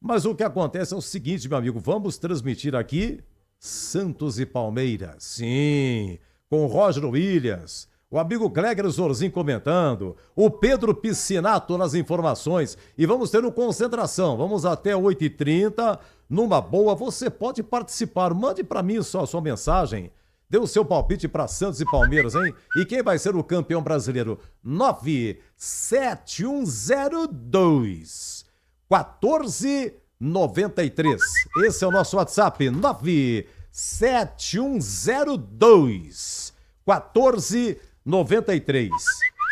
Mas o que acontece é o seguinte, meu amigo, vamos transmitir aqui Santos e Palmeiras. Sim, com o Roger Williams, o amigo Gleger Zorzinho comentando, o Pedro Piscinato nas informações e vamos ter uma concentração. Vamos até 8h30, numa boa. Você pode participar, mande para mim só a sua mensagem. Dê o seu palpite para Santos e Palmeiras, hein? E quem vai ser o campeão brasileiro? 97102 1493. Esse é o nosso WhatsApp, 97102 1493.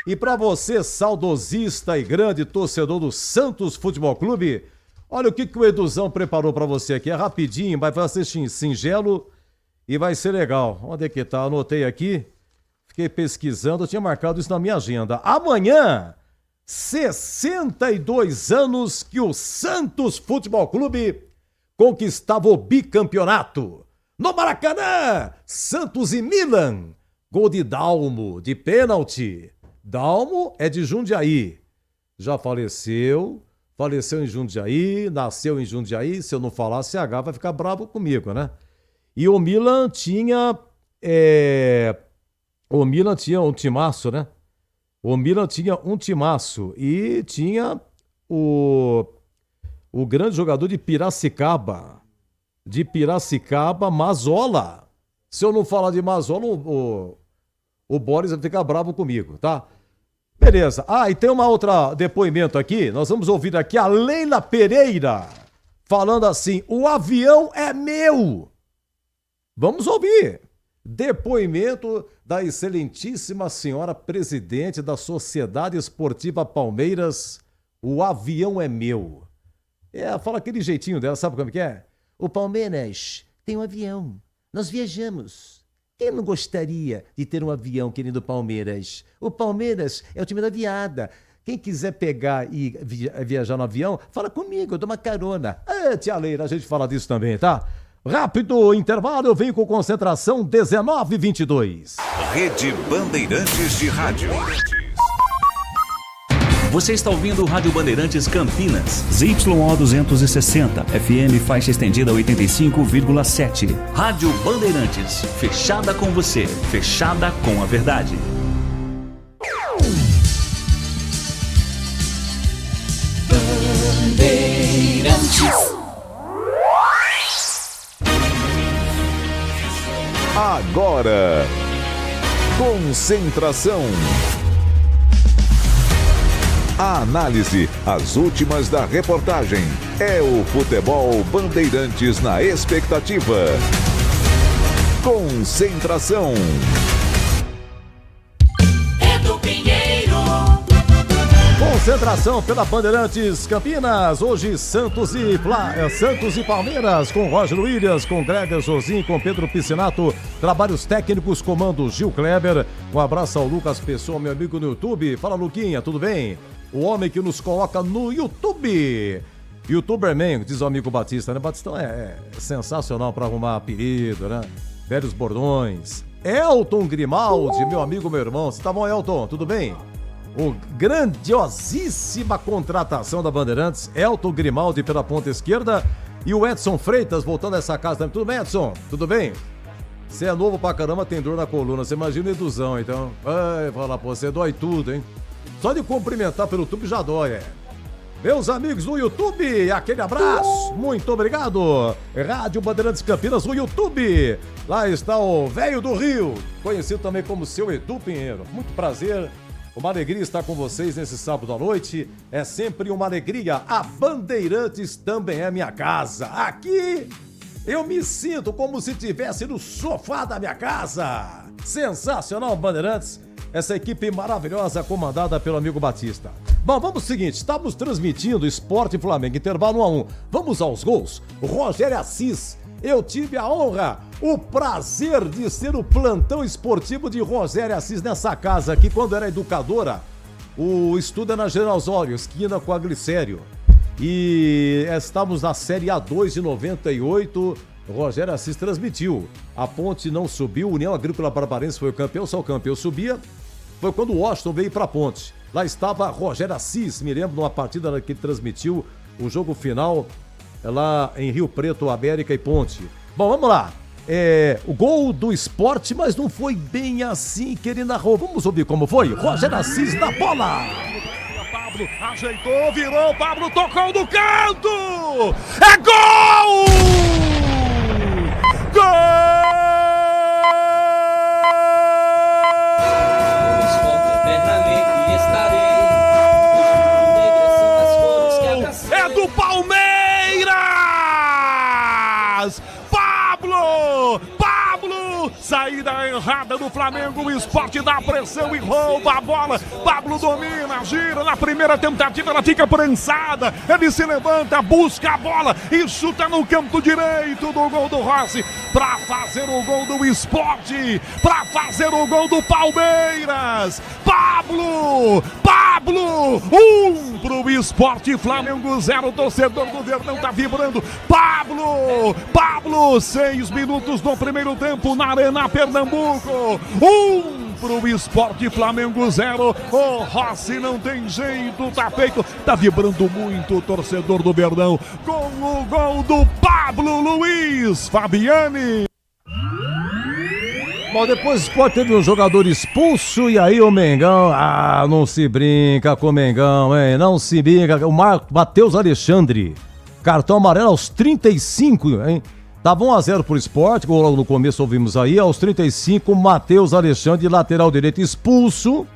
E para você, saudosista e grande torcedor do Santos Futebol Clube, olha o que o Eduzão preparou para você aqui. É rapidinho, vai ser singelo e vai ser legal. Onde é que tá? Anotei aqui, fiquei pesquisando, eu tinha marcado isso na minha agenda. Amanhã, 62 anos que o Santos Futebol Clube conquistava o bicampeonato. No Maracanã, Santos e Milan. Gol de Dalmo, de pênalti. Dalmo é de Jundiaí. Já faleceu em Jundiaí, nasceu em Jundiaí. Se eu não falar CH, vai ficar bravo comigo, né? E o Milan tinha um timaço, né? O Milan tinha um timaço e tinha o grande jogador de Piracicaba, Mazzola. Se eu não falar de Mazzola, o Boris vai ficar bravo comigo, tá? Beleza. E tem uma outra depoimento aqui, nós vamos ouvir aqui a Leila Pereira falando assim, o avião é meu. Vamos ouvir. Depoimento da excelentíssima senhora presidente da Sociedade Esportiva Palmeiras. O avião é meu. Fala aquele jeitinho dela, sabe como que é? O Palmeiras tem um avião. Nós viajamos. Quem não gostaria de ter um avião, querido Palmeiras? O Palmeiras é o time da viada. Quem quiser pegar e viajar no avião, fala comigo, eu dou uma carona. Tia Leila, a gente fala disso também, tá? Rápido intervalo, eu venho com concentração 19h22. Rede Bandeirantes de Rádio. Você está ouvindo o Rádio Bandeirantes Campinas. ZYO 260, FM faixa estendida 85,7. Rádio Bandeirantes, fechada com você, fechada com a verdade. Bandeirantes. Agora, concentração. A análise, as últimas da reportagem. É o Futebol Bandeirantes na expectativa. Concentração. Edu Pinheiro. Concentração pela Bandeirantes Campinas. Hoje Santos e Palmeiras, com Roger Williams, com Gleger Zorzinho, com Pedro Piscinato. Trabalhos técnicos, comando Gil Kleber. Um abraço ao Lucas Pessoa, meu amigo no YouTube. Fala, Luquinha, tudo bem? O homem que nos coloca no YouTube. Youtuberman, diz o amigo Batista, né? Batistão é sensacional para arrumar apelido, né? Velhos bordões. Elton Grimaldi, meu amigo, meu irmão. Você tá bom, Elton? Tudo bem? O grandiosíssima contratação da Bandeirantes, Elton Grimaldi pela ponta esquerda e o Edson Freitas voltando a essa casa também. Tudo bem, Edson? Tudo bem? Você é novo pra caramba, tem dor na coluna. Você imagina a Eduzão, então. Fala, pô, você dói tudo, hein? Só de cumprimentar pelo YouTube já dói, Meus amigos do YouTube, aquele abraço, muito obrigado. Rádio Bandeirantes Campinas, o YouTube. Lá está o velho do Rio, conhecido também como seu Edu Pinheiro. Muito prazer, uma alegria estar com vocês nesse sábado à noite. É sempre uma alegria. A Bandeirantes também é minha casa. Aqui eu me sinto como se estivesse no sofá da minha casa. Sensacional, Bandeirantes. Essa equipe maravilhosa comandada pelo amigo Batista. Bom, vamos ao seguinte, estamos transmitindo Sport e Flamengo, intervalo 1-1. Vamos aos gols. Rogério Assis, eu tive a honra, o prazer de ser o plantão esportivo de Rogério Assis nessa casa aqui, quando era educadora. O estudo é na General Osório, esquina com a Glicério. E estamos na Série A2 de 98. Rogério Assis transmitiu. A Ponte não subiu, União Agrícola Barbarense foi o campeão, só o campeão subia. Foi quando o Washington veio para a Ponte. Lá estava Rogério Assis, me lembro, numa partida que ele transmitiu O jogo final é lá em Rio Preto, América e Ponte. Bom, vamos lá. O gol do Sport, mas não foi bem assim que ele narrou. Vamos ouvir como foi. Roger Assis na bola. Pablo ajeitou, virou, Pablo tocou no canto. É gol! Gol! É do Palmeiras! Pablo! Saída errada do Flamengo, o Sport dá pressão e rouba a bola. Pablo domina, gira na primeira tentativa, ela fica prensada. Ele se levanta, busca a bola e chuta no canto direito do gol do Rossi para fazer o gol do Sport, para fazer o gol do Palmeiras. Pablo! 1 pro Sport, Flamengo 0, torcedor do Verdão tá vibrando. Pablo, 6 minutos no primeiro tempo na Arena Pernambuco. 1 pro Sport, Flamengo 0. O Rossi não tem jeito, tá feito. Tá vibrando muito o torcedor do Verdão com o gol do Pablo Luiz Fabiani. Bom, depois o Sport teve um jogador expulso e aí o Mengão, não se brinca com o Mengão, hein? Não se brinca. O Matheus Alexandre, cartão amarelo aos 35, hein? Tava 1-0 pro Sport, logo no começo ouvimos aí, aos 35, Matheus Alexandre, lateral direito, expulso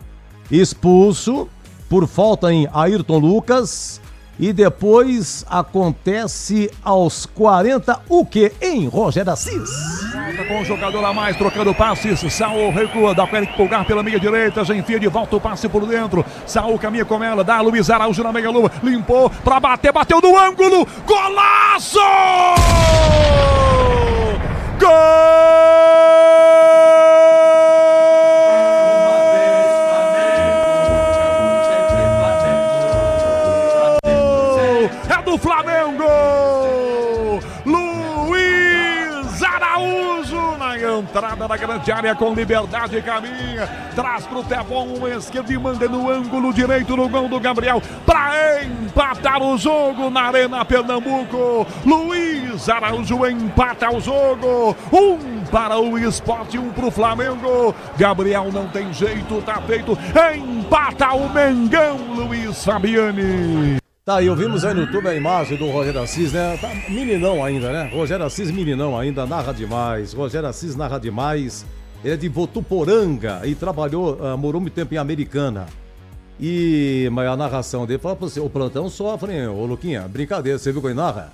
por falta em Ayrton Lucas. E depois acontece aos 40, o que em Roger Assis? Volta com o jogador a mais, trocando passes. Saul recua, dá para ele pulgar pela meia direita, já enfia de volta o passe por dentro. Saul caminha com ela, dá Luiz Araújo na meia lua, limpou para bater, bateu no ângulo, golaço! Gol! Do Flamengo, Luiz Araújo na entrada da grande área com liberdade, caminha, traz pro Tebon um esquerdo e manda no ângulo direito no gol do Gabriel para empatar o jogo na Arena Pernambuco. Luiz Araújo empata o jogo, 1 para o Sport, 1 pro Flamengo. Gabriel não tem jeito, tá feito, empata o Mengão, Luiz Fabiani. Tá aí, ouvimos aí no YouTube a imagem do Rogério Assis, né? Tá meninão ainda, né? Rogério Assis, meninão ainda, narra demais. Rogério Assis narra demais. Ele é de Votuporanga e morou muito tempo em Americana. Mas a narração dele fala pra você, o plantão sofre, hein? Ô Luquinha, brincadeira, você viu que ele narra?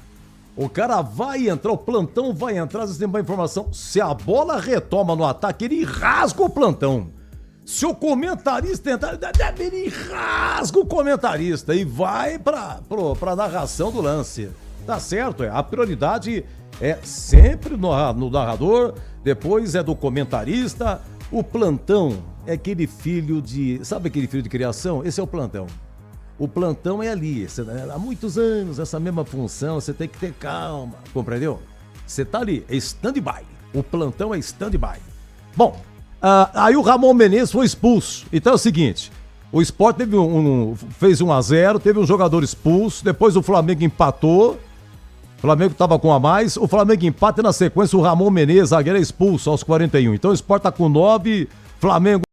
O cara vai entrar, o plantão vai entrar, vocês têm uma informação. Se a bola retoma no ataque, ele rasga o plantão. Se o comentarista entrar, ele rasga o comentarista e vai pra narração do lance. Tá certo, a prioridade é sempre no narrador, depois é do comentarista. O plantão é aquele filho de... Sabe aquele filho de criação? Esse é o plantão. O plantão é ali. Há muitos anos, essa mesma função, você tem que ter calma, compreendeu? Você tá ali, é stand-by. O plantão é stand-by. Bom... aí o Ramon Menezes foi expulso. Então é o seguinte, o Sport fez 1-0, teve um jogador expulso, depois o Flamengo empatou, o Flamengo estava com a mais, o Flamengo empata e na sequência o Ramon Menezes, zagueiro, é expulso aos 41. Então o Sport tá com 9, Flamengo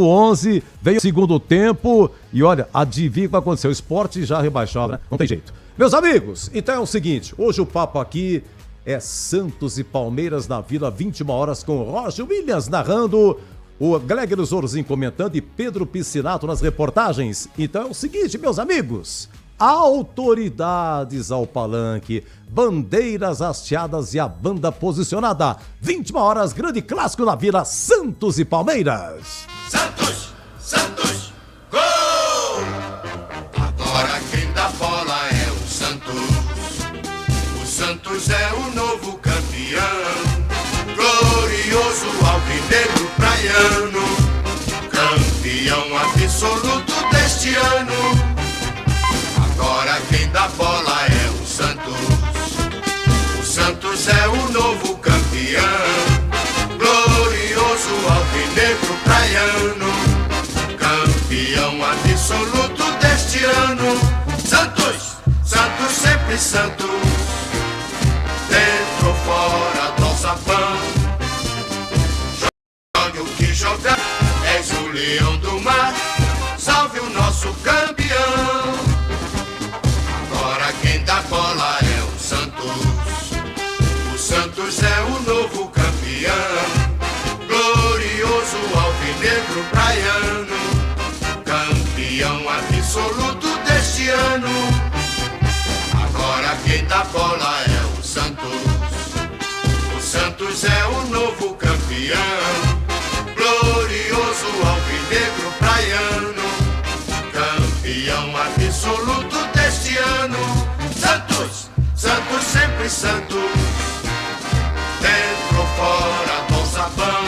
11, veio o segundo tempo e olha, adivinha o que vai acontecer, o Sport já rebaixava, né? Não tem jeito. Meus amigos, então é o seguinte, hoje o papo aqui é Santos e Palmeiras na Vila, 21 horas com Roger Williams narrando, o Gleger Zorzinho comentando e Pedro Piscinato nas reportagens. Então é o seguinte, meus amigos, autoridades ao palanque, bandeiras hasteadas e a banda posicionada. 21 horas, grande clássico na Vila, Santos e Palmeiras. Santos, Santos, gol! Agora quem dá bola é o Santos. Santos é o novo campeão, glorioso alvinegro praiano, campeão absoluto deste ano. Agora quem dá bola é o Santos. O Santos é o novo campeão, glorioso alvinegro praiano, campeão absoluto deste ano. Santos, Santos Santos, dentro ou fora do alçapão. Jogue o que jogar, és o leão do mar, salve o nosso campeão. Agora quem dá bola é o Santos. O Santos é o novo campeão. Glorioso alvinegro praiano, campeão absoluto deste ano. Agora quem dá bola é o Santos. O Santos é o novo campeão. Glorioso alvinegro praiano, campeão absoluto deste ano. Santos, Santos sempre Santos, dentro ou fora do alçapão.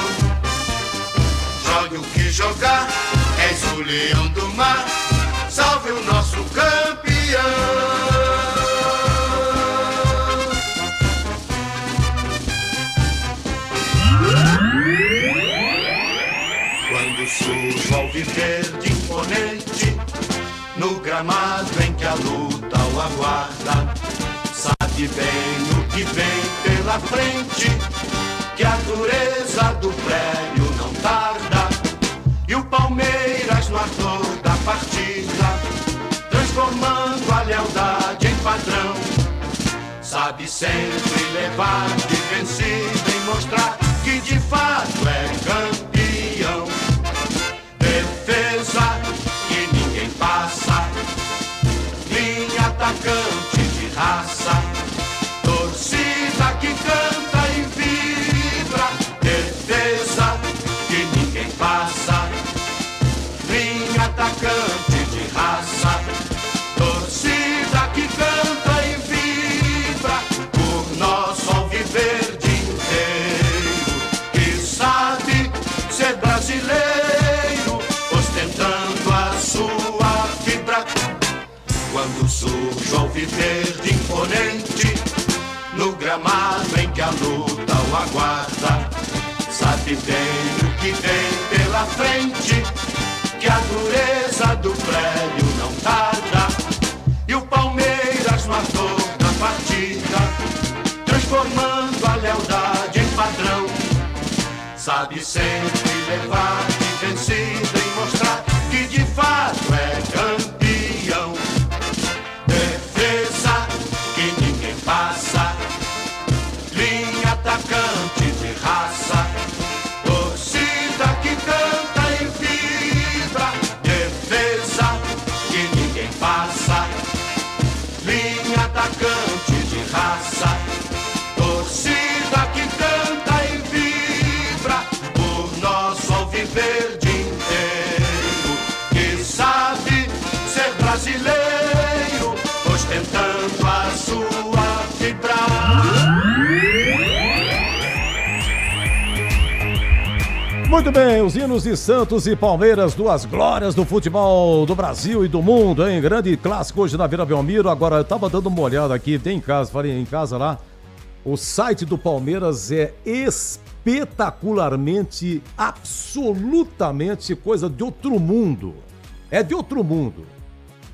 Jogue o que jogar, és o leão do mar, salve o nosso campeão. Quando surge o alviverde imponente, no gramado em que a luta o aguarda, sabe bem o que vem pela frente, que a dureza do prédio não tarda. E o Palmeiras no ardor da partida, transformando a lealdade em padrão, sabe sempre levar de vencido e mostrar que de fato é campeão. Defesa que ninguém passa, linha atacante de raça, torcida que canta e vibra. Defesa que ninguém passa, linha atacante de raça, torcida que canta e vibra. Por nosso alviverde inteiro, que sabe ser brasileiro, ostentando a sua fibra. Quando surge o alviverde imponente, no gramado em que a luta o aguarda, sabe bem o que vem pela frente, que a dureza do prédio não tarda. E o Palmeiras no ardor da partida, transformando a lealdade em padrão, sabe sempre levar de vencida e mostrar que de fato é campeão. Defesa que ninguém passa, linha atacante de raça, torcida que canta e vibra. Defesa que ninguém passa, linha atacante de raça, torcida que canta e vibra. Por nosso alviverde inteiro, que sabe ser brasileiro, ostentando a sua fibra. Muito bem, os hinos de Santos e Palmeiras, duas glórias do futebol do Brasil e do mundo, hein? Grande clássico hoje na Vila Belmiro. Agora, eu tava dando uma olhada aqui, tem em casa, falei em casa lá. O site do Palmeiras é espetacularmente, absolutamente coisa de outro mundo. É de outro mundo.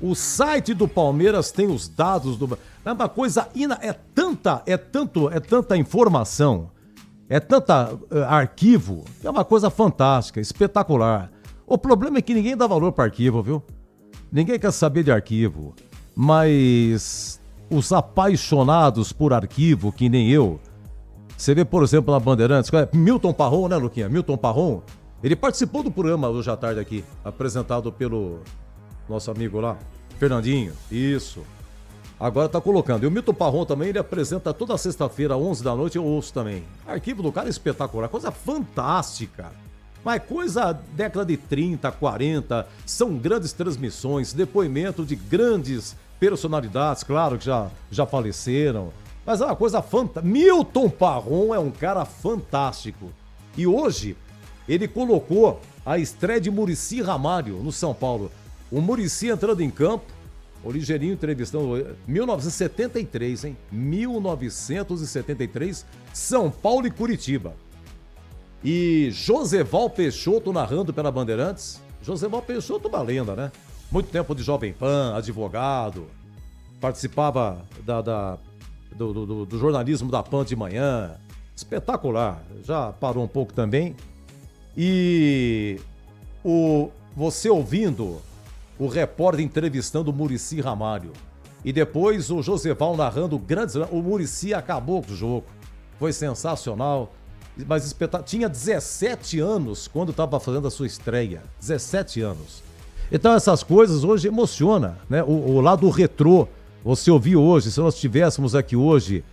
O site do Palmeiras tem os dados do... É uma coisa... É tanta informação, é tanta arquivo, é uma coisa fantástica, espetacular. O problema é que ninguém dá valor para arquivo, viu? Ninguém quer saber de arquivo, mas os apaixonados por arquivo, que nem eu, você vê, por exemplo, na Bandeirantes, Milton Parron, né, Luquinha? Milton Parron, ele participou do programa hoje à tarde aqui, apresentado pelo nosso amigo lá, Fernandinho, isso. Agora tá colocando. E o Milton Parron também, ele apresenta toda sexta-feira, 11 da noite, eu ouço também. Arquivo do cara é espetacular, coisa fantástica. Mas coisa década de 30, 40, são grandes transmissões, depoimento de grandes personalidades, claro que já faleceram. Mas é uma coisa fantástica. Milton Parron é um cara fantástico. E hoje, ele colocou a estreia de Muricy Ramalho no São Paulo. O Muricy entrando em campo, o Ligeirinho entrevistando, 1973, hein? 1973, São Paulo e Curitiba. E Joseval Peixoto narrando pela Bandeirantes. Joseval Peixoto, uma lenda, né? Muito tempo de Jovem Pan, advogado. participava do jornalismo da PAN de manhã, espetacular, já parou um pouco também. E você ouvindo o repórter entrevistando o Muricy Ramalho e depois o Joseval narrando o Muricy acabou com o jogo, foi sensacional, mas tinha 17 anos quando estava fazendo a sua estreia, 17 anos. Então essas coisas hoje emocionam, né? O lado retrô, você ouviu hoje, se nós estivéssemos aqui hoje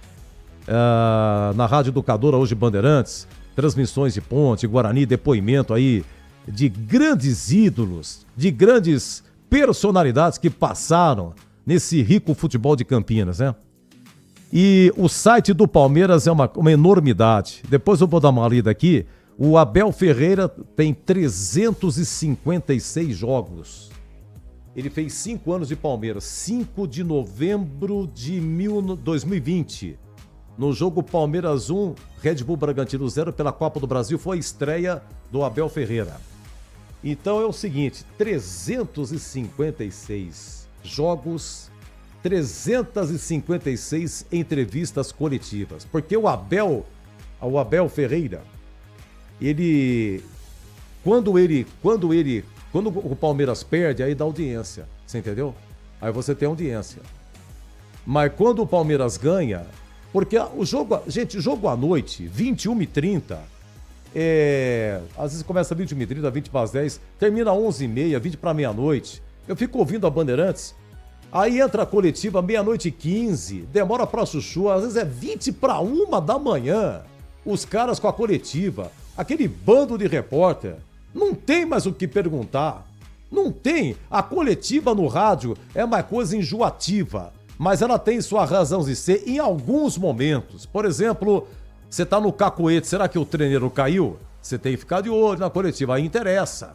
na Rádio Educadora, hoje Bandeirantes, transmissões de Ponte, Guarani, depoimento aí de grandes ídolos, de grandes personalidades que passaram nesse rico futebol de Campinas, né? E o site do Palmeiras é uma enormidade. Depois eu vou dar uma lida aqui. O Abel Ferreira tem 356 jogos. Ele fez 5 anos de Palmeiras, 5 de novembro de 2020. No jogo Palmeiras 1, Red Bull Bragantino 0 pela Copa do Brasil, foi a estreia do Abel Ferreira. Então é o seguinte, 356 jogos, 356 entrevistas coletivas. Porque o Abel Ferreira, quando o Palmeiras perde, aí dá audiência, você entendeu? Aí você tem audiência. Mas quando o Palmeiras ganha, porque o jogo à noite, 21h30, às vezes começa 21h30, 20 para as 10, termina 11h30, 20 para meia-noite. Eu fico ouvindo a Bandeirantes, aí entra a coletiva meia-noite e 15, demora pra chuchu, às vezes é 20 para 1 da manhã. Os caras com a coletiva, aquele bando de repórter, não tem mais o que perguntar. Não tem. A coletiva no rádio é uma coisa enjoativa, mas ela tem sua razão de ser em alguns momentos. Por exemplo, você tá no cacoete, será que o treineiro caiu? Você tem que ficar de olho na coletiva, aí interessa.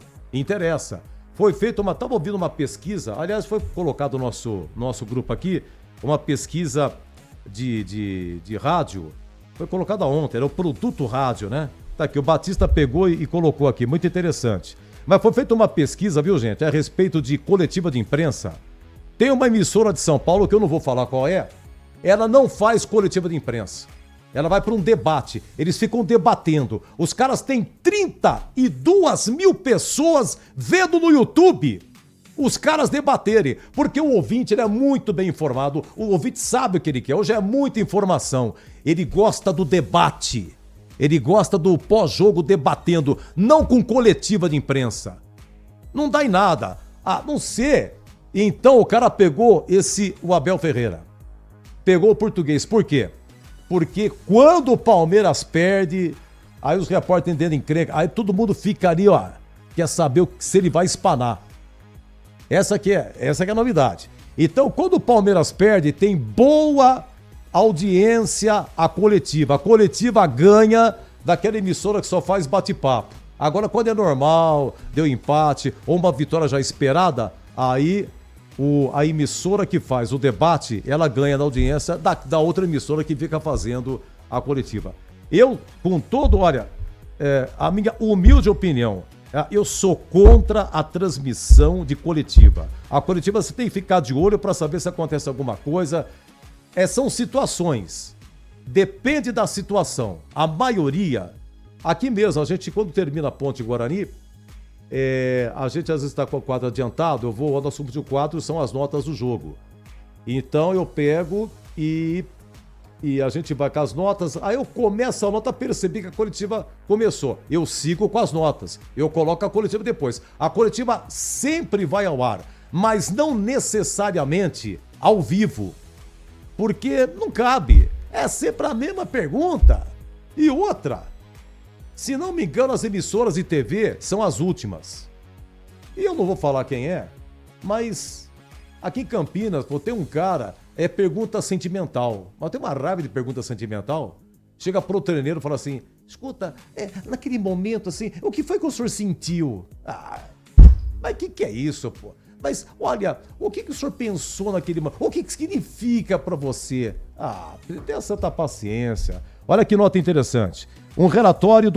Foi feita estava ouvindo uma pesquisa, aliás, foi colocado no nosso grupo aqui, uma pesquisa de rádio, foi colocada ontem, era o Produto Rádio, né? Tá aqui, o Batista pegou e colocou aqui, muito interessante. Mas foi feita uma pesquisa, viu, gente, a respeito de coletiva de imprensa. Tem uma emissora de São Paulo, que eu não vou falar qual é, ela não faz coletiva de imprensa. Ela vai para um debate, eles ficam debatendo. Os caras têm 32 mil pessoas vendo no YouTube os caras debaterem, porque o ouvinte ele é muito bem informado, o ouvinte sabe o que ele quer, hoje é muita informação. Ele gosta do debate, ele gosta do pós-jogo debatendo, não com coletiva de imprensa. Não dá em nada, a não ser... Então o cara pegou o Abel Ferreira, pegou o português, por quê? Porque quando o Palmeiras perde, aí os repórteres entendendo encrenca, aí todo mundo fica ali, ó, quer saber se ele vai espanar. Essa que é a novidade. Então, quando o Palmeiras perde, tem boa audiência a coletiva ganha daquela emissora que só faz bate-papo. Agora, quando é normal, deu empate ou uma vitória já esperada, aí a emissora que faz o debate, ela ganha na audiência da outra emissora que fica fazendo a coletiva. Eu, com todo, a minha humilde opinião, eu sou contra a transmissão de coletiva. A coletiva você tem que ficar de olho para saber se acontece alguma coisa. São situações. Depende da situação. A maioria, aqui mesmo, a gente quando termina a Ponte Guarani, a gente às vezes está com o quadro adiantado, o nosso último quadro são as notas do jogo. Então eu pego e a gente vai com as notas, aí eu começo a nota, percebi que a coletiva começou. Eu sigo com as notas, eu coloco a coletiva depois. A coletiva sempre vai ao ar, mas não necessariamente ao vivo, porque não cabe. É sempre a mesma pergunta. E outra, se não me engano, as emissoras de TV são as últimas. E eu não vou falar quem é, mas aqui em Campinas, tem um cara, pergunta sentimental. Mas tem uma raiva de pergunta sentimental. Chega pro treineiro e fala assim, escuta, naquele momento assim, o que foi que o senhor sentiu? Mas o que é isso, pô? Mas, olha, o que o senhor pensou naquele momento? O que significa pra você? Tenha santa paciência. Olha que nota interessante. Um relatório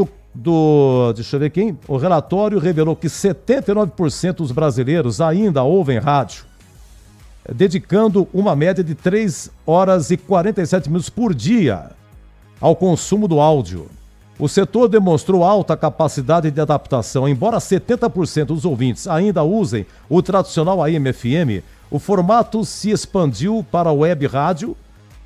deixa eu ver quem? O relatório revelou que 79% dos brasileiros ainda ouvem rádio. dedicando uma média de 3 horas e 47 minutos por dia ao consumo do áudio. O setor demonstrou alta capacidade de adaptação. Embora 70% dos ouvintes ainda usem o tradicional AM/FM, o formato se expandiu para a web rádio.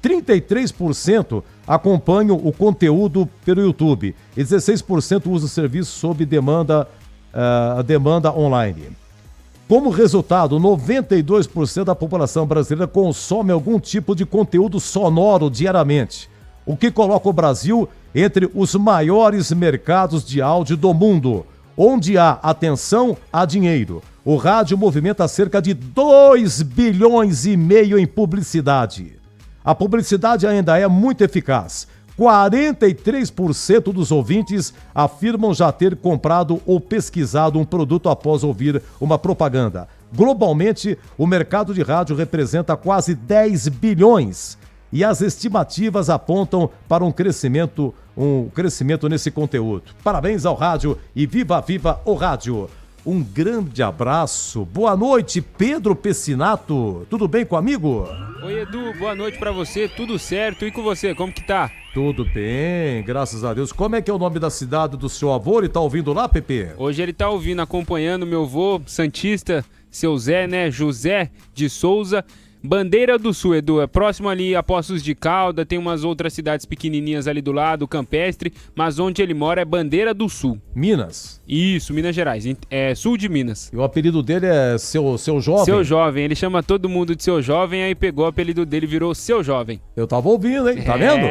33% acompanham o conteúdo pelo YouTube e 16% usam o serviço sob demanda online. Como resultado, 92% da população brasileira consome algum tipo de conteúdo sonoro diariamente, o que coloca o Brasil entre os maiores mercados de áudio do mundo. Onde há atenção, há dinheiro. O rádio movimenta cerca de 2,5 bilhões em publicidade. A publicidade ainda é muito eficaz. 43% dos ouvintes afirmam já ter comprado ou pesquisado um produto após ouvir uma propaganda. Globalmente, o mercado de rádio representa quase 10 bilhões e as estimativas apontam para um crescimento nesse conteúdo. Parabéns ao rádio e viva o rádio! Um grande abraço. Boa noite, Pedro Pessinato. Tudo bem com o amigo? Oi, Edu. Boa noite pra você. Tudo certo. E com você? Como que tá? Tudo bem, graças a Deus. Como é que é o nome da cidade do seu avô? Ele tá ouvindo lá, Pepe? Hoje ele tá ouvindo, acompanhando meu avô santista, seu Zé, né? José de Souza. Bandeira do Sul, Edu, é próximo ali a Poços de Calda, tem umas outras cidades pequenininhas ali do lado, Campestre, mas onde ele mora é Bandeira do Sul. Minas? Isso, Minas Gerais, é sul de Minas. E o apelido dele é Seu Jovem? Seu Jovem, ele chama todo mundo de Seu Jovem, aí pegou o apelido dele e virou Seu Jovem. Eu tava ouvindo, hein? Tá vendo?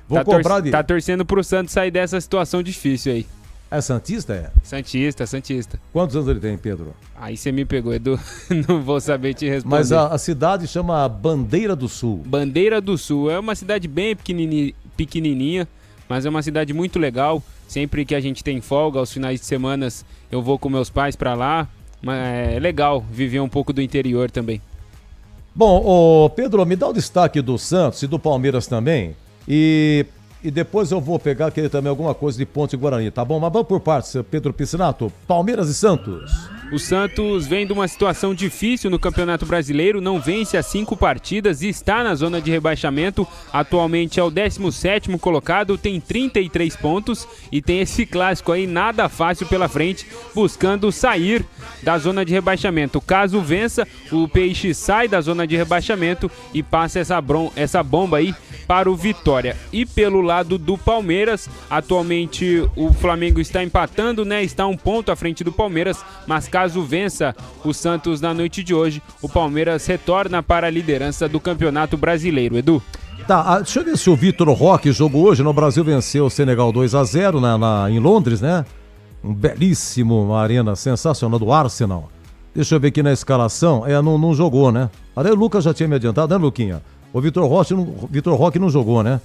Vou comprar de... Tá torcendo pro Santos sair dessa situação difícil aí. É santista, é? Santista. Quantos anos ele tem, Pedro? Aí você me pegou, Edu. Não vou saber te responder. Mas a cidade chama Bandeira do Sul. Bandeira do Sul. É uma cidade bem pequenininha, mas é uma cidade muito legal. Sempre que a gente tem folga, aos finais de semana, eu vou com meus pais pra lá. Mas é legal viver um pouco do interior também. Bom, Pedro, me dá o destaque do Santos e do Palmeiras também. E depois eu vou pegar aquele também alguma coisa de Ponte Guarani, tá bom? Mas vamos por partes, Pedro Piscinato. Palmeiras e Santos. O Santos vem de uma situação difícil no Campeonato Brasileiro, não vence as 5 partidas e está na zona de rebaixamento. Atualmente é o 17º colocado, tem 33 pontos e tem esse clássico aí nada fácil pela frente, buscando sair da zona de rebaixamento. Caso vença, o Peixe sai da zona de rebaixamento e passa essa bomba aí para o Vitória. E pelo lado do Palmeiras, atualmente o Flamengo está empatando, né? Está 1 ponto à frente do Palmeiras, mas caso vença o Santos na noite de hoje, o Palmeiras retorna para a liderança do Campeonato Brasileiro. Edu? Tá, deixa eu ver se o Vitor Roque jogou hoje. No Brasil venceu o Senegal 2-0 em Londres, né? Um belíssimo arena sensacional do Arsenal. Deixa eu ver aqui na escalação. Não jogou, né? Aí o Lucas já tinha me adiantado, né, Luquinha? O Vitor Roque não jogou, né?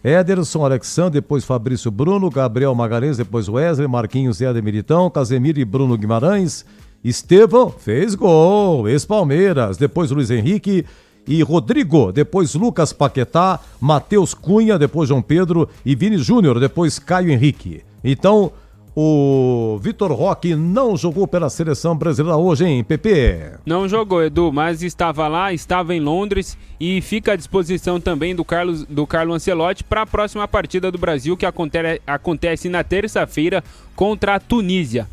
Ederson, Alexandre, depois Fabrício Bruno, Gabriel Magalhães, depois Wesley, Marquinhos, Éder Militão, Casemiro e Bruno Guimarães, Estevão, fez gol, ex-Palmeiras, depois Luiz Henrique e Rodrigo, depois Lucas Paquetá, Matheus Cunha, depois João Pedro e Vini Júnior, depois Caio Henrique. Então, o Vitor Roque não jogou pela seleção brasileira hoje, hein, Pepe? Não jogou, Edu, mas estava lá, estava em Londres e fica à disposição também do Carlo Ancelotti para a próxima partida do Brasil, que acontece na terça-feira contra a Tunísia.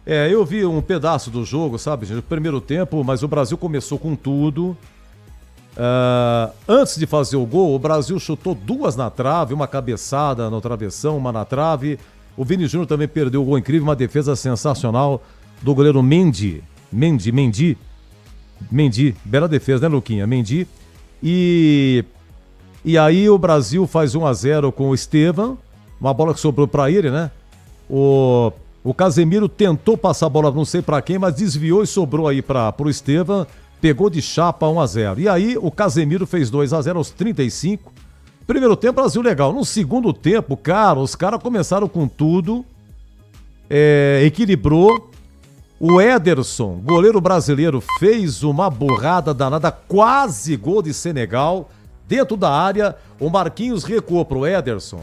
Eu vi um pedaço do jogo, sabe, gente, no primeiro tempo, mas o Brasil começou com tudo. Antes de fazer o gol, o Brasil chutou 2 na trave, uma cabeçada no travessão, uma na trave. O Vini Júnior também perdeu o gol incrível, uma defesa sensacional do goleiro Mendy, bela defesa, né, Luquinha? Mendy. E aí o Brasil faz 1-0 com o Estevão, uma bola que sobrou para ele, né? O Casemiro tentou passar a bola, não sei para quem, mas desviou e sobrou aí pro Estevão, pegou de chapa 1-0. E aí o Casemiro fez 2-0 aos 35. Primeiro tempo, Brasil legal. No segundo tempo, cara, os caras começaram com tudo, equilibrou. O Ederson, goleiro brasileiro, fez uma burrada danada, quase gol de Senegal, dentro da área. O Marquinhos recuou pro Ederson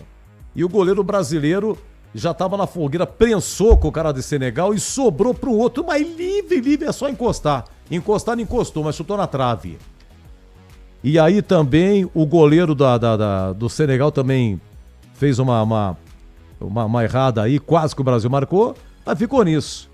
e o goleiro brasileiro já tava na fogueira, prensou com o cara de Senegal e sobrou pro outro, mas livre, é só encostar. Encostar não encostou, mas chutou na trave. E aí também o goleiro do Senegal também fez uma errada aí, quase que o Brasil marcou, mas ficou nisso.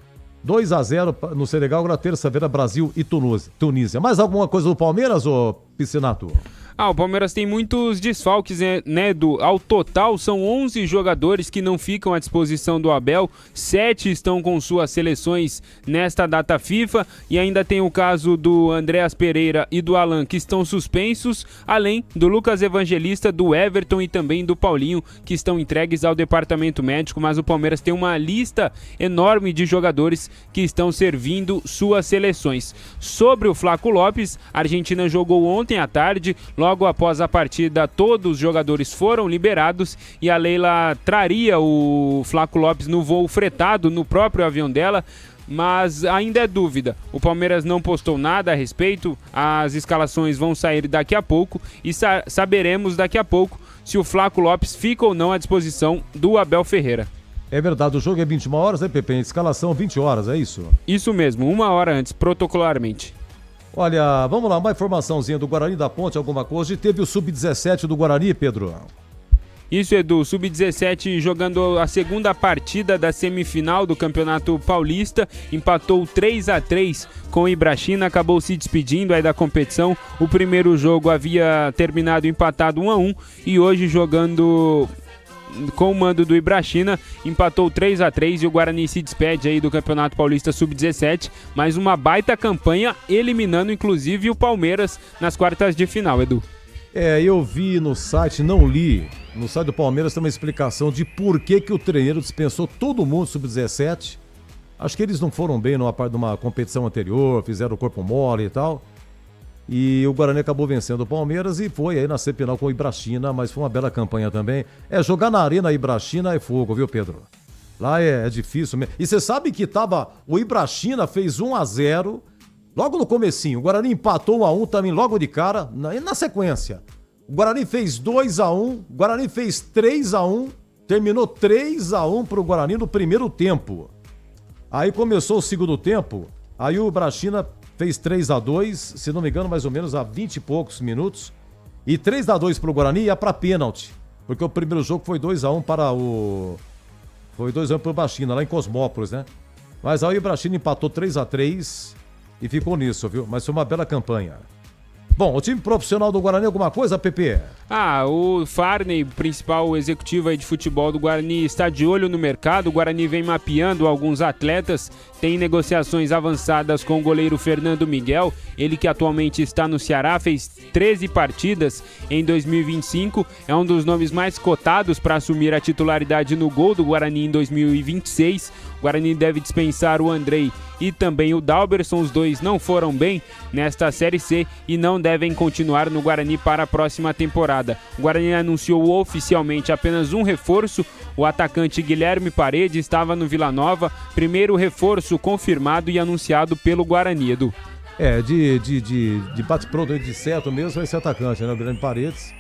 2-0 no Senegal, agora terça-feira, Brasil e Tunísia. Mais alguma coisa do Palmeiras, ô Piscinato? O Palmeiras tem muitos desfalques, né, Edu? Ao total, são 11 jogadores que não ficam à disposição do Abel, 7 estão com suas seleções nesta data FIFA, e ainda tem o caso do Andréas Pereira e do Alan, que estão suspensos, além do Lucas Evangelista, do Everton e também do Paulinho, que estão entregues ao departamento médico, mas o Palmeiras tem uma lista enorme de jogadores que estão servindo suas seleções. Sobre o Flaco Lopes, a Argentina jogou ontem à tarde, logo após a partida, todos os jogadores foram liberados e a Leila traria o Flaco Lopes no voo fretado no próprio avião dela, mas ainda é dúvida. O Palmeiras não postou nada a respeito, as escalações vão sair daqui a pouco e saberemos daqui a pouco se o Flaco Lopes fica ou não à disposição do Abel Ferreira. É verdade, o jogo é 21 horas, né, Pepe? Escalação 20 horas, é isso? Isso mesmo, 1 hora antes, protocolarmente. Olha, vamos lá, uma informaçãozinha do Guarani da Ponte, alguma coisa. E teve o Sub-17 do Guarani, Pedro? Isso, Edu, Sub-17 jogando a segunda partida da semifinal do Campeonato Paulista, empatou 3-3 com o Ibrachina, acabou se despedindo aí da competição. O primeiro jogo havia terminado empatado 1-1 e hoje jogando com o mando do Ibrachina, empatou 3-3 e o Guarani se despede aí do Campeonato Paulista Sub-17, mais uma baita campanha, eliminando inclusive o Palmeiras nas quartas de final, Edu. Eu vi no site, não li, no site do Palmeiras tem uma explicação de por que o treino dispensou todo mundo Sub-17. Acho que eles não foram bem numa competição anterior, fizeram o corpo mole e tal. E o Guarani acabou vencendo o Palmeiras e foi aí na semifinal com o Ibrachina, mas foi uma bela campanha também. Jogar na Arena Ibrachina é fogo, viu, Pedro? Lá é difícil mesmo. E você sabe que o Ibrachina fez 1-0 logo no comecinho. O Guarani empatou 1-1 também logo de cara, na sequência. O Guarani fez 2-1, o Guarani fez 3-1, terminou 3-1 pro Guarani no primeiro tempo. Aí começou o segundo tempo, aí o Ibrachina fez 3-2, se não me engano, mais ou menos há 20 e poucos minutos. E 3-2 pro Guarani ia pra pênalti. Porque o primeiro jogo foi 2-1 para o... Foi 2-1 pro Ibrachina, lá em Cosmópolis, né? Mas aí o Ibrachina empatou 3-3 e ficou nisso, viu? Mas foi uma bela campanha. Bom, o time profissional do Guarani, alguma coisa, Pepe? O Farney, principal executivo aí de futebol do Guarani, está de olho no mercado. O Guarani vem mapeando alguns atletas, tem negociações avançadas com o goleiro Fernando Miguel, ele que atualmente está no Ceará, fez 13 partidas em 2025, é um dos nomes mais cotados para assumir a titularidade no gol do Guarani em 2026. O Guarani deve dispensar o Andrei e também o Dalberson, os dois não foram bem nesta Série C e não devem continuar no Guarani para a próxima temporada. O Guarani anunciou oficialmente apenas um reforço, o atacante Guilherme Paredes estava no Vila Nova, primeiro reforço confirmado e anunciado pelo Guarani, Edu. De bate-pronto, de certo mesmo, vai ser atacante, né? O Guilherme Paredes,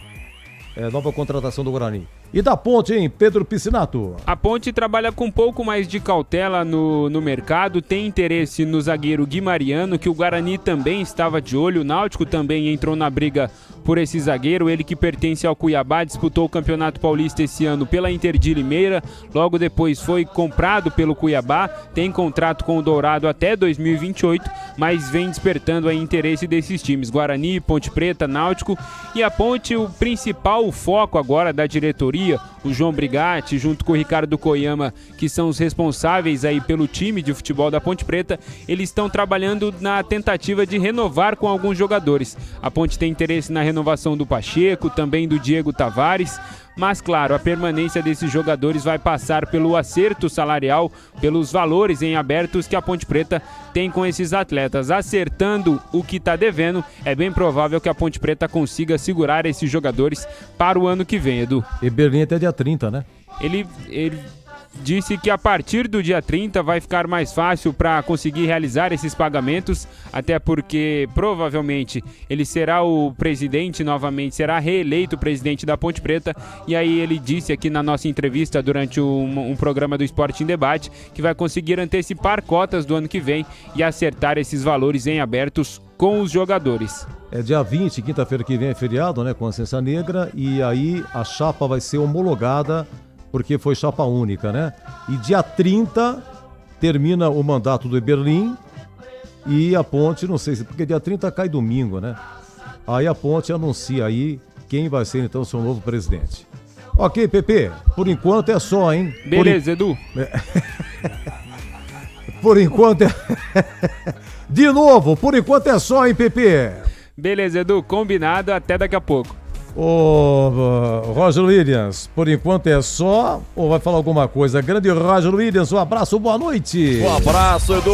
nova contratação do Guarani. E da Ponte, hein, Pedro Piscinato? A Ponte trabalha com um pouco mais de cautela no mercado, tem interesse no zagueiro Gui Mariano, que o Guarani também estava de olho, o Náutico também entrou na briga por esse zagueiro, ele que pertence ao Cuiabá, disputou o Campeonato Paulista esse ano pela Inter de Limeira, logo depois foi comprado pelo Cuiabá, tem contrato com o Dourado até 2028, mas vem despertando aí interesse desses times, Guarani, Ponte Preta, Náutico, e a Ponte, o principal foco agora da diretoria, o João Brigatti, junto com o Ricardo Koyama, que são os responsáveis aí pelo time de futebol da Ponte Preta, eles estão trabalhando na tentativa de renovar com alguns jogadores. A Ponte tem interesse na renovação do Pacheco, também do Diego Tavares, mas claro, a permanência desses jogadores vai passar pelo acerto salarial, pelos valores em abertos que a Ponte Preta tem com esses atletas. Acertando o que está devendo, é bem provável que a Ponte Preta consiga segurar esses jogadores para o ano que vem, Edu. E Berlim até dia 30, né? Ele disse que a partir do dia 30 vai ficar mais fácil para conseguir realizar esses pagamentos, até porque provavelmente ele será o presidente novamente, será reeleito presidente da Ponte Preta, e aí ele disse aqui na nossa entrevista durante um programa do Esporte em Debate que vai conseguir antecipar cotas do ano que vem e acertar esses valores em abertos com os jogadores. É dia 20, quinta-feira que vem é feriado, né, Consciência Negra, e aí a chapa vai ser homologada porque foi chapa única, né? E dia 30 termina o mandato do Eberlin e a Ponte, não sei se, porque dia 30 cai domingo, né? Aí a Ponte anuncia aí quem vai ser então seu novo presidente. Ok, Pepe, por enquanto é só, hein? Beleza, Edu. Por enquanto é... De novo, por enquanto é só, hein, Pepe? Beleza, Edu, combinado, até daqui a pouco. Ô, Roger Williams, por enquanto é só ou vai falar alguma coisa? Grande Roger Williams, um abraço, boa noite. Um abraço, Edu.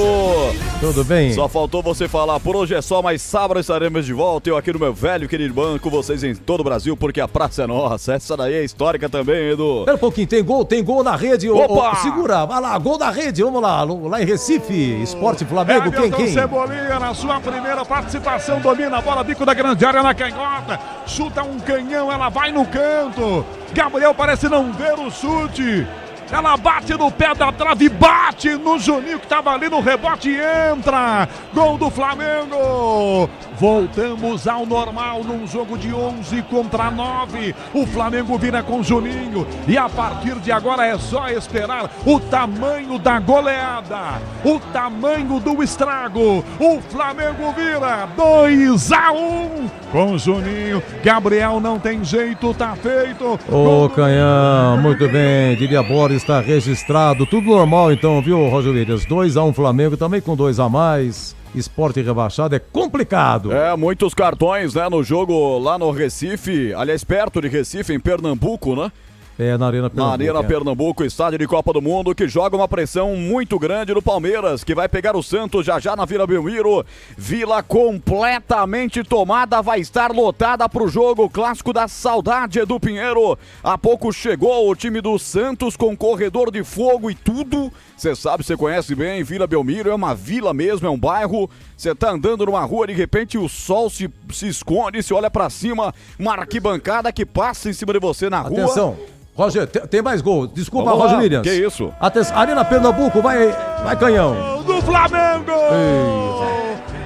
Tudo bem? Só faltou você falar, por hoje é só, mas sábado estaremos de volta. Eu aqui no meu velho querido banco, vocês em todo o Brasil, porque a praça é nossa. Essa daí é histórica também, Edu. Espera um pouquinho, tem gol na rede. Opa! Segura, vai lá, gol na rede, vamos lá em Recife, Esporte Flamengo, quem? Cebolinha na sua primeira participação, domina a bola, bico da grande área na canhota, chuta um canhão, ela vai no canto, Gabriel parece não ver o chute, ela bate no pé da trave, bate no Juninho que estava ali no rebote e entra, gol do Flamengo. Voltamos ao normal num jogo de 11 contra 9, o Flamengo vira com o Juninho e a partir de agora é só esperar o tamanho da goleada, o tamanho do estrago. O Flamengo vira 2-1 com o Juninho, Gabriel não tem jeito, tá feito. Ô, Canhão, muito bem, diria Boris, está registrado, tudo normal então, viu, Roger Williams? 2-1 Flamengo, também com 2 a mais. Esporte rebaixado é complicado. É, muitos cartões, né, no jogo lá no Recife, aliás, perto de Recife, em Pernambuco, né? É, na Arena Pernambuco. Na Arena Pernambuco, estádio de Copa do Mundo, que joga uma pressão muito grande no Palmeiras, que vai pegar o Santos já na Vila Belmiro. Vila completamente tomada, vai estar lotada pro jogo clássico da saudade, Edu Pinheiro. Há pouco chegou o time do Santos com corredor de fogo e tudo. Você sabe, você conhece bem, Vila Belmiro é uma vila mesmo, é um bairro. Você tá andando numa rua, de repente o sol se esconde, se olha pra cima, uma arquibancada que passa em cima de você na rua. Atenção. Roger, tem mais gol. Desculpa, Roger Williams. Que isso? Atenção, Arena Pernambuco, vai Canhão. Do Flamengo!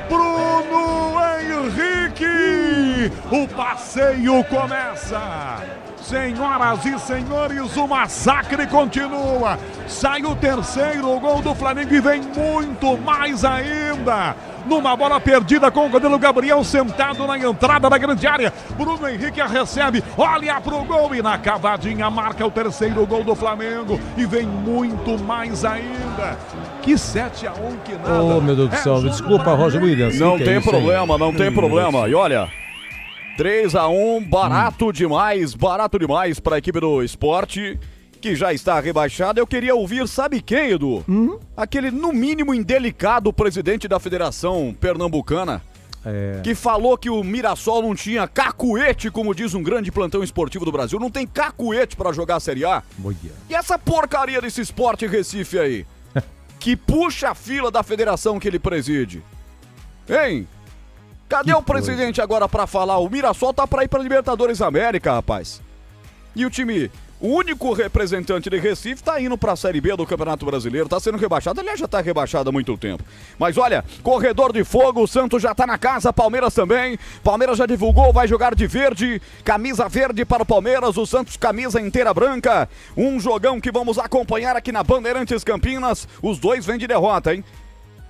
Bruno Henrique! O passeio começa! Senhoras e senhores, o massacre continua. Sai o terceiro gol do Flamengo e vem muito mais ainda. Numa bola perdida com o goleiro Gabriel sentado na entrada da grande área. Bruno Henrique a recebe, olha pro gol e na cavadinha marca o terceiro gol do Flamengo. E vem muito mais ainda. Que 7-1 que nada. Oh, meu Deus do céu, desculpa, Roger Williams. Não tem problema, não tem problema. E olha... 3-1, barato demais para a equipe do Esporte, que já está rebaixada. Eu queria ouvir, sabe quem, Edu? Aquele, no mínimo, indelicado presidente da Federação Pernambucana, que falou que o Mirassol não tinha cacuete, como diz um grande plantão esportivo do Brasil. Não tem cacuete para jogar a Série A. E essa porcaria desse Sport Recife aí, que puxa a fila da federação que ele preside? Hein? Cadê o presidente agora pra falar? O Mirassol tá pra ir pra Libertadores América, rapaz. E o time, o único representante de Recife, tá indo pra Série B do Campeonato Brasileiro. Tá sendo rebaixado, aliás, já tá rebaixado há muito tempo. Mas olha, corredor de fogo, o Santos já tá na casa, Palmeiras também. Palmeiras já divulgou, vai jogar de verde. Camisa verde para o Palmeiras, o Santos camisa inteira branca. Um jogão que vamos acompanhar aqui na Bandeirantes Campinas. Os dois vêm de derrota, hein?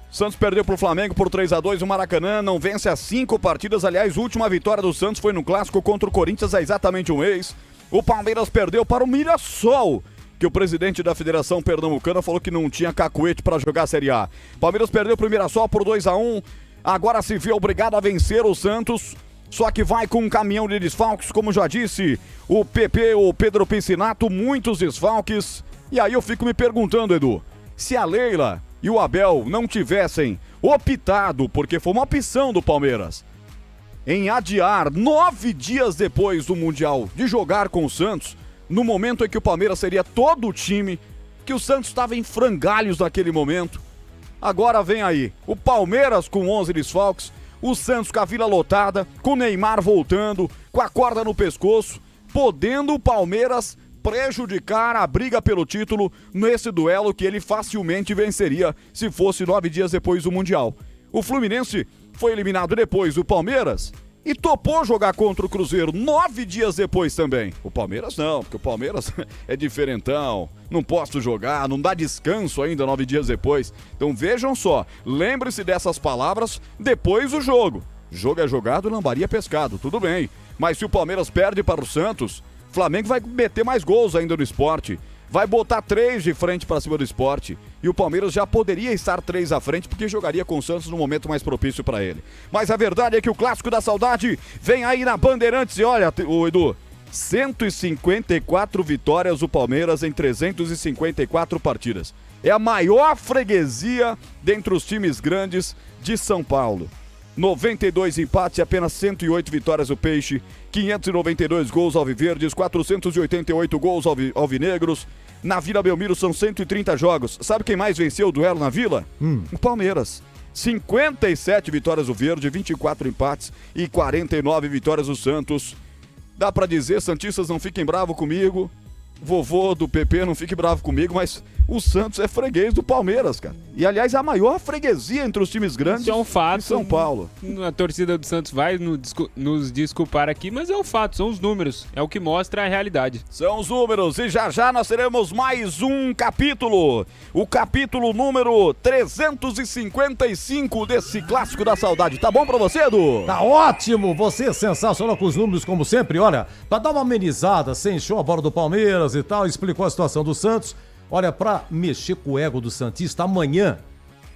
Santos perdeu pro Flamengo por 3-2 no Maracanã, não vence as 5 partidas. Aliás, a última vitória do Santos foi no clássico contra o Corinthians há exatamente um mês. O Palmeiras perdeu para o Mirassol, que o presidente da Federação Pernambucana falou que não tinha cacuete para jogar a Série A. Palmeiras perdeu pro Mirassol por 2-1, agora se vê obrigado a vencer o Santos, só que vai com um caminhão de desfalques, como já disse o PP, o Pedro Piscinato, muitos desfalques. E aí eu fico me perguntando, Edu, se a Leila e o Abel não tivessem optado, porque foi uma opção do Palmeiras, em adiar 9 dias depois do Mundial de jogar com o Santos, no momento em que o Palmeiras seria todo o time, que o Santos estava em frangalhos naquele momento. Agora vem aí, o Palmeiras com 11 desfalques, o Santos com a Vila lotada, com o Neymar voltando, com a corda no pescoço, podendo o Palmeiras prejudicar a briga pelo título nesse duelo que ele facilmente venceria se fosse 9 dias depois do Mundial. O Fluminense foi eliminado depois do Palmeiras e topou jogar contra o Cruzeiro 9 dias depois também. O Palmeiras não, porque o Palmeiras é diferentão, não posso jogar, não dá descanso ainda 9 dias depois. Então vejam só, lembre-se dessas palavras depois do jogo. Jogo é jogado, lambaria é pescado, tudo bem. Mas se o Palmeiras perde para o Santos, o Flamengo vai meter mais gols ainda no Sport. Vai botar 3 de frente para cima do Sport. E o Palmeiras já poderia estar 3 à frente porque jogaria com o Santos no momento mais propício para ele. Mas a verdade é que o Clássico da Saudade vem aí na Bandeirantes. E olha, Edu, 154 vitórias o Palmeiras em 354 partidas. É a maior freguesia dentre os times grandes de São Paulo. 92 empates e apenas 108 vitórias do Peixe, 592 gols alviverdes, 488 gols alvinegros. Na Vila Belmiro são 130 jogos. Sabe quem mais venceu o duelo na Vila? O Palmeiras. 57 vitórias do Verde, 24 empates e 49 vitórias do Santos. Dá pra dizer, santistas, não fiquem bravos comigo, vovô do PP não fique bravo comigo, mas o Santos é freguês do Palmeiras, cara. E, aliás, a maior freguesia entre os times grandes Isso é um fato. de São Paulo. A torcida do Santos vai nos desculpar aqui, mas é um fato, são os números. É o que mostra a realidade. São os números e já nós teremos mais um capítulo. O capítulo número 355 desse Clássico da Saudade. Tá bom pra você, Edu? Tá ótimo! Você é sensacional com os números, como sempre. Olha, pra dar uma amenizada, você encheu a bola do Palmeiras e tal, explicou a situação do Santos. Olha, pra mexer com o ego do santista, amanhã,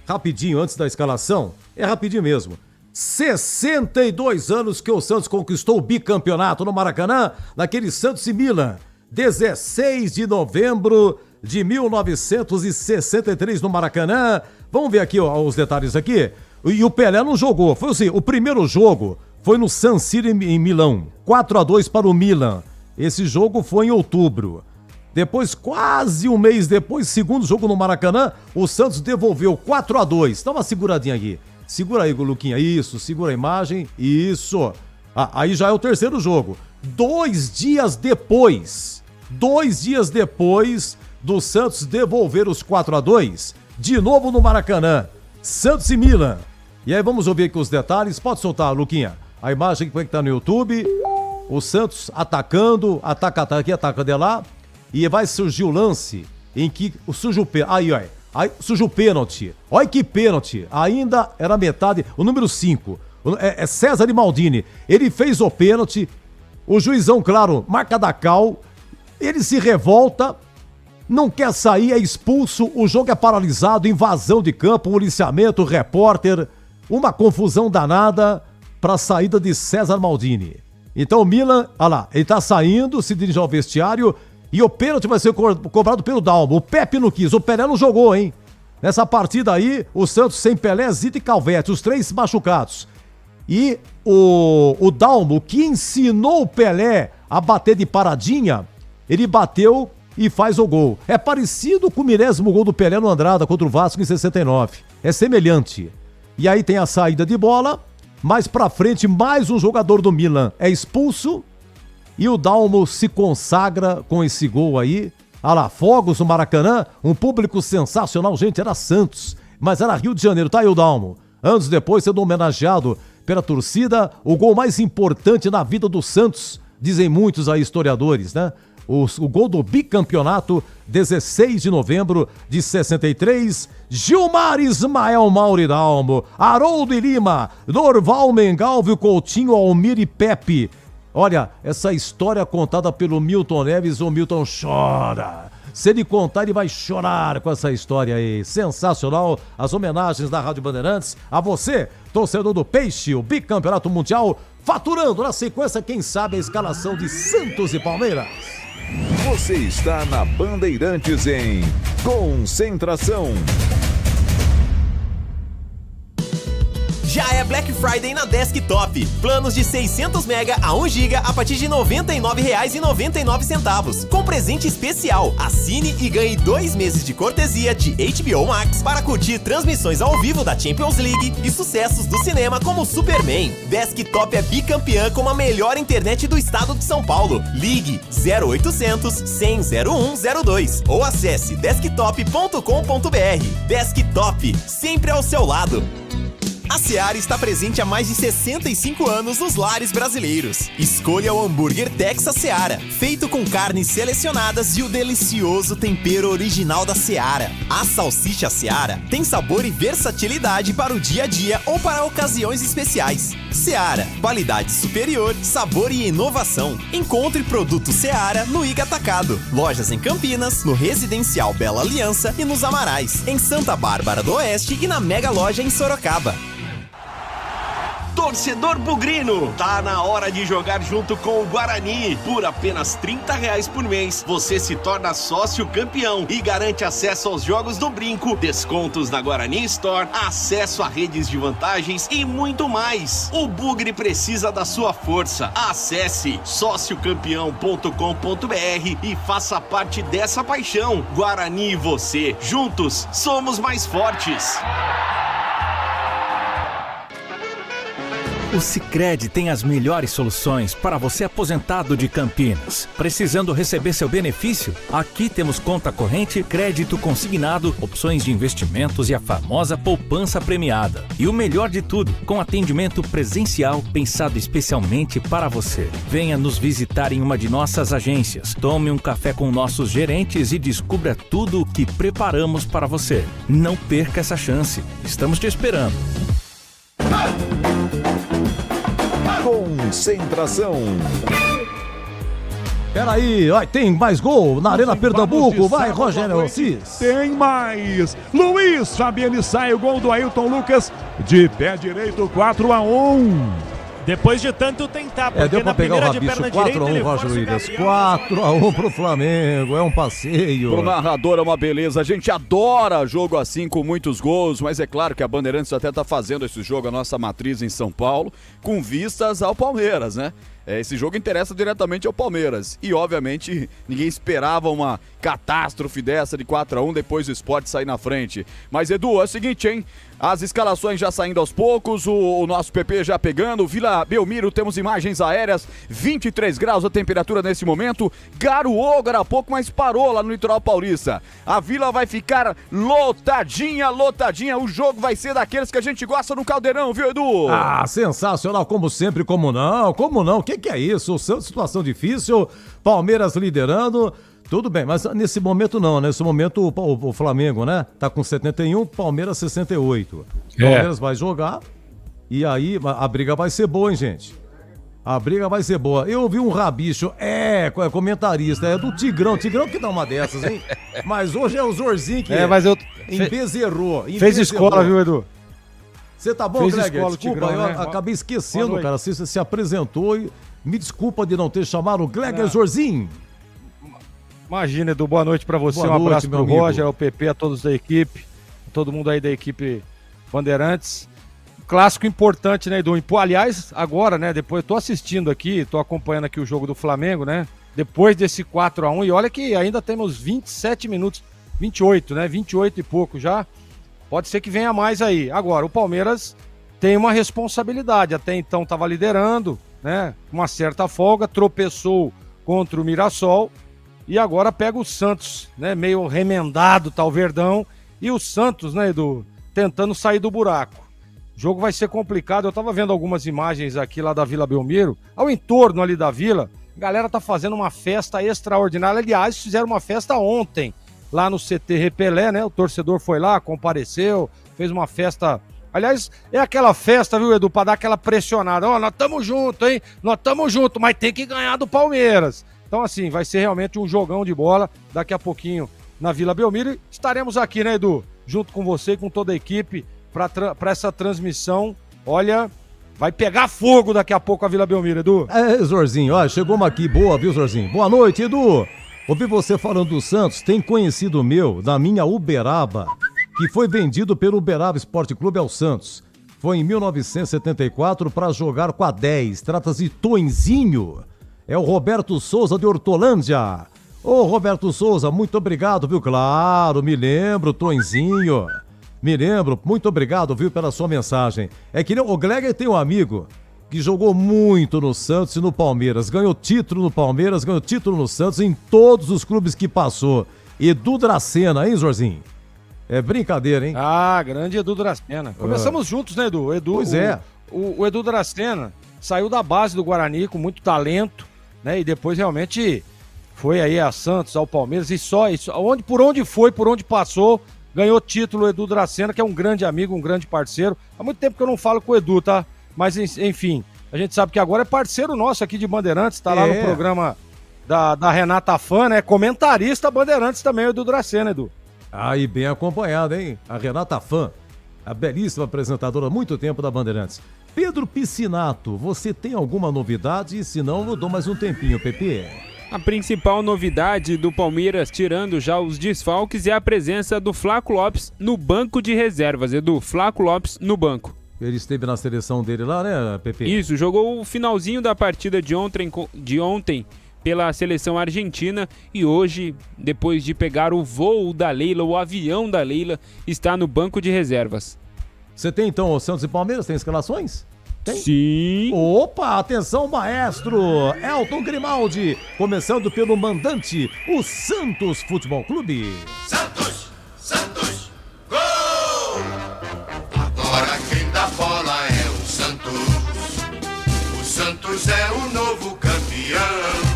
rapidinho, antes da escalação, é rapidinho mesmo. 62 anos que o Santos conquistou o bicampeonato no Maracanã, naquele Santos e Milan. 16 de novembro de 1963 no Maracanã. Vamos ver aqui ó, os detalhes aqui. E o Pelé não jogou. Foi assim, o primeiro jogo foi no San Siro em Milão. 4-2 para o Milan. Esse jogo foi em outubro. Depois, quase um mês depois, segundo jogo no Maracanã, o Santos devolveu 4-2. Dá uma seguradinha aqui. Segura aí, Luquinha. Isso, segura a imagem. Isso. Aí já é o terceiro jogo. 2 dias depois do Santos devolver os 4-2, de novo no Maracanã. Santos e Milan. E aí vamos ouvir aqui os detalhes. Pode soltar, Luquinha. A imagem que tá no YouTube. O Santos atacando, ataca aqui, ataca de lá. E vai surgir o lance em que surge o pênalti. Aí surge o pênalti. Olha que pênalti. Ainda era metade. O número 5. É César e Maldini. Ele fez o pênalti. O juizão, claro, marca da cal. Ele se revolta. Não quer sair, é expulso. O jogo é paralisado. Invasão de campo, policiamento, repórter. Uma confusão danada para a saída de César Maldini. Então o Milan, olha lá, ele tá saindo, se dirige ao vestiário. E o pênalti vai ser cobrado pelo Dalmo. O Pepe não quis, o Pelé não jogou, hein? Nessa partida aí, o Santos sem Pelé, Zito e Calvete, os 3 machucados. E o Dalmo, que ensinou o Pelé a bater de paradinha, ele bateu e faz o gol. É parecido com o 30º gol do Pelé no Andrada contra o Vasco em 69. É semelhante. E aí tem a saída de bola, mais pra frente, mais um jogador do Milan é expulso. E o Dalmo se consagra com esse gol aí. Olha lá, fogos no Maracanã, um público sensacional. Gente, era Santos, mas era Rio de Janeiro, tá aí o Dalmo. Anos depois, sendo homenageado pela torcida, o gol mais importante na vida do Santos, dizem muitos aí historiadores, né? O gol do bicampeonato, 16 de novembro de 63, Gilmar Ismael Mauri Dalmo, Haroldo e Lima, Dorval Mengalvio, Coutinho, Almir e Pepe. Olha, essa história contada pelo Milton Neves, o Milton chora. Se ele contar, ele vai chorar com essa história aí. Sensacional, as homenagens da Rádio Bandeirantes a você, torcedor do Peixe, o bicampeonato mundial, faturando na sequência, quem sabe, a escalação de Santos e Palmeiras. Você está na Bandeirantes em Concentração. Já é Black Friday na Desktop. Planos de 600 MB a 1 GB a partir de R$ 99,99, com presente especial. Assine e ganhe 2 meses de cortesia de HBO Max para curtir transmissões ao vivo da Champions League e sucessos do cinema como Superman. Desktop é bicampeã com a melhor internet do estado de São Paulo. Ligue 0800 100 0102 ou acesse desktop.com.br. Desktop, sempre ao seu lado. A Seara está presente há mais de 65 anos nos lares brasileiros. Escolha o hambúrguer Texas Seara, feito com carnes selecionadas e o delicioso tempero original da Seara. A salsicha Seara tem sabor e versatilidade para o dia a dia ou para ocasiões especiais. Seara, qualidade superior, sabor e inovação. Encontre produto Seara no Iga Atacado. Lojas em Campinas, no Residencial Bela Aliança e nos Amarais, em Santa Bárbara do Oeste e na Mega Loja em Sorocaba. Torcedor bugrino, tá na hora de jogar junto com o Guarani. Por apenas R$30 por mês, você se torna sócio campeão e garante acesso aos jogos do Brinco, descontos na Guarani Store, acesso a redes de vantagens e muito mais. O Bugre precisa da sua força. Acesse sociocampeão.com.br e faça parte dessa paixão. Guarani e você, juntos, somos mais fortes. O Sicredi tem as melhores soluções para você aposentado de Campinas. Precisando receber seu benefício? Aqui temos conta corrente, crédito consignado, opções de investimentos e a famosa poupança premiada. E o melhor de tudo, com atendimento presencial pensado especialmente para você. Venha nos visitar em uma de nossas agências. Tome um café com nossos gerentes e descubra tudo o que preparamos para você. Não perca essa chance. Estamos te esperando. Concentração. Peraí, tem mais gol na Arena Pernambuco. Vai, Rogério Assis. Tem mais. Luiz Fabiani sai, o gol do Ailton Lucas de pé direito, 4-1. Depois de tanto tentar, porque deu pra na pegar primeira o de rabicho, perna direita 4-1, ele Roger força o Williams. Gabriel. 4-1 pro Flamengo, é um passeio. Pro narrador é uma beleza, a gente adora jogo assim com muitos gols, mas é claro que a Bandeirantes até tá fazendo esse jogo, a nossa matriz em São Paulo, com vistas ao Palmeiras, né? Esse jogo interessa diretamente ao Palmeiras. E, obviamente, ninguém esperava uma catástrofe dessa de 4-1 depois do Sport sair na frente. Mas, Edu, é o seguinte, hein? As escalações já saindo aos poucos, o nosso PP já pegando. Vila Belmiro, temos imagens aéreas, 23 graus a temperatura nesse momento. Garoou agora há pouco, mas parou lá no litoral paulista. A Vila vai ficar lotadinha, lotadinha. O jogo vai ser daqueles que a gente gosta no Caldeirão, viu, Edu? Ah, sensacional, como sempre, como não? O que é isso? Situação difícil, Palmeiras liderando. Tudo bem, mas nesse momento não, né? Nesse momento o Flamengo, né? Tá com 71, Palmeiras 68. Palmeiras vai jogar e aí a briga vai ser boa, hein, gente? A briga vai ser boa. Eu vi um rabicho, comentarista, é do Tigrão que dá uma dessas, hein? Mas hoje é o Zorzinho que mas eu... embezerrou. Fez escola, viu, Edu? Você tá bom, Fez Greg? escola, Desculpa, Tigrão, eu né? acabei esquecendo, cara. Você se apresentou e me desculpa de não ter chamado o Gleger Zorzinho. Imagina, Edu, boa noite pra você, um abraço pro Roger, ao PP, a todos da equipe, todo mundo aí da equipe Bandeirantes. Clássico importante, né, Edu? Aliás, agora, né, depois eu tô assistindo aqui, tô acompanhando aqui o jogo do Flamengo, né, depois desse 4-1, e olha que ainda temos 27 minutos, 28, né, 28 e pouco já, pode ser que venha mais aí. Agora, o Palmeiras tem uma responsabilidade, até então tava liderando, né, uma certa folga, tropeçou contra o Mirassol, e agora pega o Santos, né, meio remendado, tá o Verdão, e o Santos, né, Edu, tentando sair do buraco. O jogo vai ser complicado, eu tava vendo algumas imagens aqui lá da Vila Belmiro, ao entorno ali da Vila, a galera tá fazendo uma festa extraordinária, aliás, fizeram uma festa ontem, lá no CT Repelé, né, o torcedor foi lá, compareceu, fez uma festa, aliás, é aquela festa, viu, Edu, pra dar aquela pressionada, nós tamo junto, hein, nós tamo junto, mas tem que ganhar do Palmeiras. Então, assim, vai ser realmente um jogão de bola daqui a pouquinho na Vila Belmiro. Estaremos aqui, né, Edu? Junto com você e com toda a equipe para essa transmissão. Olha, vai pegar fogo daqui a pouco a Vila Belmiro, Edu. Zorzinho, chegou uma aqui boa, viu, Zorzinho? Boa noite, Edu. Ouvi você falando do Santos, tem conhecido meu, da minha Uberaba, que foi vendido pelo Uberaba Esporte Clube ao Santos. foi em 1974 para jogar com a 10. Trata-se de Tonzinho. É o Roberto Souza de Hortolândia. Ô, Roberto Souza, muito obrigado, viu? Claro, me lembro, Tonzinho. Me lembro, muito obrigado, viu, pela sua mensagem. É que o Gleger tem um amigo que jogou muito no Santos e no Palmeiras. Ganhou título no Palmeiras, ganhou título no Santos, em todos os clubes que passou. Edu Dracena, hein, Jorzinho? É brincadeira, hein? Ah, grande Edu Dracena. Começamos juntos, né, Edu? Pois é. O Edu Dracena saiu da base do Guarani com muito talento, né? E depois realmente foi aí a Santos, ao Palmeiras e só por onde passou, ganhou título o Edu Dracena, que é um grande amigo, um grande parceiro. Há muito tempo que eu não falo com o Edu, tá? Mas, enfim, a gente sabe que agora é parceiro nosso aqui de Bandeirantes, tá lá no programa da Renata Fã, né? Comentarista Bandeirantes também, o Edu Dracena, Edu. E bem acompanhado, hein? A Renata Fã, a belíssima apresentadora há muito tempo da Bandeirantes. Pedro Piscinato, você tem alguma novidade? Se não, eu dou mais um tempinho, Pepe. A principal novidade do Palmeiras, tirando já os desfalques, é a presença do Flaco Lopes no banco de reservas. Edu, Flaco Lopes no banco. Ele esteve na seleção dele lá, né, Pepe? Isso, jogou o finalzinho da partida de ontem pela seleção argentina e hoje, depois de pegar o voo da Leila, o avião da Leila, está no banco de reservas. Você tem então o Santos e Palmeiras, tem escalações? Tem? Sim. Opa, atenção, maestro Elton Grimaldi, começando pelo mandante, o Santos Futebol Clube. Santos, gol! Agora quem dá bola é o Santos. O Santos é o novo campeão.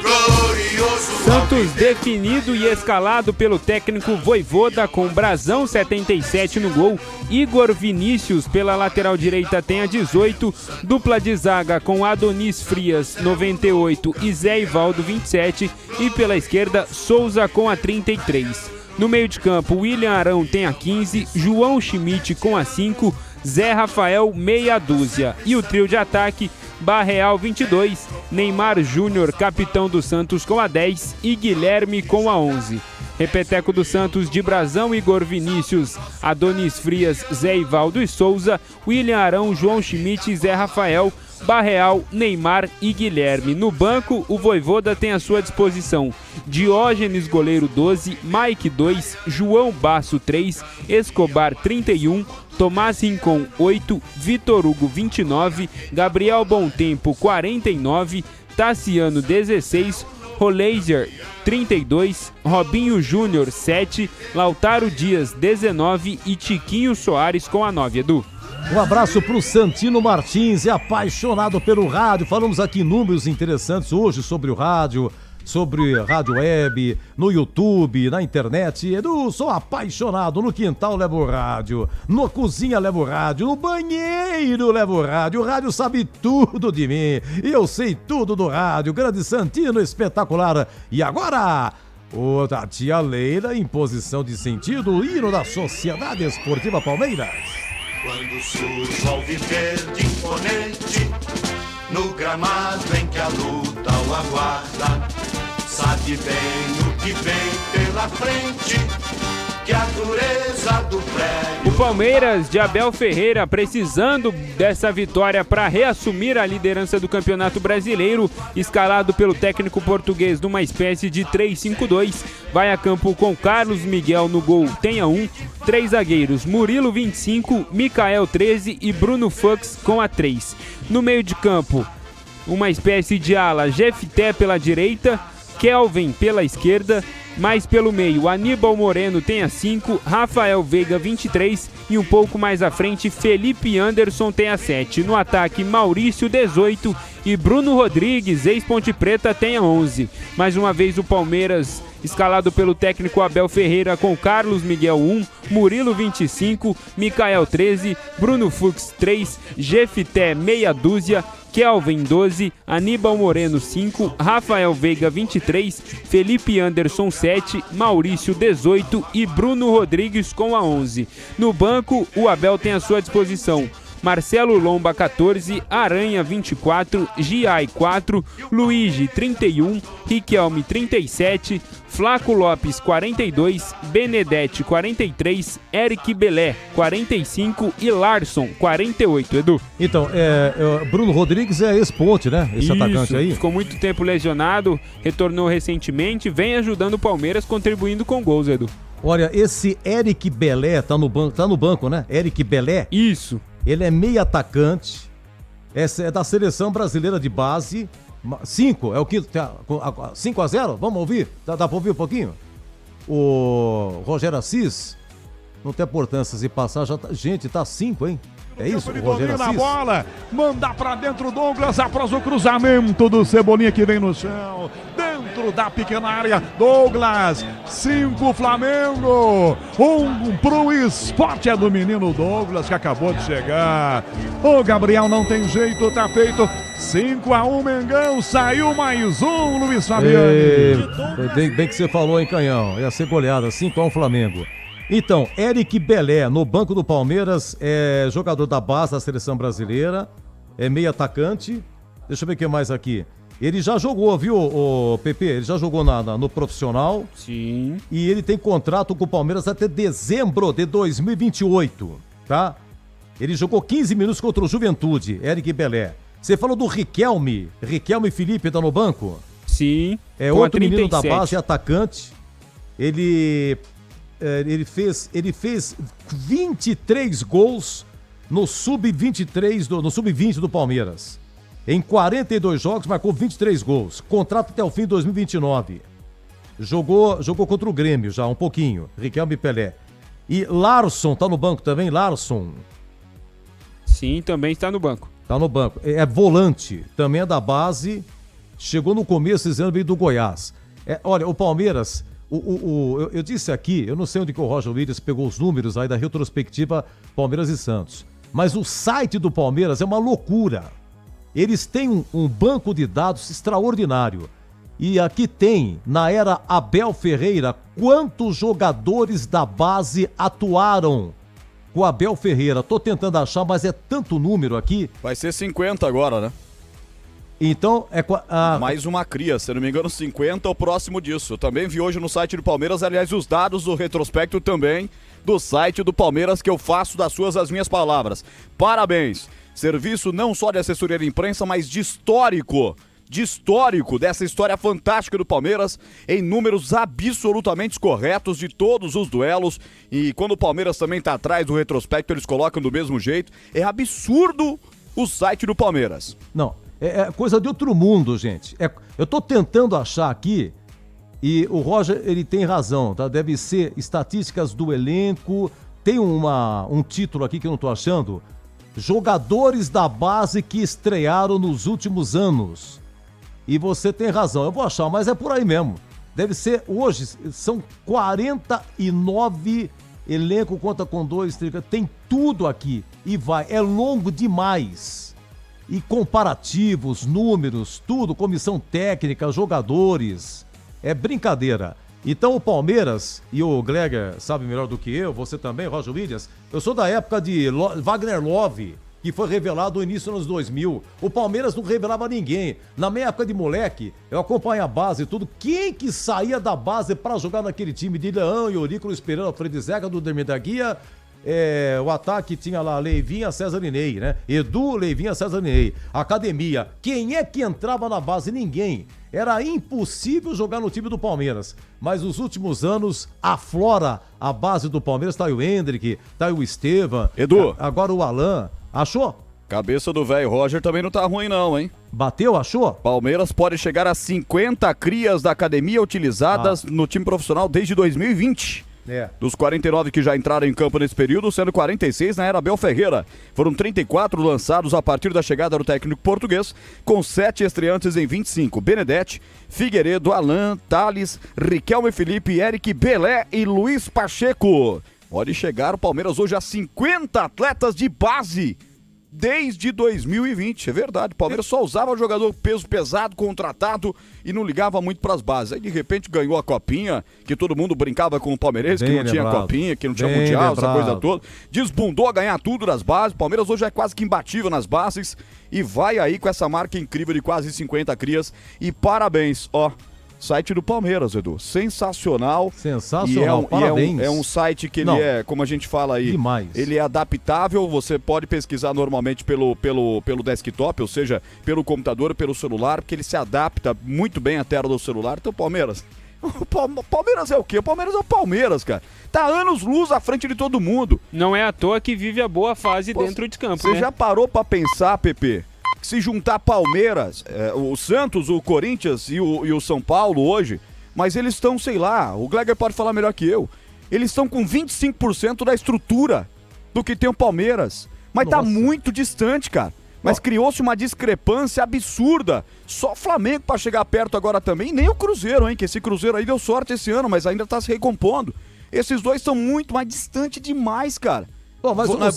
Glorioso. Santos definido e escalado pelo técnico Vojvoda com Brazão 77 no gol, Igor Vinícius pela lateral direita tem a 18, dupla de zaga com Adonis Frias 98 e Zé Ivaldo 27 e pela esquerda Souza com a 33. No meio de campo, William Arão tem a 15, João Schmidt com a 5, Zé Rafael meia dúzia e o trio de ataque Barreal 22, Neymar Júnior, capitão do Santos com a 10 e Guilherme com a 11. Repeteco do Santos de Brazão, Igor Vinícius, Adonis Frias, Zé Ivaldo e Souza, William Arão, João Schmidt e Zé Rafael, Barreal, Neymar e Guilherme. No banco, o Vojvoda tem à sua disposição Diógenes, goleiro 12, Mike 2, João Basso 3, Escobar 31, Tomás Rincon 8, Vitor Hugo 29, Gabriel Bontempo 49, Tassiano 16, Roleiser 32, Robinho Júnior 7, Lautaro Dias 19 e Tiquinho Soares com a 9, Edu. Um abraço pro Santino Martins, é apaixonado pelo rádio. Falamos aqui números interessantes hoje sobre o rádio, sobre rádio web, no YouTube, na internet. Edu, sou apaixonado. No quintal levo o rádio, na cozinha levo o rádio, no banheiro levo o rádio. O rádio sabe tudo de mim e eu sei tudo do rádio. Grande Santino, espetacular. E agora, a tia Leila em posição de sentido, o hino da Sociedade Esportiva Palmeiras. Quando surge o alviverde imponente, no gramado em que a luta o aguarda, sabe bem o que vem pela frente, que a dureza do prédio... O Palmeiras de Abel Ferreira precisando dessa vitória para reassumir a liderança do Campeonato Brasileiro, escalado pelo técnico português numa espécie de 3-5-2, vai a campo com Carlos Miguel no gol, tenha 1, 3 zagueiros, Murilo 25, Mikael 13 e Bruno Fux com a 3. No meio de campo, uma espécie de ala, Jefté pela direita, Kelvin pela esquerda, mais pelo meio, Aníbal Moreno tem a 5, Rafael Veiga 23 e um pouco mais à frente, Felipe Anderson tem a 7. No ataque, Maurício 18 e Bruno Rodrigues, ex-Ponte Preta, tem a 11. Mais uma vez o Palmeiras, escalado pelo técnico Abel Ferreira com Carlos Miguel 1, Murilo 25, Mikael 13, Bruno Fux 3, Jefté meia dúzia, Kelvin 12, Aníbal Moreno 5, Rafael Veiga 23, Felipe Anderson 7, Maurício 18 e Bruno Rodrigues com a 11. No banco, o Abel tem à sua disposição Marcelo Lomba 14, Aranha 24, Giai 4, Luigi 31, Riquelme 37, Flaco Lopes 42, Benedetti 43, Eric Belé 45 e Larson 48, Edu. Então, Bruno Rodrigues é ex-Ponte, né? Esse atacante aí. Ficou muito tempo lesionado, retornou recentemente, vem ajudando o Palmeiras, contribuindo com gols, Edu. Olha, esse Eric Belé tá no banco, né? Eric Belé. Isso. Ele é meio atacante, é da seleção brasileira de base. 5, é o que? 5-0? Vamos ouvir? Dá pra ouvir um pouquinho? O Rogério Assis, não tem importância se passar, já tá, gente, tá 5, hein? É isso, o Rogério Assis. A bola, manda pra dentro Douglas, após o cruzamento do Cebolinha que vem no chão, dentro da pequena área, Douglas, 5 Flamengo, 1 pro Sport, é do menino Douglas que acabou de chegar. O Gabriel não tem jeito, tá feito. 5-1 Mengão, saiu mais um, Luiz Fabiani. Bem que você falou, hein, Canhão, ia ser goleada, 5-1 Flamengo. Então, Eric Belé, no banco do Palmeiras, é jogador da base da seleção brasileira, é meio atacante. Deixa eu ver o que mais aqui. Ele já jogou, viu, o PP? Ele já jogou no profissional. Sim. E ele tem contrato com o Palmeiras até dezembro de 2028, tá? Ele jogou 15 minutos contra o Juventude, Eric Belé. Você falou do Riquelme. Riquelme Felipe tá no banco? Sim. É outro menino da base, atacante. Ele fez 23 gols no Sub-23, no Sub-20 do Palmeiras. Em 42 jogos, marcou 23 gols. Contrato até o fim de 2029. Jogou contra o Grêmio já, um pouquinho. Riquelme Pelé. E Larson, tá no banco também? Larson. Sim, também está no banco. Tá no banco. É volante, também é da base. Chegou no começo desse ano, veio do Goiás. Olha, o Palmeiras... Eu disse aqui, eu não sei onde que o Roger Williams pegou os números aí da retrospectiva Palmeiras e Santos, mas o site do Palmeiras é uma loucura. Eles têm um banco de dados extraordinário. E aqui tem, na era Abel Ferreira, quantos jogadores da base atuaram com Abel Ferreira. Tô tentando achar, mas é tanto número aqui. Vai ser 50 agora, né? Então, mais uma cria, se não me engano, 50 ou próximo disso. Eu também vi hoje no site do Palmeiras, aliás, os dados do retrospecto também do site do Palmeiras, que eu faço das suas as minhas palavras. Parabéns! Serviço não só de assessoria de imprensa, mas de histórico dessa história fantástica do Palmeiras, em números absolutamente corretos de todos os duelos. E quando o Palmeiras também tá atrás do retrospecto, eles colocam do mesmo jeito. É absurdo o site do Palmeiras. Não. É coisa de outro mundo, gente. Eu tô tentando achar aqui, e o Roger, ele tem razão, tá? Deve ser estatísticas do elenco, tem um título aqui que eu não tô achando, jogadores da base que estrearam nos últimos anos. E você tem razão, eu vou achar, mas é por aí mesmo. Deve ser, hoje, são 49 elenco, conta com 2, 3, tem tudo aqui, e vai, é longo demais. E comparativos, números, tudo, comissão técnica, jogadores, é brincadeira. Então o Palmeiras, e o Gleger sabe melhor do que eu, você também, Roger Williams, eu sou da época de Wagner Love, que foi revelado no início dos anos 2000. O Palmeiras não revelava ninguém. Na minha época de moleque, eu acompanho a base e tudo. Quem que saía da base para jogar naquele time de Leão, Eurico, Esperando, Alfredo Zeca, do Dermir da Guia? O ataque tinha lá Leivinha, César Linei, né? Edu, Leivinha, César Linei. Academia. Quem é que entrava na base? Ninguém. Era impossível jogar no time do Palmeiras. Mas nos últimos anos, aflora a base do Palmeiras. Tá aí o Hendrick, tá aí o Estevam. Edu. Agora o Alan. Achou? Cabeça do velho Roger também não tá ruim não, hein? Bateu, achou? Palmeiras pode chegar a 50 crias da academia utilizadas no time profissional desde 2020. Dos 49 que já entraram em campo nesse período, sendo 46 na era Abel Ferreira. Foram 34 lançados a partir da chegada do técnico português, com 7 estreantes em 25. Benedetti, Figueiredo, Alan, Thales, Riquelme Felipe, Eric Belé e Luiz Pacheco. Pode chegar o Palmeiras hoje a 50 atletas de base desde 2020, é verdade. O Palmeiras só usava jogador peso pesado, contratado e não ligava muito pras bases. Aí de repente ganhou a copinha, que todo mundo brincava com o palmeirense, que não tinha copinha, que não tinha mundial, essa coisa toda. Desbundou a ganhar tudo das bases. O Palmeiras hoje é quase que imbatível nas bases e vai aí com essa marca incrível de quase 50 crias. E parabéns, ó. Site do Palmeiras, Edu. Sensacional. Sensacional, parabéns. É um site que ele é, como a gente fala aí, demais. Ele é adaptável, você pode pesquisar normalmente pelo desktop, ou seja, pelo computador, pelo celular, porque ele se adapta muito bem à tela do celular. Então, Palmeiras... O Palmeiras é o quê? O Palmeiras é o Palmeiras, cara. Tá anos-luz à frente de todo mundo. Não é à toa que vive a boa fase dentro de campo, Você já parou pra pensar, Pepe? Se juntar Palmeiras, o Santos, o Corinthians e o São Paulo hoje, mas eles estão, sei lá, o Gleger pode falar melhor que eu, eles estão com 25% da estrutura do que tem o Palmeiras. Mas tá muito distante, cara. Mas criou-se uma discrepância absurda. Só o Flamengo pra chegar perto agora também, nem o Cruzeiro, hein? Que esse Cruzeiro aí deu sorte esse ano, mas ainda tá se recompondo. Esses dois são muito mais distantes demais, cara. Bom, mas nós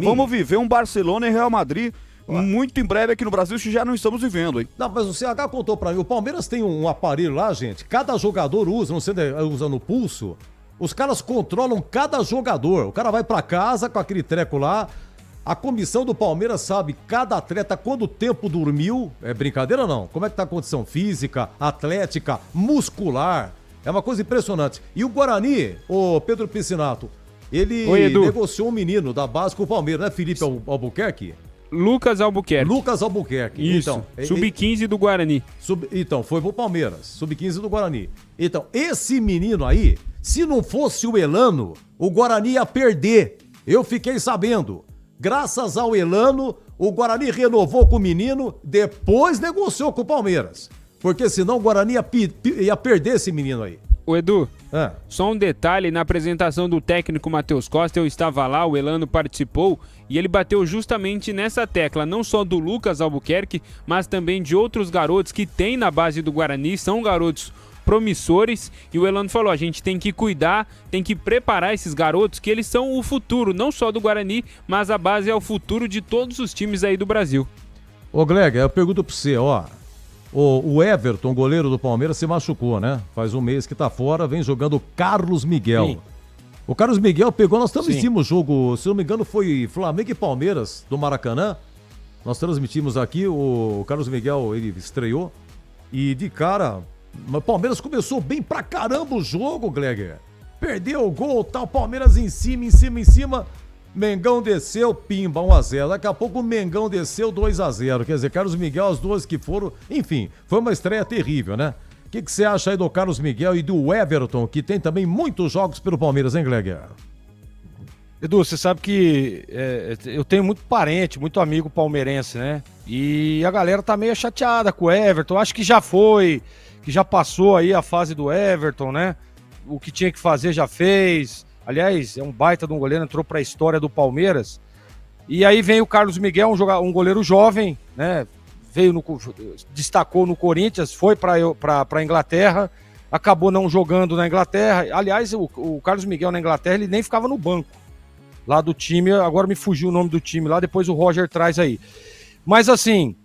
vamos viver um Barcelona e Real Madrid muito em breve aqui no Brasil, que já não estamos vivendo, hein? Não, mas o CH contou pra mim, o Palmeiras tem um aparelho lá, gente, cada jogador usa, não sei, usa no pulso, os caras controlam cada jogador, o cara vai pra casa com aquele treco lá, a comissão do Palmeiras sabe cada atleta quanto tempo dormiu, é brincadeira ou não? Como é que tá a condição física, atlética, muscular, é uma coisa impressionante. E o Guarani, o Pedro Piscinato, ele negociou um menino da base com o Palmeiras, né, Felipe Albuquerque? Lucas Albuquerque. Isso, então, sub-15 do Guarani. Então, foi pro Palmeiras, sub-15 do Guarani. Então, esse menino aí, se não fosse o Elano, o Guarani ia perder. Eu fiquei sabendo. Graças ao Elano, o Guarani renovou com o menino, depois negociou com o Palmeiras. Porque senão o Guarani ia perder esse menino aí. Ô Edu, só um detalhe, na apresentação do técnico Matheus Costa, eu estava lá, o Elano participou e ele bateu justamente nessa tecla, não só do Lucas Albuquerque, mas também de outros garotos que tem na base do Guarani, são garotos promissores, e o Elano falou, a gente tem que cuidar, tem que preparar esses garotos, que eles são o futuro, não só do Guarani, mas a base é o futuro de todos os times aí do Brasil. Ô Gleg, eu pergunto pra você, ó, o Everton, goleiro do Palmeiras, se machucou, né? Faz um mês que tá fora, vem jogando o Carlos Miguel. Sim. O Carlos Miguel pegou, nós transmitimos o jogo, se não me engano foi Flamengo e Palmeiras do Maracanã. Nós transmitimos aqui, o Carlos Miguel, ele estreou e de cara, o Palmeiras começou bem pra caramba o jogo, Gleger. Perdeu o gol, tá o Palmeiras em cima. Mengão desceu, pimba, 1-0. Daqui a pouco o Mengão desceu, 2-0. Quer dizer, Carlos Miguel, as duas que foram... Enfim, foi uma estreia terrível, né? O que você acha aí do Carlos Miguel e do Everton, que tem também muitos jogos pelo Palmeiras, hein, Gleger? Edu, você sabe que eu tenho muito parente, muito amigo palmeirense, né? E a galera tá meio chateada com o Everton. Acho que já foi, que já passou aí a fase do Everton, né? O que tinha que fazer já fez... Aliás, é um baita de um goleiro, entrou para a história do Palmeiras. E aí vem o Carlos Miguel, um goleiro jovem, né? Destacou no Corinthians, foi para a Inglaterra, acabou não jogando na Inglaterra. Aliás, o Carlos Miguel na Inglaterra, ele nem ficava no banco lá do time. Agora me fugiu o nome do time lá, depois o Roger traz aí. Mas assim,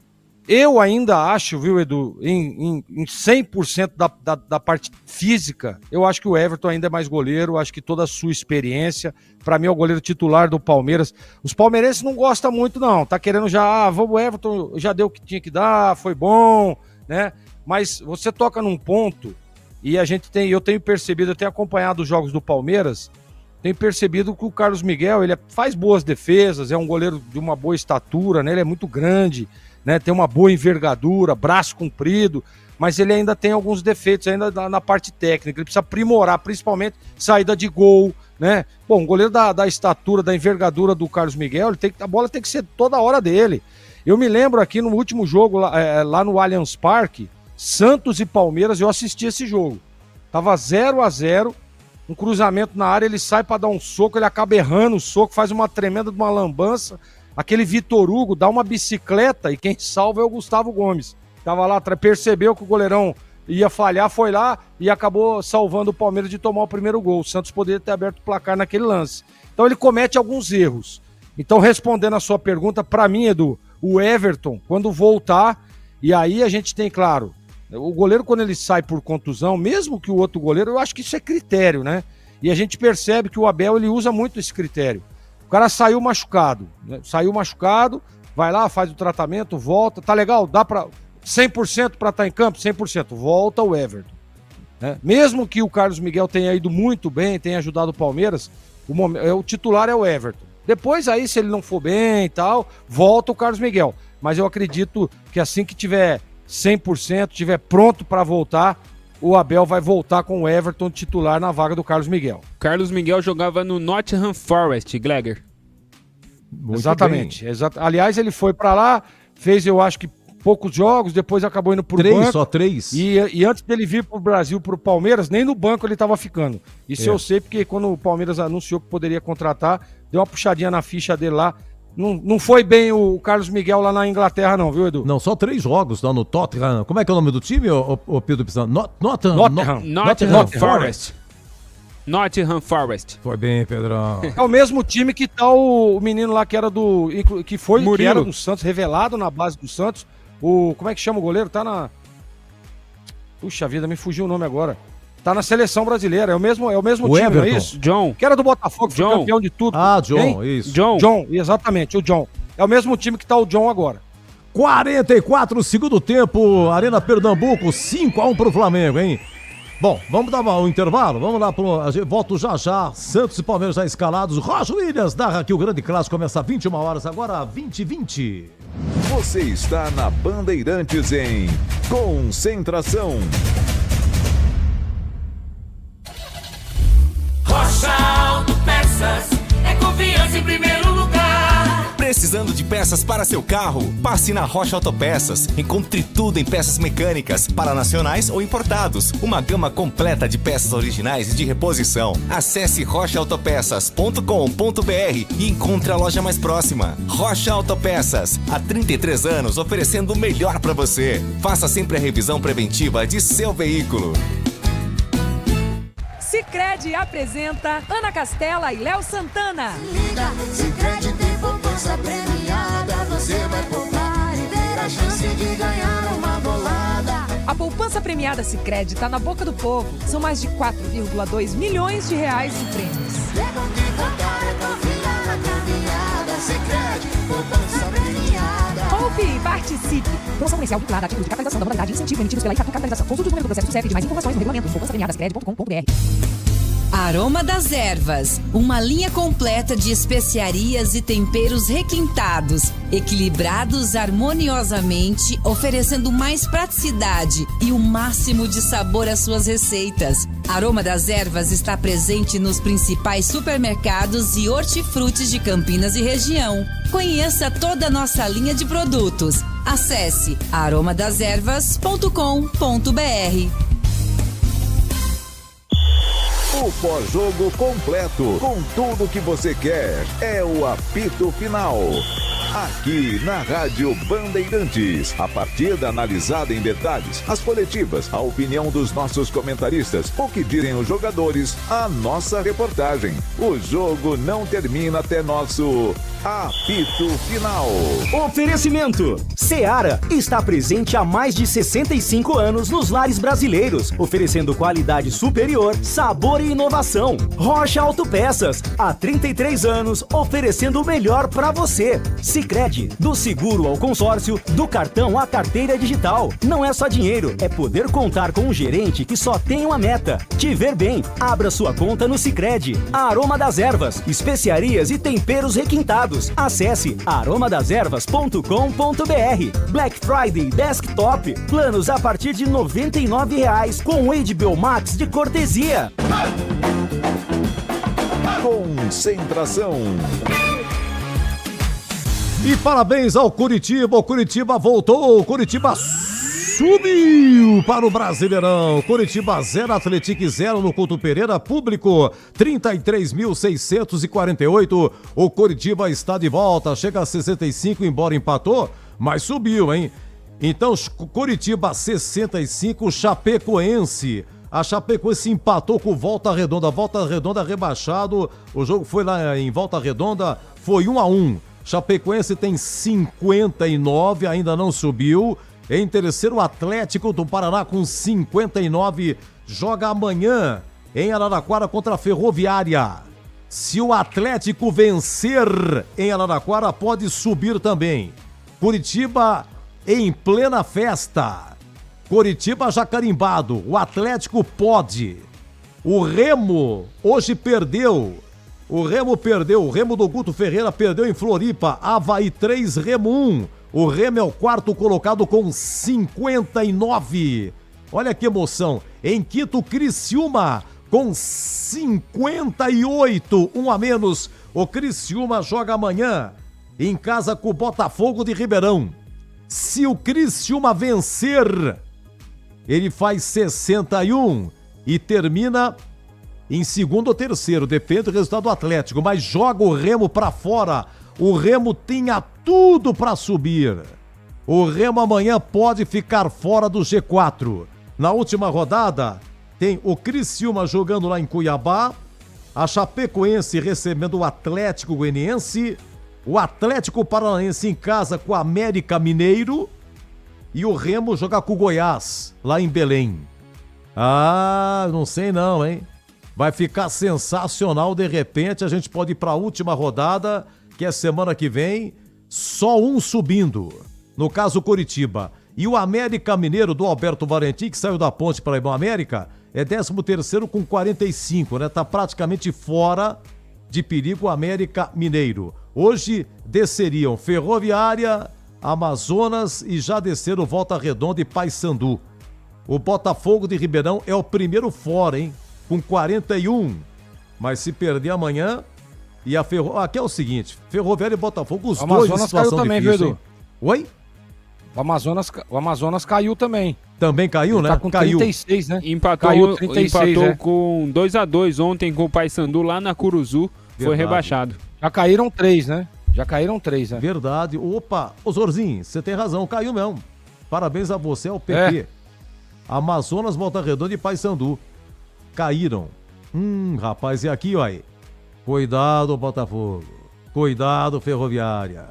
eu ainda acho, viu, Edu, em 100% da parte física, eu acho que o Everton ainda é mais goleiro, acho que toda a sua experiência, para mim é o goleiro titular do Palmeiras. Os palmeirenses não gostam muito não, tá querendo já, vamos, o Everton já deu o que tinha que dar, foi bom, né? Mas você toca num ponto, e eu tenho percebido, eu tenho acompanhado os jogos do Palmeiras, tenho percebido que o Carlos Miguel, ele faz boas defesas, é um goleiro de uma boa estatura, né? Ele é muito grande, né, tem uma boa envergadura, braço comprido, mas ele ainda tem alguns defeitos ainda na parte técnica, ele precisa aprimorar, principalmente saída de gol, né? Bom, um goleiro da estatura, da envergadura do Carlos Miguel, a bola tem que ser toda hora dele. Eu me lembro aqui no último jogo, lá no Allianz Parque, Santos e Palmeiras, eu assisti esse jogo. Tava 0-0, um cruzamento na área, ele sai para dar um soco, ele acaba errando o soco, faz uma tremenda de uma lambança. Aquele Vitor Hugo dá uma bicicleta e quem salva é o Gustavo Gomes. Tava lá, percebeu que o goleirão ia falhar, foi lá e acabou salvando o Palmeiras de tomar o primeiro gol. O Santos poderia ter aberto o placar naquele lance. Então ele comete alguns erros. Então, respondendo a sua pergunta, para mim, Edu, o Everton, quando voltar, e aí a gente tem, claro, o goleiro quando ele sai por contusão, mesmo que o outro goleiro, eu acho que isso é critério, né? E a gente percebe que o Abel, ele usa muito esse critério. O cara saiu machucado, né? Saiu machucado, vai lá, faz o tratamento, volta, tá legal, dá para 100% para estar em campo, 100%, volta o Everton. Né? Mesmo que o Carlos Miguel tenha ido muito bem, tenha ajudado o Palmeiras, o titular é o Everton. Depois aí, se ele não for bem e tal, volta o Carlos Miguel. Mas eu acredito que assim que tiver 100%, tiver pronto para voltar, o Abel vai voltar com o Everton titular na vaga do Carlos Miguel. Carlos Miguel jogava no Nottingham Forest, Gleger. Exatamente. Aliás, ele foi para lá, fez, eu acho que, poucos jogos, depois acabou indo pro banco. Só 3. E antes dele vir pro Brasil, pro Palmeiras, nem no banco ele tava ficando. Isso eu sei, porque quando o Palmeiras anunciou que poderia contratar, deu uma puxadinha na ficha dele lá. Não foi bem o Carlos Miguel lá na Inglaterra não, viu, Edu? Não, só 3 jogos lá no Tottenham. Como é que é o nome do time, ô Pedro Pizano? Nottingham Forest. Nottingham Forest. Foi bem, Pedrão. É o mesmo time que tá o menino lá que era que era do Santos, revelado na base do Santos. Como é que chama o goleiro? Tá na... Puxa vida, me fugiu o nome agora. Tá na seleção brasileira, é o mesmo time, Everton. não é isso? John. Que era do Botafogo, foi campeão de tudo. Ah, John, isso. John, exatamente, o John. É o mesmo time que tá o John agora. 44, segundo tempo, Arena Pernambuco, 5-1 pro Flamengo, hein? Bom, vamos dar um intervalo, vamos lá, volto já, Santos e Palmeiras já escalados, Roger Williams narra aqui o grande clássico, começa às 21 horas, agora 20h20. Você está na Bandeirantes em Concentração. Rocha Autopeças, é confiança em primeiro lugar. Precisando de peças para seu carro? Passe na Rocha Autopeças. Encontre tudo em peças mecânicas, para nacionais ou importados. Uma gama completa de peças originais e de reposição. Acesse rochaautopeças.com.br e encontre a loja mais próxima. Rocha Autopeças, há 33 anos oferecendo o melhor para você. Faça sempre a revisão preventiva de seu veículo. Sicredi apresenta Ana Castela e Léo Santana. Liga, Sicredi tem poupança premiada. Você vai poupar e ter a chance de ganhar uma bolada. A poupança premiada Sicredi tá na boca do povo. São mais de 4,2 milhões de reais em prêmios. É bom que contar, é confiar na caminhada. Sicredi, poupança premiada. Poupe e participe. Promoção comercial vinculada a título de capitalização da modalidade incentivo emitidos pela Itatu Capitalização. Consulte o número do processo do CEP de mais informações no regulamento poupançapremiadascred.com.br. Aroma das Ervas, uma linha completa de especiarias e temperos requintados, equilibrados harmoniosamente, oferecendo mais praticidade e o máximo de sabor às suas receitas. Aroma das Ervas está presente nos principais supermercados e hortifrutis de Campinas e região. Conheça toda a nossa linha de produtos. Acesse aromadeservas.com.br. O pós-jogo completo, com tudo que você quer, é o apito final. Aqui na Rádio Bandeirantes, a partida analisada em detalhes, as coletivas, a opinião dos nossos comentaristas, o que dizem os jogadores, a nossa reportagem. O jogo não termina até nosso apito final. Oferecimento: Seara está presente há mais de 65 anos nos lares brasileiros, oferecendo qualidade superior, sabor e inovação. Rocha Autopeças, há 33 anos, oferecendo o melhor para você. Sicredi, do seguro ao consórcio, do cartão à carteira digital. Não é só dinheiro, é poder contar com um gerente que só tem uma meta: te ver bem. Abra sua conta no Sicredi. Aroma das Ervas, especiarias e temperos requintados. Acesse aromadeservas.com.br. Black Friday Desktop, planos a partir de R$ 99,00 com HBO Max de cortesia. Concentração. E parabéns ao Curitiba, o Curitiba voltou, o Curitiba subiu para o Brasileirão. Curitiba 0, Atlético 0 no Couto Pereira, público 33.648. O Curitiba está de volta, chega a 65, embora empatou, mas subiu, hein? Então, Curitiba 65, Chapecoense A Chapecoense empatou com o Volta Redonda. Volta Redonda rebaixado. O jogo foi lá em Volta Redonda. Foi 1-1. Chapecoense tem 59, ainda não subiu. Em terceiro, o Atlético do Paraná com 59. Joga amanhã em Araraquara contra a Ferroviária. Se o Atlético vencer em Araraquara, pode subir também. Curitiba em plena festa. Coritiba já carimbado. O Atlético pode. O Remo hoje perdeu. O Remo do Guto Ferreira perdeu em Floripa. Avaí 3, Remo 1. O Remo é o quarto colocado com 59. Olha que emoção. Em quinto, Criciúma com 58. Um a menos. O Criciúma joga amanhã em casa com o Botafogo de Ribeirão. Se o Criciúma vencer, ele faz 61 e termina em segundo ou terceiro, depende do resultado do Atlético, mas joga o Remo pra fora. O Remo tinha tudo pra subir. O Remo amanhã pode ficar fora do G4. Na última rodada, tem o Criciúma jogando lá em Cuiabá, a Chapecoense recebendo o Atlético Goianiense, o Atlético Paranaense em casa com o América Mineiro e o Remo joga com o Goiás, lá em Belém. Ah, não sei não, hein? Vai ficar sensacional, de repente a gente pode ir para a última rodada, que é semana que vem, só um subindo. No caso, Coritiba. E o América Mineiro do Alberto Valentim, que saiu da Ponte para ir para o América, é 13º com 45, né? Tá praticamente fora de perigo o América Mineiro. Hoje desceriam Ferroviária, Amazonas e já desceram Volta Redonda e Paysandu. O Botafogo de Ribeirão é o primeiro fora, hein? Com 41. Mas se perder amanhã, e a aqui é o seguinte, Ferroviária e Botafogo, os dois em situação também, difícil. Edu. Oi? O Amazonas caiu também. Também caiu, né? Tá com caiu. 36, né? Empatou 36, com 2-2 ontem com o Paysandu lá na Curuzu. Foi rebaixado. Já caíram 3, né? né? Verdade. Opa, ô Zorzinho, você tem razão, caiu mesmo. Parabéns a você, ao PP. Amazonas, Volta Redonda e Paysandu. Caíram. Rapaz, e aqui, ó aí. Cuidado, Botafogo. Cuidado, Ferroviária.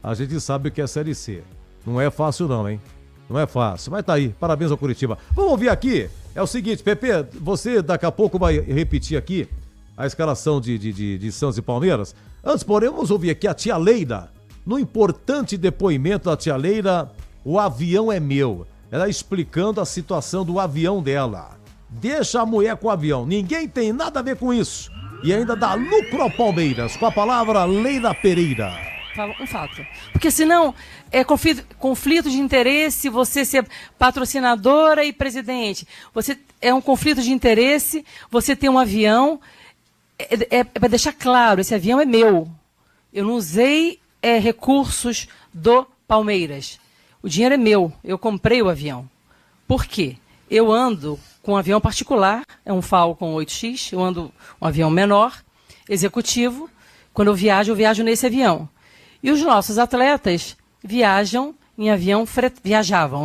A gente sabe o que é Série C. Não é fácil não, hein? Não é fácil. Mas tá aí. Parabéns ao Curitiba. Vamos ouvir aqui. É o seguinte, Pepe, você daqui a pouco vai repetir aqui a escalação de Santos e Palmeiras. Antes, porém, vamos ouvir aqui a tia Leila. No importante depoimento da tia Leila, o avião é meu. Ela explicando a situação do avião dela. Deixa a mulher com o avião. Ninguém tem nada a ver com isso. E ainda dá lucro ao Palmeiras. Com a palavra, Leila Pereira. Um fato. Porque senão é conflito de interesse você ser patrocinadora e presidente. Você é um conflito de interesse, você tem um avião. Para deixar claro, esse avião é meu. Eu não usei recursos do Palmeiras. O dinheiro é meu. Eu comprei o avião. Por quê? Eu ando com um avião particular, é um Falcon 8X, eu ando um avião menor, executivo. Quando eu viajo nesse avião. E os nossos atletas viajavam,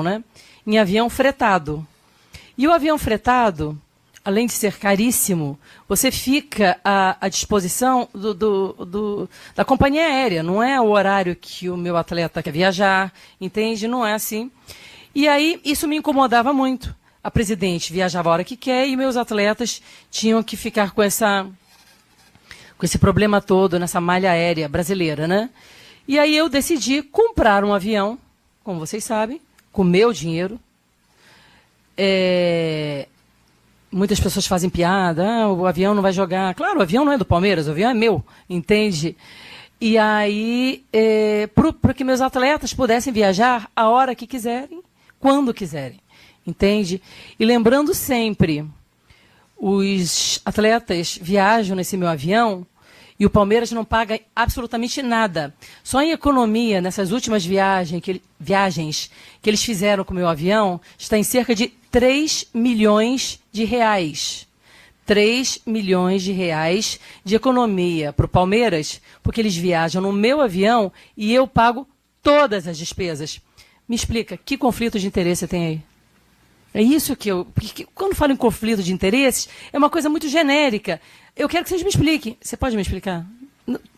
né? Em avião fretado. E o avião fretado, além de ser caríssimo, você fica à disposição da companhia aérea. Não é o horário que o meu atleta quer viajar, entende? Não é assim. E aí, isso me incomodava muito. A presidente viajava a hora que quer e meus atletas tinham que ficar com esse problema todo nessa malha aérea brasileira, né? E aí eu decidi comprar um avião, como vocês sabem, com meu dinheiro. Muitas pessoas fazem piada, o avião não vai jogar. Claro, o avião não é do Palmeiras, o avião é meu, entende? E aí, para que meus atletas pudessem viajar a hora que quiserem, quando quiserem, entende? E lembrando sempre, os atletas viajam nesse meu avião e o Palmeiras não paga absolutamente nada. Só em economia, nessas últimas viagens que eles fizeram com o meu avião, está em cerca de 3 milhões de reais. 3 milhões de reais de economia para o Palmeiras, porque eles viajam no meu avião e eu pago todas as despesas. Me explica, que conflito de interesse tem aí? É isso que eu... Porque quando falo em conflito de interesses, é uma coisa muito genérica. Eu quero que vocês me expliquem. Você pode me explicar?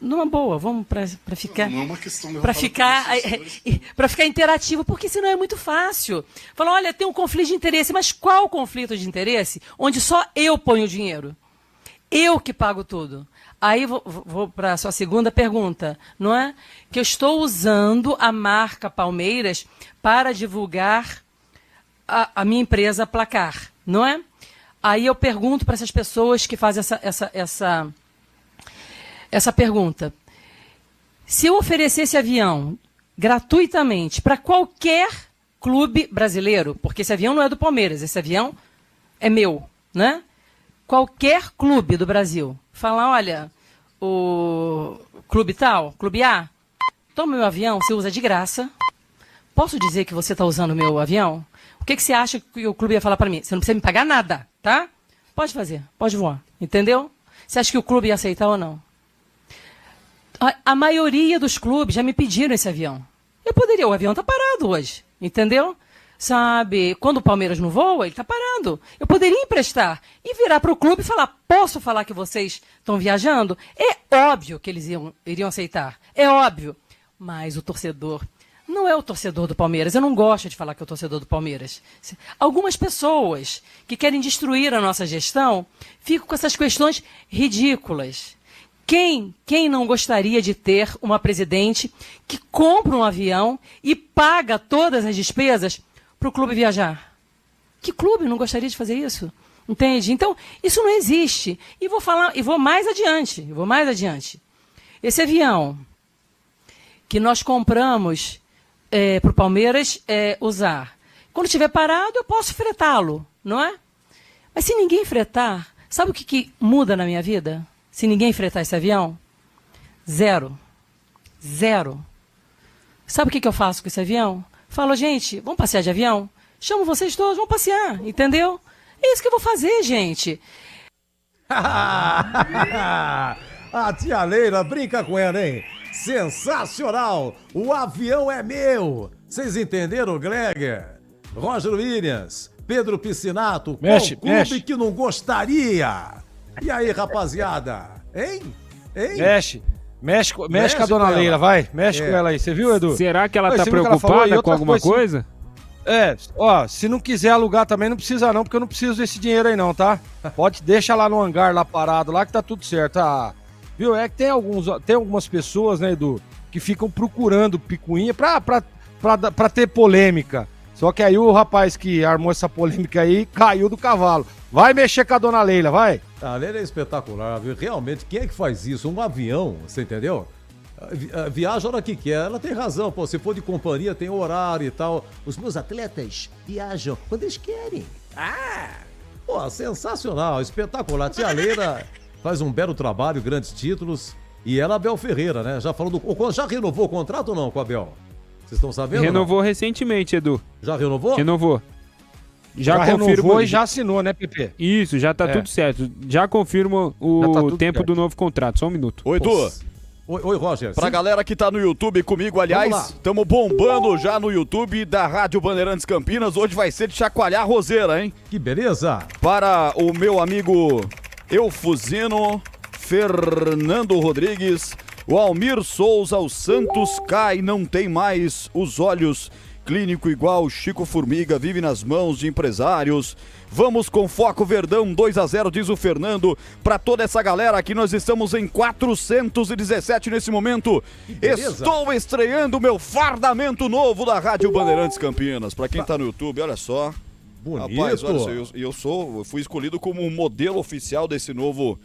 Numa boa, vamos para ficar... Não é uma questão... Para ficar interativo, porque senão é muito fácil. Falar, olha, tem um conflito de interesse, mas qual conflito de interesse? Onde só eu ponho o dinheiro. Eu que pago tudo. Aí vou para a sua segunda pergunta, não é? Que eu estou usando a marca Palmeiras para divulgar a minha empresa Placar, não é? Aí eu pergunto para essas pessoas que fazem essa pergunta. Se eu oferecer esse avião gratuitamente para qualquer clube brasileiro, porque esse avião não é do Palmeiras, esse avião é meu, né? Qualquer clube do Brasil, falar, olha, o clube tal, clube A, toma meu avião, você usa de graça. Posso dizer que você está usando o meu avião? O que você acha que o clube ia falar para mim? Você não precisa me pagar nada, tá? Pode fazer, pode voar, entendeu? Você acha que o clube ia aceitar ou não? A maioria dos clubes já me pediram esse avião. O avião está parado hoje, entendeu? Sabe, quando o Palmeiras não voa, ele está parando. Eu poderia emprestar e virar para o clube e falar, posso falar que vocês estão viajando? É óbvio que eles iriam aceitar, é óbvio. Mas o torcedor não é o torcedor do Palmeiras. Eu não gosto de falar que é o torcedor do Palmeiras. Algumas pessoas que querem destruir a nossa gestão ficam com essas questões ridículas. Quem não gostaria de ter uma presidente que compra um avião e paga todas as despesas para o clube viajar? Que clube não gostaria de fazer isso? Entende? Então, isso não existe. E vou mais adiante. Esse avião que nós compramos para o Palmeiras usar, quando estiver parado, eu posso fretá-lo, não é? Mas se ninguém fretar, sabe o que muda na minha vida? Se ninguém fretar esse avião? Zero. Sabe o que eu faço com esse avião? Falo, gente, vamos passear de avião? Chamo vocês todos, vamos passear, entendeu? É isso que eu vou fazer, gente. A tia Leila brinca com ela, hein? Sensacional! O avião é meu! Vocês entenderam, Gregor? Roger Williams, Pedro Piscinato, qual clube que não gostaria? E aí, rapaziada? Hein? Mexe com a dona Leila, vai. Mexe com ela aí. Você viu, Edu? Será que ela tá preocupada com alguma coisa? Se não quiser alugar também, não precisa não, porque eu não preciso desse dinheiro aí não, tá? Deixa lá no hangar, lá parado, lá que tá tudo certo. Viu? É que tem algumas pessoas, né, Edu, que ficam procurando picuinha pra ter polêmica. Só que aí o rapaz que armou essa polêmica aí caiu do cavalo. Vai mexer com a dona Leila, vai. A Leila é espetacular, viu? Realmente, quem é que faz isso? Um avião, você entendeu? Viaja a hora que quer, ela tem razão, pô, se for de companhia tem horário e tal. Os meus atletas viajam quando eles querem. Pô, sensacional, espetacular. Tia Leila faz um belo trabalho, grandes títulos. E ela, Abel Ferreira, né? Já renovou o contrato ou não com a Abel? Vocês estão sabendo? Renovou recentemente, Edu. Já renovou? Renovou. Já renovou e já assinou, né, Pepe? Isso, já tá tudo certo. Já confirmo o tempo do novo contrato. Só um minuto. Oi, Edu. Oi, Roger. Pra galera que tá no YouTube comigo, aliás, estamos bombando já no YouTube da Rádio Bandeirantes Campinas. Hoje vai ser de chacoalhar a roseira, hein? Que beleza. Para o meu amigo Eufuzino, Fernando Rodrigues, o Almir Souza, o Santos cai, não tem mais os olhos. Clínico igual Chico Formiga, vive nas mãos de empresários. Vamos com foco Verdão, 2-0, diz o Fernando. Para toda essa galera aqui, nós estamos em 417 nesse momento. Estou estreando meu fardamento novo da Rádio Bandeirantes Campinas. Para quem tá no YouTube, olha só. Bonito. Rapaz, olha só, eu fui escolhido como um modelo oficial desse novo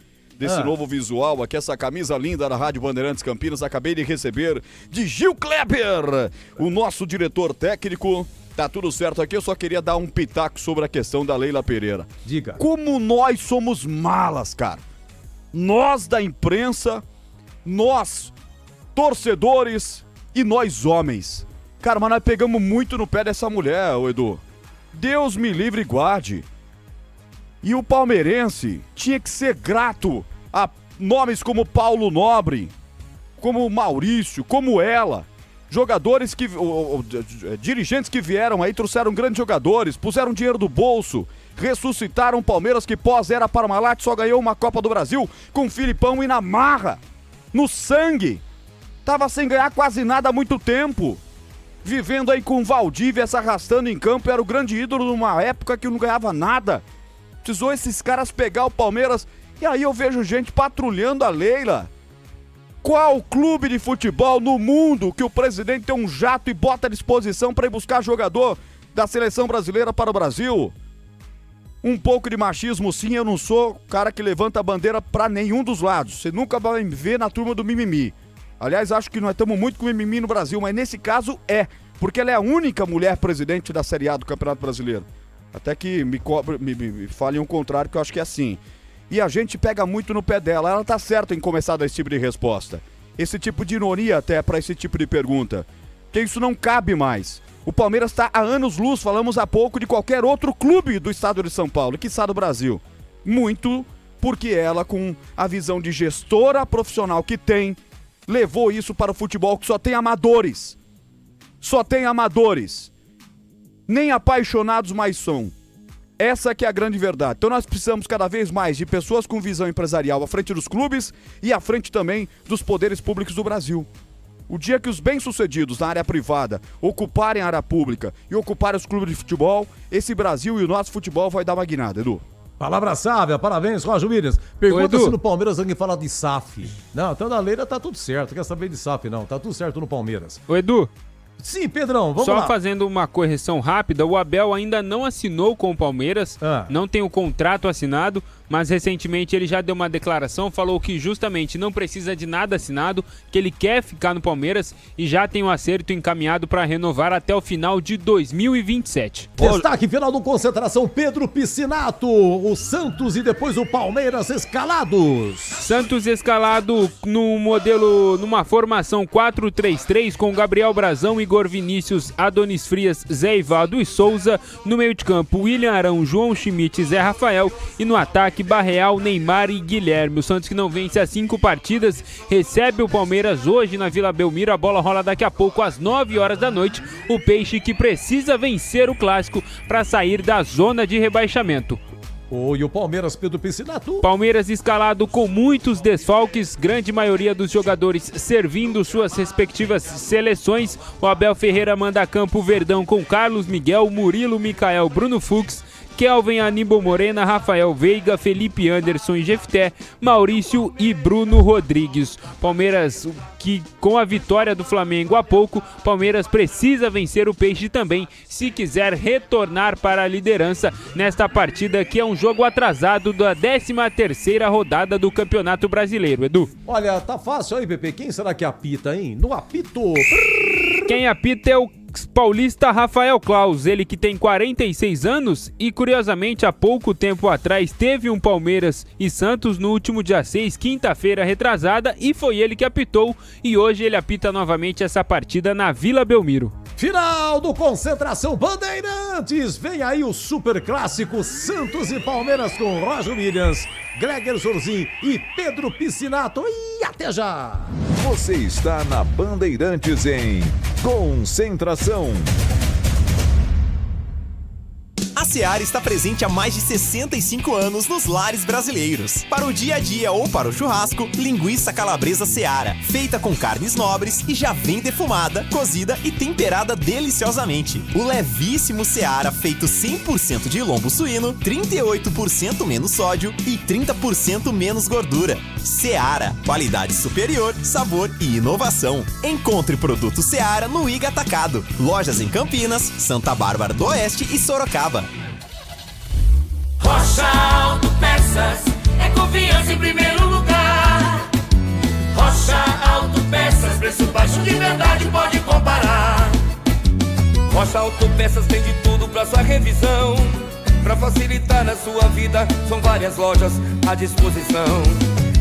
visual aqui, essa camisa linda da Rádio Bandeirantes Campinas, acabei de receber de Gil Kleber, o nosso diretor técnico. Tá tudo certo aqui, eu só queria dar um pitaco sobre a questão da Leila Pereira. Diga. Como nós somos malas, cara. Nós da imprensa, nós torcedores e nós homens. Cara, mas nós pegamos muito no pé dessa mulher, ô Edu. Deus me livre e guarde. E o palmeirense tinha que ser grato a nomes como Paulo Nobre, como Maurício, como ela, Jogadores que... dirigentes que vieram aí, trouxeram grandes jogadores, puseram dinheiro do bolso, ressuscitaram o Palmeiras, que pós-era Parmalat só ganhou uma Copa do Brasil com o Filipão e na marra, no sangue. Tava sem ganhar quase nada há muito tempo. Vivendo aí com o Valdívia se arrastando em campo, era o grande ídolo numa época que não ganhava nada. Precisou esses caras pegar o Palmeiras. E aí eu vejo gente patrulhando a Leila. Qual clube de futebol no mundo que o presidente tem um jato e bota à disposição para ir buscar jogador da seleção brasileira para o Brasil? Um pouco de machismo sim, eu não sou o cara que levanta a bandeira para nenhum dos lados. Você nunca vai me ver na turma do mimimi. Aliás, acho que nós estamos muito com mimimi no Brasil, mas nesse caso porque ela é a única mulher presidente da Série A do Campeonato Brasileiro. Até que me falem o contrário, que eu acho que é assim. E a gente pega muito no pé dela. Ela tá certa em começar a dar esse tipo de resposta. Esse tipo de ironia até para esse tipo de pergunta. Porque isso não cabe mais. O Palmeiras está há anos-luz, falamos há pouco, de qualquer outro clube do estado de São Paulo, quiçá do Brasil. Muito porque ela, com a visão de gestora profissional que tem, levou isso para o futebol que só tem amadores. Só tem amadores. Nem apaixonados mais são. Essa que é a grande verdade. Então nós precisamos cada vez mais de pessoas com visão empresarial à frente dos clubes e à frente também dos poderes públicos do Brasil. O dia que os bem-sucedidos na área privada ocuparem a área pública e ocuparem os clubes de futebol, esse Brasil e o nosso futebol vai dar uma guinada, Edu. Palavra sábia, parabéns, Roger Williams. Pergunta se no Palmeiras alguém fala de SAF. Não, então na Leila tá tudo certo, não quer saber de SAF não, tá tudo certo no Palmeiras. Ô Edu. Sim, Pedrão, vamos lá. Só fazendo uma correção rápida, o Abel ainda não assinou com o Palmeiras, não tem o contrato assinado, mas recentemente ele já deu uma declaração, falou que justamente não precisa de nada assinado, que ele quer ficar no Palmeiras e já tem um acerto encaminhado para renovar até o final de 2027. Destaque final do Concentração, Pedro Piscinato, o Santos e depois o Palmeiras escalados. Santos escalado no modelo, numa formação 4-3-3 com Gabriel Brazão, Igor Vinícius, Adonis Frias, Zé Ivaldo e Souza. No meio de campo, William Arão, João Schmidt e Zé Rafael. E no ataque, Barreal, Neymar e Guilherme. O Santos, que não vence há 5 partidas, recebe o Palmeiras hoje na Vila Belmiro. A bola rola daqui a pouco às 9 horas da noite. O Peixe, que precisa vencer o clássico para sair da zona de rebaixamento. E o Palmeiras, Pedro Piscinato? Palmeiras escalado com muitos desfalques, grande maioria dos jogadores servindo suas respectivas seleções. O Abel Ferreira manda a campo Verdão com Carlos Miguel, Murilo, Micael, Bruno Fux, Kelvin, Aníbal Morena, Rafael Veiga, Felipe Anderson e Jefté, Maurício e Bruno Rodrigues. Palmeiras, que com a vitória do Flamengo há pouco, Palmeiras precisa vencer o Peixe também, se quiser retornar para a liderança nesta partida, que é um jogo atrasado da 13ª rodada do Campeonato Brasileiro. Edu. Olha, tá fácil aí, Pepe. Quem será que apita, hein? No apito. Quem apita é o paulista Rafael Claus, ele que tem 46 anos e curiosamente há pouco tempo atrás teve um Palmeiras e Santos no último dia 6, quinta-feira retrasada, e foi ele que apitou, e hoje ele apita novamente essa partida na Vila Belmiro. Final do Concentração Bandeirantes, vem aí o super clássico Santos e Palmeiras com Roger Williams, Gregor Zorzin e Pedro Piscinato, e até já! Você está na Bandeirantes em Concentração. A Seara está presente há mais de 65 anos nos lares brasileiros. Para o dia a dia ou para o churrasco, linguiça calabresa Seara, feita com carnes nobres e já vem defumada, cozida e temperada deliciosamente. O levíssimo Seara, feito 100% de lombo suíno, 38% menos sódio e 30% menos gordura. Seara, qualidade superior, sabor e inovação. Encontre produto Seara no Iga Atacado. Lojas em Campinas, Santa Bárbara do Oeste e Sorocaba. Rocha Autopeças é confiança em primeiro lugar. Rocha Autopeças, preço baixo de verdade, pode comparar. Rocha Autopeças tem de tudo pra sua revisão. Pra facilitar na sua vida, são várias lojas à disposição.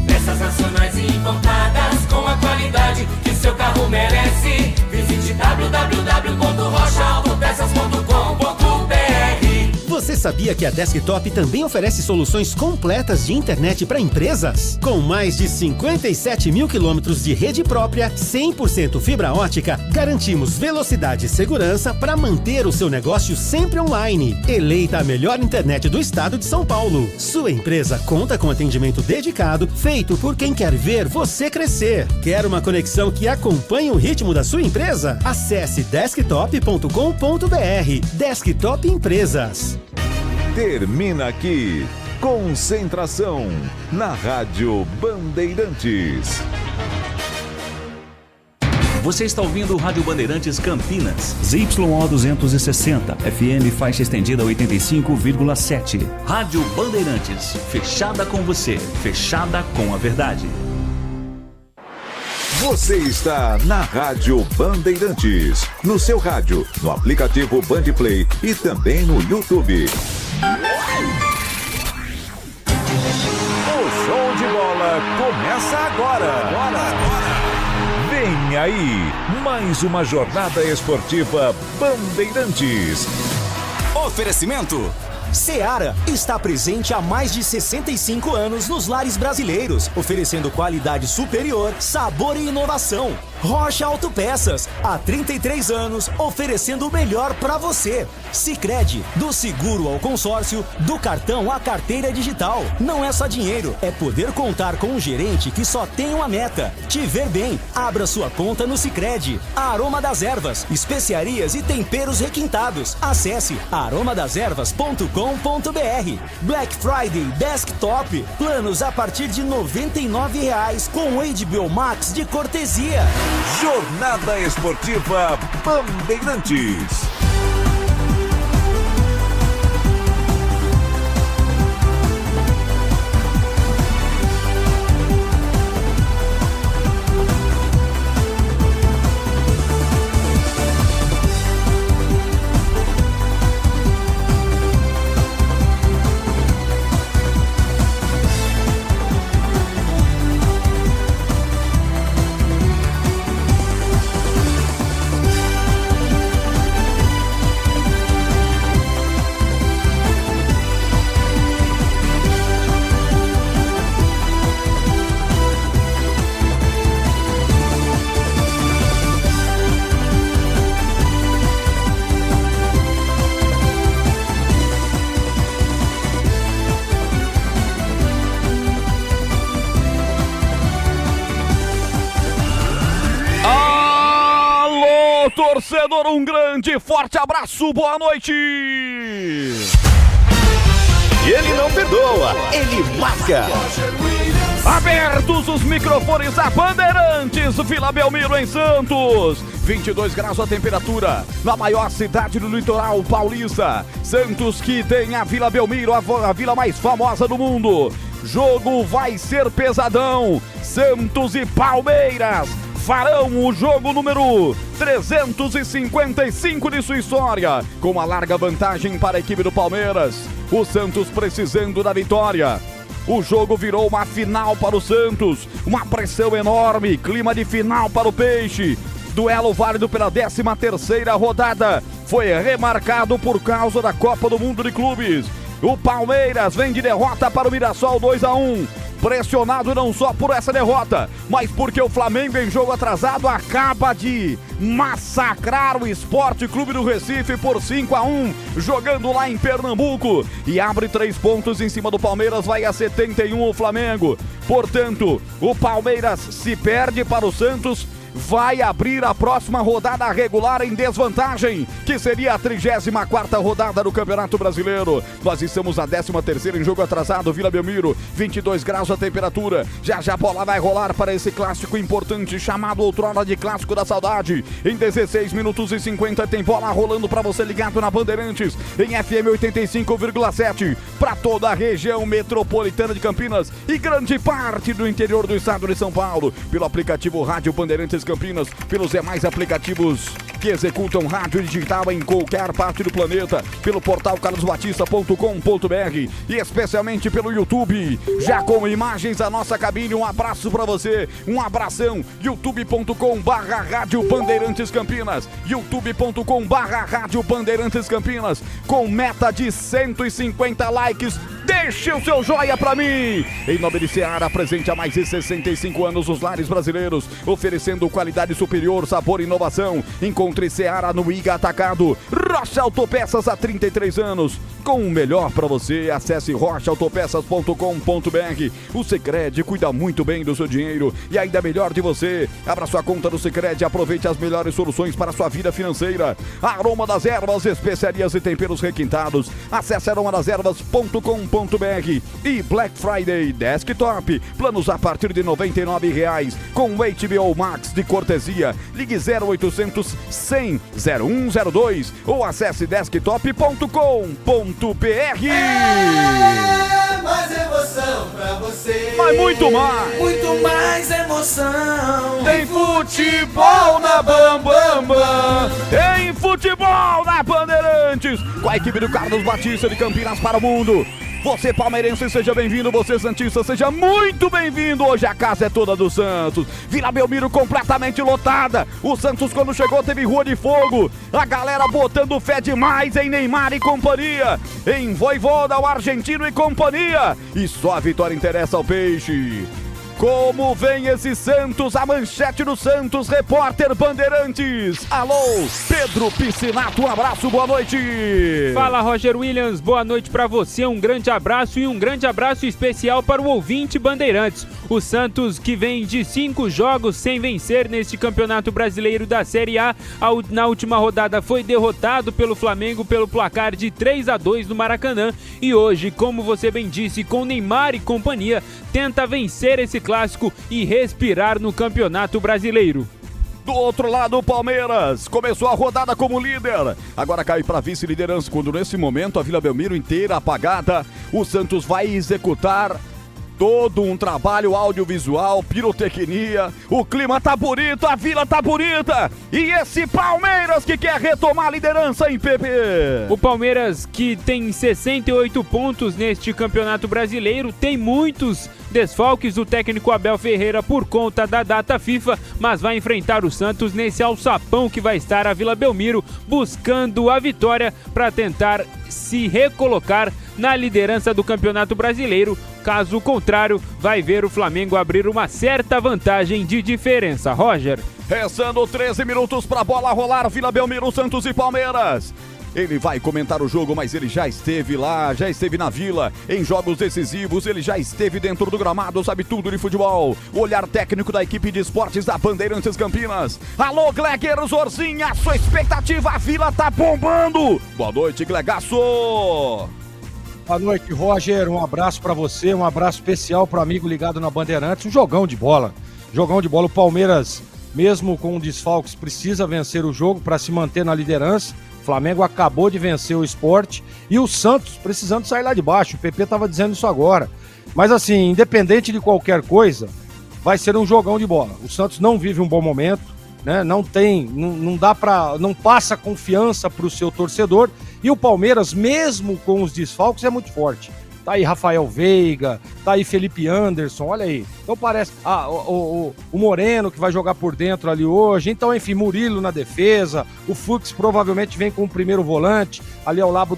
Peças nacionais e importadas com a qualidade que seu carro merece. Visite www.rochaautopeças.com.br. Você sabia que a Desktop também oferece soluções completas de internet para empresas? Com mais de 57 mil quilômetros de rede própria, 100% fibra ótica, garantimos velocidade e segurança para manter o seu negócio sempre online. Eleita a melhor internet do estado de São Paulo. Sua empresa conta com atendimento dedicado, feito por quem quer ver você crescer. Quer uma conexão que acompanhe o ritmo da sua empresa? Acesse desktop.com.br. Desktop Empresas. Termina aqui. Concentração na Rádio Bandeirantes. Você está ouvindo Rádio Bandeirantes Campinas. ZYO 260, FM faixa estendida 85,7. Rádio Bandeirantes, fechada com você, fechada com a verdade. Você está na Rádio Bandeirantes, no seu rádio, no aplicativo Bandplay e também no YouTube. O show de bola começa agora. Vem aí, mais uma jornada esportiva Bandeirantes. Oferecimento. Seara está presente há mais de 65 anos nos lares brasileiros, oferecendo qualidade superior, sabor e inovação. Rocha Autopeças, há 33 anos, oferecendo o melhor para você. Sicredi, do seguro ao consórcio, do cartão à carteira digital. Não é só dinheiro, é poder contar com um gerente que só tem uma meta: te ver bem. Abra sua conta no Sicredi. Aroma das Ervas, especiarias e temperos requintados. Acesse aromadeservas.com.br. Black Friday Desktop, planos a partir de R$ 99,00 com HBO Max de cortesia. Jornada Esportiva Bandeirantes. Torcedor, um grande, forte abraço, boa noite! Ele não perdoa, ele marca! Abertos os microfones da Bandeirantes, Vila Belmiro em Santos. 22 graus a temperatura, na maior cidade do litoral paulista. Santos, que tem a Vila Belmiro, a vila mais famosa do mundo. Jogo vai ser pesadão. Santos e Palmeiras farão o jogo número 355 de sua história, com uma larga vantagem para a equipe do Palmeiras. O Santos precisando da vitória. O jogo virou uma final para o Santos, uma pressão enorme, clima de final para o Peixe. Duelo válido pela 13ª rodada, foi remarcado por causa da Copa do Mundo de Clubes. O Palmeiras vem de derrota para o Mirassol 2-1. Pressionado não só por essa derrota, mas porque o Flamengo, em jogo atrasado, acaba de massacrar o Sport Clube do Recife por 5-1, jogando lá em Pernambuco, e abre 3 pontos em cima do Palmeiras, vai a 71 o Flamengo. Portanto, o Palmeiras se perde para o Santos, vai abrir a próxima rodada regular em desvantagem, que seria a 34ª rodada do Campeonato Brasileiro. Nós estamos na 13ª em jogo atrasado, Vila Belmiro, 22 graus a temperatura. Já a bola vai rolar para esse clássico importante, chamado outrora de Clássico da Saudade. Em 16 minutos e 50 tem bola rolando para você ligado na Bandeirantes, em FM 85,7, para toda a região metropolitana de Campinas e grande parte do interior do estado de São Paulo, pelo aplicativo Rádio Bandeirantes Campinas, pelos demais aplicativos que executam rádio digital em qualquer parte do planeta, pelo portal carlosbatista.com.br e especialmente pelo YouTube, já com imagens da nossa cabine. Um abraço pra você, um abração. youtube.com/Rádio Bandeirantes Campinas, youtube.com/Rádio Bandeirantes Campinas, com meta de 150 likes. Deixe o seu joia pra mim. Em nome de Seara, presente há mais de 65 anos nos lares brasileiros, oferecendo qualidade superior, sabor e inovação. Encontre Seara no Iga Atacado. Rocha Autopeças há 33 anos. Com o melhor pra você, acesse rochaautopeças.com.br. O Sicredi cuida muito bem do seu dinheiro e ainda melhor de você. Abra sua conta do Sicredi e aproveite as melhores soluções para a sua vida financeira. Aroma das Ervas, especiarias e temperos requintados. Acesse aromadeservas.com.br. E Black Friday Desktop, planos a partir de R$ 99 com HBO Max de cortesia. Ligue 0800 100 0102 ou acesse desktop.com.br. Mais emoção pra você. Mas muito mais. Muito mais emoção. Tem futebol na Bambambam. Tem futebol na Bandeirantes. Com a equipe do Carlos Batista de Campinas para o mundo. Você palmeirense, seja bem-vindo. Você santista, seja muito bem-vindo. Hoje a casa é toda do Santos. Vila Belmiro completamente lotada. O Santos, quando chegou, teve rua de fogo. A galera botando fé demais em Neymar e companhia. Em Voivoda, o argentino e companhia. E só a vitória interessa ao Peixe. Como vem esse Santos? A manchete do Santos, repórter Bandeirantes. Alô, Pedro Piscinato, um abraço, boa noite. Fala, Roger Williams, boa noite pra você, um grande abraço e um grande abraço especial para o ouvinte Bandeirantes. O Santos, que vem de 5 jogos sem vencer neste Campeonato Brasileiro da Série A, na última rodada foi derrotado pelo Flamengo pelo placar de 3-2 no Maracanã e hoje, como você bem disse, com Neymar e companhia, tenta vencer esse clássico e respirar no Campeonato Brasileiro. Do outro lado, o Palmeiras começou a rodada como líder, agora cai para vice-liderança, quando nesse momento a Vila Belmiro inteira apagada. O Santos vai executar todo um trabalho audiovisual, pirotecnia, o clima tá bonito, a vila tá bonita, e esse Palmeiras que quer retomar a liderança em PP. O Palmeiras, que tem 68 pontos neste Campeonato Brasileiro, tem muitos desfalques do técnico Abel Ferreira por conta da data FIFA, mas vai enfrentar o Santos nesse alçapão que vai estar a Vila Belmiro, buscando a vitória para tentar se recolocar na liderança do Campeonato Brasileiro. Caso contrário, vai ver o Flamengo abrir uma certa vantagem de diferença. Roger. Restando 13 minutos para a bola rolar, Vila Belmiro, Santos e Palmeiras. Ele vai comentar o jogo, mas ele já esteve lá, já esteve na Vila, em jogos decisivos, ele já esteve dentro do gramado, sabe tudo de futebol. O olhar técnico da equipe de esportes da Bandeirantes Campinas. Alô, Gleger Zorzinha, sua expectativa, a Vila tá bombando. Boa noite, Glegaço. Boa noite, Roger, um abraço pra você, um abraço especial pro amigo ligado na Bandeirantes, um jogão de bola, o Palmeiras, mesmo com desfalques, precisa vencer o jogo para se manter na liderança. O Flamengo acabou de vencer o Sport e o Santos precisando sair lá de baixo, o PP tava dizendo isso agora, mas assim, independente de qualquer coisa, vai ser um jogão de bola. O Santos não vive um bom momento, né? Não passa confiança pro seu torcedor. E o Palmeiras, mesmo com os desfalques, é muito forte. Tá aí Rafael Veiga, tá aí Felipe Anderson, olha aí. Então parece... o Moreno, que vai jogar por dentro ali hoje. Então, enfim, Murilo na defesa. O Fux provavelmente vem com o primeiro volante, ali ao lado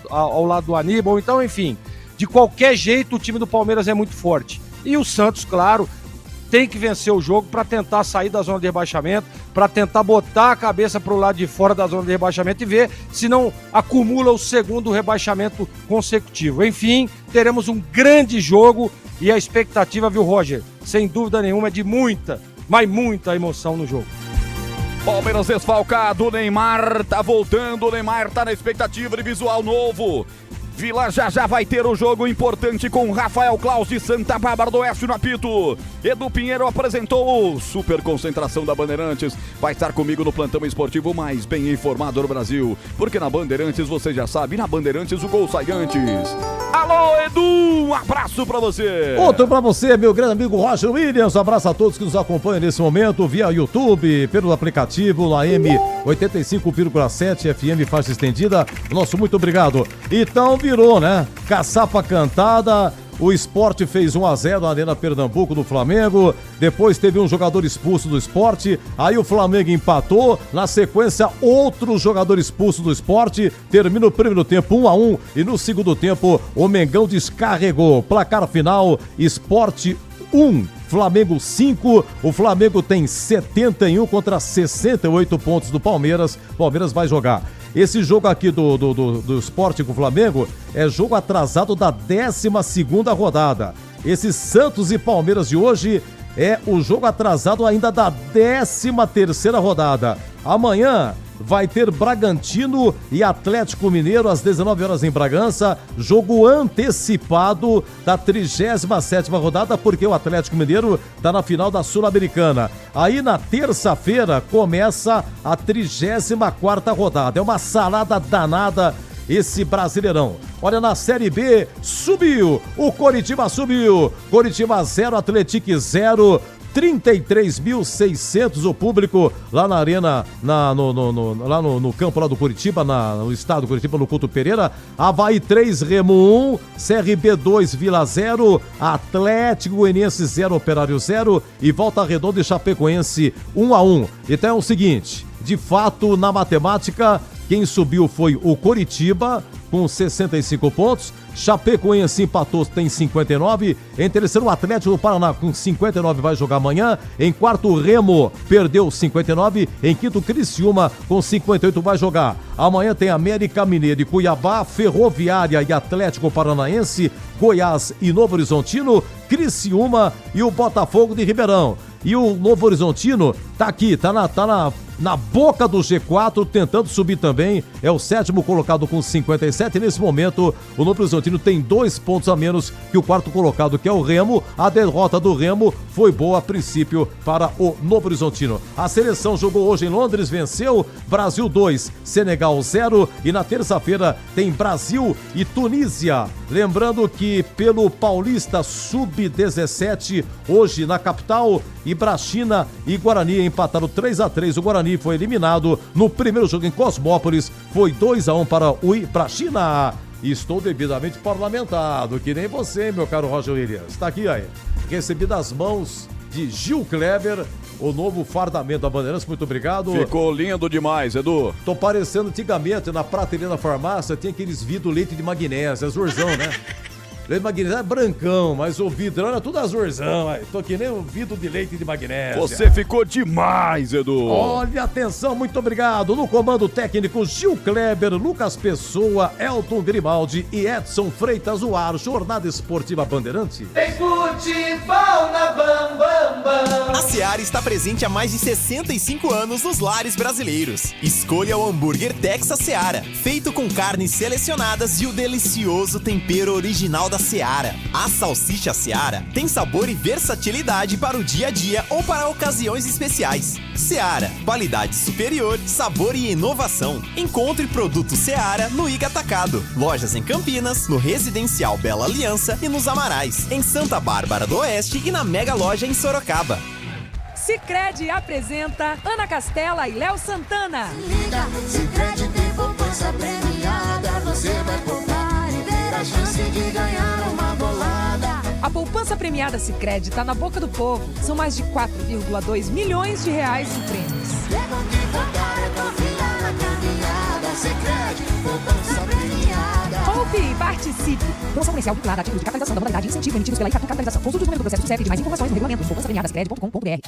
do Aníbal. Então, enfim, de qualquer jeito, o time do Palmeiras é muito forte. E o Santos, claro, tem que vencer o jogo para tentar sair da zona de rebaixamento, para tentar botar a cabeça para o lado de fora da zona de rebaixamento e ver se não acumula o segundo rebaixamento consecutivo. Enfim, teremos um grande jogo e a expectativa, viu, Roger? Sem dúvida nenhuma, é de muita, mas muita emoção no jogo. Palmeiras desfalcado, o Neymar tá voltando, o Neymar tá na expectativa de visual novo. Vila já vai ter o jogo importante com Rafael Claus de Santa Bárbara do Oeste no apito. Edu Pinheiro apresentou o Super Concentração da Bandeirantes. Vai estar comigo no plantão esportivo mais bem informado do Brasil. Porque na Bandeirantes você já sabe, na Bandeirantes o gol sai antes. Alô, Edu, Um abraço pra você. Outro pra você, meu grande amigo Roger Williams. Um abraço a todos que nos acompanham nesse momento via YouTube, pelo aplicativo AM 85,7 FM faixa estendida. Nosso muito obrigado. Então virou, né? Caçapa cantada. O Sport fez 1-0 na Arena Pernambuco do Flamengo. Depois teve um jogador expulso do Sport. Aí o Flamengo empatou. Na sequência, outro jogador expulso do Sport. Termina o primeiro tempo 1-1. E no segundo tempo, o Mengão descarregou. Placar final, Sport 1. Flamengo 5, o Flamengo tem 71 contra 68 pontos do Palmeiras. Palmeiras vai jogar. Esse jogo aqui do Sport com o Flamengo é jogo atrasado da 12ª rodada. Esse Santos e Palmeiras de hoje é o jogo atrasado ainda da 13ª rodada. Amanhã vai ter Bragantino e Atlético Mineiro às 19 horas em Bragança, jogo antecipado da 37ª rodada, porque o Atlético Mineiro está na final da Sul-Americana. Aí na terça-feira começa a 34ª rodada. É uma salada danada esse Brasileirão. Olha, na Série B, subiu, o Coritiba subiu, Coritiba 0, Atlético 0, 33.600 o público lá na arena, lá no campo lá do Coritiba, no estado do Coritiba, no Couto Pereira. Avaí 3, Remo 1, CRB 2, Vila 0, Atlético Goianiense 0, Operário 0 e Volta Redonda e Chapecoense 1-1. Então é o seguinte, de fato, na matemática, quem subiu foi o Coritiba, com 65 pontos. Chapecoense empatou, tem 59. Em terceiro, o Atlético do Paraná, com 59, vai jogar amanhã. Em quarto, o Remo perdeu 59. Em quinto, Criciúma, com 58, vai jogar. Amanhã tem América Mineiro e Cuiabá, Ferroviária e Atlético Paranaense, Goiás e Novo Horizontino, Criciúma e o Botafogo de Ribeirão. E o Novo Horizontino tá aqui, tá na boca do G4, tentando subir também. É o 7º colocado com 57. E nesse momento, o Novo Horizontino tem 2 pontos a menos que o 4º colocado, que é o Remo. A derrota do Remo foi boa a princípio para o Novo Horizontino. A seleção jogou hoje em Londres, venceu. Brasil 2, Senegal 0. E na terça-feira tem Brasil e Tunísia. Lembrando que pelo Paulista Sub-17, hoje na capital, Ibrachina e Guarani empataram 3-3. O Guarani foi eliminado no primeiro jogo em Cosmópolis. Foi 2-1 para o Ibrachina. Estou devidamente parlamentado, que nem você, meu caro Roger Williams. Está aqui, aí. Recebi das mãos de Gil Kleber o novo fardamento da Bandeirantes. Muito obrigado. Ficou lindo demais, Edu. Tô parecendo antigamente, na prateleira da farmácia, tinha aqueles vidros leite de magnésio, azurzão, né? Leite de magnésio é brancão, mas o vidro era tudo azurzão. Aí. Tô que nem um vidro de leite de magnésio. Você ficou demais, Edu. Olha, atenção, muito obrigado. No comando técnico, Gil Kleber, Lucas Pessoa, Elton Grimaldi e Edson Freitas, o ar. Jornada Esportiva Bandeirante. Tem futebol na Bam Bam Bam. A Seara está presente há mais de 65 anos nos lares brasileiros. Escolha o hambúrguer Texas Seara, feito com carnes selecionadas e o delicioso tempero original da Seara. A salsicha Seara tem sabor e versatilidade para o dia a dia ou para ocasiões especiais. Seara, qualidade superior, sabor e inovação. Encontre produto Seara no Iga Atacado. Lojas em Campinas, no Residencial Bela Aliança e nos Amarais, em Santa Bárbara do Oeste e na Mega Loja em Sorocaba. Sicredi apresenta Ana Castela e Léo Santana. Liga, Sicredi tem poupança premiada, você vai poupar e ter a chance de ganhar uma bolada. A poupança premiada Sicredi tá na boca do povo. São mais de 4,2 milhões de reais em prêmios. Leva que poupar é confiar na caminhada. Sicredi, poupança premiada. Poupe e participe. Promoção comercial vinculada a título de capitalização da modalidade incentivo emitidos pela Itatu Capitalização. Consulte o número do processo do CEP de mais informações no regulamento poupançapremiadascred.com.br.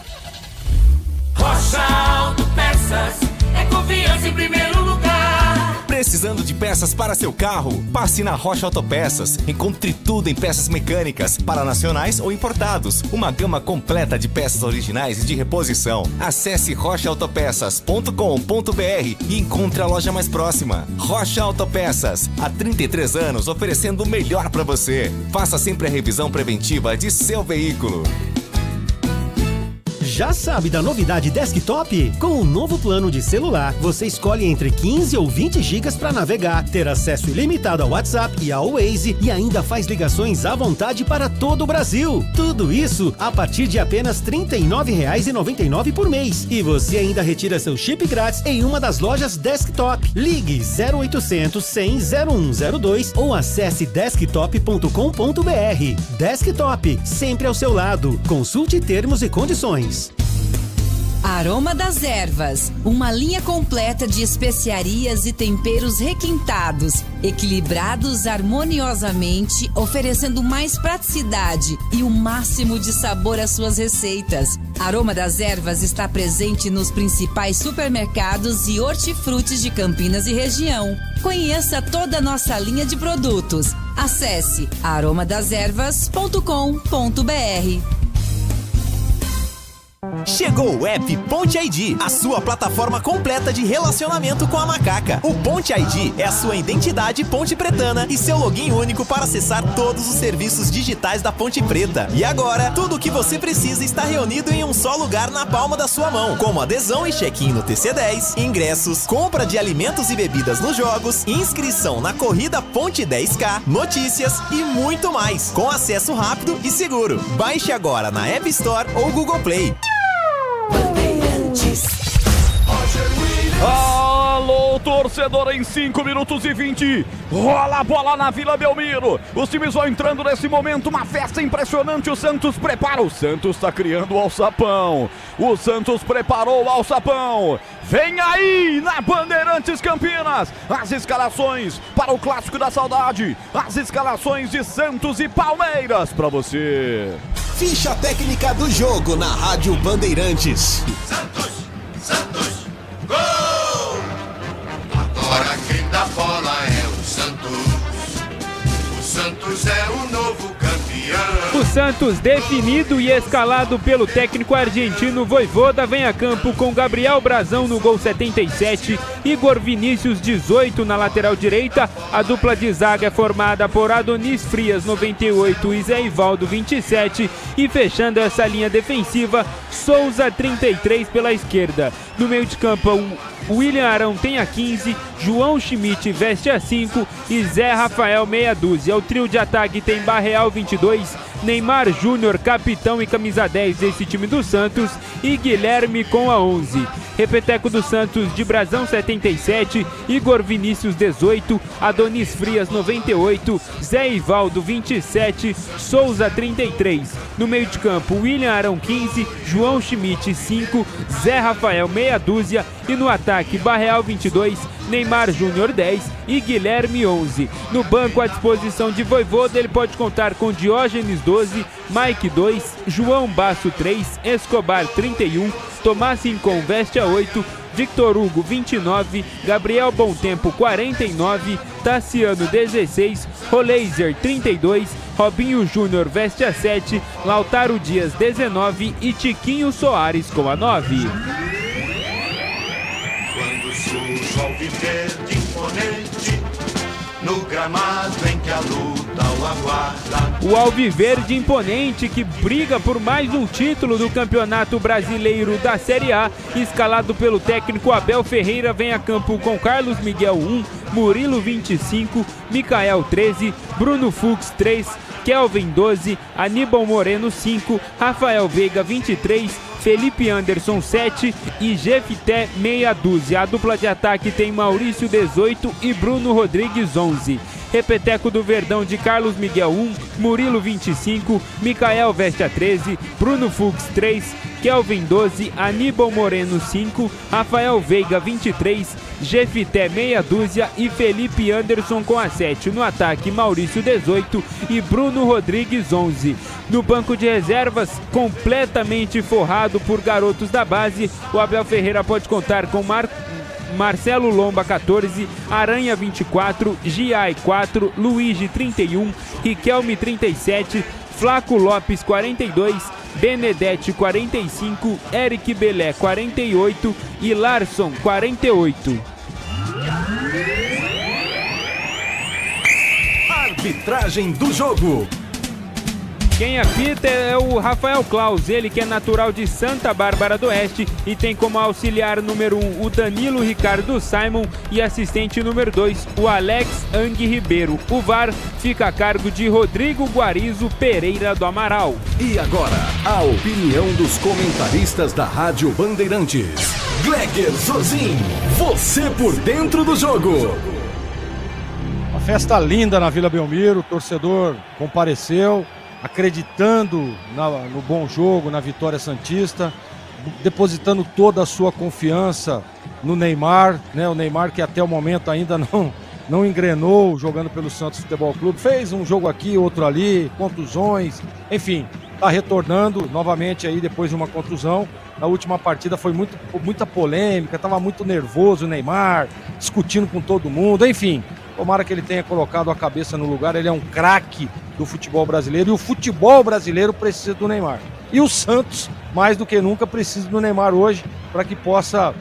Rocha Autopeças é confiança em primeiro lugar. Precisando de peças para seu carro? Passe na Rocha Autopeças. Encontre tudo em peças mecânicas, para nacionais ou importados. Uma gama completa de peças originais e de reposição. Acesse rochaautopeças.com.br e encontre a loja mais próxima. Rocha Autopeças, há 33 anos oferecendo o melhor para você. Faça sempre a revisão preventiva de seu veículo. Já sabe da novidade desktop? Com o novo plano de celular, você escolhe entre 15 ou 20 GB para navegar, ter acesso ilimitado ao WhatsApp e ao Waze e ainda faz ligações à vontade para todo o Brasil. Tudo isso a partir de apenas R$ 39,99 por mês. E você ainda retira seu chip grátis em uma das lojas desktop. Ligue 0800 100 0102 ou acesse desktop.com.br. Desktop, sempre ao seu lado. Consulte termos e condições. Aroma das Ervas, uma linha completa de especiarias e temperos requintados, equilibrados harmoniosamente, oferecendo mais praticidade e o máximo de sabor às suas receitas. Aroma das Ervas está presente nos principais supermercados e hortifrutis de Campinas e região. Conheça toda a nossa linha de produtos. Acesse aromadazervas.com.br. Chegou o app Ponte ID, a sua plataforma completa de relacionamento com a macaca. O Ponte ID é a sua identidade ponte pretana e seu login único para acessar todos os serviços digitais da Ponte Preta. E agora, tudo o que você precisa está reunido em um só lugar na palma da sua mão, como adesão e check-in no TC10, ingressos, compra de alimentos e bebidas nos jogos, inscrição na corrida Ponte 10K, notícias e muito mais, com acesso rápido e seguro. Baixe agora na App Store ou Google Play. Alô, torcedor, em 5 minutos e 20, rola a bola na Vila Belmiro. Os times vão entrando nesse momento, uma festa impressionante. O Santos prepara, o Santos está criando o alçapão. O Santos preparou o alçapão. Vem aí na Bandeirantes Campinas as escalações para o Clássico da Saudade, as escalações de Santos e Palmeiras para você. Ficha técnica do jogo na Rádio Bandeirantes. Santos, gol! Agora quem dá bola é o Santos. O Santos é o novo campeão. O Santos, definido e escalado pelo técnico argentino Vojvoda, vem a campo com Gabriel Brazão no gol 77, Igor Vinícius 18 na lateral direita. A dupla de zaga é formada por Adonis Frias 98 e Zé Ivaldo 27, e fechando essa linha defensiva, Souza 33 pela esquerda. No meio de campo, o William Arão tem a 15, João Schmidt veste a 5 e Zé Rafael meia dúzia. O trio de ataque tem Barreal 22, Neymar Júnior, capitão e camisa 10 desse time do Santos, e Guilherme com a 11. Repeteco do Santos de Brazão 77, Igor Vinícius 18, Adonis Frias 98, Zé Ivaldo 27, Souza 33. No meio de campo, William Arão 15, João Schmidt 5, Zé Rafael meia dúzia, e no ataque Barreal 22, Neymar Júnior 10 e Guilherme 11. No banco, à disposição de Vojvoda, ele pode contar com Diógenes 12, Mike 2, João Basso 3, Escobar 31, Tomás Rincon veste a 8, Victor Hugo 29, Gabriel Bontempo 49, Tassiano 16, Roleiser 32, Robinho Júnior veste a 7, Lautaro Dias 19 e Tiquinho Soares com a 9. Quando surge o alviverde imponente no gramado em que a luta o aguarda. O alviverde imponente que briga por mais um título do Campeonato Brasileiro da Série A, escalado pelo técnico Abel Ferreira, vem a campo com Carlos Miguel 1, Murilo 25, Micael 13, Bruno Fux 3, Kelvin 12, Aníbal Moreno 5, Rafael Veiga 23, Felipe Anderson 7 e Jefité meia dúzia. A dupla de ataque tem Maurício 18 e Bruno Rodrigues 11. Repeteco do Verdão de Carlos Miguel 1, Murilo 25, Micael veste a 13, Bruno Fux 3, Kelvin 12, Aníbal Moreno 5, Rafael Veiga 23, Jefité meia dúzia e Felipe Anderson com a 7. No ataque, Maurício 18 e Bruno Rodrigues 11. No banco de reservas, completamente forrado por garotos da base, o Abel Ferreira pode contar com Marcelo Lomba 14, Aranha 24, Giai 4, Luigi 31, Riquelme 37, Flaco Lopes 42, Benedetti 45, Eric Belé 48 e Larson 48. Arbitragem do jogo. Quem apita é o Rafael Klaus, ele que é natural de Santa Bárbara do Oeste e tem como auxiliar número 1 o Danilo Ricardo Simon e assistente número 2 o Alex Ang Ribeiro. O VAR fica a cargo de Rodrigo Guarizo Pereira do Amaral. E agora, a opinião dos comentaristas da Rádio Bandeirantes. Gleger Zorzin, você por dentro do jogo. Uma festa linda na Vila Belmiro, o torcedor compareceu, acreditando no bom jogo, na vitória santista, depositando toda a sua confiança no Neymar, né? O Neymar que até o momento ainda não engrenou jogando pelo Santos Futebol Clube, fez um jogo aqui, outro ali, contusões, enfim, está retornando novamente aí depois de uma contusão. Na última partida foi muita polêmica, estava muito nervoso o Neymar, discutindo com todo mundo, enfim. Tomara que ele tenha colocado a cabeça no lugar, ele é um craque do futebol brasileiro e o futebol brasileiro precisa do Neymar. E o Santos, mais do que nunca, precisa do Neymar hoje para que possa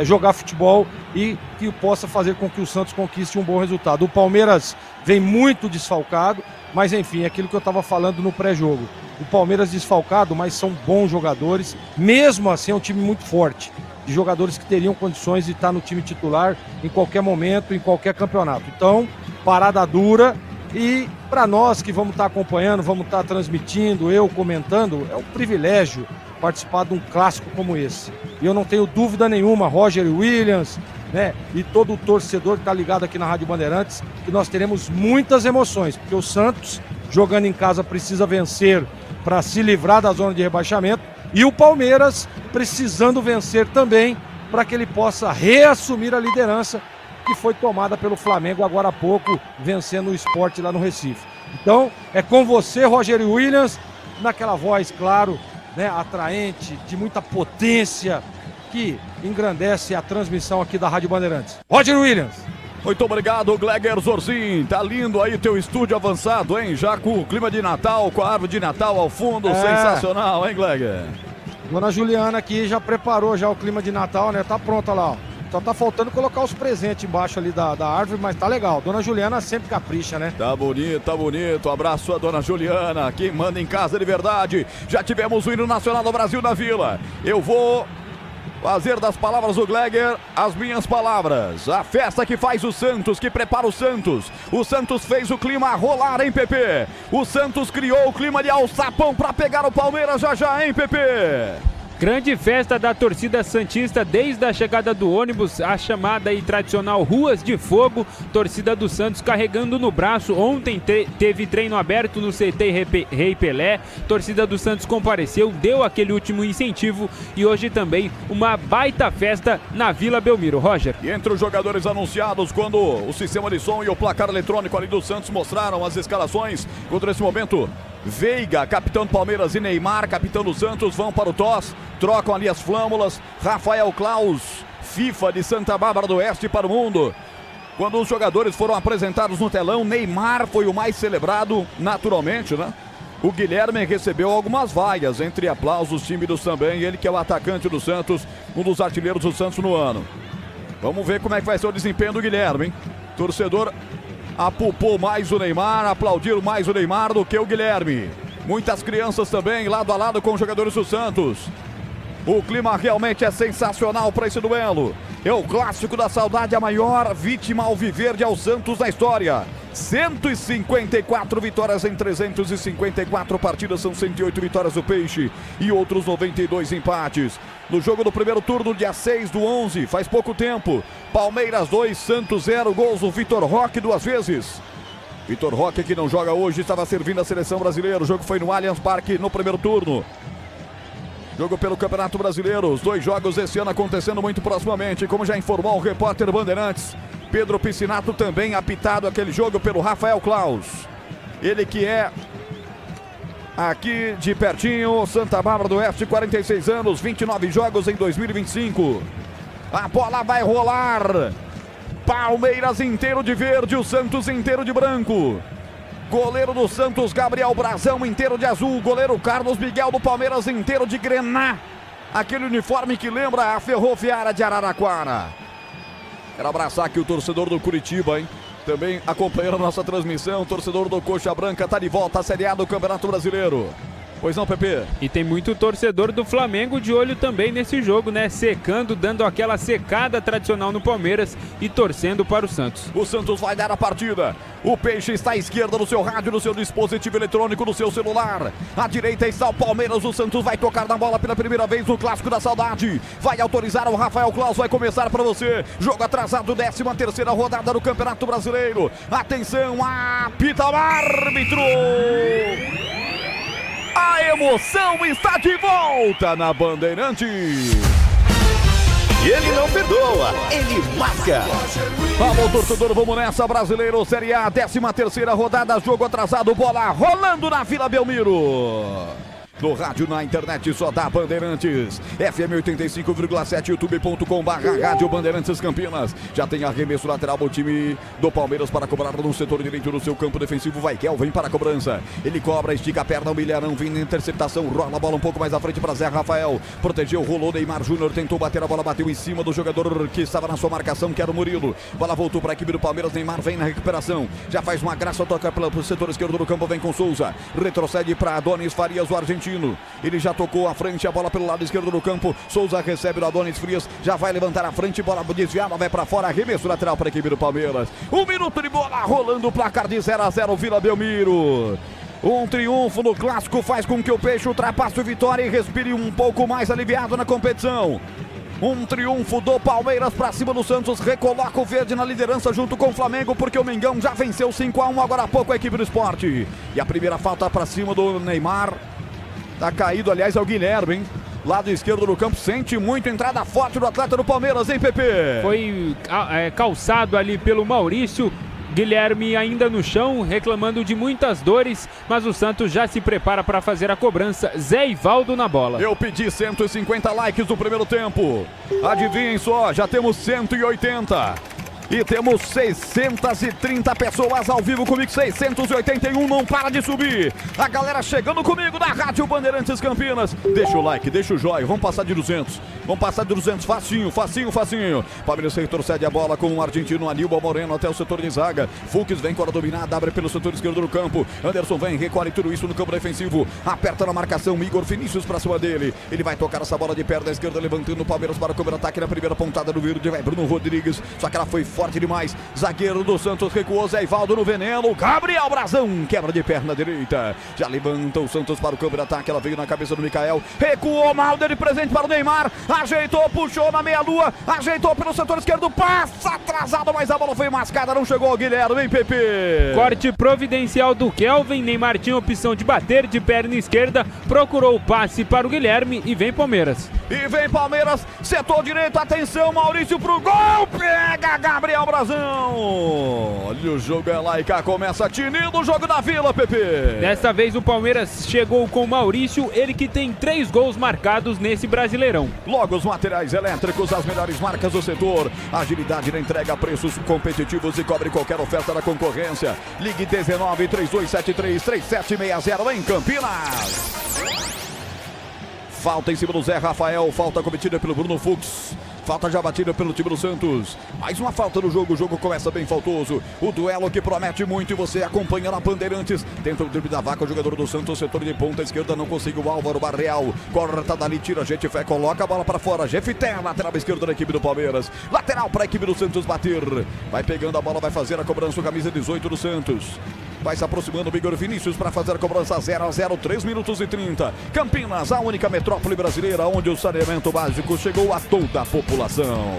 jogar futebol e que possa fazer com que o Santos conquiste um bom resultado. O Palmeiras vem muito desfalcado, mas enfim, é aquilo que eu estava falando no pré-jogo. O Palmeiras desfalcado, mas são bons jogadores, mesmo assim é um time muito forte, de jogadores que teriam condições de estar no time titular em qualquer momento, em qualquer campeonato. Então, parada dura e para nós que vamos estar acompanhando, vamos estar transmitindo, eu comentando, é um privilégio participar de um clássico como esse. E eu não tenho dúvida nenhuma, Roger Williams, né, e todo o torcedor que está ligado aqui na Rádio Bandeirantes, que nós teremos muitas emoções, porque o Santos, jogando em casa, precisa vencer para se livrar da zona de rebaixamento, e o Palmeiras precisando vencer também para que ele possa reassumir a liderança que foi tomada pelo Flamengo agora há pouco, vencendo o Sport lá no Recife. Então, é com você, Roger Williams, naquela voz, claro, né, atraente, de muita potência, que engrandece a transmissão aqui da Rádio Bandeirantes. Roger Williams. Muito obrigado, Gleger Zorzin. Tá lindo aí teu estúdio avançado, hein? Já com o clima de Natal, com a árvore de Natal ao fundo. Sensacional, hein, Gleger? Dona Juliana aqui já preparou já o clima de Natal, né? Tá pronta lá, ó. Só tá faltando colocar os presentes embaixo ali da árvore, mas tá legal. Dona Juliana sempre capricha, né? Tá bonito, tá bonito. Abraço a Dona Juliana, que manda em casa de verdade. Já tivemos o hino nacional do Brasil na Vila. Eu vou fazer das palavras do Gleger as minhas palavras. A festa que faz o Santos, que prepara o Santos. O Santos fez o clima rolar, hein, Pepe? O Santos criou o clima de alçapão pra pegar o Palmeiras já, hein, Pepe? Grande festa da torcida santista desde a chegada do ônibus, a chamada e tradicional Ruas de Fogo, torcida do Santos carregando no braço. Ontem teve treino aberto no CT Rei Pelé, torcida do Santos compareceu, deu aquele último incentivo e hoje também uma baita festa na Vila Belmiro. Roger. E entre os jogadores anunciados, quando o sistema de som e o placar eletrônico ali do Santos mostraram as escalações, contra esse momento, Veiga, capitão do Palmeiras, e Neymar, capitão do Santos, vão para o TOS, trocam ali as flâmulas. Rafael Klaus, FIFA de Santa Bárbara do Oeste para o mundo. Quando os jogadores foram apresentados no telão, Neymar foi o mais celebrado, naturalmente, né? O Guilherme recebeu algumas vaias, entre aplausos tímidos também, ele que é o atacante do Santos, um dos artilheiros do Santos no ano. Vamos ver como é que vai ser o desempenho do Guilherme, hein? Torcedor apupou mais o Neymar, aplaudiram mais o Neymar do que o Guilherme. Muitas crianças também, lado a lado com os jogadores do Santos. O clima realmente é sensacional para esse duelo. É o clássico da saudade, a maior vítima alviverde ao Santos da história. 154 vitórias em 354 partidas, são 108 vitórias do Peixe e outros 92 empates. No jogo do primeiro turno, dia 6/11, faz pouco tempo, Palmeiras 2, Santos 0, gols do Vitor Roque 2 vezes. Vitor Roque, que não joga hoje, estava servindo a seleção brasileira. O jogo foi no Allianz Parque no primeiro turno. Jogo pelo Campeonato Brasileiro, os 2 jogos esse ano acontecendo muito proximamente, como já informou o repórter Bandeirantes. Pedro Piscinato também apitado aquele jogo pelo Rafael Klaus. Ele que é aqui de pertinho, Santa Bárbara do Oeste, 46 anos, 29 jogos em 2025. A bola vai rolar. Palmeiras inteiro de verde, o Santos inteiro de branco. Goleiro do Santos, Gabriel Brazão, inteiro de azul. Goleiro Carlos Miguel do Palmeiras, inteiro de grená. Aquele uniforme que lembra a Ferroviária de Araraquara. Quero abraçar aqui o torcedor do Curitiba, hein? também acompanhando a nossa transmissão. Torcedor do Coxa Branca tá de volta à Série A do Campeonato Brasileiro. Pois não, Pepe? E tem muito torcedor do Flamengo de olho também nesse jogo, né? Secando, dando aquela secada tradicional no Palmeiras e torcendo para o Santos. O Santos vai dar a partida. O Peixe está à esquerda no seu rádio, no seu dispositivo eletrônico, no seu celular. À direita está o Palmeiras. O Santos vai tocar na bola pela primeira vez no Clássico da Saudade. Vai autorizar o Rafael Claus, vai começar para você. Jogo atrasado, 13ª rodada do Campeonato Brasileiro. Atenção, apita o árbitro. A emoção está de volta na Bandeirantes. E ele não perdoa, ele marca. Vamos, torcedor, vamos nessa. Brasileiro Série A, 13ª rodada, jogo atrasado, bola rolando na Vila Belmiro. No rádio, na internet, só dá Bandeirantes. FM 85,7, youtube.com/Rádio Bandeirantes Campinas. Já tem arremesso lateral do time do Palmeiras para cobrar no setor direito do seu campo defensivo. Vai Kelvin para a cobrança. Ele cobra, estica a perna, o Milharão vem na interceptação, rola a bola um pouco mais à frente para Zé Rafael. Protegeu, rolou, Neymar Júnior tentou bater a bola, bateu em cima do jogador que estava na sua marcação, que era o Murilo. Bola voltou para a equipe do Palmeiras, Neymar vem na recuperação. Já faz uma graça, toca pelo setor esquerdo do campo, vem com Souza. Retrocede para Adonis Farias, o argentino. Ele já tocou à frente, a bola pelo lado esquerdo do campo. Souza recebe do Adonis Frias, já vai levantar a frente, bola desviada, vai para fora, arremesso lateral para a equipe do Palmeiras. 1 minuto de bola rolando, o placar de 0-0, Vila Belmiro. Um triunfo no Clássico faz com que o Peixe ultrapasse o Vitória e respire um pouco mais aliviado na competição. Um triunfo do Palmeiras para cima do Santos, recoloca o verde na liderança junto com o Flamengo, porque o Mengão já venceu 5-1 agora há pouco a equipe do Sport. E a primeira falta para cima do Neymar. Tá caído, aliás, é o Guilherme, hein? Lado esquerdo do campo, sente muito entrada forte do atleta do Palmeiras, hein, Pepe? Foi calçado ali pelo Maurício. Guilherme ainda no chão, reclamando de muitas dores, mas o Santos já se prepara para fazer a cobrança. Zé Ivaldo na bola. Eu pedi 150 likes no primeiro tempo. Adivinhem só, já temos 180. E temos 630 pessoas ao vivo comigo, 681, não para de subir. A galera chegando comigo na Rádio Bandeirantes Campinas. Deixa o like, deixa o joinha, vamos passar de 200. Vamos passar de 200, facinho, facinho, facinho. Palmeiras retrocede a bola com o argentino Aníbal Moreno até o setor de zaga. Fux vem com a dominada, abre pelo setor esquerdo do campo. Anderson vem, recolhe tudo isso no campo defensivo. Aperta na marcação, Igor Vinícius pra cima dele. Ele vai tocar essa bola de perna esquerda, levantando o Palmeiras para o contra-ataque na primeira pontada do verde. Vai Bruno Rodrigues, só que ela foi forte demais. Zagueiro do Santos recuou, Zé Ivaldo no veneno. Gabriel Brazão, quebra de perna direita. Já levanta o Santos para o campo de ataque. Ela veio na cabeça do Mikael. Recuou, Malder de presente para o Neymar. Ajeitou, puxou na meia-lua. Ajeitou pelo setor esquerdo. Passa atrasado, mas a bola foi mascada. Não chegou ao Guilherme, hein, Pepe? Corte providencial do Kelvin. Neymar tinha opção de bater de perna esquerda. Procurou o passe para o Guilherme e vem Palmeiras. E vem Palmeiras, setor direito, atenção, Maurício pro gol, pega Gabriel Brazão. Olha o jogo, é lá e cá, começa tinindo o jogo da Vila, Pepe. Desta vez o Palmeiras chegou com o Maurício, ele que tem 3 gols marcados nesse Brasileirão. Logo os materiais elétricos, as melhores marcas do setor, agilidade na entrega, preços competitivos e cobre qualquer oferta da concorrência. Ligue 19-3273-3760 em Campinas. Falta em cima do Zé Rafael, falta cometida pelo Bruno Fux. Falta já batida pelo time do Santos. Mais uma falta no jogo, o jogo começa bem faltoso. O duelo que promete muito e você acompanha na Bandeirantes. Tenta o drible da vaca, o jogador do Santos, setor de ponta esquerda, não conseguiu o Álvaro Barreal. Corta dali, tira a gente, fé, coloca a bola para fora. Jefité, lateral esquerda da equipe do Palmeiras. Lateral para a equipe do Santos bater. Vai pegando a bola, vai fazer a cobrança, camisa 18 do Santos. Vai se aproximando o Igor Vinícius para fazer a cobrança 0-0, 3 minutos e 30. Campinas, a única metrópole brasileira onde o saneamento básico chegou a toda a população.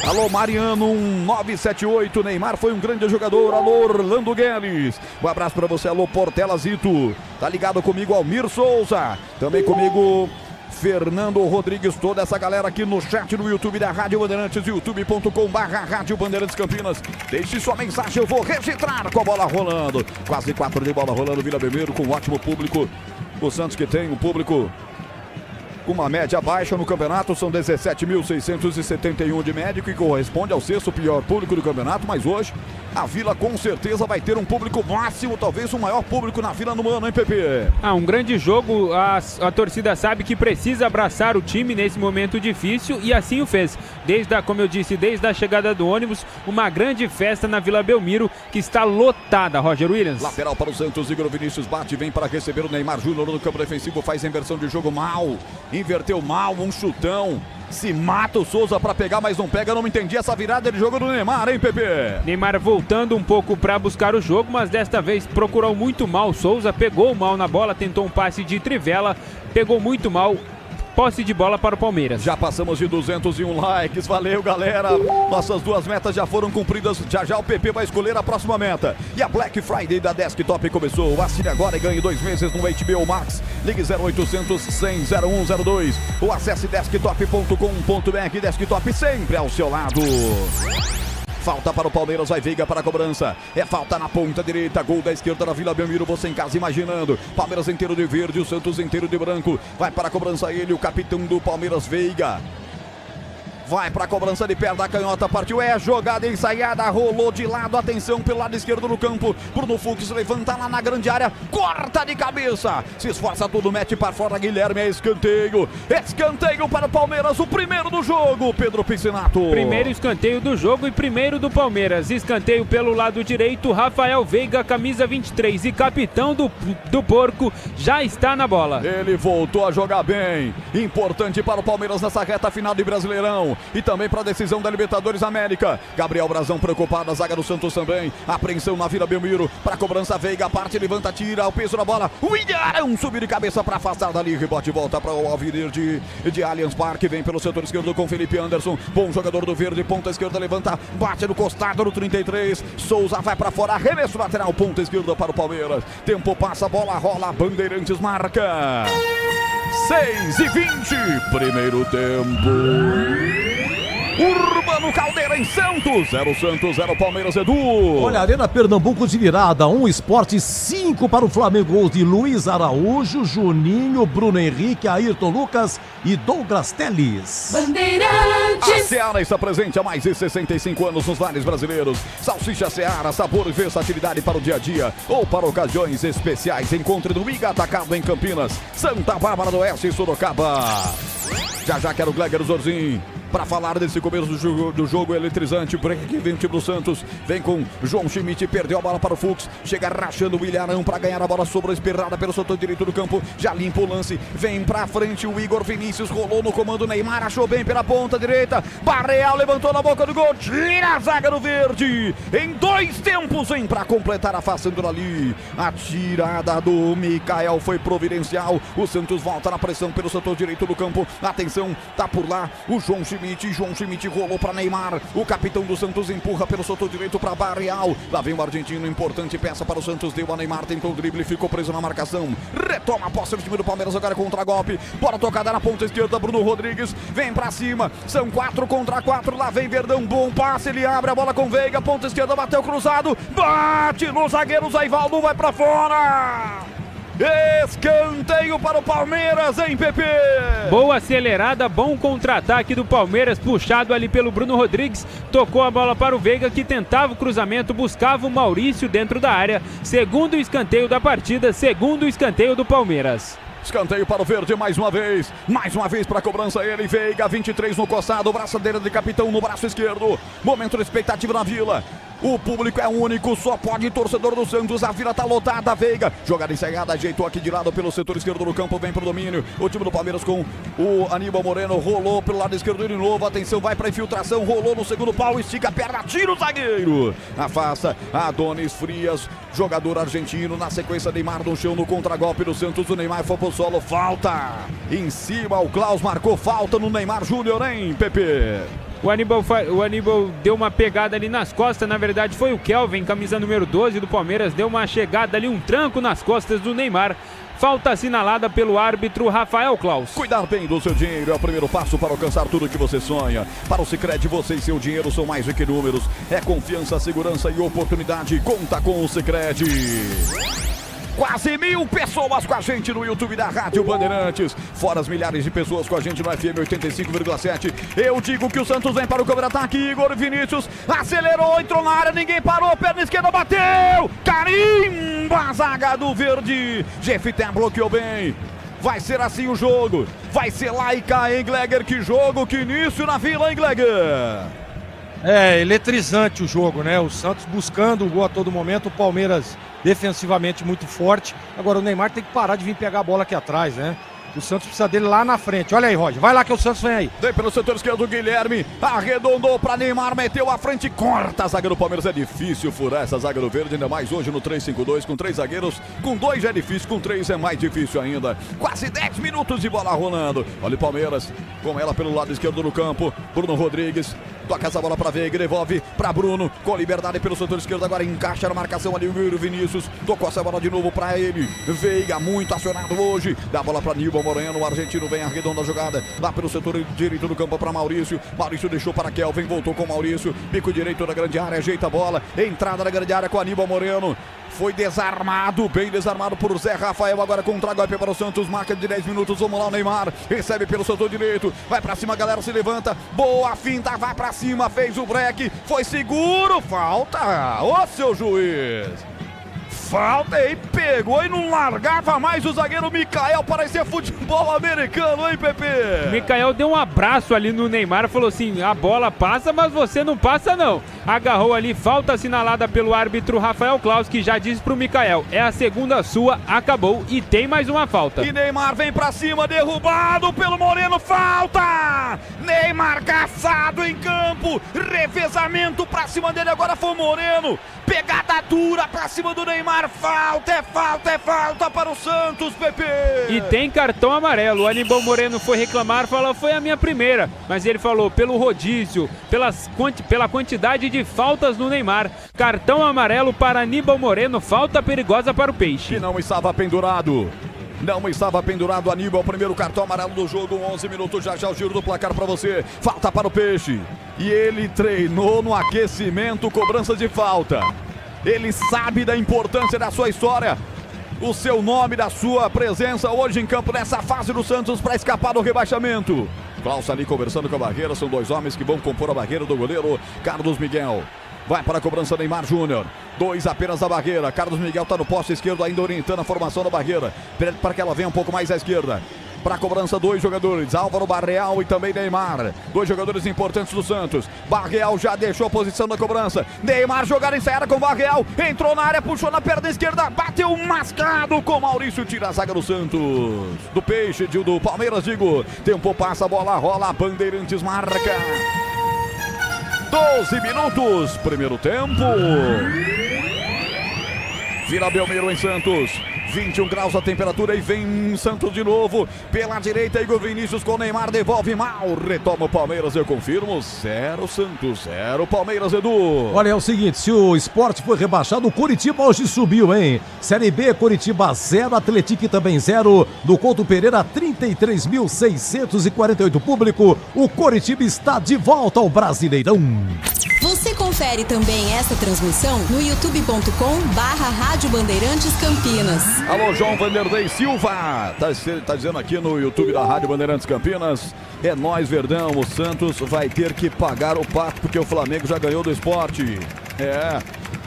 Alô Mariano, 978, Neymar foi um grande jogador. Alô Orlando Guedes, um abraço para você. Alô Portela Zito, tá ligado comigo Almir Souza, também comigo Fernando Rodrigues, toda essa galera aqui no chat no YouTube da Rádio Bandeirantes, youtube.com/Rádio Bandeirantes Campinas. Deixe sua mensagem, eu vou registrar com a bola rolando. Quase 4 de bola rolando, Vila Belmiro com um ótimo público. O Santos que tem um público com uma média baixa no campeonato, são 17.671 de média, que corresponde ao sexto pior público do campeonato, mas hoje a Vila com certeza vai ter um público máximo, talvez o maior público na Vila no ano, hein, Pepe? Um grande jogo, a torcida sabe que precisa abraçar o time nesse momento difícil e assim o fez. Como eu disse, desde a chegada do ônibus, uma grande festa na Vila Belmiro, que está lotada, Roger Williams. Lateral para o Santos, Igor Vinícius bate, vem para receber o Neymar Júnior no campo defensivo, faz a inversão de jogo mal, inverteu mal, um chutão. Se mata o Souza para pegar, mas não pega. Não entendi essa virada de jogo do Neymar, hein, Pepe? Neymar voltando um pouco para buscar o jogo, mas desta vez procurou muito mal o Souza, pegou mal na bola, tentou um passe de trivela, pegou muito mal. Posse de bola para o Palmeiras. Já passamos de 201 likes, valeu, galera. Nossas duas metas já foram cumpridas. Já o PP vai escolher a próxima meta. E a Black Friday da Desktop começou. Assine agora e ganhe 2 meses no HBO Max. Ligue 0800 100 0102 ou acesse desktop.com.br. Desktop sempre ao seu lado. Falta para o Palmeiras, vai Veiga para a cobrança. É falta na ponta direita, gol da esquerda da Vila Belmiro, você em casa imaginando. Palmeiras inteiro de verde, o Santos inteiro de branco. Vai para a cobrança ele, o capitão do Palmeiras, Veiga. Vai para a cobrança de perto da canhota, partiu, é jogada ensaiada, rolou de lado, atenção pelo lado esquerdo do campo. Bruno Fux levanta lá na grande área, corta de cabeça, se esforça tudo, mete para fora, Guilherme, é escanteio. Escanteio para o Palmeiras, o primeiro do jogo, Pedro Piscinato. Primeiro escanteio do jogo e primeiro do Palmeiras. Escanteio pelo lado direito, Rafael Veiga, camisa 23 e capitão do Porco, já está na bola. Ele voltou a jogar bem, importante para o Palmeiras nessa reta final de Brasileirão. E também para a decisão da Libertadores América. Gabriel Brazão preocupado, a zaga do Santos também. Apreensão na Vila Belmiro, para a cobrança Veiga, parte, levanta, tira, o peso da bola. William, subir de cabeça para afastar dali, rebote, volta para o Alvinegro de Allianz Parque, vem pelo setor esquerdo com Felipe Anderson, bom jogador do verde, ponta esquerda, levanta, bate no costado no 33, Souza vai para fora, arremesso lateral, ponta esquerda para o Palmeiras. Tempo passa, bola rola, Bandeirantes marca. 6:20, primeiro tempo. Urbano Caldeira em Santos, 0 Santos, 0 Palmeiras, Edu. Olha, Arena Pernambuco de virada, 1 Sport, 5 para o Flamengo, gols de Luiz Araújo, Juninho, Bruno Henrique, Ayrton Lucas e Douglas Teles. Bandeirantes. A Seara está presente há mais de 65 anos nos lares brasileiros. Salsicha Seara, sabor e versatilidade para o dia a dia ou para ocasiões especiais. Encontre no Iga Atacado em Campinas, Santa Bárbara do Oeste e Sorocaba. Já quero o Gleger Zorzin para falar desse começo do jogo eletrizante. Break que vem o time do Santos, vem com João Schmidt, perdeu a bola para o Fux, chega rachando o Ilharão para ganhar a bola, sobrou espirrada pelo setor direito do campo, já limpa o lance, vem pra frente o Igor Vinícius, rolou no comando, Neymar achou bem pela ponta direita, Barreal levantou na boca do gol, tira a zaga do verde, em 2 tempos vem para completar a façando ali, a tirada do Mikael foi providencial, o Santos volta na pressão pelo setor direito do campo, atenção, tá por lá o João Schmidt rolou para Neymar, o capitão do Santos empurra pelo setor direito para Barreal, lá vem o argentino, importante peça para o Santos, deu a Neymar, tentou o drible, ficou preso na marcação, retoma a posse do time do Palmeiras, agora contra golpe, bola tocada na ponta esquerda, Bruno Rodrigues, vem para cima, são 4 contra 4, lá vem Verdão, bom passe, ele abre a bola com Veiga, ponta esquerda, bateu cruzado, bate no zagueiro, Zaivaldo vai para fora! Escanteio para o Palmeiras, hein, Pepe? Boa acelerada, bom contra-ataque do Palmeiras, puxado ali pelo Bruno Rodrigues, tocou a bola para o Veiga, que tentava o cruzamento, buscava o Maurício dentro da área, segundo escanteio da partida, segundo escanteio do Palmeiras. Escanteio para o verde mais uma vez para a cobrança ele, Veiga, 23 no costado, braçadeira de capitão no braço esquerdo, momento de expectativa na Vila. O público é único, só pode torcedor do Santos, a Vila tá lotada, Veiga, jogada ensaiada, ajeitou aqui de lado pelo setor esquerdo do campo, vem pro domínio, o time do Palmeiras com o Aníbal Moreno, rolou pelo lado esquerdo de novo, atenção, vai pra infiltração, rolou no segundo pau, estica a perna, tira o zagueiro, afasta, Adonis Frias, jogador argentino, na sequência Neymar no chão no contragolpe do Santos, o Neymar foi pro solo, falta, em cima o Klaus marcou falta no Neymar Júnior, hein, Pepe? O Aníbal deu uma pegada ali nas costas, na verdade foi o Kelvin, camisa número 12 do Palmeiras, deu uma chegada ali, um tranco nas costas do Neymar. Falta assinalada pelo árbitro Rafael Klaus. Cuidar bem do seu dinheiro é o primeiro passo para alcançar tudo que você sonha. Para o Sicredi, você e seu dinheiro são mais do que números. É confiança, segurança e oportunidade. Conta com o Sicredi. Quase 1.000 pessoas com a gente no YouTube da Rádio Bandeirantes. Fora as milhares de pessoas com a gente no FM 85,7. Eu digo que o Santos vem para o contra-ataque. Igor Vinícius acelerou, entrou na área, ninguém parou. Perna esquerda bateu. Carimba a zaga do Verde. Jefité bloqueou bem. Vai ser assim o jogo. Vai ser lá e cá, hein, Gleger? Que jogo, que início na Vila, hein, Gleger? É eletrizante o jogo, né? O Santos buscando o gol a todo momento. O Palmeiras defensivamente muito forte. Agora o Neymar tem que parar de vir pegar a bola aqui atrás, né? O Santos precisa dele lá na frente. Olha aí, Roger. Vai lá que o Santos vem aí. Vem pelo setor esquerdo o Guilherme. Arredondou para Neymar, meteu à frente, corta a zaga do Palmeiras. É difícil furar essa zaga do Verde, ainda mais hoje no 3-5-2, com 3 zagueiros. Com 2 já é difícil, com 3 é mais difícil ainda. Quase 10 minutos de bola rolando. Olha o Palmeiras, com ela pelo lado esquerdo do campo. Bruno Rodrigues. Toca essa bola para Veiga, devolve para Bruno, com liberdade pelo setor esquerdo, agora encaixa na marcação ali o Vinícius, tocou essa bola de novo para ele, Veiga muito acionado hoje, dá a bola para Nilton Moreno, o argentino vem arredondando a jogada, lá pelo setor direito do campo para Maurício deixou para Kelvin, voltou com Maurício, bico direito da grande área, ajeita a bola, entrada na grande área com Aníbal Moreno. Foi desarmado, bem desarmado por Zé Rafael, agora com o trago para o Santos, marca de 10 minutos, vamos lá o Neymar, recebe pelo setor direito, vai pra cima, a galera se levanta, boa finta, vai pra cima, fez o break, foi seguro, falta, ô seu juiz, falta aí, pegou e não largava mais o zagueiro Micael, parecia futebol americano, hein, Pepe? O Micael deu um abraço ali no Neymar, falou assim, a bola passa, mas você não passa não. Agarrou ali, falta assinalada pelo árbitro Rafael Claus, que já disse pro Micael, é a segunda sua, acabou e tem mais uma falta. E Neymar vem pra cima, derrubado pelo Moreno, falta! Neymar caçado em campo, revezamento pra cima dele, agora foi o Moreno, pegada dura pra cima do Neymar, falta, é falta para o Santos, Pepe! E tem cartão amarelo, o Aníbal Moreno foi reclamar, falou, foi a minha primeira, mas ele falou, pelo rodízio, pela quantidade de faltas no Neymar, cartão amarelo para Aníbal Moreno, falta perigosa para o Peixe. Que não estava pendurado. Não estava pendurado, Aníbal, primeiro cartão amarelo do jogo, 11 minutos, já o giro do placar para você, falta para o Peixe, e ele treinou no aquecimento, cobrança de falta, ele sabe da importância da sua história, o seu nome, da sua presença hoje em campo nessa fase do Santos para escapar do rebaixamento. Klaus ali conversando com a barreira, são 2 homens que vão compor a barreira do goleiro Carlos Miguel. Vai para a cobrança Neymar Júnior. 2 apenas da barreira. Carlos Miguel está no poste esquerdo, ainda orientando a formação da barreira. Pede para que ela venha um pouco mais à esquerda. Para a cobrança, 2 jogadores. Álvaro Barreal e também Neymar. 2 jogadores importantes do Santos. Barreal já deixou a posição da cobrança. Neymar jogada ensaiada com Barreal. Entrou na área, puxou na perna esquerda. Bateu mascado com Maurício. Tira a zaga do Santos. Do Peixe, do Palmeiras, digo. Tempo passa, a bola rola. Bandeirantes marca. 12 minutos, primeiro tempo. Vila Belmiro em Santos. 21 graus a temperatura e vem Santos de novo. Pela direita, Igor Vinícius com Neymar, devolve mal. Retoma o Palmeiras, eu confirmo. 0 Santos, 0 Palmeiras, Edu. Olha, é o seguinte, se o Sport foi rebaixado, o Coritiba hoje subiu, hein? Série B, Coritiba 0, Atlético também 0. Do Couto Pereira, 33.648 público. O Coritiba está de volta ao Brasileirão. Você confere também essa transmissão no youtube.com/Rádio Bandeirantes Campinas. Alô, João Vanderlei Silva, tá dizendo aqui no YouTube da Rádio Bandeirantes Campinas, é nóis, Verdão, o Santos vai ter que pagar o pato porque o Flamengo já ganhou do Sport.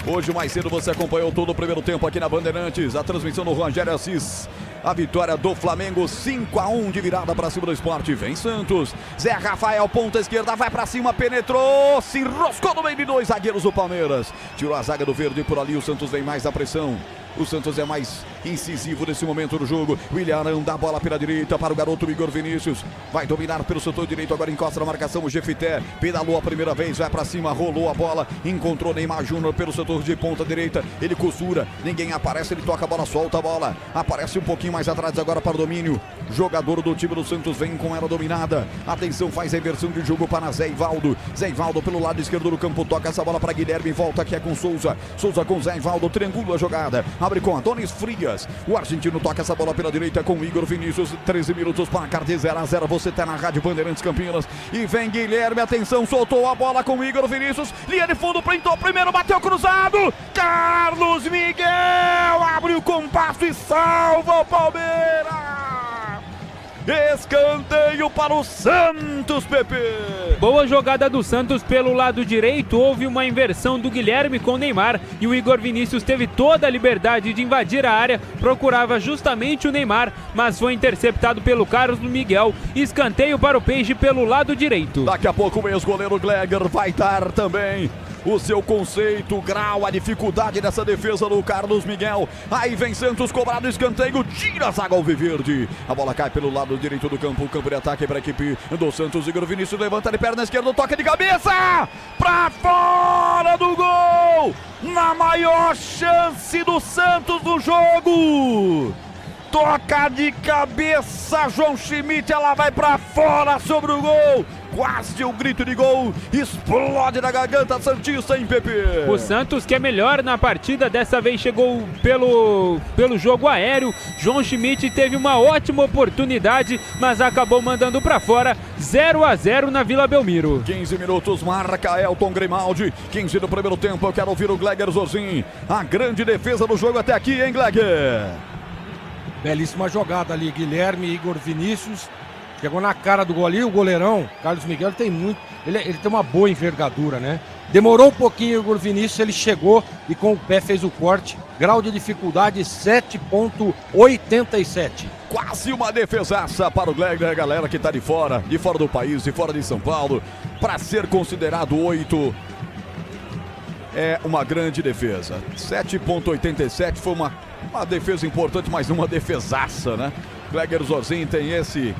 Hoje mais cedo você acompanhou todo o primeiro tempo aqui na Bandeirantes, a transmissão do Rogério Assis. A vitória do Flamengo, 5-1 de virada para cima do Sport. Vem Santos. Zé Rafael, ponta esquerda, vai para cima, penetrou, se enroscou no meio de 2 zagueiros do Palmeiras. Tirou a zaga do Verde por ali, o Santos vem mais à pressão. O Santos é mais incisivo nesse momento do jogo. William Arão dá a bola pela direita para o garoto Igor Vinícius. Vai dominar pelo setor direito, agora encosta na marcação o Jefité. Pedalou a primeira vez, vai para cima, rolou a bola. Encontrou Neymar Júnior pelo setor de ponta direita. Ele costura, ninguém aparece, ele toca a bola, solta a bola. Aparece um pouquinho mais atrás agora para o domínio. Jogador do time do Santos vem com ela dominada. Atenção, faz a inversão de jogo para Zé Ivaldo. Zé Ivaldo pelo lado esquerdo do campo, toca essa bola para Guilherme, volta aqui é com Souza. Souza com Zé Ivaldo, triangula a jogada. Abre com Adonis Frias. Frias. O argentino toca essa bola pela direita com o Igor Vinícius. 13 minutos, placar de 0-0. Você tá na Rádio Bandeirantes Campinas. E vem Guilherme, atenção, soltou a bola com o Igor Vinícius. Linha de fundo, printou primeiro, bateu cruzado. Carlos Miguel abre o compasso e salva o Palmeiras. Escanteio para o Santos, Pepe. Boa jogada do Santos pelo lado direito. Houve uma inversão do Guilherme com o Neymar e o Igor Vinícius teve toda a liberdade de invadir a área. Procurava justamente o Neymar, mas foi interceptado pelo Carlos Miguel. Escanteio para o Peixe pelo lado direito. Daqui a pouco o ex-goleiro Gleger vai dar também o seu conceito, o grau, a dificuldade dessa defesa do Carlos Miguel. Aí vem Santos, cobrado escanteio, tira a zaga alviverde. A bola cai pelo lado direito do campo, o campo de ataque para a equipe do Santos. Igor Vinícius levanta de perna esquerda, toca de cabeça, pra fora do gol, na maior chance do Santos no jogo. Toca de cabeça, João Schmidt, ela vai pra fora sobre o gol. Quase um grito de gol, explode na garganta santista, hein, Pepe? O Santos, que é melhor na partida, dessa vez chegou pelo jogo aéreo. João Schmidt teve uma ótima oportunidade, mas acabou mandando pra fora. 0-0 na Vila Belmiro. 15 minutos, marca Elton Grimaldi. 15 do primeiro tempo, eu quero ouvir o Gleger Zozin. A grande defesa do jogo até aqui, hein, Gleger? Belíssima jogada ali, Guilherme, Igor Vinícius. Chegou na cara do gol ali, o goleirão, Carlos Miguel, tem muito. Ele tem uma boa envergadura, né? Demorou um pouquinho o Igor Vinícius, ele chegou e com o pé fez o corte. Grau de dificuldade 7,87. Quase uma defesaça para o Gleger, galera que tá de fora do país, de fora de São Paulo. Para ser considerado 8. É uma grande defesa. 7,87 foi uma defesa importante, mas uma defesaça, né? Gleger Zozin tem esse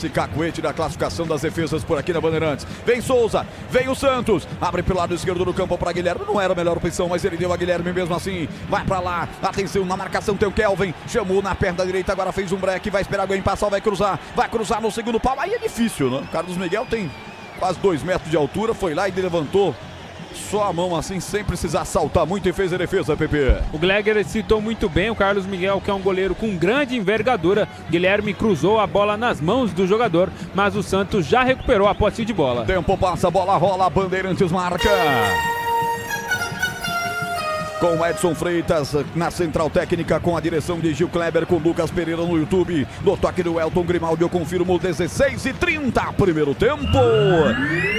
cacuete da classificação das defesas por aqui na Bandeirantes. Vem Souza, vem o Santos, abre pelo lado esquerdo do campo para Guilherme. Não era a melhor opção, mas ele deu a Guilherme mesmo assim. Vai para lá, atenção na marcação, tem o Kelvin, chamou na perna direita, agora fez um break, vai esperar alguém passar, vai cruzar no segundo pau. Aí é difícil, né? Carlos Miguel tem quase 2 metros de altura, foi lá e levantou só a mão assim, sem precisar saltar muito, e fez a defesa, Pepe. O Gleger citou muito bem o Carlos Miguel, que é um goleiro com grande envergadura. Guilherme cruzou a bola nas mãos do jogador, mas o Santos já recuperou a posse de bola. Tempo passa, bola rola, Bandeirantes marca. Com o Edson Freitas na central técnica, com a direção de Gil Kleber, com Lucas Pereira no YouTube. No toque do Elton Grimaldi, eu confirmo 16h30, primeiro tempo.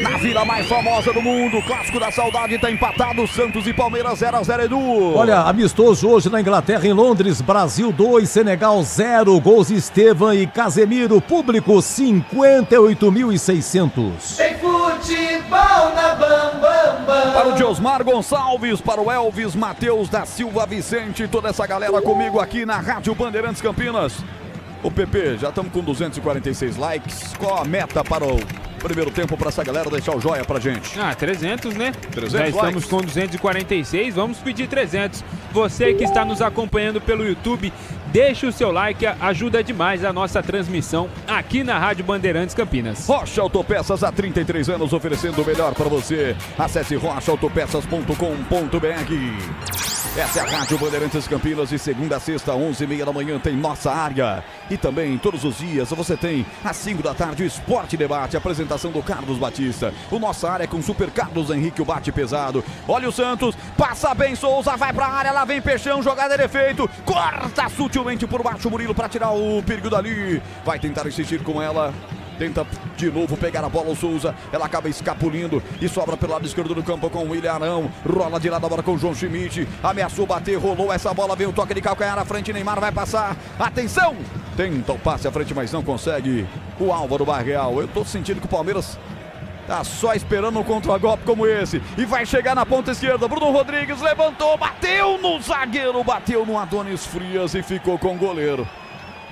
Na vila mais famosa do mundo, clássico da saudade, tá empatado, Santos e Palmeiras 0-0, Edu. Olha, amistoso hoje na Inglaterra, em Londres, Brasil 2, Senegal 0, gols Estevam e Casemiro, público 58.600. Tem futebol na Bambambam. Para o Diosmar Gonçalves, para o Elvis Matheus da Silva Vicente, toda essa galera comigo aqui na Rádio Bandeirantes Campinas. Ô Pepe, já estamos com 246 likes. Qual a meta para o primeiro tempo para essa galera deixar o joia pra gente? 300, né? 300 já estamos likes. com 246, vamos pedir 300. Você que está nos acompanhando pelo YouTube, deixe o seu like, ajuda demais a nossa transmissão aqui na Rádio Bandeirantes Campinas. Rocha Autopeças, há 33 anos oferecendo o melhor para você. Acesse rochaautopeças.com.br. Essa é a Rádio Bandeirantes Campinas, de segunda a sexta, 11h30 da manhã, tem Nossa Área. E também, todos os dias, você tem às 5 da tarde o Esporte Debate, apresentação do Carlos Batista. O Nossa Área com Super Carlos Henrique, o bate pesado. Olha o Santos, passa bem Souza, vai pra área, lá vem Peixão, jogada de efeito. Corta sutilmente por baixo o Murilo para tirar o perigo dali. Vai tentar insistir com ela. Tenta de novo pegar a bola o Souza. Ela acaba escapulindo e sobra pelo lado esquerdo do campo com o William Arão. Rola de lado agora com o João Schmidt. Ameaçou bater, rolou essa bola. Vem o toque de calcanhar à frente. Neymar vai passar. Atenção! Tenta o passe à frente, mas não consegue. O Álvaro Barreal. Eu tô sentindo que o Palmeiras tá só esperando um contragolpe como esse. E vai chegar na ponta esquerda. Bruno Rodrigues levantou, bateu no zagueiro, bateu no Adonis Frias e ficou com o goleiro.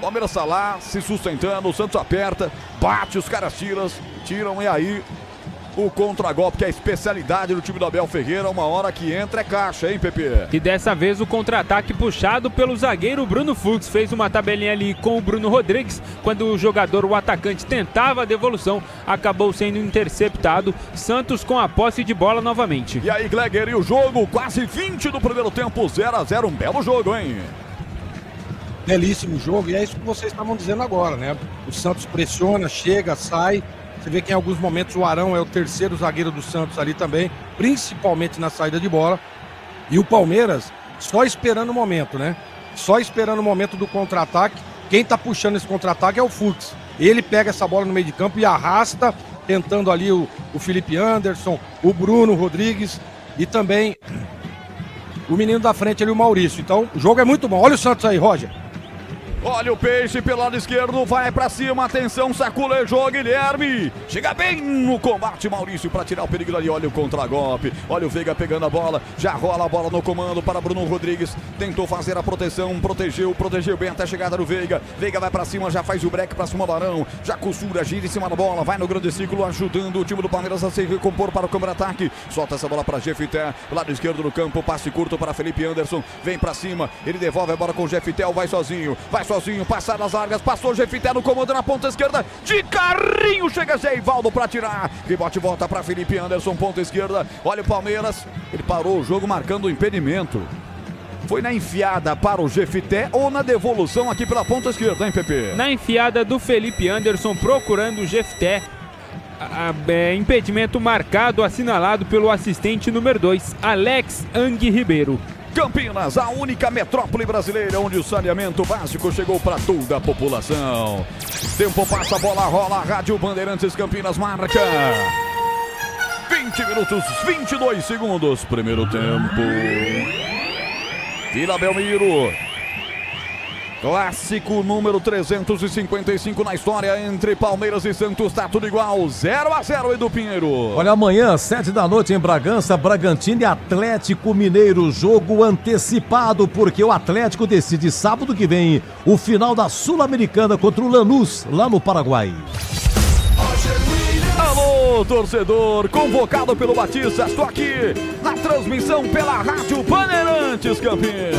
Palmeiras está lá, se sustentando, o Santos aperta, bate, os caras tiram e aí o contragolpe, que é a especialidade do time do Abel Ferreira, uma hora que entra é caixa, hein, Pepe? E dessa vez o contra-ataque puxado pelo zagueiro Bruno Fux, fez uma tabelinha ali com o Bruno Rodrigues, quando o atacante tentava a devolução, acabou sendo interceptado. Santos com a posse de bola novamente. E aí, Gleger, e o jogo, quase 20 do primeiro tempo, 0-0, um belo jogo, hein? belíssimo jogo, e é isso que vocês estavam dizendo agora, né? O Santos pressiona, chega, sai. Você vê que em alguns momentos o Arão é o terceiro zagueiro do Santos ali também, principalmente na saída de bola. E o Palmeiras só esperando o momento, né? Só esperando o momento do contra-ataque. Quem tá puxando esse contra-ataque é o Fux. Ele pega essa bola no meio de campo e arrasta, tentando ali o Felipe Anderson, o Bruno Rodrigues e também o menino da frente ali, o Maurício. Então, o jogo é muito bom. Olha o Santos aí, Roger. Olha o Peixe pelo lado esquerdo, vai pra cima, atenção, saculejou Guilherme. Chega bem no combate, Maurício, pra tirar o perigo ali. Olha o contra-golpe, olha o Veiga pegando a bola, já rola a bola no comando para Bruno Rodrigues. Tentou fazer a proteção, protegeu bem até a chegada do Veiga. Veiga vai pra cima, já faz o break pra cima do Arão, já costura, gira em cima da bola, vai no grande círculo, ajudando o time do Palmeiras a se recompor para o contra-ataque. Solta essa bola pra Jefité, lado esquerdo do campo, passe curto para Felipe Anderson, vem pra cima, ele devolve a bola com o Jefité, vai sozinho, passar nas largas, passou o Jefité no comando na ponta esquerda, de carrinho, chega Geivaldo pra tirar, rebote volta pra Felipe Anderson, ponta esquerda, olha o Palmeiras, ele parou o jogo marcando o impedimento. Foi na enfiada para o Jefité ou na devolução aqui pela ponta esquerda, hein, Pepe? Na enfiada do Felipe Anderson procurando o Jefité. Impedimento marcado, assinalado pelo assistente número 2, Alex Ang Ribeiro. Campinas, a única metrópole brasileira onde o saneamento básico chegou para toda a população. Tempo passa, a bola rola, Rádio Bandeirantes Campinas marca 20 minutos, 22 segundos, primeiro tempo. Vila Belmiro. Clássico número 355 na história entre Palmeiras e Santos, tá tudo igual, 0-0, Edu Pinheiro. Olha, amanhã, 7 da noite em Bragança, Bragantino e Atlético Mineiro, jogo antecipado, porque o Atlético decide sábado que vem o final da Sul-Americana contra o Lanús, lá no Paraguai. Alô, torcedor, convocado pelo Batista, estou aqui na transmissão pela Rádio Bandeirantes Campinas.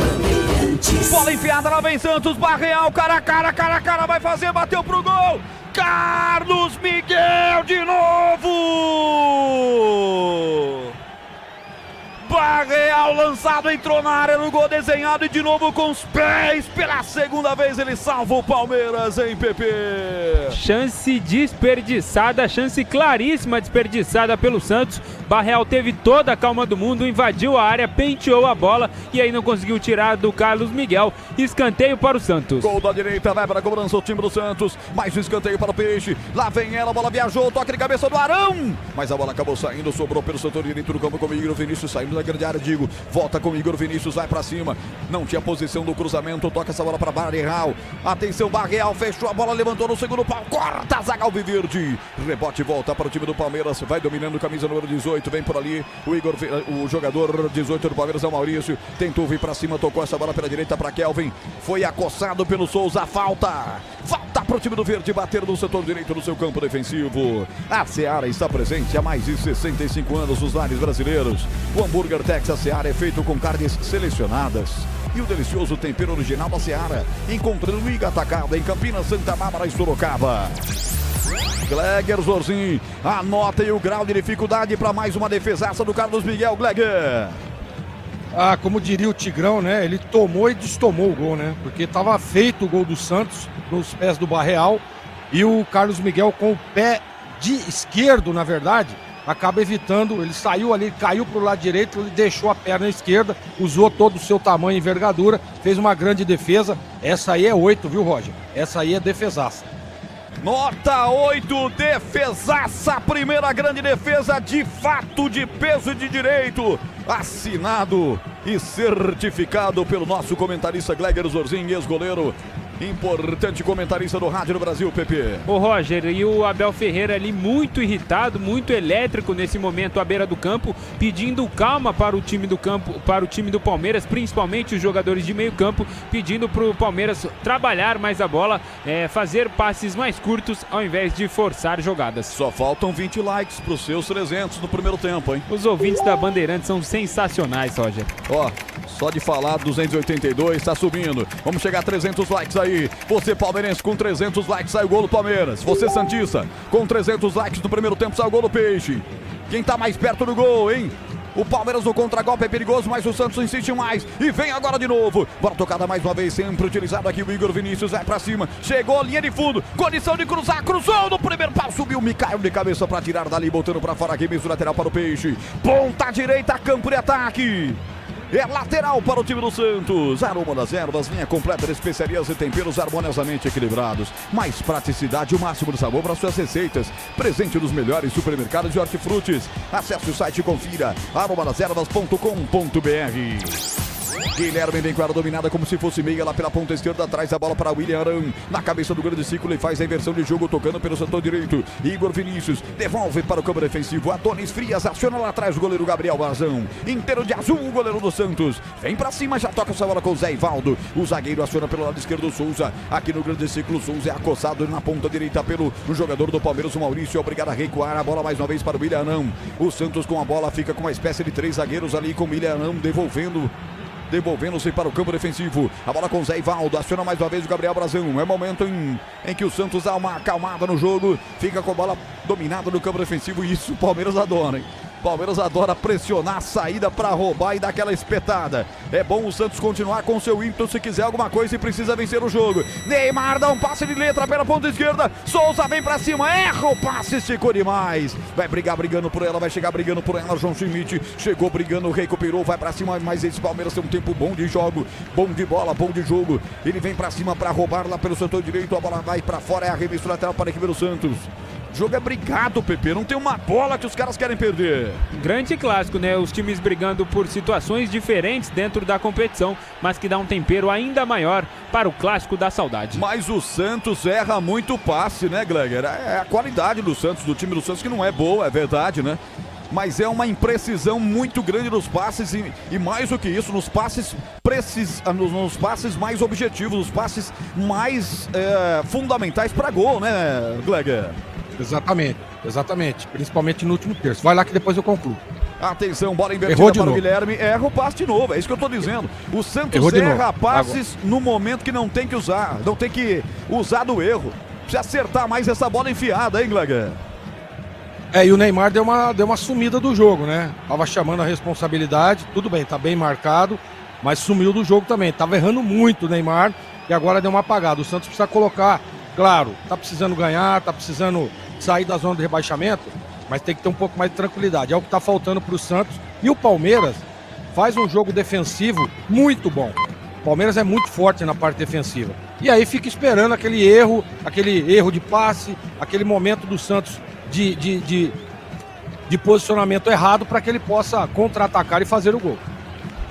Bola enfiada, lá vem Santos, Barreal, cara a cara, vai fazer, bateu pro gol. Carlos Miguel de novo. Barreal lançado, entrou na área, no gol desenhado e de novo com os pés. Pela segunda vez ele salva o Palmeiras, hein, Pepe? Chance desperdiçada, chance claríssima desperdiçada pelo Santos. Barreal teve toda a calma do mundo, invadiu a área, penteou a bola e aí não conseguiu tirar do Carlos Miguel. Escanteio para o Santos. Gol da direita, vai para a cobrança o time do Santos. Mais um escanteio para o Peixe. Lá vem ela, a bola viajou, toque de cabeça do Arão. Mas a bola acabou saindo, sobrou pelo setor direito do campo com o Igor Vinícius, saindo da grande área, digo, volta com o Igor Vinícius, vai pra cima, não tinha posição do cruzamento, toca essa bola pra Barreal, atenção, Barreal, fechou a bola, levantou no segundo pau, corta a zaga alviverde, rebote, volta para o time do Palmeiras, vai dominando, camisa número 18, vem por ali, o jogador 18 do Palmeiras é o Maurício, tentou vir pra cima, tocou essa bola pela direita pra Kelvin, foi acossado pelo Souza, falta pro time do Verde, bater no setor direito do seu campo defensivo. A Seara está presente há mais de 65 anos nos lares brasileiros. O hambúrguer Texas Seara é feito com carnes selecionadas e o delicioso tempero original da Seara. Encontrando no Iga Atacado em Campinas, Santa Bárbara e Sorocaba. Gleger Zorzin, anota aí o grau de dificuldade para mais uma defesaça do Carlos Miguel. Gleger. Como diria o Tigrão, né? Ele tomou e destomou o gol, né? Porque estava feito o gol do Santos nos pés do Barreal e o Carlos Miguel com o pé de esquerdo, na verdade, acaba evitando, ele saiu ali, caiu pro lado direito, ele deixou a perna esquerda, usou todo o seu tamanho e envergadura, fez uma grande defesa. Essa aí é 8, viu, Roger? Essa aí é defesaça. Nota 8, defesaça, primeira grande defesa de fato, de peso e de direito, assinado e certificado pelo nosso comentarista Gleger Zorzin, ex-goleiro, importante comentarista do Rádio do Brasil, Pepe. O Roger e o Abel Ferreira ali muito irritado, muito elétrico nesse momento à beira do campo, pedindo calma para o time do campo, para o time do Palmeiras, principalmente os jogadores de meio campo, pedindo para o Palmeiras trabalhar mais a bola, fazer passes mais curtos ao invés de forçar jogadas. Só faltam 20 likes para os seus 300 no primeiro tempo, hein? Os ouvintes da Bandeirantes são sensacionais, Roger. Só de falar, 282, tá subindo. Vamos chegar a 300 likes aí. Você palmeirense com 300 likes, sai o gol do Palmeiras. Você santista com 300 likes no primeiro tempo, sai o gol do Peixe. Quem tá mais perto do gol, hein? O Palmeiras no contragolpe é perigoso, mas o Santos insiste mais. E vem agora de novo. Bola tocada mais uma vez, sempre utilizado aqui o Igor Vinícius. Vai pra cima, chegou, linha de fundo. Condição de cruzar, cruzou no primeiro pau. Subiu, Micael de cabeça pra tirar dali, botando pra fora aqui mesmo, lateral para o Peixe. Ponta direita, campo de ataque. É lateral para o time do Santos. Aroma das ervas, linha completa de especiarias e temperos harmoniosamente equilibrados. Mais praticidade e o máximo de sabor para suas receitas. Presente nos melhores supermercados de hortifrutis. Acesse o site e confira aromadeservas.com.br. Guilherme vem com ela dominada como se fosse meia lá pela ponta esquerda, traz a bola para William Arão, na cabeça do grande círculo e faz a inversão de jogo tocando pelo setor direito. Igor Vinícius devolve para o campo defensivo, Adonis Frias aciona lá atrás o goleiro Gabriel Brazão, inteiro de azul o goleiro do Santos, vem para cima, já toca essa bola com o Zé Ivaldo, o zagueiro aciona pelo lado esquerdo, Souza, aqui no grande círculo, Souza é acossado na ponta direita pelo jogador do Palmeiras, o Maurício, é obrigado a recuar, a bola mais uma vez para o William Arão, o Santos com a bola fica com uma espécie de 3 zagueiros ali com o William Arão devolvendo-se para o campo defensivo. A bola com o Zé Ivaldo, aciona mais uma vez o Gabriel Brazão. É momento em que o Santos dá uma acalmada no jogo, fica com a bola dominada no campo defensivo e isso o Palmeiras adora, hein? Palmeiras adora pressionar a saída para roubar e dar aquela espetada. É bom o Santos continuar com seu ímpeto se quiser alguma coisa e precisa vencer o jogo. Neymar dá um passe de letra pela ponta esquerda. Souza vem para cima, erra o passe, esticou demais. Vai brigando por ela, vai chegar brigando por ela. João Schmidt chegou brigando, recuperou, vai para cima. Mas esse Palmeiras tem um tempo bom de jogo, bom de bola, bom de jogo. Ele vem para cima para roubar lá pelo setor direito. A bola vai para fora, é arremesso lateral para a equipe do Santos. O jogo é brigado, Pepe, não tem uma bola que os caras querem perder. Grande clássico, né? Os times brigando por situações diferentes dentro da competição, mas que dá um tempero ainda maior para o clássico da saudade. Mas o Santos erra muito passe, né, Gleger? É a qualidade do Santos, do time do Santos, que não é boa, é verdade, né? Mas é uma imprecisão muito grande nos passes e mais do que isso, nos passes mais objetivos, nos passes mais fundamentais para gol, né, Gleger? Exatamente. Principalmente no último terço. Vai lá que depois eu concluo. Atenção, bola invertida para o Guilherme. Erra o passe de novo, é isso que eu tô dizendo. O Santos erra passes no momento que não tem que usar. Não tem que usar do erro. Precisa acertar mais essa bola enfiada, hein, Gleger? E o Neymar deu uma sumida do jogo, né? Tava chamando a responsabilidade. Tudo bem, tá bem marcado, mas sumiu do jogo também. Tava errando muito o Neymar e agora deu uma apagada. O Santos precisa colocar, claro, tá precisando ganhar, tá precisando sair da zona de rebaixamento, mas tem que ter um pouco mais de tranquilidade. É o que tá faltando pro Santos. E o Palmeiras faz um jogo defensivo muito bom. O Palmeiras é muito forte na parte defensiva. E aí fica esperando aquele erro de passe, aquele momento do Santos de posicionamento errado para que ele possa contra-atacar e fazer o gol.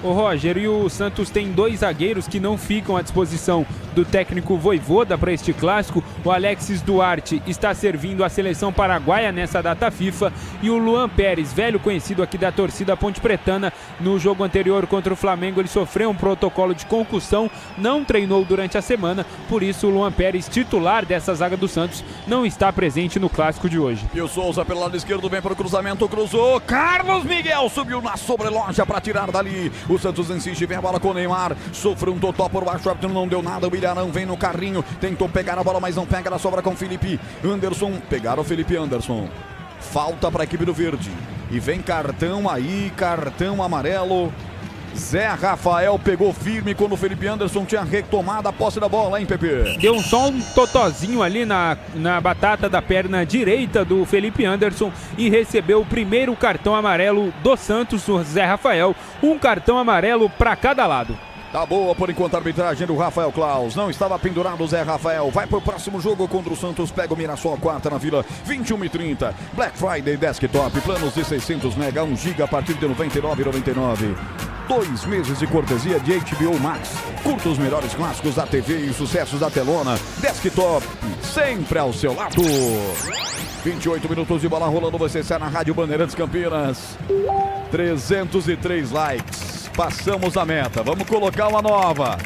Ô Roger, e o Santos tem 2 zagueiros que não ficam à disposição do técnico Vojvoda para este clássico. O Alexis Duarte está servindo a seleção paraguaia nessa data FIFA e o Luan Pérez, velho conhecido aqui da torcida Ponte Pretana, no jogo anterior contra o Flamengo ele sofreu um protocolo de concussão, não treinou durante a semana, por isso o Luan Pérez, titular dessa zaga do Santos, não está presente no clássico de hoje. E o Souza pelo lado esquerdo vem para o cruzamento, cruzou, Carlos Miguel subiu na sobreloja para tirar dali. O Santos insiste, vem a bola com o Neymar, sofreu um totó por baixo, não deu nada, o Ilharão vem no carrinho, tentou pegar a bola, mas não pega, ela sobra com o Felipe Anderson, pegaram o Felipe Anderson, falta para a equipe do Verde, e vem cartão aí, cartão amarelo, Zé Rafael pegou firme quando o Felipe Anderson tinha retomado a posse da bola, hein, Pepe? Deu só um totozinho ali na batata da perna direita do Felipe Anderson e recebeu o primeiro cartão amarelo do Santos, o Zé Rafael. Um cartão amarelo para cada lado. Tá boa por enquanto a arbitragem do Rafael Claus. Não estava pendurado o Zé Rafael. Vai pro próximo jogo contra o Santos. Pega o Mirassol, quarta na Vila, 21h30. Black Friday Desktop. Planos de 600 MB, 1 GB a partir de R$ 99,99. 2 meses de cortesia de HBO Max. Curta os melhores clássicos da TV e sucessos da telona. Desktop, sempre ao seu lado. 28 minutos de bola rolando. Você está na Rádio Bandeirantes Campinas. 303 likes. Passamos a meta, vamos colocar uma nova.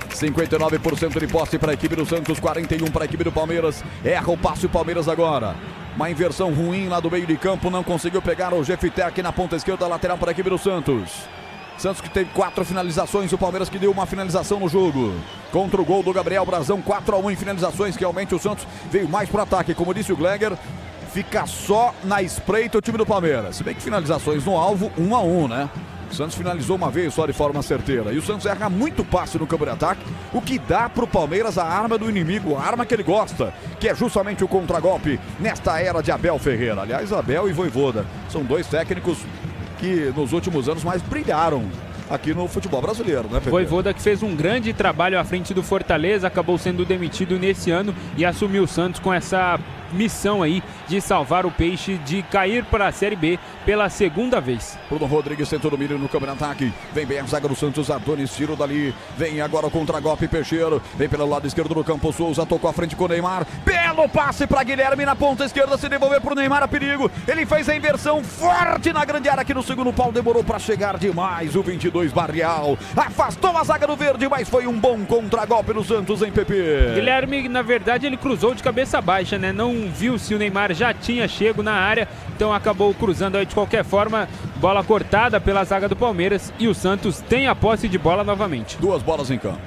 59% de posse para a equipe do Santos, 41% para a equipe do Palmeiras. Erra o passe o Palmeiras agora. Uma inversão ruim lá do meio de campo, não conseguiu pegar o Jefité aqui na ponta esquerda, lateral para a equipe do Santos. Santos que teve 4 finalizações, o Palmeiras que deu uma finalização no jogo. Contra o gol do Gabriel Brazão, 4-1 em finalizações, que realmente o Santos veio mais para o ataque. Como disse o Gleger, fica só na espreita o time do Palmeiras. Se bem que finalizações no alvo, 1-1, né? O Santos finalizou uma vez só de forma certeira. E o Santos erra muito passe no campo de ataque, o que dá pro Palmeiras a arma do inimigo, a arma que ele gosta, que é justamente o contragolpe nesta era de Abel Ferreira. Aliás, Abel e Vojvoda são dois técnicos que nos últimos anos mais brilharam aqui no futebol brasileiro, né, Pedro? Vojvoda, que fez um grande trabalho à frente do Fortaleza, acabou sendo demitido nesse ano e assumiu o Santos com essa missão aí de salvar o Peixe de cair para a Série B pela segunda vez. Bruno Rodrigues tentou domínio no campo de ataque, vem bem a zaga do Santos, Adonis tiro dali, vem agora o contra-golpe Peixeiro, vem pelo lado esquerdo do campo, Souza tocou à frente com o Neymar, belo passe para Guilherme na ponta esquerda, se devolver para o Neymar a perigo, ele fez a inversão forte na grande área aqui no segundo pau, demorou para chegar demais o 22 Barrial, afastou a zaga do verde, mas foi um bom contra-golpe do Santos em PP. Guilherme, na verdade, ele cruzou de cabeça baixa, né? Não viu se o Neymar já tinha chego na área, então acabou cruzando aí de qualquer forma, bola cortada pela zaga do Palmeiras e o Santos tem a posse de bola novamente. Duas bolas em campo,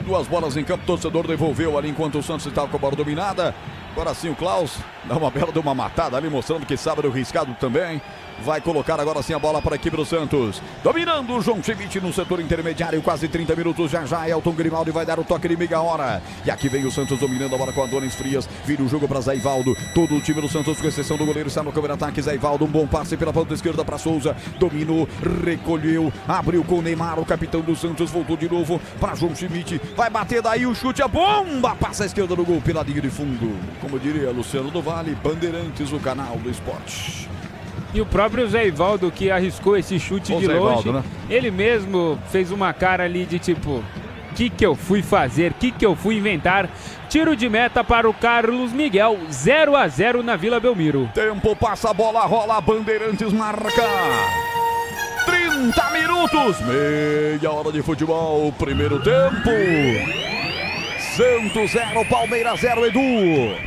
o torcedor devolveu ali enquanto o Santos estava com a bola dominada. Agora sim o Klaus dá uma bela de uma matada ali, mostrando que sabe do riscado também. Vai colocar agora sim a bola para a equipe do Santos. Dominando o João Schmidt no setor intermediário, quase 30 minutos. Já Elton Grimaldi vai dar o toque de meia hora. E aqui vem o Santos dominando a bola com Adonis Frias. Vira o jogo para Zé Ivaldo. Todo o time do Santos, com exceção do goleiro, está no campo de ataque. Zé Ivaldo, um bom passe pela ponta esquerda para Souza. Dominou, recolheu, abriu com o Neymar, o capitão do Santos. Voltou de novo para João Schmidt. Vai bater daí o chute, a bomba. Passa a esquerda do gol, peladinho de fundo. Como diria Luciano do Vale, Bandeirantes, o canal do esporte. E o próprio Zé Ivaldo, que arriscou esse chute de longe, né? Ele mesmo fez uma cara ali de tipo, que eu fui fazer, que eu fui inventar. Tiro de meta para o Carlos Miguel, 0-0 na Vila Belmiro. Tempo passa, a bola rola, Bandeirantes marca. 30 minutos, meia hora de futebol, primeiro tempo. Santos 0, Palmeiras 0, Edu.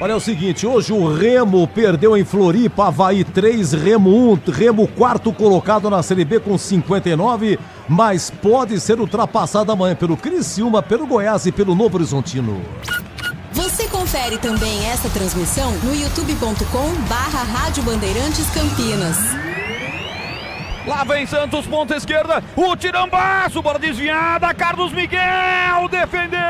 Olha, é o seguinte, hoje o Remo perdeu em Floripa, Avaí 3, Remo 1, Remo quarto colocado na Série B com 59, mas pode ser ultrapassado amanhã pelo Criciúma, pelo Goiás e pelo Novo Horizontino. Você confere também essa transmissão no youtube.com/Rádio Bandeirantes Campinas. Lá vem Santos, ponta esquerda, o tirambaço, bola desviada, Carlos Miguel defendeu!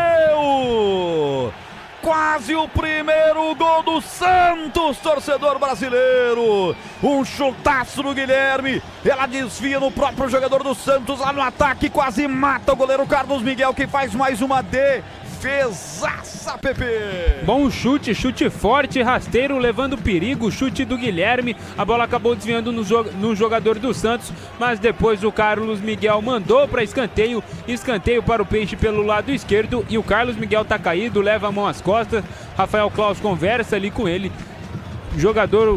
Quase o primeiro gol do Santos, torcedor brasileiro. Um chutaço do Guilherme, ela desvia no próprio jogador do Santos, lá no ataque, quase mata o goleiro Carlos Miguel, que faz mais uma defesaça, Pepe. Bom chute forte, rasteiro, levando perigo, chute do Guilherme, a bola acabou desviando no jogador do Santos, mas depois o Carlos Miguel mandou para escanteio para o Peixe pelo lado esquerdo, e o Carlos Miguel tá caído, leva a mão às costas, Rafael Klaus conversa ali com ele,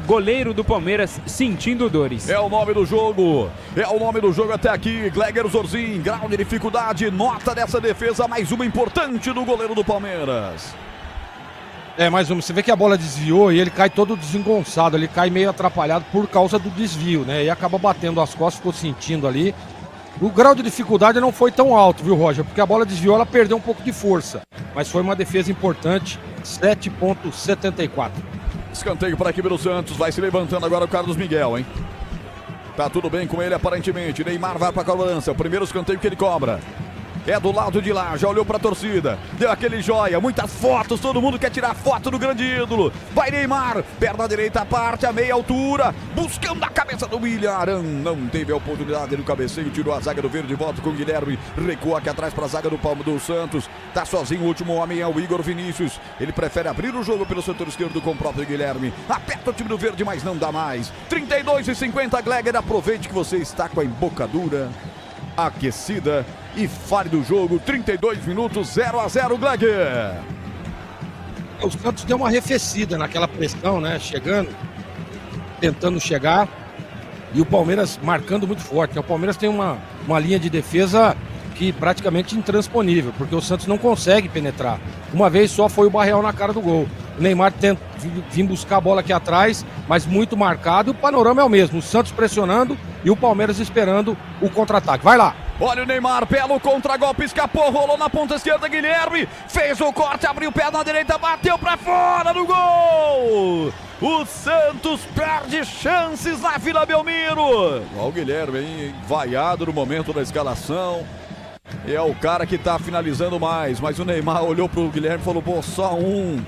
goleiro do Palmeiras sentindo dores. É o nome do jogo até aqui, Gleger Zorzin, grau de dificuldade, nota dessa defesa, mais uma importante do goleiro do Palmeiras. Mais uma, você vê que a bola desviou e ele cai todo desengonçado, ele cai meio atrapalhado por causa do desvio, né? E acaba batendo as costas, ficou sentindo ali. O grau de dificuldade não foi tão alto, viu, Roger? Porque a bola desviou, ela perdeu um pouco de força, mas foi uma defesa importante, 7,74. Escanteio para a equipe do Santos, vai se levantando agora o Carlos Miguel, hein? Tá tudo bem com ele aparentemente, Neymar vai para a cobrança, o primeiro escanteio que ele cobra. É do lado de lá, já olhou pra torcida, deu aquele joia, muitas fotos, todo mundo quer tirar foto do grande ídolo. Vai Neymar, perna direita parte, a meia altura, buscando a cabeça do William Arão. Não teve a oportunidade no cabeceio, tirou a zaga do verde, volta com o Guilherme, recua aqui atrás pra zaga do Palmo do Santos. Tá sozinho, o último homem é o Igor Vinícius. Ele prefere abrir o jogo pelo setor esquerdo com o próprio Guilherme. Aperta o time do verde, mas não dá mais. 32,50, Gleger, aproveite que você está com a embocadura aquecida e fale do jogo. 32 minutos, 0-0, Gleger. O Santos deu uma arrefecida naquela pressão, né? Tentando chegar, e o Palmeiras marcando muito forte. O Palmeiras tem uma linha de defesa que praticamente intransponível, porque o Santos não consegue penetrar. Uma vez só foi o Barreal na cara do gol. O Neymar tenta vir buscar a bola aqui atrás, mas muito marcado, e o panorama é o mesmo. O Santos pressionando e o Palmeiras esperando o contra-ataque. Vai lá! Olha o Neymar, belo contragolpe, escapou, rolou na ponta esquerda, Guilherme, fez o corte, abriu o pé na direita, bateu pra fora do gol! O Santos perde chances na Vila Belmiro. Olha o Guilherme, hein, vaiado no momento da escalação. É o cara que tá finalizando mais, mas o Neymar olhou pro Guilherme e falou, pô, só um.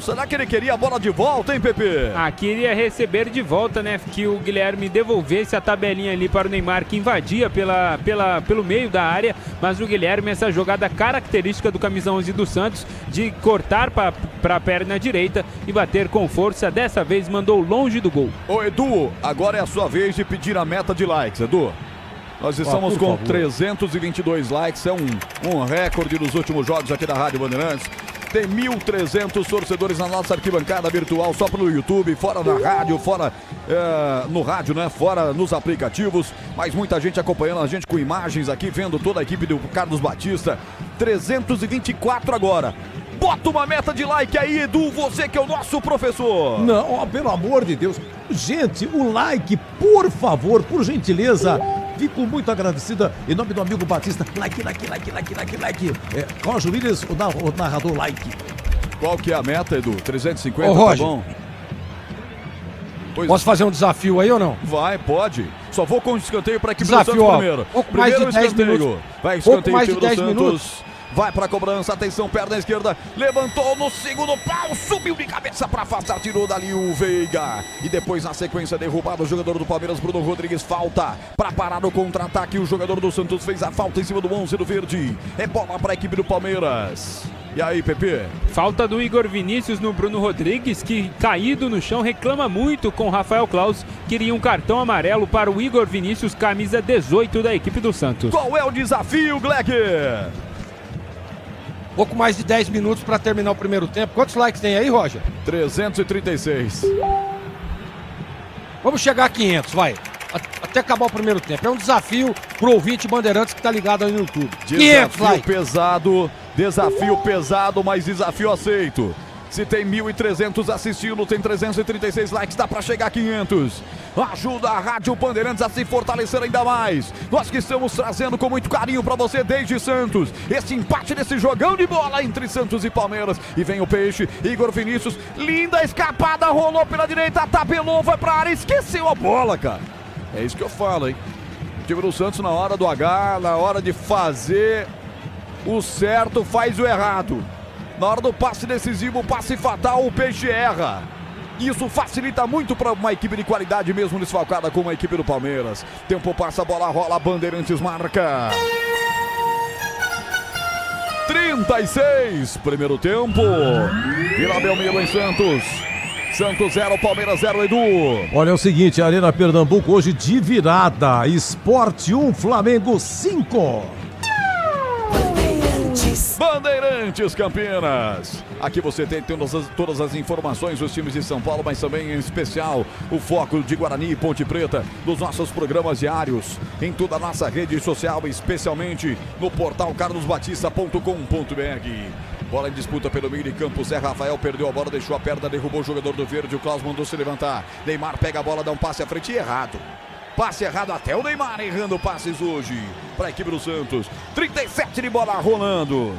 Será que ele queria a bola de volta, hein, Pepe? Queria receber de volta, né? Que o Guilherme devolvesse a tabelinha ali para o Neymar, que invadia pelo meio da área. Mas o Guilherme, essa jogada característica do camisa 11 do Santos, de cortar para a perna direita e bater com força. Dessa vez mandou longe do gol. Ô, Edu, agora é a sua vez de pedir a meta de likes, Edu. Nós estamos com 322 likes, é um recorde nos últimos jogos aqui da Rádio Bandeirantes. Tem 1.300 torcedores na nossa arquibancada virtual, só pelo YouTube, fora na rádio, fora no rádio, né? Fora nos aplicativos. Mas muita gente acompanhando a gente com imagens aqui, vendo toda a equipe do Carlos Batista. 324 agora. Bota uma meta de like aí, Edu, você que é o nosso professor. Não, pelo amor de Deus. Gente, o like, por favor, por gentileza. Fico muito agradecida em nome do amigo Batista. Like. Roger Williams, o narrador like. Qual que é a meta, Edu? 350, ô, Roger, tá bom? Posso fazer um desafio aí ou não? Vai, pode. Só vou com o escanteio para a equipe desafio, do Santos primeiro. Pouco mais de 10 minutos. Vai, escanteio mais de do 10 Santos. minutos. Vai para a cobrança, atenção, perna esquerda, levantou no segundo pau, subiu de cabeça para afastar, tirou dali o Veiga. E depois na sequência derrubado o jogador do Palmeiras, Bruno Rodrigues, falta para parar o contra-ataque. O jogador do Santos fez a falta em cima do 11 do Verde. É bola para a equipe do Palmeiras. E aí, Pepe? Falta do Igor Vinícius no Bruno Rodrigues, que caído no chão reclama muito com Rafael Claus. Queria um cartão amarelo para o Igor Vinícius, camisa 18 da equipe do Santos. Qual é o desafio, Gleger? Pouco mais de 10 minutos para terminar o primeiro tempo. Quantos likes tem aí, Roger? 336. Vamos chegar a 500, vai. Até acabar o primeiro tempo. É um desafio pro ouvinte Bandeirantes que tá ligado aí no YouTube. 500 likes. Desafio pesado, mas desafio aceito. Se tem 1.300 assistindo, tem 336 likes, dá pra chegar a 500. Ajuda a Rádio Bandeirantes a se fortalecer ainda mais. Nós que estamos trazendo com muito carinho pra você desde Santos. Esse empate desse jogão de bola entre Santos e Palmeiras. E vem o Peixe, Igor Vinícius, linda escapada, rolou pela direita, tabelou, vai pra área, esqueceu a bola, cara. É isso que eu falo, hein. O time do Santos na hora do H, na hora de fazer o certo, faz o errado. Na hora do passe decisivo, passe fatal, o Peixe erra. Isso facilita muito para uma equipe de qualidade, mesmo desfalcada como a equipe do Palmeiras. Tempo passa, bola rola, Bandeirantes marca. 36, primeiro tempo. Vila Belmiro em Santos. Santos 0, Palmeiras 0, Edu. Olha, é o seguinte, Arena Pernambuco hoje de virada. Sport 1, Flamengo 5. Bandeirantes Campinas. Aqui você tem todas as informações dos times de São Paulo, mas também em especial o foco de Guarani e Ponte Preta dos nossos programas diários em toda a nossa rede social, especialmente no portal carlosbatista.com.br. Bola em disputa pelo meio de campo, Zé Rafael perdeu a bola, deixou a perna, derrubou o jogador do Verde, o Klaus mandou se levantar. Neymar pega a bola, dá um passe à frente e errado. Passe errado, até o Neymar errando passes hoje para a equipe do Santos. 37 de bola rolando.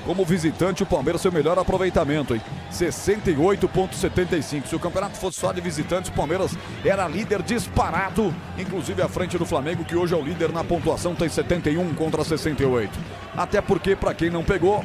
Como visitante, o Palmeiras seu melhor aproveitamento, hein? 68,75. Se o campeonato fosse só de visitantes, o Palmeiras era líder disparado, inclusive à frente do Flamengo, que hoje é o líder na pontuação, tem 71 contra 68. Até porque, para quem não pegou,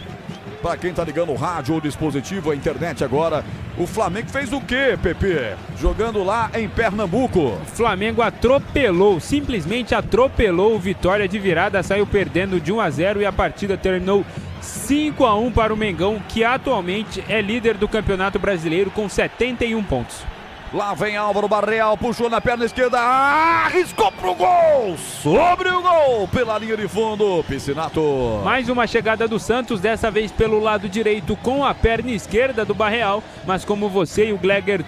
para quem tá ligando o rádio ou o dispositivo, a internet agora, o Flamengo fez o quê, Pepe? Jogando lá em Pernambuco. O Flamengo atropelou, simplesmente atropelou o Vitória de virada, saiu perdendo de 1-0 e a partida terminou 5-1 para o Mengão, que atualmente é líder do Campeonato Brasileiro com 71 pontos. Lá vem Álvaro Barreal, puxou na perna esquerda, arriscou pro gol, sobre o gol, pela linha de fundo, Piscinato. Mais uma chegada do Santos, dessa vez pelo lado direito com a perna esquerda do Barreal, mas como você e o Gleger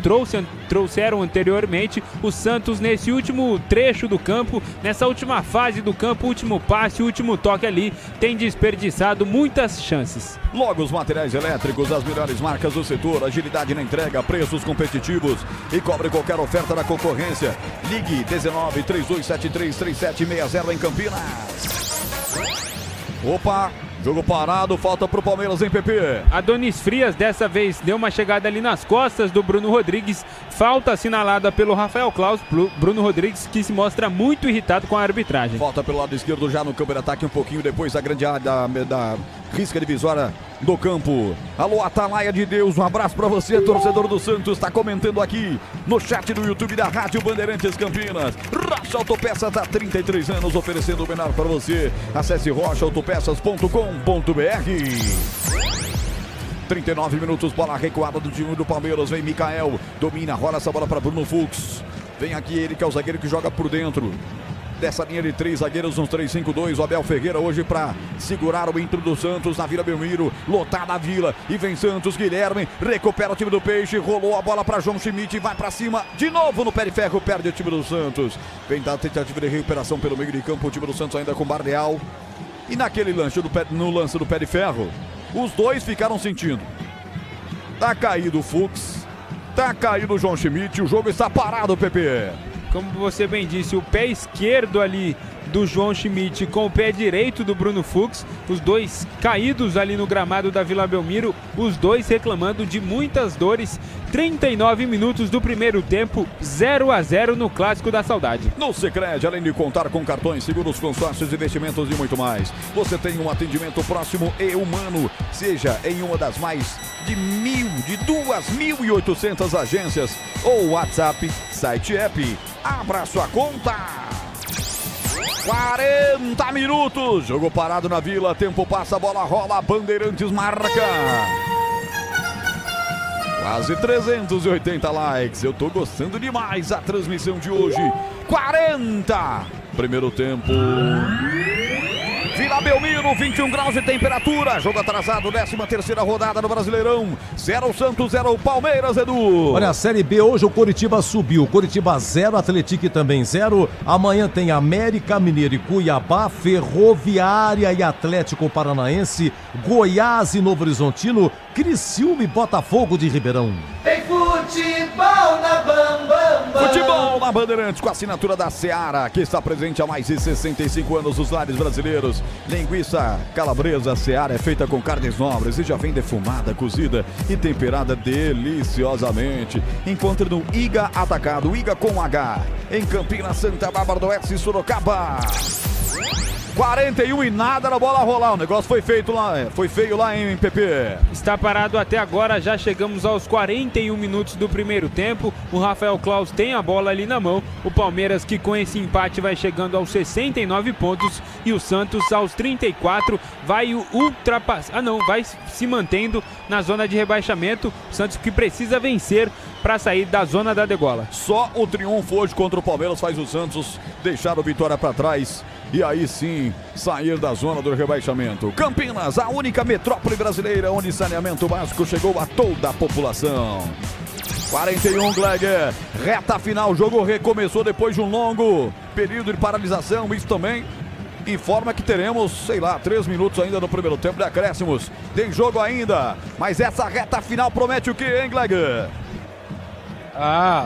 trouxeram anteriormente, o Santos nesse último trecho do campo, nessa última fase do campo, último passe, último toque ali, tem desperdiçado muitas chances. Logo os materiais elétricos, as melhores marcas do setor, agilidade na entrega, preços competitivos. e cobre qualquer oferta da concorrência. Ligue 19-3273-3760 em Campinas. Opa! Jogo parado, falta pro Palmeiras em PP. Adonis Frias dessa vez deu uma chegada ali nas costas do Bruno Rodrigues. Falta assinalada pelo Rafael Claus. Bruno Rodrigues que se mostra muito irritado com a arbitragem. Falta pelo lado esquerdo já no campo de ataque um pouquinho depois da grande área da risca divisória do campo. Alô, Atalaia de Deus, um abraço pra você, torcedor do Santos. Tá comentando aqui no chat do YouTube da Rádio Bandeirantes Campinas. Rocha Autopeças há 33 anos oferecendo o melhor pra você. Acesse rochaautopeças.com.br. 39 minutos, bola recuada do time do Palmeiras. Vem Mikael, domina, rola essa bola para Bruno Fux. Vem aqui ele que é o zagueiro que joga por dentro dessa linha de 3 zagueiros, uns 3-5-2. O Abel Ferreira hoje para segurar o intro do Santos na Vila Belmiro, lotada a Vila. E vem Santos, Guilherme, recupera o time do Peixe, rolou a bola para João Schmidt, vai para cima, de novo no pé de ferro, perde o time do Santos. Vem da tentativa de recuperação pelo meio de campo, o time do Santos ainda com Bardeal. E naquele lance no lance do pé de ferro, os dois ficaram sentindo. Tá caído o Fux, tá caído o João Schmidt, o jogo está parado, Pepe. Como você bem disse, o pé esquerdo ali do João Schmidt com o pé direito do Bruno Fux, os dois caídos ali no gramado da Vila Belmiro, os dois reclamando de muitas dores. 39 minutos do primeiro tempo, 0-0 no Clássico da Saudade. No Sicredi, além de contar com cartões, seguros, consórcios, investimentos e muito mais, você tem um atendimento próximo e humano, seja em uma das mais de 2.800 agências ou WhatsApp, site app. Abra sua conta. 40 minutos, jogo parado na Vila, tempo passa, a bola rola, Bandeirantes marca. Quase 380 likes, eu tô gostando demais da transmissão de hoje. 40, primeiro tempo. Vila Belmiro, 21 graus de temperatura, jogo atrasado, 13ª rodada do Brasileirão. 0 Santos, 0 Palmeiras, Edu. Olha, a Série B hoje o Coritiba subiu, Coritiba 0, Atlético também 0. Amanhã tem América Mineiro e Cuiabá, Ferroviária e Atlético Paranaense, Goiás e Novo Horizontino, Criciúma e Botafogo de Ribeirão. Tem futebol na Bambam. Futebol na Bandeirantes com a assinatura da Seara, que está presente há mais de 65 anos nos lares brasileiros. Linguiça calabresa Seara é feita com carnes nobres e já vem defumada, cozida e temperada deliciosamente. Encontre no Iga Atacado, Iga com H, em Campinas, Santa Bárbara do Oeste e Sorocaba. 41 e nada na bola rolar, o negócio foi feio lá em PP. Está parado até agora, já chegamos aos 41 minutos do primeiro tempo. O Rafael Claus tem a bola ali na mão. O Palmeiras, que com esse empate vai chegando aos 69 pontos, e o Santos aos 34 vai vai se mantendo na zona de rebaixamento. O Santos que precisa vencer para sair da zona da degola. Só o triunfo hoje contra o Palmeiras faz o Santos deixar o Vitória para trás e aí sim sair da zona do rebaixamento. Campinas, a única metrópole brasileira onde saneamento básico chegou a toda a população. 41, Gleger, reta final, o jogo recomeçou depois de um longo período de paralisação. Isso também informa que teremos, 3 minutos ainda no primeiro tempo de acréscimos. Tem jogo ainda, mas essa reta final promete o quê, hein, Gleger?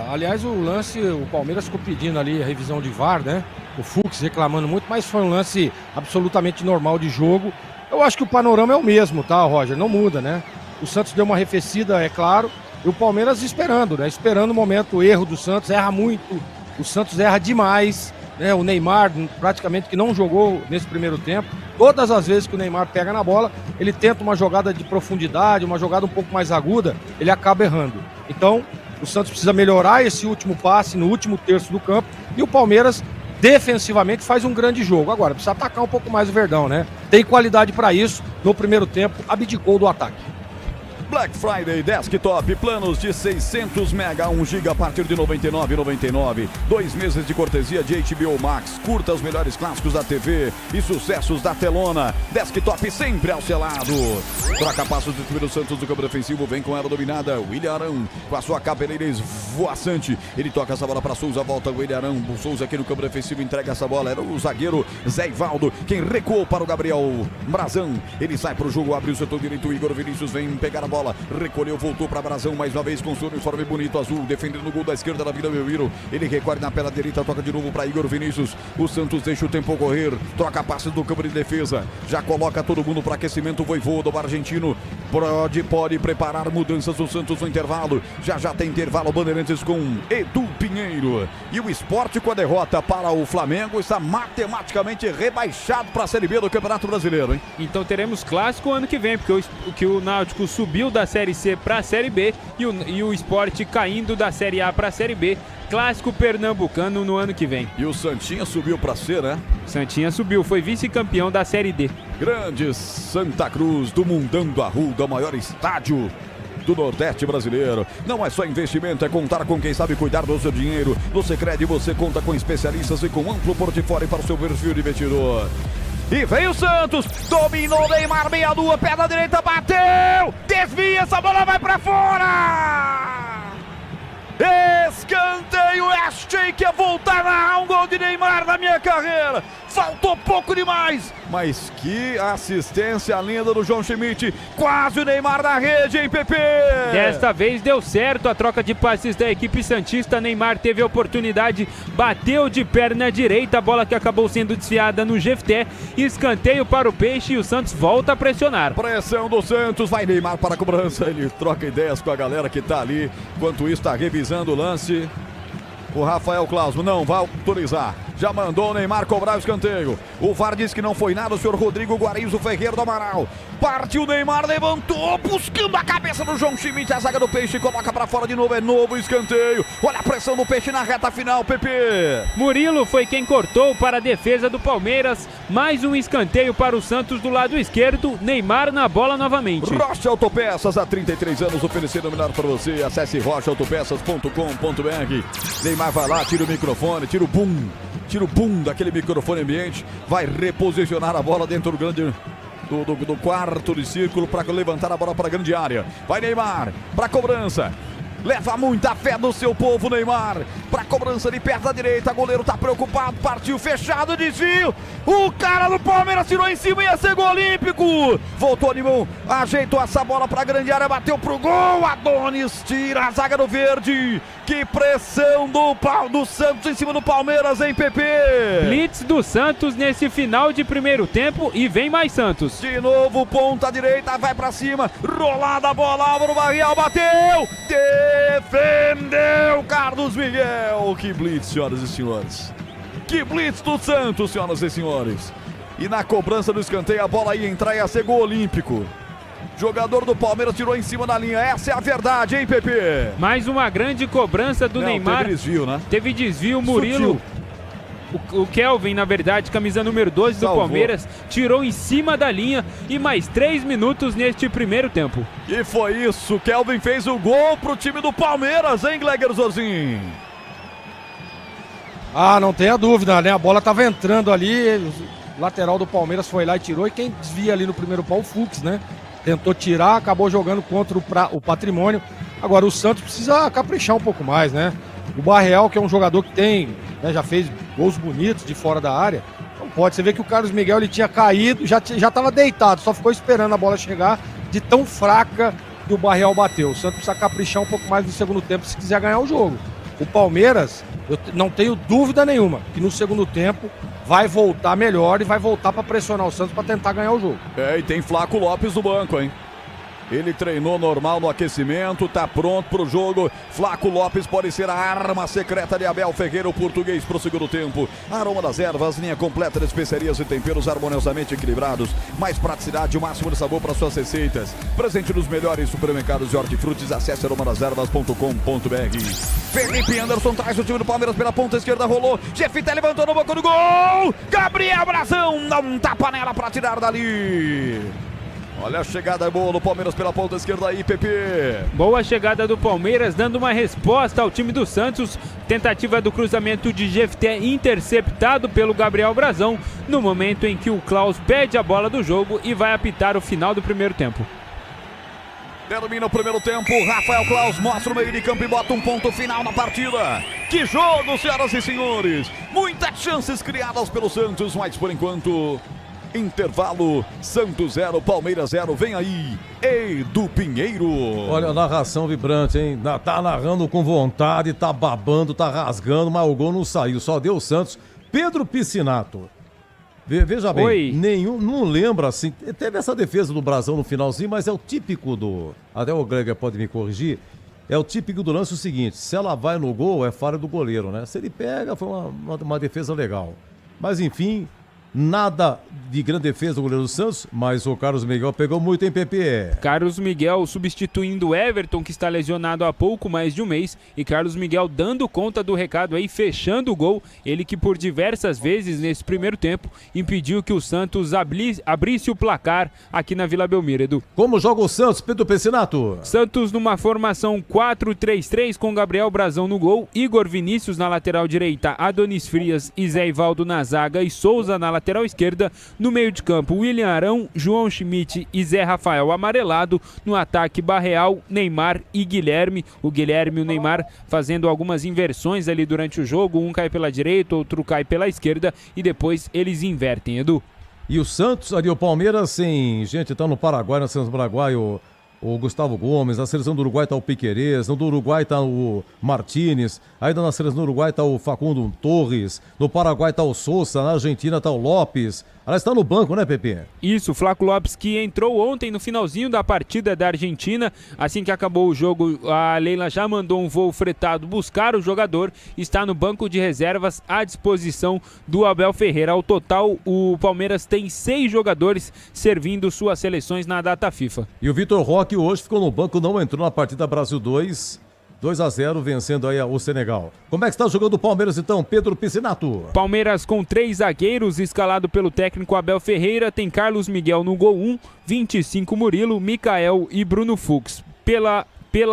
Aliás, o lance, o Palmeiras ficou pedindo ali a revisão de VAR, né? O Fux reclamando muito, mas foi um lance absolutamente normal de jogo. Eu acho que o panorama é o mesmo, tá, Roger? Não muda, né? O Santos deu uma arrefecida, é claro, e o Palmeiras esperando, né? Esperando o momento, o erro do Santos, erra muito, o Santos erra demais, né? O Neymar praticamente que não jogou nesse primeiro tempo. Todas as vezes que o Neymar pega na bola, ele tenta uma jogada de profundidade, uma jogada um pouco mais aguda, ele acaba errando. Então, o Santos precisa melhorar esse último passe no último terço do campo, e o Palmeiras defensivamente faz um grande jogo. Agora, precisa atacar um pouco mais o Verdão, né? Tem qualidade para isso. No primeiro tempo, abdicou do ataque. Black Friday Desktop, planos de 600 mega, 1 GB a partir de R$ 99,99. 2 meses de cortesia de HBO Max. Curta os melhores clássicos da TV e sucessos da telona. Desktop sempre ao seu lado. Troca passos do time do Santos do campo defensivo. Vem com ela dominada. William Arão com a sua cabeleira esvoaçante. Ele toca essa bola para Souza. Volta o William Arão. O Souza aqui no campo defensivo entrega essa bola. Era o zagueiro Zé Ivaldo quem recuou para o Gabriel Brazão. Ele sai para o jogo. Abre o setor direito. O Igor Vinícius vem pegar a bola. bola, recolheu, voltou para Brazão mais uma vez com seu uniforme bonito azul, defendendo o gol da esquerda da Vila Belmiro. Ele recorre na perna direita, toca de novo para Igor Vinícius. O Santos deixa o tempo correr, troca passes do campo de defesa, já coloca todo mundo para aquecimento. O Voivoda, o argentino, pode preparar mudanças do Santos no intervalo. Já tem intervalo. Bandeirantes com Edu Pinheiro. E o Sport, com a derrota para o Flamengo, está matematicamente rebaixado para a Série B do Campeonato Brasileiro, hein? Então teremos clássico ano que vem, porque o Náutico subiu da Série C para a Série B e o Sport caindo da Série A para a Série B. Clássico pernambucano no ano que vem. E o Santinha subiu para C, né? Santinha subiu, foi vice-campeão da Série D. Grande Santa Cruz do Mundão do Arruda, o maior estádio do Nordeste brasileiro. Não é só investimento, é contar com quem sabe cuidar do seu dinheiro. No Sicredi você conta com especialistas e com amplo portfólio para o seu perfil de investidor. E vem o Santos, dominou Neymar, meia lua, perna direita, bateu, desvia, essa bola vai pra fora! Escanteio, achei que ia voltar a um gol de Neymar na minha carreira, faltou pouco demais, mas que assistência linda do João Schmidt, quase o Neymar na rede, hein, Pepe? Desta vez deu certo a troca de passes da equipe santista. Neymar teve a oportunidade, bateu de perna direita, a bola que acabou sendo desviada no Jefté, escanteio para o Peixe e o Santos volta a pressionar. Pressão do Santos, vai Neymar para a cobrança, ele troca ideias com a galera que tá ali, enquanto isso está revisando o lance. O Rafael Clausmo não vai autorizar. Já mandou o Neymar cobrar o escanteio. O VAR diz que não foi nada. O senhor Rodrigo Guarizo Ferreira do Amaral. Partiu o Neymar, levantou, buscando a cabeça do João Schmidt. A zaga do Peixe coloca pra fora de novo. É novo escanteio. Olha a pressão do Peixe na reta final, Pepe. Murilo foi quem cortou para a defesa do Palmeiras. Mais um escanteio para o Santos do lado esquerdo. Neymar na bola novamente. Rocha Autopeças, há 33 anos, oferecendo o melhor para você. Acesse rochaautopeças.com.br. Neymar vai lá, tira o microfone, tira o boom daquele microfone ambiente, vai reposicionar a bola dentro do grande do quarto de círculo para levantar a bola para a grande área. Vai Neymar para a cobrança. Leva muita fé do seu povo, Neymar. Para a cobrança de perna direita. Goleiro tá preocupado. Partiu fechado, desvio. O cara do Palmeiras tirou em cima e ia ser gol olímpico. Voltou de mão. Ajeitou essa bola para a grande área. Bateu pro gol. Adonis tira a zaga do verde. Que pressão do Santos em cima do Palmeiras, hein, Pepe? Blitz do Santos nesse final de primeiro tempo e vem mais Santos. De novo, ponta direita, vai pra cima. Rolada a bola, Álvaro Barrial bateu. Defendeu Carlos Miguel. Que blitz, senhoras e senhores. Que blitz do Santos, senhoras e senhores. E na cobrança do escanteio, a bola ia entrar e ia ser gol olímpico. Jogador do Palmeiras tirou em cima da linha. Essa é a verdade, hein, Pepe? Mais uma grande cobrança do Neymar. Teve desvio, né? Teve desvio, Murilo. O Kelvin, na verdade, camisa número 12 do Palmeiras, tirou em cima da linha e mais 3 minutos neste primeiro tempo. E foi isso, Kelvin fez o gol pro time do Palmeiras, hein, Gleger Zorzin? Ah, não tenha dúvida, né? A bola tava entrando ali, o lateral do Palmeiras foi lá e tirou, e quem desvia ali no primeiro pau, o Fux, né? Tentou tirar, acabou jogando contra o Patrimônio. Agora o Santos precisa caprichar um pouco mais, né? O Barreal, que é um jogador que tem, né, já fez gols bonitos de fora da área. Não pode, você vê que o Carlos Miguel ele tinha caído, já estava deitado, só ficou esperando a bola chegar, de tão fraca que o Barreal bateu. O Santos precisa caprichar um pouco mais no segundo tempo se quiser ganhar o jogo. O Palmeiras, eu não tenho dúvida nenhuma que no segundo tempo vai voltar melhor e vai voltar para pressionar o Santos para tentar ganhar o jogo. É, e tem Flaco Lopes no banco, hein? Ele treinou normal no aquecimento, tá pronto pro jogo. Flaco Lopes pode ser a arma secreta de Abel Ferreira, o português, pro segundo tempo. Aroma das Ervas, linha completa de especiarias e temperos harmoniosamente equilibrados. Mais praticidade, o máximo de sabor para suas receitas. Presente nos melhores supermercados de hortifrutis. Acesse aromadasерvas.com.br. Felipe Anderson traz o time do Palmeiras pela ponta esquerda, rolou. Jefité levantou no banco do gol. Gabriel Brazão dá um tapa nela para tirar dali. Olha a chegada boa do Palmeiras pela ponta esquerda aí, Pepe. Boa chegada do Palmeiras, dando uma resposta ao time do Santos. Tentativa do cruzamento de Jefté interceptado pelo Gabriel Brazão, no momento em que o Klaus pede a bola do jogo e vai apitar o final do primeiro tempo. Termina o primeiro tempo, Rafael Klaus mostra o meio de campo e bota um ponto final na partida. Que jogo, senhoras e senhores. Muitas chances criadas pelo Santos, mas por enquanto Intervalo, Santos 0, Palmeiras 0. Vem aí, Edu Pinheiro. Olha a narração vibrante, hein? Tá narrando com vontade, tá babando, tá rasgando, mas o gol não saiu, só deu o Santos. Pedro Piscinato. Veja bem, não lembra assim, teve essa defesa do Brasão no finalzinho, mas é o típico do, até o Gregor pode me corrigir, é o típico do lance o seguinte, se ela vai no gol, é falha do goleiro, né? Se ele pega, foi uma defesa legal. Mas enfim, nada de grande defesa do goleiro do Santos, mas o Carlos Miguel pegou muito em PP. Carlos Miguel substituindo o Everton, que está lesionado há pouco mais de um mês, e Carlos Miguel dando conta do recado aí, fechando o gol, ele que por diversas vezes nesse primeiro tempo impediu que o Santos abrisse o placar aqui na Vila Belmiro, Edu. Como joga o Santos, Pedro Piscinato? Santos numa formação 4-3-3 com Gabriel Brazão no gol, Igor Vinícius na lateral direita, Adonis Frias e Zé Ivaldo na zaga e Souza na lateral esquerda. No meio de campo, William Arão, João Schmidt e Zé Rafael amarelado. No ataque, Barreal, Neymar e Guilherme. O Guilherme e o Neymar fazendo algumas inversões ali durante o jogo. Um cai pela direita, outro cai pela esquerda e depois eles invertem, Edu. E o Santos, ali o Palmeiras, sem gente, tá no Paraguai, na seleção do Paraguai, o Gustavo Gomes, na seleção do Uruguai tá o Piquerez, no do Uruguai tá o Martínez, ainda na seleção do Uruguai tá o Facundo Torres, no Paraguai tá o Sousa, na Argentina tá o Lopes. Aliás, tá no banco, né, Pepe? Isso, Flaco Lopes, que entrou ontem no finalzinho da partida da Argentina. Assim que acabou o jogo, a Leila já mandou um voo fretado buscar o jogador. Está no banco de reservas à disposição do Abel Ferreira. Ao total, o Palmeiras tem 6 jogadores servindo suas seleções na data FIFA. E o Vitor Roque hoje ficou no banco, não entrou na partida Brasil 2-0, vencendo aí o Senegal. Como é que está jogando o Palmeiras então, Pedro Piscinato? Palmeiras com 3 zagueiros, escalado pelo técnico Abel Ferreira, tem Carlos Miguel no gol 1, 25 Murilo, Mikael e Bruno Fux. Pela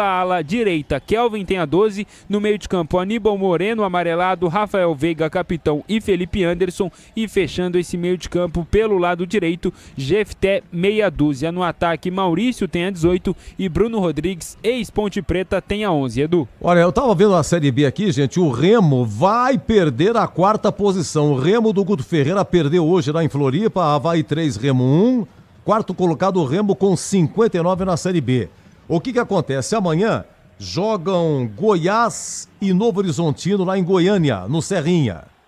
ala direita, Kelvin tem a 12, no meio de campo, Aníbal Moreno, amarelado, Rafael Veiga, capitão e Felipe Anderson, e fechando esse meio de campo pelo lado direito, Jefté, meia dúzia. No ataque, Maurício tem a 18 e Bruno Rodrigues, ex-Ponte Preta, tem a 11, Edu. Olha, eu tava vendo a Série B aqui, gente, o Remo vai perder a 4ª posição. O Remo do Guto Ferreira perdeu hoje lá em Floripa, Avaí 3, Remo 1, quarto colocado o Remo com 59 na Série B. O que acontece? Amanhã jogam Goiás e Novo Horizontino lá em Goiânia,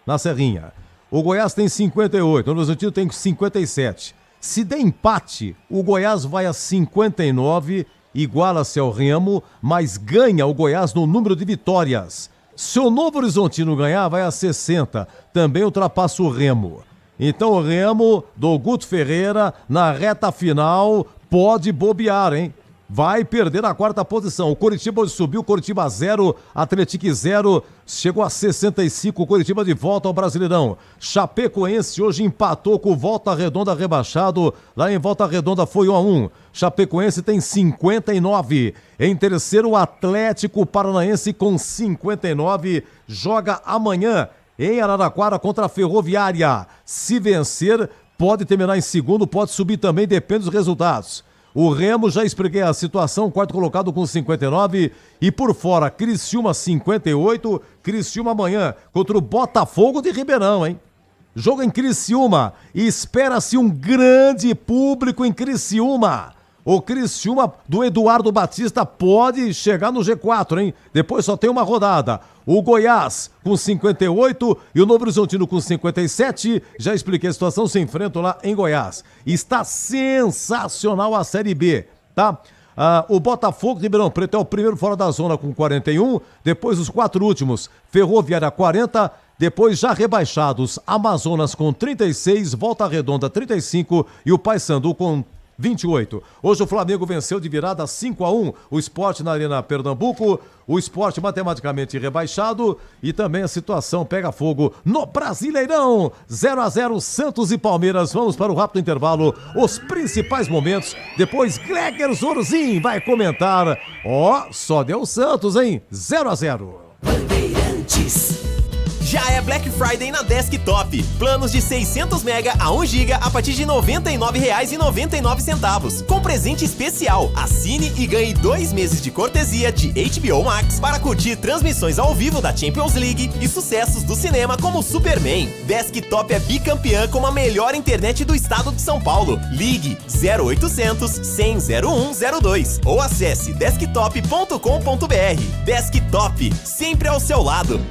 na Serrinha. O Goiás tem 58, o Novo Horizontino tem 57. Se der empate, o Goiás vai a 59, iguala-se ao Remo, mas ganha o Goiás no número de vitórias. Se o Novo Horizontino ganhar, vai a 60, também ultrapassa o Remo. Então o Remo do Guto Ferreira, na reta final, pode bobear, hein? Vai perder a 4ª posição. O Coritiba hoje subiu, Coritiba 0, Atlético 0, chegou a 65, Coritiba de volta ao Brasileirão. Chapecoense hoje empatou com o Volta Redonda rebaixado, lá em Volta Redonda foi 1-1. Chapecoense tem 59. Em terceiro, o Atlético Paranaense com 59, joga amanhã em Araraquara contra a Ferroviária. Se vencer, pode terminar em segundo, pode subir também, depende dos resultados. O Remo, já expliquei a situação, quarto colocado com 59 e por fora, Criciúma 58, Criciúma amanhã contra o Botafogo de Ribeirão, hein? Jogo em Criciúma e espera-se um grande público em Criciúma. O Criciúma do Eduardo Batista pode chegar no G4, hein? Depois só tem uma rodada. O Goiás com 58 e o Novo Horizontino com 57. Já expliquei a situação, se enfrentam lá em Goiás. Está sensacional a Série B, tá? O Botafogo de Ribeirão Preto é o primeiro fora da zona com 41. Depois os 4 últimos, Ferroviária 40. Depois já rebaixados, Amazonas com 36, Volta Redonda 35 e o Paysandu com 28. Hoje o Flamengo venceu de virada 5-1 o Sport na Arena Pernambuco, o Sport matematicamente rebaixado e também a situação pega fogo no Brasileirão. 0-0 Santos e Palmeiras. Vamos para o rápido intervalo, os principais momentos. Depois Gregor Zorzin vai comentar. Só deu Santos, hein? 0-0. Bandeirantes. Já é Black Friday na Desktop. Planos de 600 MB a 1 GB a partir de R$ 99,99. Com presente especial. Assine e ganhe 2 meses de cortesia de HBO Max para curtir transmissões ao vivo da Champions League e sucessos do cinema como Superman. Desktop é bicampeã com a melhor internet do estado de São Paulo. Ligue 0800 100 0102 ou acesse desktop.com.br. Desktop, sempre ao seu lado.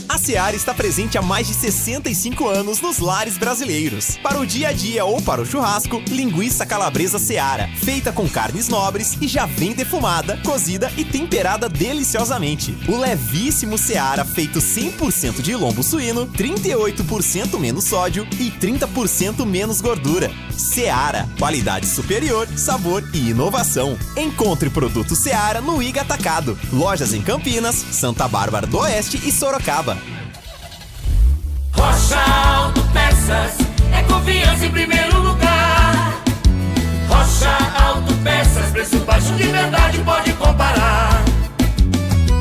A Seara está presente há mais de 65 anos nos lares brasileiros. Para o dia a dia ou para o churrasco, linguiça calabresa Seara, feita com carnes nobres e já vem defumada, cozida e temperada deliciosamente. O levíssimo Seara, feito 100% de lombo suíno, 38% menos sódio e 30% menos gordura. Seara, qualidade superior, sabor e inovação. Encontre produto Seara no Iga Atacado. Lojas em Campinas, Santa Bárbara do Oeste e Sorocaba. Rocha Autopeças é confiança em primeiro lugar. Rocha Autopeças, preço baixo de verdade, pode comparar.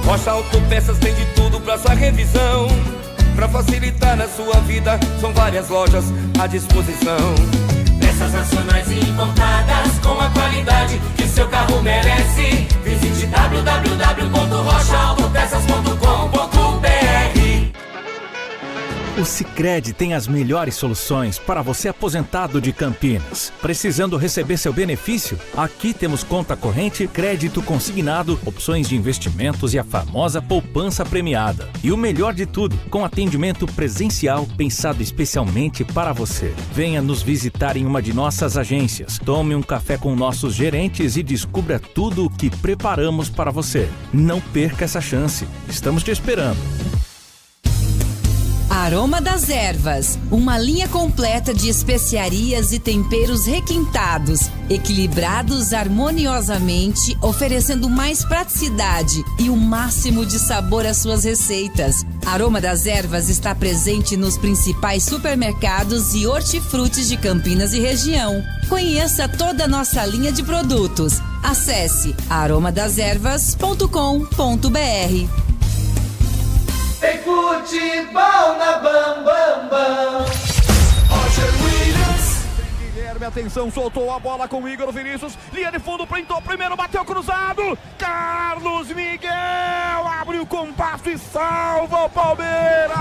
Rocha Autopeças tem de tudo pra sua revisão. Pra facilitar na sua vida, são várias lojas à disposição. Peças nacionais e importadas com a qualidade que o seu carro merece. Visite www.rochaautopeças.com.br. O Sicredi tem as melhores soluções para você aposentado de Campinas. Precisando receber seu benefício? Aqui temos conta corrente, crédito consignado, opções de investimentos e a famosa poupança premiada. E o melhor de tudo, com atendimento presencial pensado especialmente para você. Venha nos visitar em uma de nossas agências. Tome um café com nossos gerentes e descubra tudo o que preparamos para você. Não perca essa chance. Estamos te esperando. Aroma das Ervas, uma linha completa de especiarias e temperos requintados, equilibrados harmoniosamente, oferecendo mais praticidade e o máximo de sabor às suas receitas. Aroma das Ervas está presente nos principais supermercados e hortifrutis de Campinas e região. Conheça toda a nossa linha de produtos. Acesse aromadeservas.com.br. Tem futebol na Bam Bam Bam. Roger Williams. Guilherme, atenção, soltou a bola com o Igor Vinícius. Linha de fundo, printou primeiro, bateu cruzado. Carlos Miguel abre o compasso e salva o Palmeiras.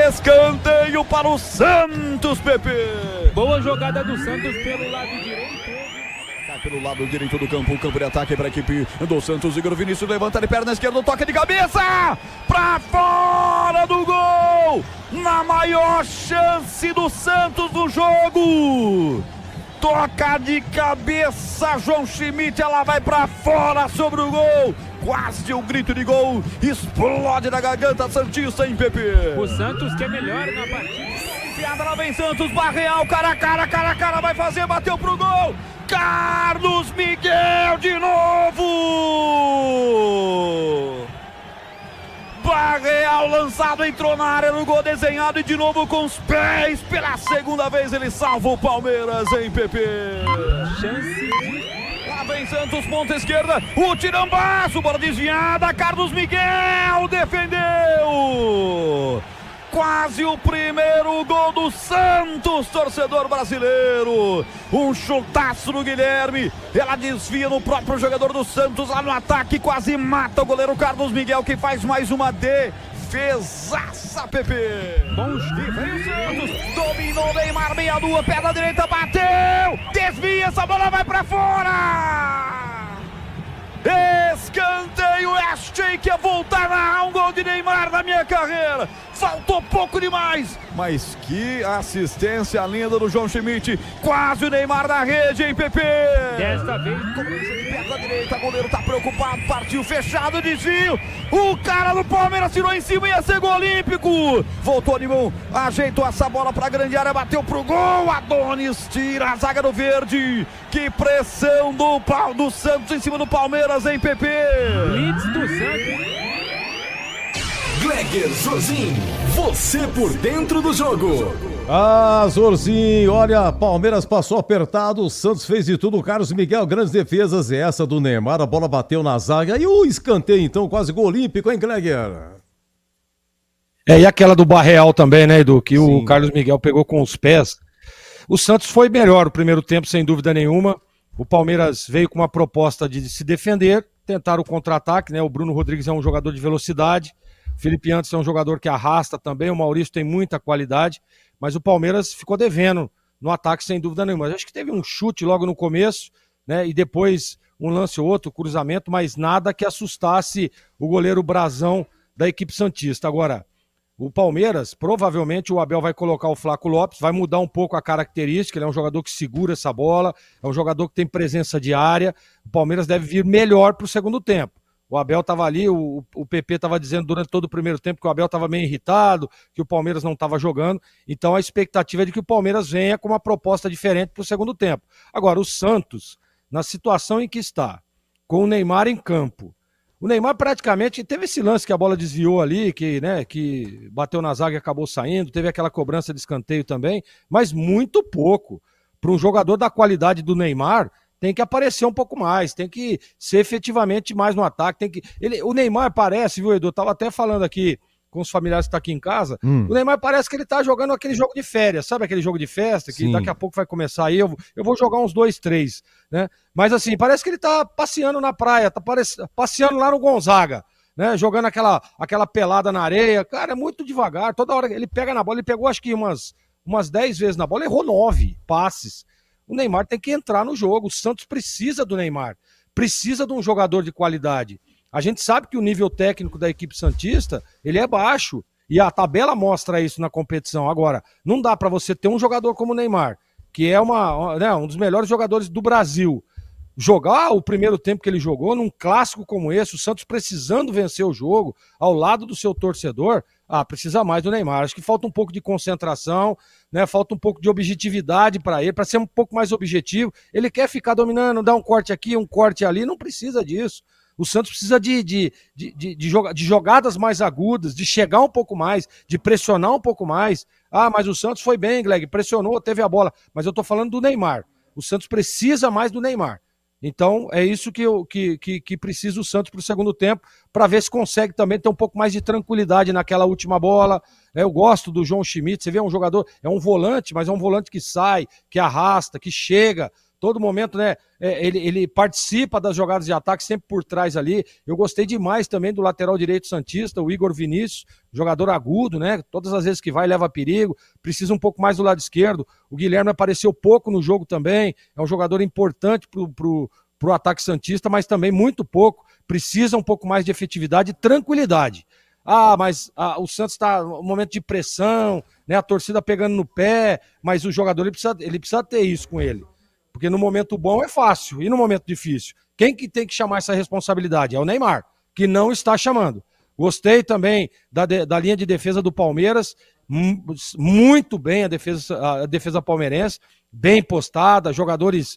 Escanteio para o Santos, Pepe. Boa jogada do Santos pelo lado direito. Pelo lado direito do campo, o campo de ataque para a equipe do Santos. Igor Vinícius levanta de perna esquerda, toca de cabeça para fora do gol, na maior chance do Santos no jogo. Toca de cabeça, João Schmidt, ela vai para fora sobre o gol. Quase um grito de gol, explode na garganta santista, hein, Pepe? O Santos que é melhor na partida. Piada, lá vem Santos, Barreal, cara a cara, vai fazer, bateu pro gol. Carlos Miguel de novo! Barreal lançado, entrou na área no gol desenhado e de novo com os pés. Pela segunda vez ele salva o Palmeiras, hein, Pepe? Chance de... Lá vem Santos, ponta esquerda, o tirambaço, bola desviada, Carlos Miguel defendeu! Quase o primeiro gol do Santos, torcedor brasileiro. Um chutaço no Guilherme. Ela desvia no próprio jogador do Santos lá no ataque. Quase mata o goleiro Carlos Miguel, que faz mais uma defesaça, Pepe. Bom, e vem o Santos. Dominou Neymar, meia lua, perna direita, bateu. Desvia, essa bola vai pra fora. Escanteio, achei que ia voltar a narrar um gol de Neymar na minha carreira. Faltou pouco demais. Mas que assistência linda do João Schmidt. Quase o Neymar na rede, hein, Pepe? Desta vez, cobrança de perna direita, goleiro tá preocupado, partiu fechado, desvio. O cara do Palmeiras tirou em cima, ia ser gol olímpico. Voltou de mão, ajeitou essa bola pra grande área, bateu pro gol. Adonis tira a zaga do verde. Que pressão do Santos em cima do Palmeiras, hein, Pepe? Blitz do Santos. Gleger Zorzin, você por dentro do jogo. Ah, Zorzinho, olha, Palmeiras passou apertado, o Santos fez de tudo, o Carlos Miguel, grandes defesas, e essa do Neymar, a bola bateu na zaga, e o escanteio então, quase gol olímpico, hein, Gleger? E aquela do Barreal também, né, Edu? Que o Carlos Miguel pegou com os pés. O Santos foi melhor o primeiro tempo, sem dúvida nenhuma. O Palmeiras veio com uma proposta de se defender, tentar o contra-ataque, né? O Bruno Rodrigues é um jogador de velocidade, o Felipe Anderson é um jogador que arrasta também, o Maurício tem muita qualidade, mas o Palmeiras ficou devendo no ataque, sem dúvida nenhuma. Acho que teve um chute logo no começo, né? E depois um lance ou outro, cruzamento, mas nada que assustasse o goleiro Brazão da equipe santista. Agora, o Palmeiras, provavelmente o Abel vai colocar o Flaco Lopes, vai mudar um pouco a característica, ele é um jogador que segura essa bola, é um jogador que tem presença de área, o Palmeiras deve vir melhor para o segundo tempo. O Abel estava ali, o PP estava dizendo durante todo o primeiro tempo que o Abel estava meio irritado, que o Palmeiras não estava jogando, então a expectativa é de que o Palmeiras venha com uma proposta diferente para o segundo tempo. Agora, o Santos, na situação em que está, com o Neymar em campo, o Neymar praticamente teve esse lance que a bola desviou ali, que bateu na zaga e acabou saindo, teve aquela cobrança de escanteio também, mas muito pouco. Para um jogador da qualidade do Neymar, tem que aparecer um pouco mais, tem que ser efetivamente mais no ataque. O Neymar parece, viu, Edu? Eu estava até falando aqui com os familiares que estão aqui em casa, o Neymar parece que ele tá jogando aquele jogo de férias, sabe aquele jogo de festa, que daqui a pouco vai começar aí, eu vou jogar uns 2, 3, né? Mas assim, parece que ele tá passeando na praia, tá passeando lá no Gonzaga, né? Jogando aquela pelada na areia, cara, é muito devagar, toda hora ele pega na bola, ele pegou acho que umas 10 vezes na bola, errou 9 passes. O Neymar tem que entrar no jogo, o Santos precisa do Neymar, precisa de um jogador de qualidade. A gente sabe que o nível técnico da equipe santista, ele é baixo, e a tabela mostra isso na competição. Agora, não dá para você ter um jogador como o Neymar, que é um dos melhores jogadores do Brasil, jogar o primeiro tempo que ele jogou num clássico como esse, o Santos precisando vencer o jogo, ao lado do seu torcedor, precisa mais do Neymar. Acho que falta um pouco de concentração, né? Falta um pouco de objetividade para ele, para ser um pouco mais objetivo. Ele quer ficar dominando, dar um corte aqui, um corte ali, não precisa disso. O Santos precisa de jogadas mais agudas, de chegar um pouco mais, de pressionar um pouco mais. Mas o Santos foi bem, Gleg, pressionou, teve a bola. Mas eu tô falando do Neymar. O Santos precisa mais do Neymar. Então é isso que precisa o Santos para o segundo tempo, para ver se consegue também ter um pouco mais de tranquilidade naquela última bola. Eu gosto do João Schmidt, você vê, é um jogador, é um volante, mas é um volante que sai, que arrasta, que chega. Todo momento, né? Ele participa das jogadas de ataque, sempre por trás ali. Eu gostei demais também do lateral direito santista, o Igor Vinícius, jogador agudo, né? Todas as vezes que vai, leva perigo. Precisa um pouco mais do lado esquerdo. O Guilherme apareceu pouco no jogo também. É um jogador importante pro ataque santista, mas também muito pouco. Precisa um pouco mais de efetividade e tranquilidade. Mas o Santos está num momento de pressão, né? A torcida pegando no pé, mas o jogador ele precisa ter isso com ele. Porque no momento bom é fácil, e no momento difícil? Quem que tem que chamar essa responsabilidade? É o Neymar, que não está chamando. Gostei também da linha de defesa do Palmeiras, muito bem a defesa palmeirense, bem postada, jogadores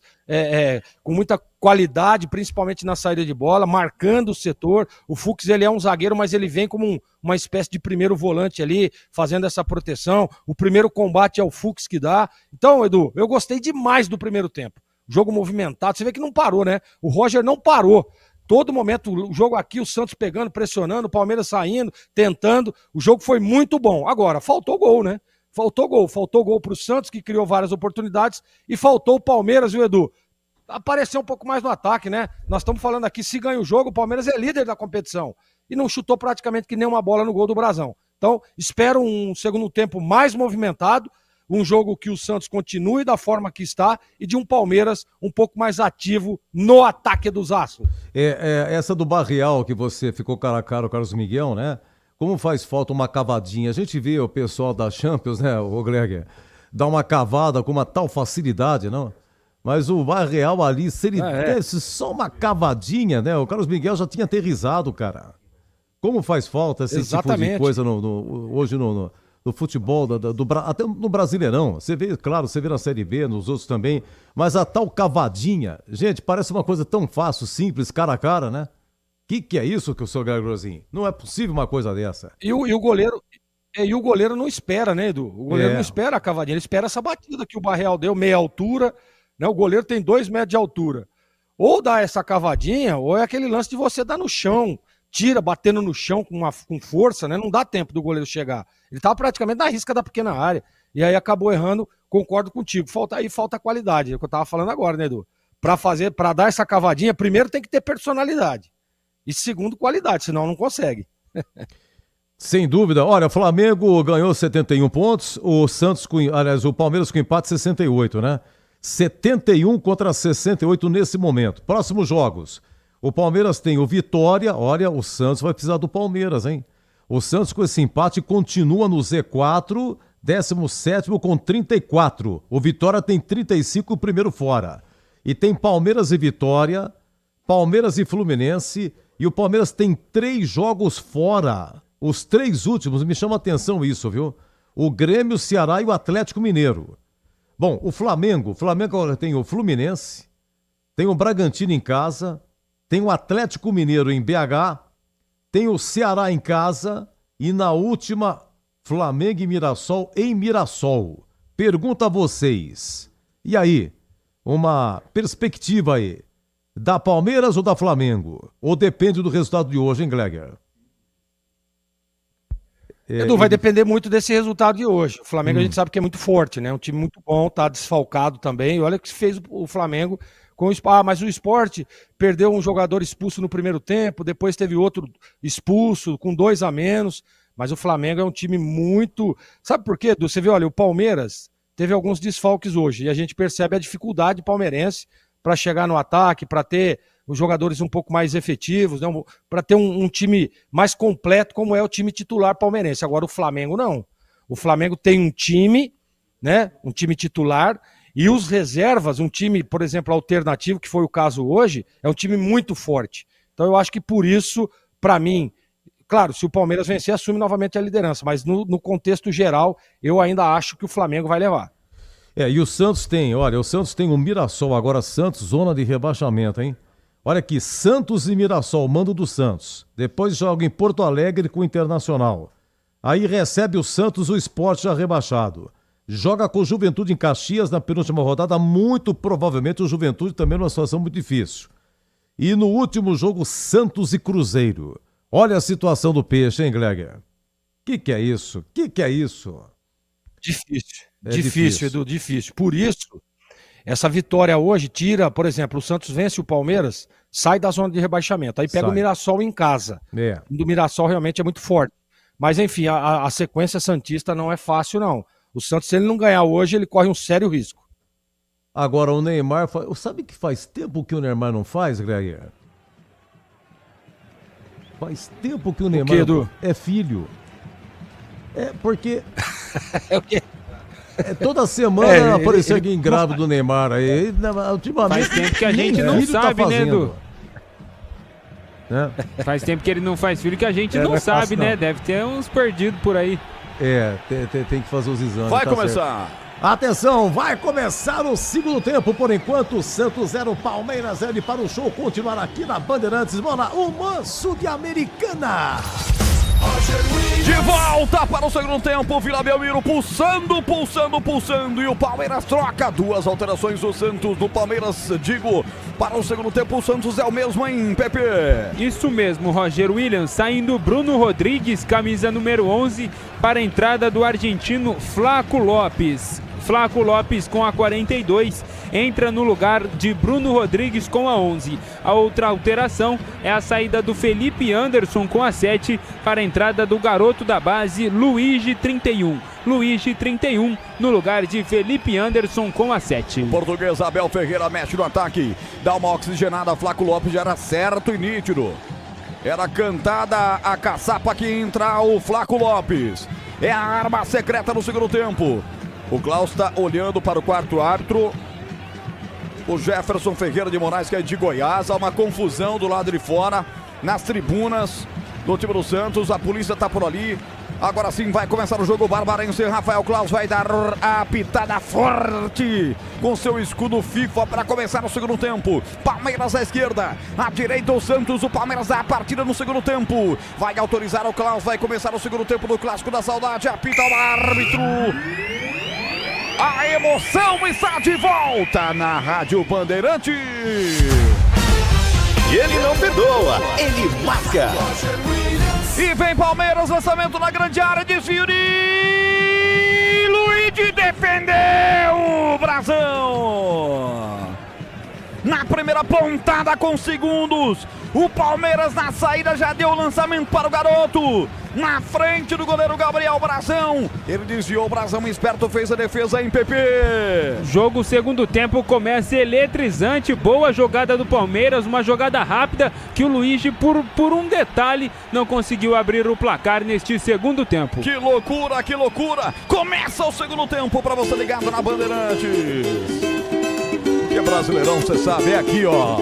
com muita qualidade, principalmente na saída de bola, marcando o setor. O Fux, ele é um zagueiro, mas ele vem como uma espécie de primeiro volante ali, fazendo essa proteção. O primeiro combate é o Fux que dá. Então, Edu, eu gostei demais do primeiro tempo. Jogo movimentado, você vê que não parou, né? O Roger não parou. Todo momento, o jogo aqui, o Santos pegando, pressionando, o Palmeiras saindo, tentando. O jogo foi muito bom. Agora, faltou gol, né? Faltou gol pro Santos, que criou várias oportunidades, e faltou o Palmeiras, viu, Edu? Apareceu um pouco mais no ataque, né? Nós estamos falando aqui, se ganha o jogo, o Palmeiras é líder da competição. E não chutou praticamente que nem uma bola no gol do Brazão. Então, espero um segundo tempo mais movimentado, um jogo que o Santos continue da forma que está e de um Palmeiras um pouco mais ativo no ataque dos Aços. Essa do Barreal que você ficou cara a cara, o Carlos Miguel, né? Como faz falta uma cavadinha. A gente vê o pessoal da Champions, né, o Greg, dar uma cavada com uma tal facilidade, não? Mas o Barreal ali, se ele desse só uma cavadinha, né? O Carlos Miguel já tinha aterrissado, cara. Como faz falta esse tipo de coisa hoje no futebol, até no Brasileirão. Você vê, claro, você vê na Série B, nos outros também, mas a tal cavadinha, gente, parece uma coisa tão fácil, simples, cara a cara, né? Que é isso que o senhor Gregozinho? Não é possível uma coisa dessa. E o goleiro não espera, né, Edu? O goleiro não espera a cavadinha, ele espera essa batida que o Barreal deu, meia altura, né? O goleiro tem 2 metros de altura. Ou dá essa cavadinha, ou é aquele lance de você dar no chão, tira batendo no chão com força, né? Não dá tempo do goleiro chegar. Ele tava praticamente na risca da pequena área. E aí acabou errando, concordo contigo. Falta qualidade, é o que eu tava falando agora, né, Edu? Pra dar essa cavadinha, primeiro tem que ter personalidade. E segundo, qualidade, senão não consegue. Sem dúvida. Olha, o Flamengo ganhou 71 pontos, o Palmeiras com empate 68, né? 71 contra 68 nesse momento. Próximos jogos. O Palmeiras tem o Vitória. Olha, o Santos vai precisar do Palmeiras, hein? O Santos com esse empate continua no Z4, 17º com 34. O Vitória tem 35, o primeiro fora. E tem Palmeiras e Vitória, Palmeiras e Fluminense, e o Palmeiras tem 3 jogos fora. Os 3 últimos, me chama a atenção isso, viu? O Grêmio, o Ceará e o Atlético Mineiro. Bom, o Flamengo agora tem o Fluminense, tem o Bragantino em casa, tem o Atlético Mineiro em BH, tem o Ceará em casa e na última, Flamengo e Mirassol em Mirassol. Pergunto a vocês, e aí, uma perspectiva aí, da Palmeiras ou da Flamengo? Ou depende do resultado de hoje, hein, Gleger? Edu, vai depender muito desse resultado de hoje. O Flamengo a gente sabe que é muito forte, né? Um time muito bom, tá desfalcado também. E olha o que fez o Flamengo com o Sport. Mas o Sport perdeu um jogador expulso no primeiro tempo, depois teve outro expulso, com 2 a menos. Mas o Flamengo é um time muito... Sabe por quê, Edu? Você vê, olha, o Palmeiras teve alguns desfalques hoje. E a gente percebe a dificuldade palmeirense para chegar no ataque, para ter os jogadores um pouco mais efetivos, né? Para ter um time mais completo, como é o time titular palmeirense. Agora o Flamengo não. O Flamengo tem um time, né? Um time titular, e os reservas, um time, por exemplo, alternativo, que foi o caso hoje, é um time muito forte. Então eu acho que por isso, para mim, claro, se o Palmeiras vencer, assume novamente a liderança, mas no contexto geral, eu ainda acho que o Flamengo vai levar. E o Santos tem o Mirassol, agora Santos, zona de rebaixamento, hein? Olha aqui, Santos e Mirassol, mando do Santos. Depois joga em Porto Alegre com o Internacional. Aí recebe o Santos, o Sport já rebaixado. Joga com o Juventude em Caxias na penúltima rodada, muito provavelmente o Juventude também numa situação muito difícil. E no último jogo, Santos e Cruzeiro. Olha a situação do Peixe, hein, Gleger? Que é isso? Que é isso? Difícil, Edu, difícil. Por isso, essa vitória hoje tira, por exemplo, o Santos vence o Palmeiras, sai da zona de rebaixamento. Aí pega o Mirassol em casa. O Mirassol realmente é muito forte. Mas, enfim, a sequência santista não é fácil, não. O Santos, se ele não ganhar hoje, ele corre um sério risco. Agora, o Neymar... Sabe que faz tempo que o Neymar não faz, Gleger? Faz tempo que o Neymar... Edu? É filho. É porque... É o quê? Toda semana aparecia alguém grávido do Neymar aí. Ultimamente, faz tempo que a gente não sabe, né, Edu? É. Faz tempo que ele não faz filho que a gente não sabe, fácil, né? Não. Deve ter uns perdidos por aí. Tem que fazer os exames. Vai começar. Certo. Atenção, vai começar o segundo tempo. Por enquanto, Santos 0, Palmeiras 0. Para o show continuar aqui na Bandeirantes. Vamos lá, o Manso de Americana. De volta para o segundo tempo, Vila Belmiro pulsando. E o Palmeiras troca 2 alterações do Santos. Do Palmeiras, para o segundo tempo, o Santos é o mesmo, hein, Pepe? Isso mesmo, Roger Williams, saindo Bruno Rodrigues, camisa número 11, para a entrada do argentino Flaco Lopes. Flaco Lopes com a 42 entra no lugar de Bruno Rodrigues com a 11. A outra alteração é a saída do Felipe Anderson com a 7 para a entrada do garoto da base Luigi 31. Luigi 31 no lugar de Felipe Anderson com a 7. Português Abel Ferreira mexe no ataque, dá uma oxigenada. Flaco Lopes já era certo e nítido. Era cantada a caçapa que entra o Flaco Lopes. É a arma secreta no segundo tempo. O Klaus está olhando para o quarto árbitro. O Jefferson Ferreira de Moraes, que é de Goiás. Há uma confusão do lado de fora, nas tribunas do time do Santos. A polícia está por ali. Agora sim vai começar o jogo barbarense. Rafael Klaus vai dar a pitada forte com seu escudo FIFA para começar o segundo tempo. Palmeiras à esquerda, à direita o Santos. O Palmeiras dá a partida no segundo tempo. Vai autorizar o Klaus, vai começar o segundo tempo do Clássico da Saudade. Apita o árbitro. A emoção está de volta na Rádio Bandeirantes. E ele não perdoa, ele marca. E vem Palmeiras, lançamento na grande área, desvio de Luigi, defendeu o Brasão. Na primeira pontada com segundos, o Palmeiras na saída já deu o lançamento para o garoto. Na frente do goleiro Gabriel Brasão. Ele desviou o Brasão, esperto, fez a defesa em PP. Jogo segundo tempo começa eletrizante. Boa jogada do Palmeiras, uma jogada rápida que o Luigi, por um detalhe, não conseguiu abrir o placar neste segundo tempo. Que loucura, que loucura. Começa o segundo tempo para você ligado na Bandeirantes. Que Brasileirão, você sabe, é aqui, ó.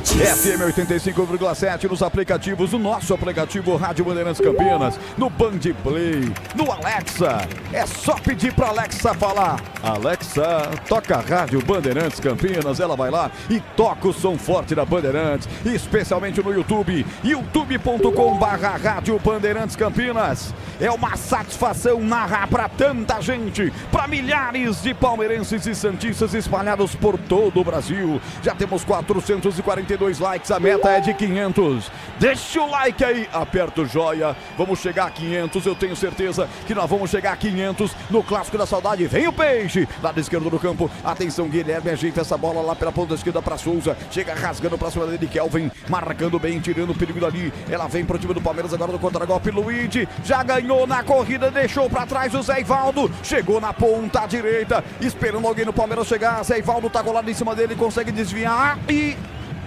FM 85,7 nos aplicativos, o nosso aplicativo Rádio Bandeirantes Campinas, no Band Play, no Alexa. É só pedir pra Alexa falar: Alexa, toca Rádio Bandeirantes Campinas. Ela vai lá e toca o som forte da Bandeirantes, especialmente no YouTube, youtube.com/Rádio Bandeirantes Campinas. É uma satisfação narrar pra tanta gente, pra milhares de palmeirenses e santistas espalhados por todo o Brasil. Já temos 442 likes, a meta é de 500. Deixa o like aí, aperta o joia. Vamos chegar a 500, eu tenho certeza que nós vamos chegar a 500 no Clássico da Saudade. Vem o Peixe, lado esquerdo do campo. Atenção, Guilherme ajeita essa bola lá pela ponta esquerda para Souza. Chega rasgando pra cima dele, Kelvin, marcando bem, tirando o perigo dali. Ela vem pro time do Palmeiras agora no contra-golpe. Luigi já ganhou na corrida, deixou pra trás o Zé Ivaldo. Chegou na ponta direita, esperando alguém no Palmeiras chegar. Zé Ivaldo tá colado em cima dele, consegue desviar e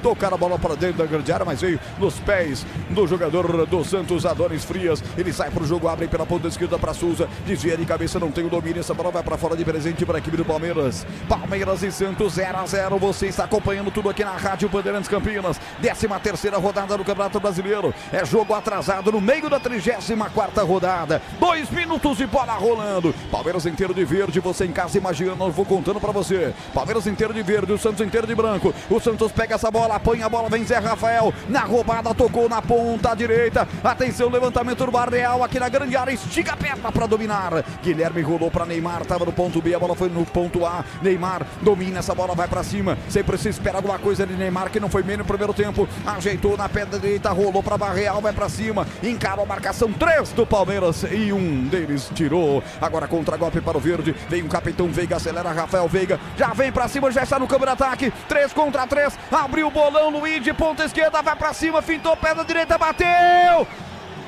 tocar a bola para dentro da grande área, mas veio nos pés do jogador do Santos, Adonis Frias. Ele sai pro jogo, abre pela ponta esquerda para Souza, desvia de cabeça, não tem o domínio, essa bola vai para fora de presente para a equipe do Palmeiras. Palmeiras e Santos 0-0, você está acompanhando tudo aqui na Rádio Bandeirantes Campinas. 13ª rodada do Campeonato Brasileiro, é jogo atrasado no meio da 34ª rodada, 2 minutos de bola rolando. Palmeiras inteiro de verde, você em casa imaginando, eu vou contando para você. Palmeiras inteiro de verde, o Santos inteiro de branco. O Santos pega essa bola, apanha a bola, vem Zé Rafael, na roubada, tocou na ponta direita, atenção, levantamento do Barreal, aqui na grande área, estica a perna para dominar, Guilherme rolou para Neymar, estava no ponto B, a bola foi no ponto A, Neymar domina essa bola, vai para cima, sempre se espera alguma coisa de Neymar, que não foi bem no primeiro tempo, ajeitou na perna direita, rolou para Barreal, vai para cima, encarou a marcação, 3 do Palmeiras e um deles tirou, agora contra-golpe para o verde, vem o capitão Veiga, acelera Rafael Veiga, já vem para cima, já está no campo de ataque, 3 contra 3, abriu o bolão, Luigi, ponta esquerda, vai pra cima, fintou, perna direita, bateu!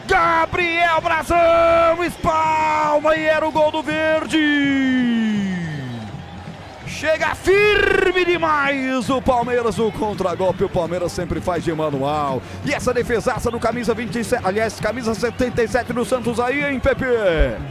Gabriel Brasão, espalma e era o gol do verde! Chega firme demais o Palmeiras, o contra-golpe, o Palmeiras sempre faz de manual. E essa defesaça do camisa 27, aliás, camisa 77 do Santos aí, hein, Pepe?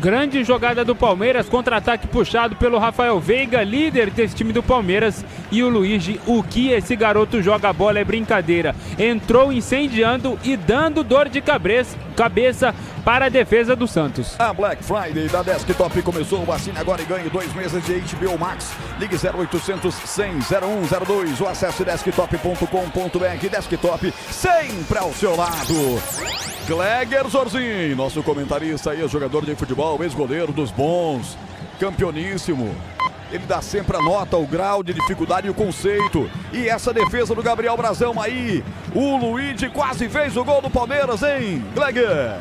Grande jogada do Palmeiras, contra-ataque puxado pelo Rafael Veiga, líder desse time do Palmeiras. E o Luigi, o que esse garoto joga a bola é brincadeira. Entrou incendiando e dando dor de cabeça para a defesa do Santos. A Black Friday da Desktop começou, assine agora e ganhe 2 meses de HBO Max. Ligue 0800 100 0102 ou acesse desktop.com.br. Desktop sempre ao seu lado. Gleger Zorzin, nosso comentarista aí, jogador de futebol, ex-goleiro dos bons, campeoníssimo. Ele dá sempre a nota, o grau de dificuldade e o conceito. E essa defesa do Gabriel Brasão aí. O Luigi quase fez o gol do Palmeiras, hein, Gleger?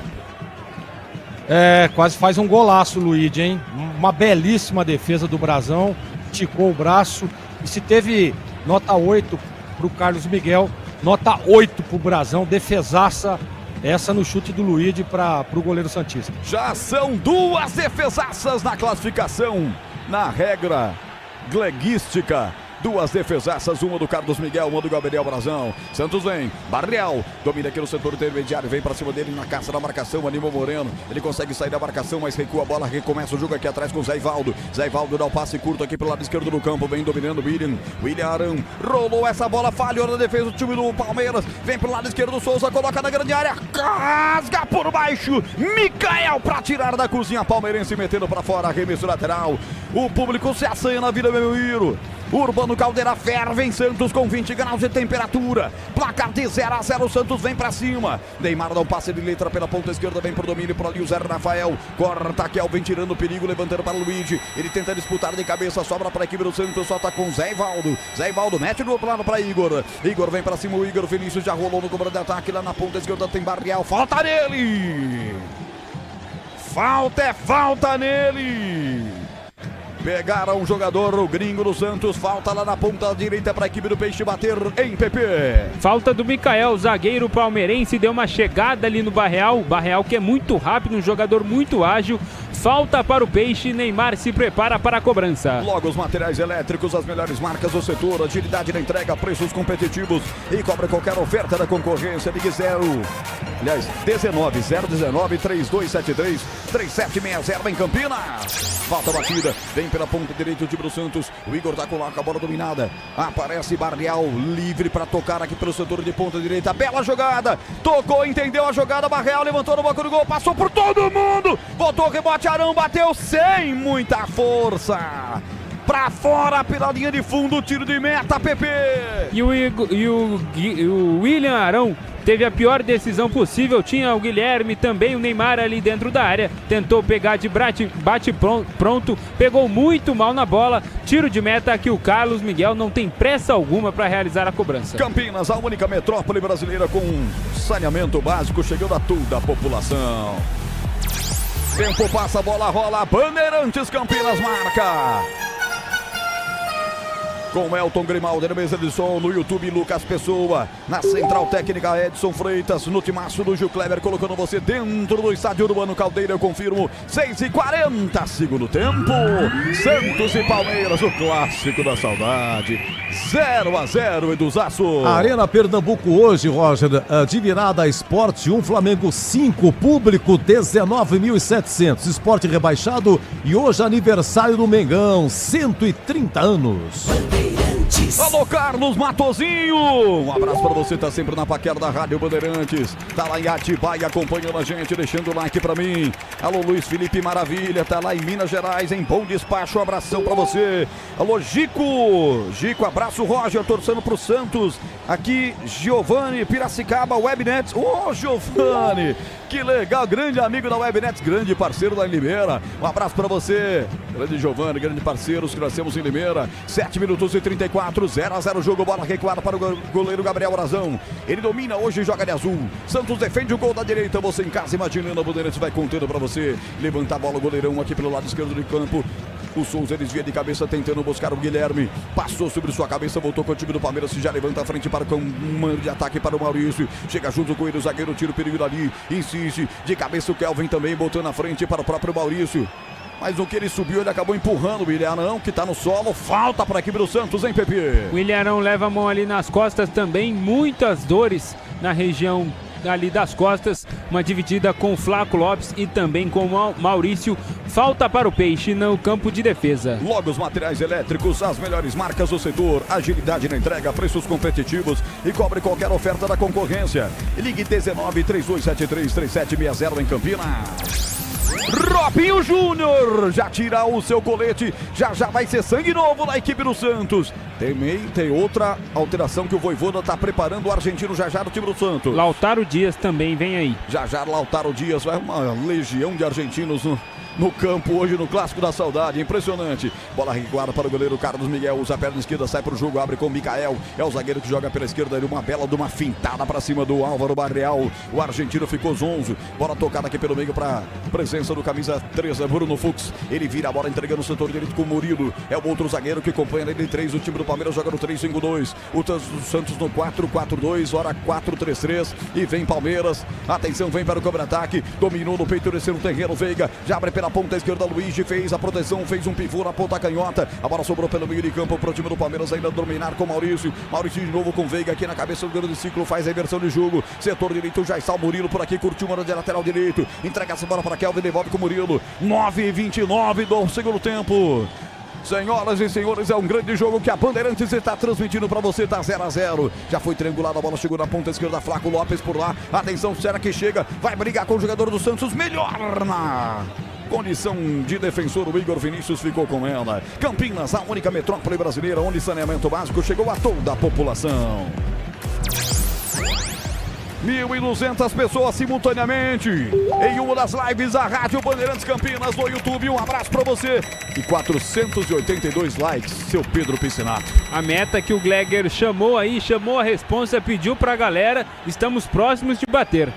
Quase faz um golaço o Luigi, hein? Uma belíssima defesa do Brasão. Esticou o braço. E se teve nota 8 pro Carlos Miguel, nota 8 pro Brasão. Defesaça essa no chute do Luigi pro goleiro santista. Já são 2 defesaças na classificação. Na regra gleguística, 2 defesaças, uma do Carlos Miguel, uma do Gabriel Brasão. Santos vem, Barreal, domina aqui no setor intermediário, vem pra cima dele na caça da marcação, animou Moreno, ele consegue sair da marcação, mas recua a bola, recomeça o jogo aqui atrás com o Zé Ivaldo. Zé Ivaldo dá o passe curto aqui pelo lado esquerdo do campo, vem dominando o William Arão, rolou essa bola, falhou na defesa do time do Palmeiras, vem pelo lado esquerdo do Souza, coloca na grande área, rasga por baixo, Micael pra tirar da cozinha palmeirense, metendo pra fora, arremesso lateral, o público se assanha na vida, meu Iro. Urbano Caldeira ferve em Santos com 20 graus de temperatura. Placar de 0-0, o Santos vem pra cima. Neymar dá um passe de letra pela ponta esquerda, vem pro domínio, pro ali o Zé Rafael. Corta, Kelvin tirando o perigo, levantando para o Luigi. Ele tenta disputar de cabeça, sobra para a equipe do Santos, solta com Zé Ivaldo. Zé Ivaldo mete do outro lado para Igor. Igor vem para cima, o Igor Felício já rolou no comando de ataque. Lá na ponta esquerda tem Barrial, falta nele! Falta nele! Pegaram o jogador, o gringo do Santos. Falta lá na ponta direita para a equipe do Peixe bater em PP. Falta do Micael, zagueiro palmeirense. Deu uma chegada ali no Barreal. Barreal que é muito rápido, um jogador muito ágil. Falta para o Peixe. Neymar se prepara para a cobrança. Logo os materiais elétricos, as melhores marcas do setor. Agilidade na entrega, preços competitivos. E cobra qualquer oferta da concorrência. Ligue 19 3273 3760 em Campinas. Falta batida. Vem pela ponta direita o time do Santos. O Igor tá com a bola dominada. Aparece Barrial livre para tocar aqui pelo setor de ponta direita. Bela jogada. Tocou, entendeu a jogada. Barrial levantou no banco do gol. Passou por todo mundo. Voltou, rebote, Arão. Bateu sem muita força. Pra fora pela linha de fundo. Tiro de meta, PP. E o William Arão teve a pior decisão possível. Tinha o Guilherme, também o Neymar ali dentro da área. Tentou pegar de bate pronto. Pegou muito mal na bola. Tiro de meta que o Carlos Miguel não tem pressa alguma para realizar a cobrança. Campinas, a única metrópole brasileira com saneamento básico chegando a toda a população. Tempo passa, a bola rola. Bandeirantes Campinas marca. Com Elton Grimaldi na mesa de som, no YouTube Lucas Pessoa, na central técnica Edson Freitas, no timaço do Gil Kleber, colocando você dentro do estádio Urbano Caldeira, eu confirmo, 6h40, segundo tempo, Santos e Palmeiras, o clássico da saudade, 0-0, Eduzaço. Arena Pernambuco hoje, Roger, de virada Esporte 1, Flamengo 5, público 19.700, Esporte rebaixado e hoje aniversário do Mengão, 130 anos. Alô, Carlos Matozinho, um abraço pra você, tá sempre na paquera da Rádio Bandeirantes, tá lá em Atibaia acompanhando a gente, deixando o like pra mim. Alô, Luiz Felipe Maravilha, tá lá em Minas Gerais, em Bom Despacho, um abração pra você. Alô, Gico, abraço, Roger, torcendo pro Santos, aqui, Giovanni Piracicaba, Webnets, ô, Giovanni, que legal, grande amigo da Webnets, grande parceiro da Limeira, um abraço pra você, grande Giovanni, grande parceiros que nós temos em Limeira. 7 minutos e 34, 0-0 o jogo, bola recuada para o goleiro Gabriel Arazão, ele domina hoje e joga de azul. Santos defende o gol da direita, você em casa imaginando, a Bandeirantes vai contando para você, levanta a bola o goleirão aqui pelo lado esquerdo do campo. O Souza desvia de cabeça tentando buscar o Guilherme. Passou sobre sua cabeça, voltou com o time do Palmeiras. Já levanta a frente para o comando de ataque para o Maurício. Chega junto com ele o zagueiro, tira o perigo ali. Insiste de cabeça o Kelvin também, botando na frente para o próprio Maurício. Mas no que ele subiu, ele acabou empurrando o Ilharão, que tá no solo. Falta para a equipe do Santos, hein, Pepe? O Ilharão leva a mão ali nas costas também. Muitas dores na região ali das costas. Uma dividida com o Flaco Lopes e também com o Maurício. Falta para o Peixe no campo de defesa. Logo os materiais elétricos, as melhores marcas do setor. Agilidade na entrega, preços competitivos e cobre qualquer oferta da concorrência. Ligue 19-3273-3760 em Campinas. Robinho Júnior já tira o seu colete, já vai ser sangue novo na equipe do Santos. Tem outra alteração que o Vojvoda está preparando, o argentino já no time do Santos. Lautaro Dias também vem aí. Já Lautaro Dias, vai uma legião de argentinos no campo hoje no Clássico da Saudade, impressionante. Bola recuada para o goleiro Carlos Miguel, usa a perna esquerda, sai para o jogo, abre com o Micael, é o zagueiro que joga pela esquerda, uma bela de uma fintada para cima do Álvaro Barreal, o argentino ficou zonzo, bola tocada aqui pelo meio para presença do camisa 13, Bruno Fux, ele vira a bola entregando o setor direito com o Murilo, é o outro zagueiro que acompanha ele 3, o time do Palmeiras joga no 3-5-2, o Santos no 4-4-2, hora 4-3-3 e vem Palmeiras, atenção, vem para o contra-ataque, dominou no peito desse terreno, Veiga, já abre pela ponta esquerda, Luigi fez a proteção, fez um pivô na ponta canhota, a bola sobrou pelo meio de campo para o time do Palmeiras ainda dominar com Maurício de novo com Veiga aqui na cabeça do grande ciclo, faz a inversão de jogo, setor direito, já está o Murilo por aqui, curtiu uma de lateral direito, entrega essa bola para Kelvin, devolve com o Murilo, 9:29 do segundo tempo. Senhoras e senhores, é um grande jogo que a Bandeirantes está transmitindo para você, tá 0-0. Já foi triangulada, a bola chegou na ponta esquerda, Flaco Lopes por lá. Atenção, será que chega? Vai brigar com o jogador do Santos, melhor Condição de defensor, o Igor Vinícius ficou com ela. Campinas, a única metrópole brasileira onde saneamento básico chegou a toda a população. 1.200 pessoas simultaneamente em uma das lives da Rádio Bandeirantes Campinas no YouTube. Um abraço pra você. E 482 likes, seu Pedro Piscinato. A meta que o Gleger chamou a responsa, pediu pra galera. Estamos próximos de bater.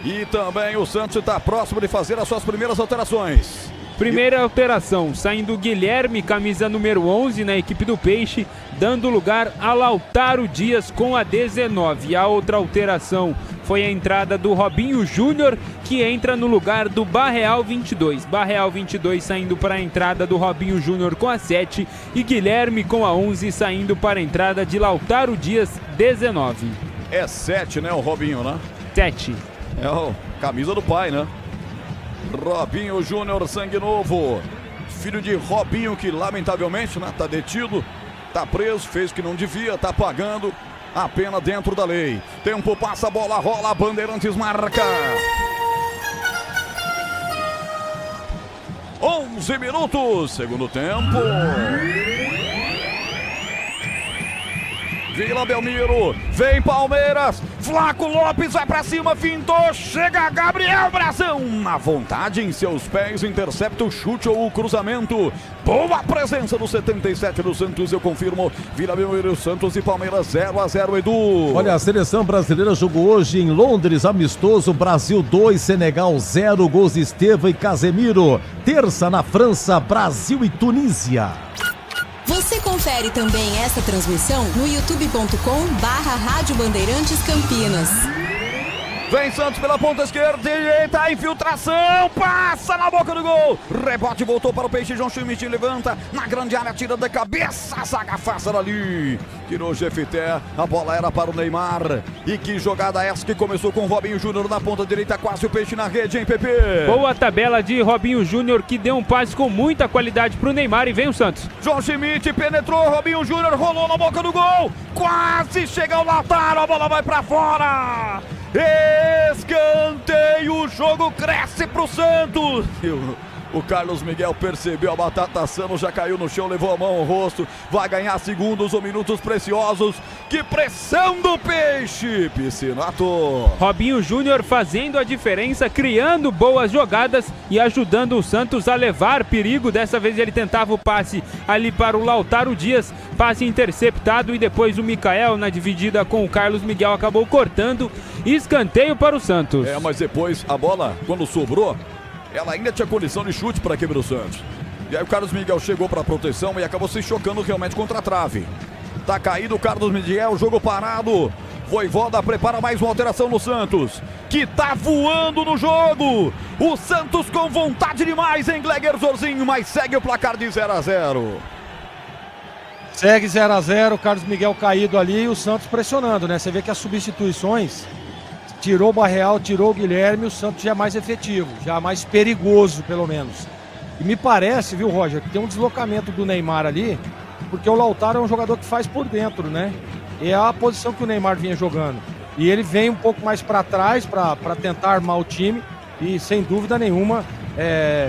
E também o Santos está próximo de fazer as suas primeiras alterações. Primeira alteração, saindo Guilherme, camisa número 11 na equipe do Peixe, dando lugar a Lautaro Dias com a 19. A outra alteração foi a entrada do Robinho Júnior, que entra no lugar do Barreal 22. Barreal 22 saindo para a entrada do Robinho Júnior com a 7 e Guilherme com a 11 saindo para a entrada de Lautaro Dias 19. É 7, né, o Robinho, né? 7. É o camisa do pai, né? Robinho Júnior, sangue novo. Filho de Robinho, que lamentavelmente, né, tá detido, tá preso, fez o que não devia, tá pagando a pena dentro da lei. Tempo passa, a bola rola, a Bandeirantes marca. 11 minutos, segundo tempo. Vila Belmiro, vem Palmeiras, Flaco Lopes vai pra cima, fintou, chega Gabriel Brazão, na vontade em seus pés, intercepta o chute ou o cruzamento. Boa presença do 77 do Santos, eu confirmo. Vila Belmiro, Santos e Palmeiras 0-0, Edu. Olha, a seleção brasileira jogou hoje em Londres, amistoso, Brasil 2, Senegal 0, gols de Estevão e Casemiro. Terça na França, Brasil e Tunísia. Você confere também essa transmissão no youtube.com/Rádio Bandeirantes Campinas. Vem Santos pela ponta esquerda, direita, a infiltração, passa na boca do gol. Rebote, voltou para o Peixe, João Schmidt levanta, na grande área, tira da cabeça, a zaga afasta dali. Tirou o Jefité, a bola era para o Neymar. E que jogada essa que começou com o Robinho Júnior na ponta direita, quase o Peixe na rede, hein, Pepe? Boa tabela de Robinho Júnior, que deu um passe com muita qualidade para o Neymar, e vem o Santos. João Schmidt penetrou, Robinho Júnior rolou na boca do gol, quase chega o Lautaro, a bola vai para fora. Escanteio, o jogo cresce pro Santos. O Carlos Miguel percebeu a batata assando, já caiu no chão, levou a mão ao rosto, vai ganhar segundos ou minutos preciosos. Que pressão do Peixe, Piscinato. Robinho Júnior fazendo a diferença, criando boas jogadas e ajudando o Santos a levar perigo. Dessa vez ele tentava o passe ali para o Lautaro Dias, passe interceptado, e depois o Micael na dividida com o Carlos Miguel acabou cortando. Escanteio para o Santos. Mas depois a bola, quando sobrou, ela ainda tinha condição de chute para a equipe do Santos. E aí o Carlos Miguel chegou para a proteção e acabou se chocando realmente contra a trave. Tá caído o Carlos Miguel, jogo parado. Voivoda prepara mais uma alteração no Santos, que tá voando no jogo. O Santos com vontade demais, hein, Gleger Zorzinho, mas segue o placar de 0-0. Segue 0-0, o Carlos Miguel caído ali e o Santos pressionando, né? Você vê que as substituições, tirou o Barreal, tirou o Guilherme, o Santos já é mais efetivo, já é mais perigoso, pelo menos. E me parece, viu, Roger, que tem um deslocamento do Neymar ali, porque o Lautaro é um jogador que faz por dentro, né? E é a posição que o Neymar vinha jogando. E ele vem um pouco mais para trás para tentar armar o time e, sem dúvida nenhuma,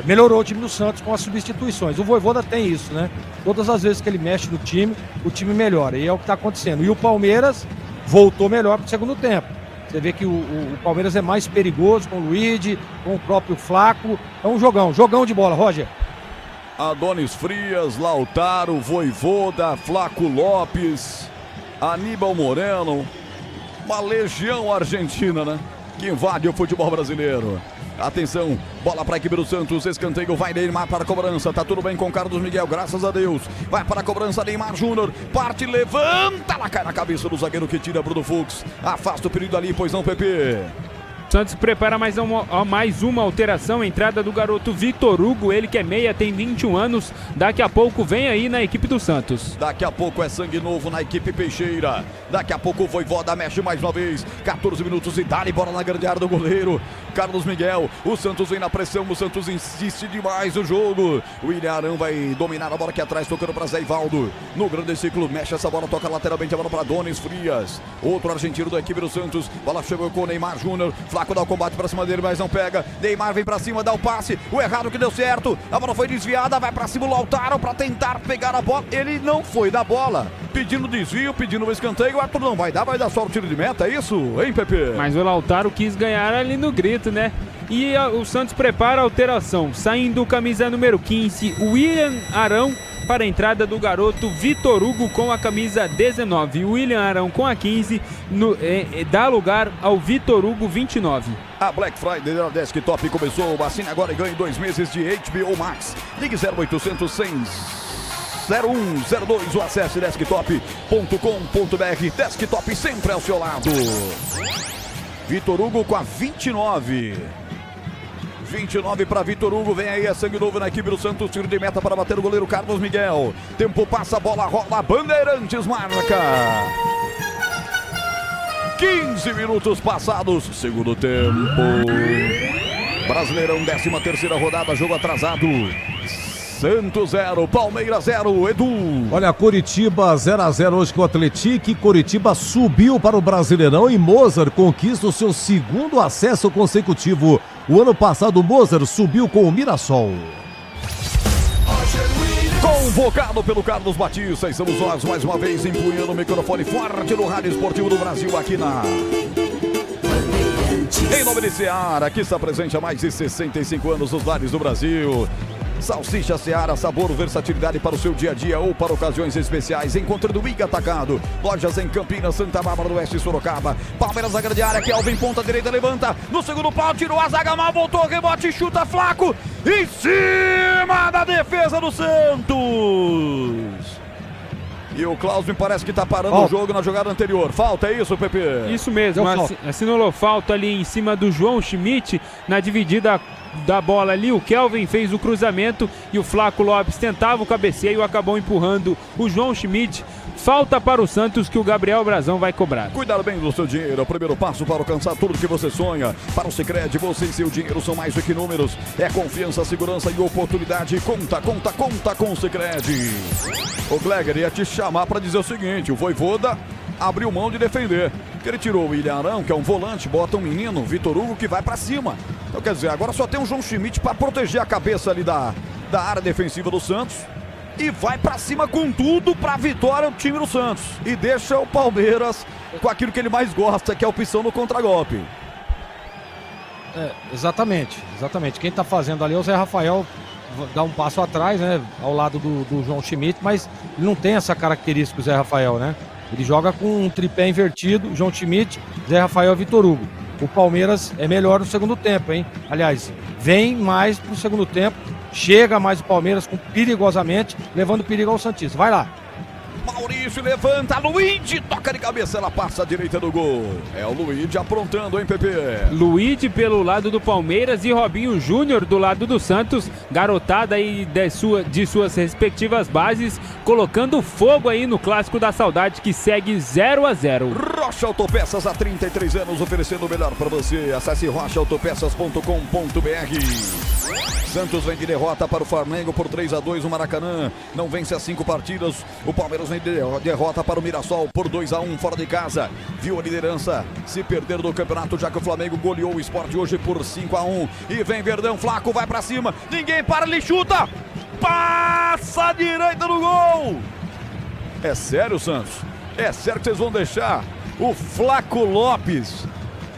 melhorou o time do Santos com as substituições. O Voivoda tem isso, né? Todas as vezes que ele mexe no time, o time melhora. E é o que está acontecendo. E o Palmeiras voltou melhor para o segundo tempo. Você vê que o Palmeiras é mais perigoso com o Luigi, com o próprio Flaco. É um jogão de bola, Roger. Adonis Frias, Lautaro, Voivoda, Flaco Lopes, Aníbal Moreno. Uma legião argentina, né? Que invade o futebol brasileiro. Atenção, bola para a equipe do Santos, escanteio, vai Neymar para a cobrança, tá tudo bem com Carlos Miguel, graças a Deus. Vai para a cobrança, Neymar Júnior, parte, levanta, ela cai na cabeça do zagueiro que tira Bruno Fux. Afasta o perigo ali, pois não, Pepe? Santos prepara mais uma alteração, entrada do garoto Vitor Hugo, ele que é meia, tem 21 anos, daqui a pouco vem aí na equipe do Santos. Daqui a pouco é sangue novo na equipe Peixeira, daqui a pouco o Voivoda mexe mais uma vez, 14 minutos e dá-lhe bola na grande área do goleiro. Carlos Miguel. O Santos vem na pressão, o Santos insiste demais no jogo. O William Arão vai dominar a bola aqui atrás, tocando para Zé Ivaldo. No grande ciclo, mexe essa bola, toca lateralmente a bola para Donis Frias. Outro argentino da equipe do Santos. Bola chegou com o Neymar Júnior. Flaco dá o combate para cima dele, mas não pega. Neymar vem para cima, dá o passe. O errado que deu certo. A bola foi desviada, vai para cima o Lautaro para tentar pegar a bola. Ele não foi da bola. Pedindo desvio, pedindo um escanteio. O Arthur não vai dar só o tiro de meta, é isso, hein, Pepe? Mas o Lautaro quis ganhar ali no grito, né? E o Santos prepara a alteração. Saindo o camisa número 15, William Arão, para a entrada do garoto Vitor Hugo com a camisa 19. William Arão com a 15 dá lugar ao Vitor Hugo 29. A Black Friday da Desktop começou. Assine agora e ganhe 2 meses de HBO Max. Ligue 0800 0102 ou acesse desktop.com.br. Desktop sempre ao seu lado. Vitor Hugo com a 29. 29 para Vitor Hugo, vem aí, é sangue novo na equipe do Santos, tiro de meta para bater o goleiro Carlos Miguel. Tempo passa, bola rola, Bandeirantes marca. 15 minutos passados, segundo tempo. Brasileirão, 13ª rodada, jogo atrasado. Santos 0, Palmeiras 0, Edu. Olha, Coritiba 0-0 hoje com o Atlético. Coritiba subiu para o Brasileirão e Mozart conquista o seu segundo acesso consecutivo. O ano passado, Mozart subiu com o Mirassol. Convocado pelo Carlos Batista, estamos nós mais uma vez empunhando o microfone forte no Rádio Esportivo do Brasil aqui na... Em nome de Seara, que está presente há mais de 65 anos nos lares do Brasil. Salsicha Seara, sabor, versatilidade para o seu dia a dia ou para ocasiões especiais. Encontre do Iga Atacado. Lojas em Campinas, Santa Bárbara do Oeste e Sorocaba. Palmeiras na grande área, Kelvin, ponta direita, levanta. No segundo pau, tirou a zaga mal, voltou, rebote, chuta, Flaco. Em cima da defesa do Santos. E o Klaus me parece que está parando o jogo na jogada anterior. Falta, é isso, Pepe? Isso mesmo, assinou falta ali em cima do João Schmidt na dividida da bola ali. O Kelvin fez o cruzamento e o Flaco Lopes tentava o cabeceio, acabou empurrando o João Schmidt. Falta para o Santos que o Gabriel Brazão vai cobrar. Cuidar bem do seu dinheiro é o primeiro passo para alcançar tudo que você sonha. Para o Sicredi, você e seu dinheiro são mais do que números. É confiança, segurança e oportunidade. Conta com o Sicredi. O Gleger ia te chamar para dizer o seguinte: o Voivoda abriu mão de defender. Ele tirou o William Arão, que é um volante, bota um menino, Vitor Hugo, que vai para cima. Então quer dizer, agora só tem um João Schmidt para proteger a cabeça ali da área defensiva do Santos. E vai pra cima com tudo pra vitória do time do Santos. E deixa o Palmeiras com aquilo que ele mais gosta, que é a opção no contragolpe. Exatamente. Quem tá fazendo ali é o Zé Rafael, dá um passo atrás, né? Ao lado do João Schmidt, mas ele não tem essa característica, o Zé Rafael, né? Ele joga com um tripé invertido, João Schmidt, Zé Rafael e Vitor Hugo. O Palmeiras é melhor no segundo tempo, hein? Aliás, vem mais pro segundo tempo. Chega mais o Palmeiras perigosamente, levando perigo ao Santista. Vai lá. Maurício levanta, Luigi toca de cabeça, ela passa à direita do gol. É o Luigi aprontando, hein, Pepe? Luigi pelo lado do Palmeiras e Robinho Júnior do lado do Santos. Garotada aí de suas respectivas bases, colocando fogo aí no Clássico da Saudade, que segue 0-0. Rocha Autopeças há 33 anos, oferecendo o melhor para você. Acesse rochaautopeças.com.br. Santos vem de derrota para o Flamengo por 3-2 no Maracanã. Não vence as 5 partidas. O Palmeiras vem de derrota para o Mirassol por 2-1 fora de casa. Viu a liderança se perder do campeonato, já que o Flamengo goleou o Sport hoje por 5-1. E vem Verdão, Flaco vai para cima. Ninguém para, ele chuta. Passa a direita do gol. É sério, Santos? É sério que vocês vão deixar o Flaco Lopes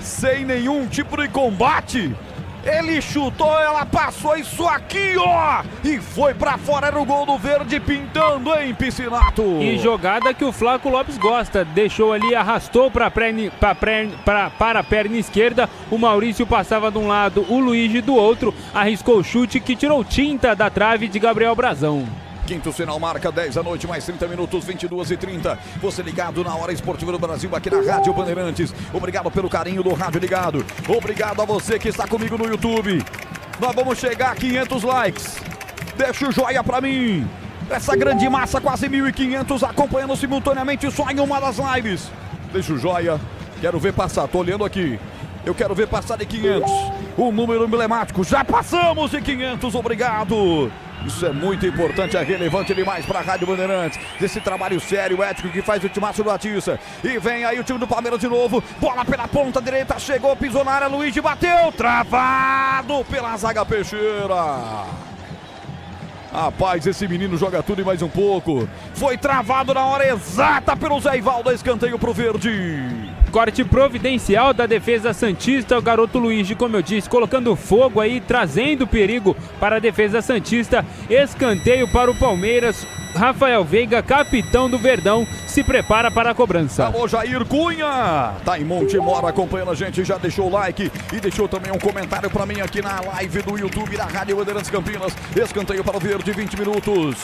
sem nenhum tipo de combate? Ele chutou, ela passou isso aqui, ó! E foi pra fora, era o gol do Verde pintando, hein, Piscinato? E jogada que o Flaco Lopes gosta. Deixou ali, arrastou para a perna esquerda. O Maurício passava de um lado, o Luigi do outro. Arriscou o chute que tirou tinta da trave de Gabriel Brazão. Quinto sinal marca 10 da noite, mais 30 minutos, 22h30. Você ligado na Hora Esportiva do Brasil, aqui na Rádio Bandeirantes. Obrigado pelo carinho do rádio ligado. Obrigado a você que está comigo no YouTube. Nós vamos chegar a 500 likes. Deixa o joia pra mim. Essa grande massa, quase 1.500, acompanhando simultaneamente só em uma das lives. Deixa o joia. Quero ver passar, tô olhando aqui. Eu quero ver passar de 500. o número emblemático. Já passamos de 500, obrigado. Isso é muito importante, é relevante demais para a Rádio Bandeirantes. Desse trabalho sério, ético que faz o timaço do Atiça. E vem aí o time do Palmeiras de novo. Bola pela ponta direita, chegou, pisou na área, Luiz bateu, travado pela zaga Peixeira. Rapaz, esse menino joga tudo e mais um pouco. Foi travado na hora exata pelo Zé Ivaldo, escanteio pro verde. Corte providencial da defesa santista, o garoto Luiz, como eu disse, colocando fogo aí, trazendo perigo para a defesa santista. Escanteio para o Palmeiras. Rafael Veiga, capitão do Verdão, se prepara para a cobrança. Alô, Jair Cunha, tá em Montemor acompanhando a gente, já deixou o like e deixou também um comentário para mim aqui na live do YouTube da Rádio Bandeirantes Campinas. Escanteio para o verde, 20 minutos.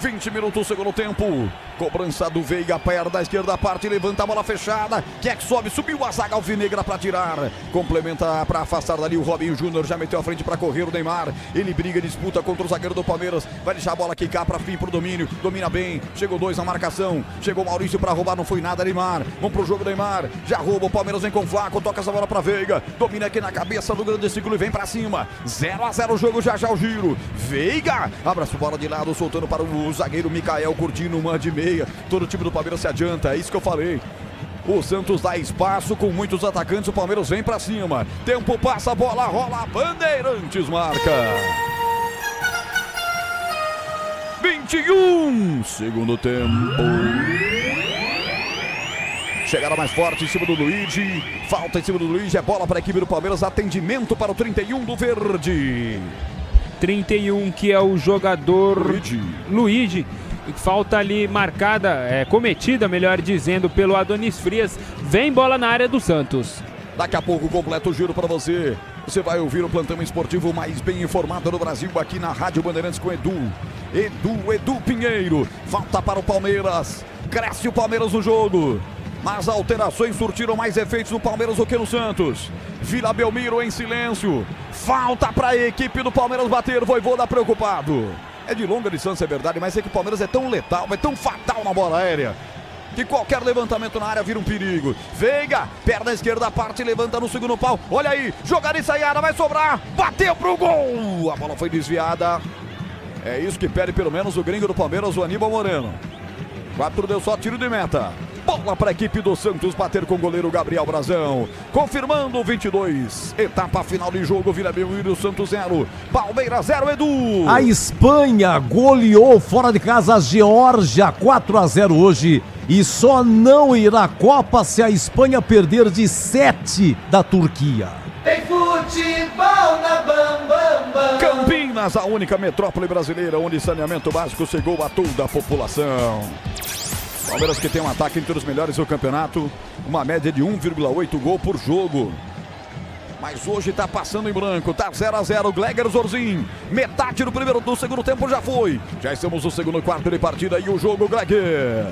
20 minutos, segundo tempo. Cobrança do Veiga, perna esquerda, parte, levanta a bola fechada. Quem é que sobe? Subiu a zaga alvinegra para tirar. Complementa para afastar dali o Robinho Júnior. Já meteu a frente para correr o Neymar. Ele briga, disputa contra o zagueiro do Palmeiras. Vai deixar a bola quicar para fim pro domínio. Domina bem. Chegou 2 na marcação. Chegou Maurício para roubar, não foi nada, Neymar. Vamos pro jogo, Neymar. Já rouba, o Palmeiras vem com Flaco. Toca essa bola para Veiga. Domina aqui na cabeça do grande ciclo e vem para cima. 0-0 o jogo, já o giro. Veiga. Abraça a bola de lado, soltando para o zagueiro Micael, curtindo uma de meia. Todo o time do Palmeiras se adianta, é isso que eu falei. O Santos dá espaço com muitos atacantes, o Palmeiras vem pra cima. Tempo passa, a bola rola, Bandeirantes marca. 21, segundo tempo. Chegada mais forte em cima do Luigi. Falta em cima do Luigi, é bola para a equipe do Palmeiras. Atendimento para o 31 do verde. 31, que é o jogador Luigi. Falta ali marcada, cometida, melhor dizendo, pelo Adonis Frias. Vem bola na área do Santos. Daqui a pouco completo o giro para você. Você vai ouvir o plantão esportivo mais bem informado do Brasil aqui na Rádio Bandeirantes com Edu Pinheiro. Falta para o Palmeiras. Cresce o Palmeiras no jogo. Mas alterações surtiram mais efeitos no Palmeiras do que no Santos. Vila Belmiro em silêncio. Falta para a equipe do Palmeiras bater. Voivoda preocupado. É de longa distância, é verdade, mas é que o Palmeiras é tão letal, é tão fatal na bola aérea, que qualquer levantamento na área vira um perigo. Veiga, perna esquerda, parte, levanta no segundo pau. Olha aí, jogada ensaiada, vai sobrar. Bateu pro gol. A bola foi desviada. É isso que pede pelo menos o gringo do Palmeiras, o Aníbal Moreno. 4 deu só tiro de meta. Bola para a equipe do Santos bater com o goleiro Gabriel Brazão. Confirmando o 22. Etapa final de jogo, Vila Belmiro, Santos 0. Palmeiras 0, Edu. A Espanha goleou fora de casa a Geórgia 4-0 hoje. E só não irá à Copa se a Espanha perder de 7 da Turquia. Tem futebol na Bam. Campinas, a única metrópole brasileira onde saneamento básico chegou a toda a população. Palmeiras que tem um ataque entre os melhores do campeonato, uma média de 1,8 gol por jogo. Mas hoje tá passando em branco, tá 0-0, Gleger Zorzin. Metade do segundo tempo já foi. Já estamos no segundo quarto de partida e o jogo, Gleger.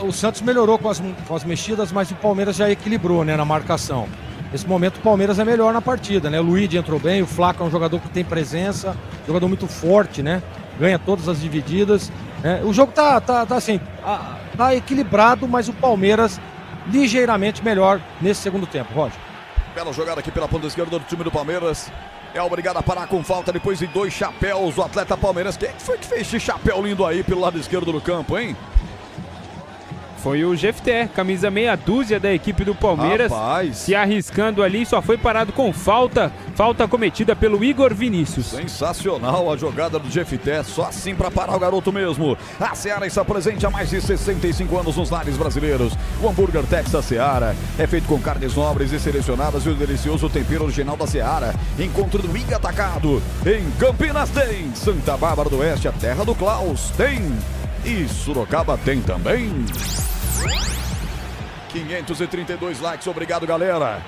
O Santos melhorou com as mexidas, mas o Palmeiras já equilibrou, né, na marcação. Nesse momento o Palmeiras é melhor na partida, né? O Luigi entrou bem, o Flaco é um jogador que tem presença, jogador muito forte, né? Ganha todas as divididas. O jogo tá assim, tá equilibrado, mas o Palmeiras ligeiramente melhor nesse segundo tempo, Roger. Bela jogada aqui pela ponta esquerda do time do Palmeiras. É obrigado a parar com falta depois de 2 chapéus. O atleta Palmeiras, quem foi que fez esse chapéu lindo aí pelo lado esquerdo do campo, hein? Foi o Jefté, camisa meia dúzia da equipe do Palmeiras. Rapaz. Se arriscando ali, só foi parado com falta cometida pelo Igor Vinícius. Sensacional a jogada do Jefté, só assim para parar o garoto mesmo. A Seara está presente há mais de 65 anos nos lares brasileiros. O hambúrguer Texas Seara é feito com carnes nobres e selecionadas e o delicioso tempero original da Seara. Encontro do Ig Atacado. Em Campinas tem, Santa Bárbara do Oeste, a terra do Klaus, tem. E Sorocaba tem também. 532 likes, obrigado, galera.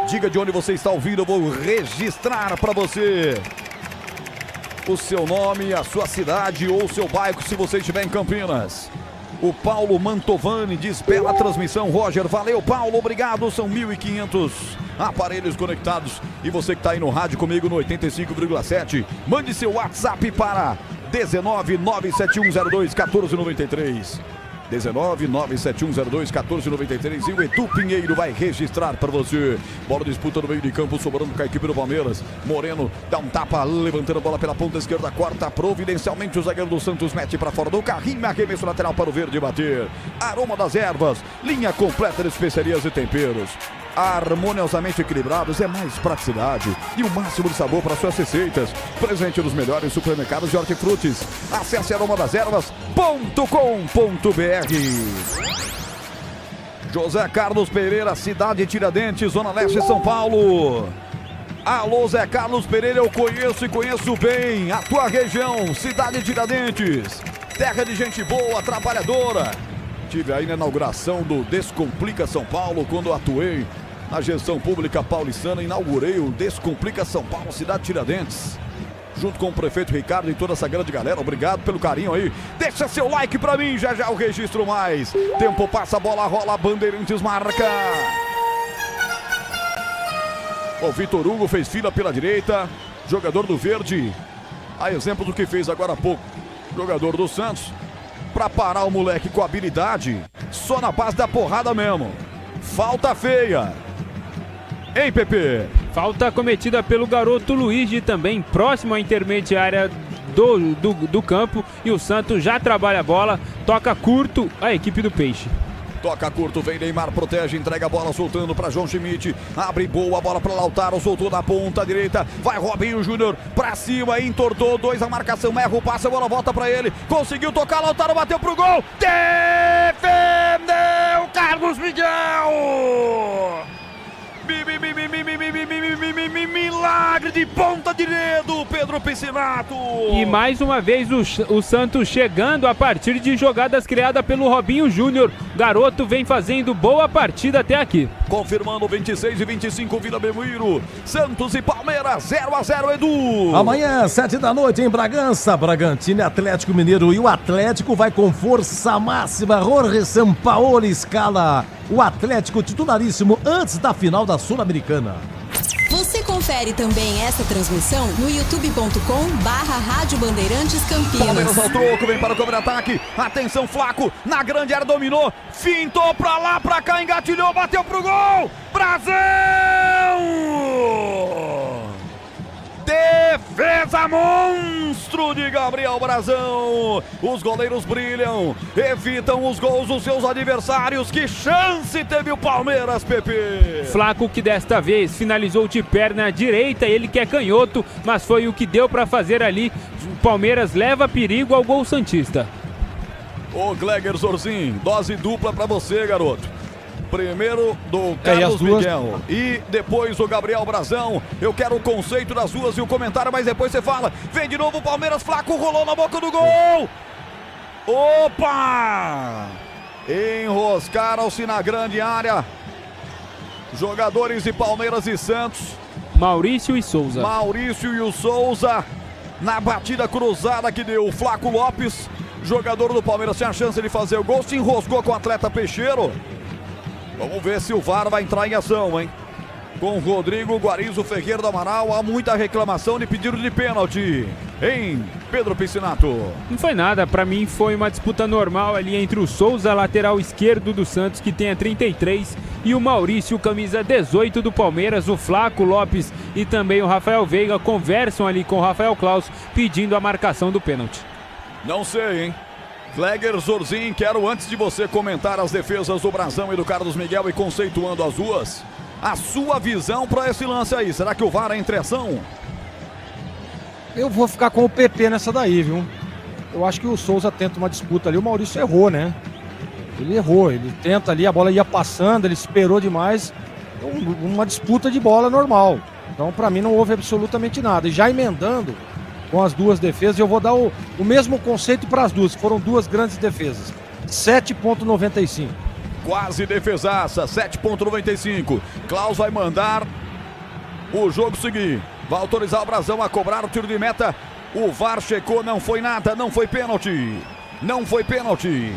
Diga de onde você está ouvindo, eu vou registrar para você o seu nome, a sua cidade ou o seu bairro se você estiver em Campinas. O Paulo Mantovani diz: bela transmissão, Roger. Valeu, Paulo, obrigado. São 1.500 aparelhos conectados. E você que está aí no rádio comigo no 85,7, mande seu WhatsApp para 19 97102 1493. 19971021493 e o Edu Pinheiro vai registrar para você. Bola disputa no meio de campo, sobrando com a equipe do Palmeiras. Moreno dá um tapa, levantando a bola pela ponta esquerda, corta providencialmente o zagueiro do Santos, mete para fora do carrinho, arremesso lateral para o Verde bater. Aroma das Ervas, linha completa de especiarias e temperos. Harmoniosamente equilibrados, é mais praticidade e o máximo de sabor para suas receitas. Presente nos melhores supermercados de hortifrutis. Acesse aromadazervas.com.br. José Carlos Pereira, cidade de Tiradentes, Zona Leste de São Paulo. Alô, Zé Carlos Pereira, eu conheço e conheço bem a tua região, cidade de Tiradentes. Terra de gente boa, trabalhadora. Tive aí na inauguração do Descomplica São Paulo, quando atuei na gestão pública paulistana, inaugurei o Descomplica São Paulo, cidade de Tiradentes. Junto com o prefeito Ricardo e toda essa grande galera, obrigado pelo carinho aí. Deixa seu like pra mim, já já eu registro mais. Tempo passa, a bola rola, Bandeirantes marca. O Vitor Hugo fez fila pela direita, jogador do Verde, a exemplo do que fez agora há pouco, jogador do Santos. Pra parar o moleque com habilidade, só na base da porrada mesmo. Falta feia. Hein, Pepe? Falta cometida pelo garoto Luigi também, próximo à intermediária do campo. E o Santos já trabalha a bola, toca curto a equipe do Peixe. Toca curto, vem Neymar, protege, entrega a bola, soltando para João Schmidt. Abre boa bola para Lautaro, soltou na ponta direita. Vai Robinho Júnior pra cima, entortou, 2 a marcação, erra o passe, a bola volta para ele. Conseguiu tocar, Lautaro bateu pro gol. Defendeu Carlos Miguel. Milagre de ponta de dedo, Pedro Piscinato. E mais uma vez o Santos chegando a partir de jogadas criadas pelo Robinho Júnior. Garoto vem fazendo boa partida até aqui. Confirmando 26 e 25, Vila Belmiro. Santos e Palmeiras, 0-0, Edu. Amanhã, 7 da noite, em Bragança, Bragantino e Atlético Mineiro. E o Atlético vai com força máxima. Jorge Sampaoli escala o Atlético titularíssimo antes da final da Sul-Americana. Você confere também essa transmissão no youtube.com/Rádio Bandeirantes Campinas. Palmeiras ao troco, vem para o contra-ataque. Atenção, Flaco, na grande área dominou. Fintou pra lá, pra cá, engatilhou, bateu pro gol. Brasil! Defesa monstro de Gabriel Brazão. Os goleiros brilham, evitam os gols dos seus adversários. Que chance teve o Palmeiras, Pepe. Flaco, que desta vez finalizou de perna direita, ele que é canhoto, mas foi o que deu para fazer ali. O Palmeiras leva perigo ao gol santista. Ô Gleger Zorzin, dose dupla para você, garoto. Primeiro do Carlos Miguel e depois o Gabriel Brazão. Eu quero o conceito das duas e o comentário, mas depois você fala. Vem de novo o Palmeiras, Flaco rolou na boca do gol. Opa! Enroscaram-se na grande área. Jogadores de Palmeiras e Santos. Maurício e Souza. Maurício e o Souza na batida cruzada que deu o Flaco Lopes. Jogador do Palmeiras tinha a chance de fazer o gol, se enroscou com o atleta Peixeiro. Vamos ver se o VAR vai entrar em ação, hein? Com Rodrigo Guarizo Ferreira do Amaral, há muita reclamação de pedido de pênalti, hein, Pedro Piscinato? Não foi nada, pra mim foi uma disputa normal ali entre o Souza, lateral esquerdo do Santos, que tem a 33, e o Maurício, camisa 18 do Palmeiras. O Flaco Lopes e também o Rafael Veiga conversam ali com o Rafael Claus, pedindo a marcação do pênalti. Não sei, hein? Gleger Zorzin, quero, antes de você comentar as defesas do Brazão e do Carlos Miguel e conceituando as duas, a sua visão para esse lance aí. Será que o VAR é entre ação? Eu vou ficar com o PP nessa daí, viu? Eu acho que o Souza tenta uma disputa ali, o Maurício errou, né? Ele errou, ele tenta ali, a bola ia passando, ele esperou demais. Uma disputa de bola normal. Então, para mim, não houve absolutamente nada. E já emendando com as duas defesas, eu vou dar o mesmo conceito para as duas. Foram duas grandes defesas. 7,95. Quase defesaça, 7,95. Klaus vai mandar o jogo seguir. Vai autorizar o Brazão a cobrar o tiro de meta. O VAR checou, não foi nada, não foi pênalti. Não foi pênalti.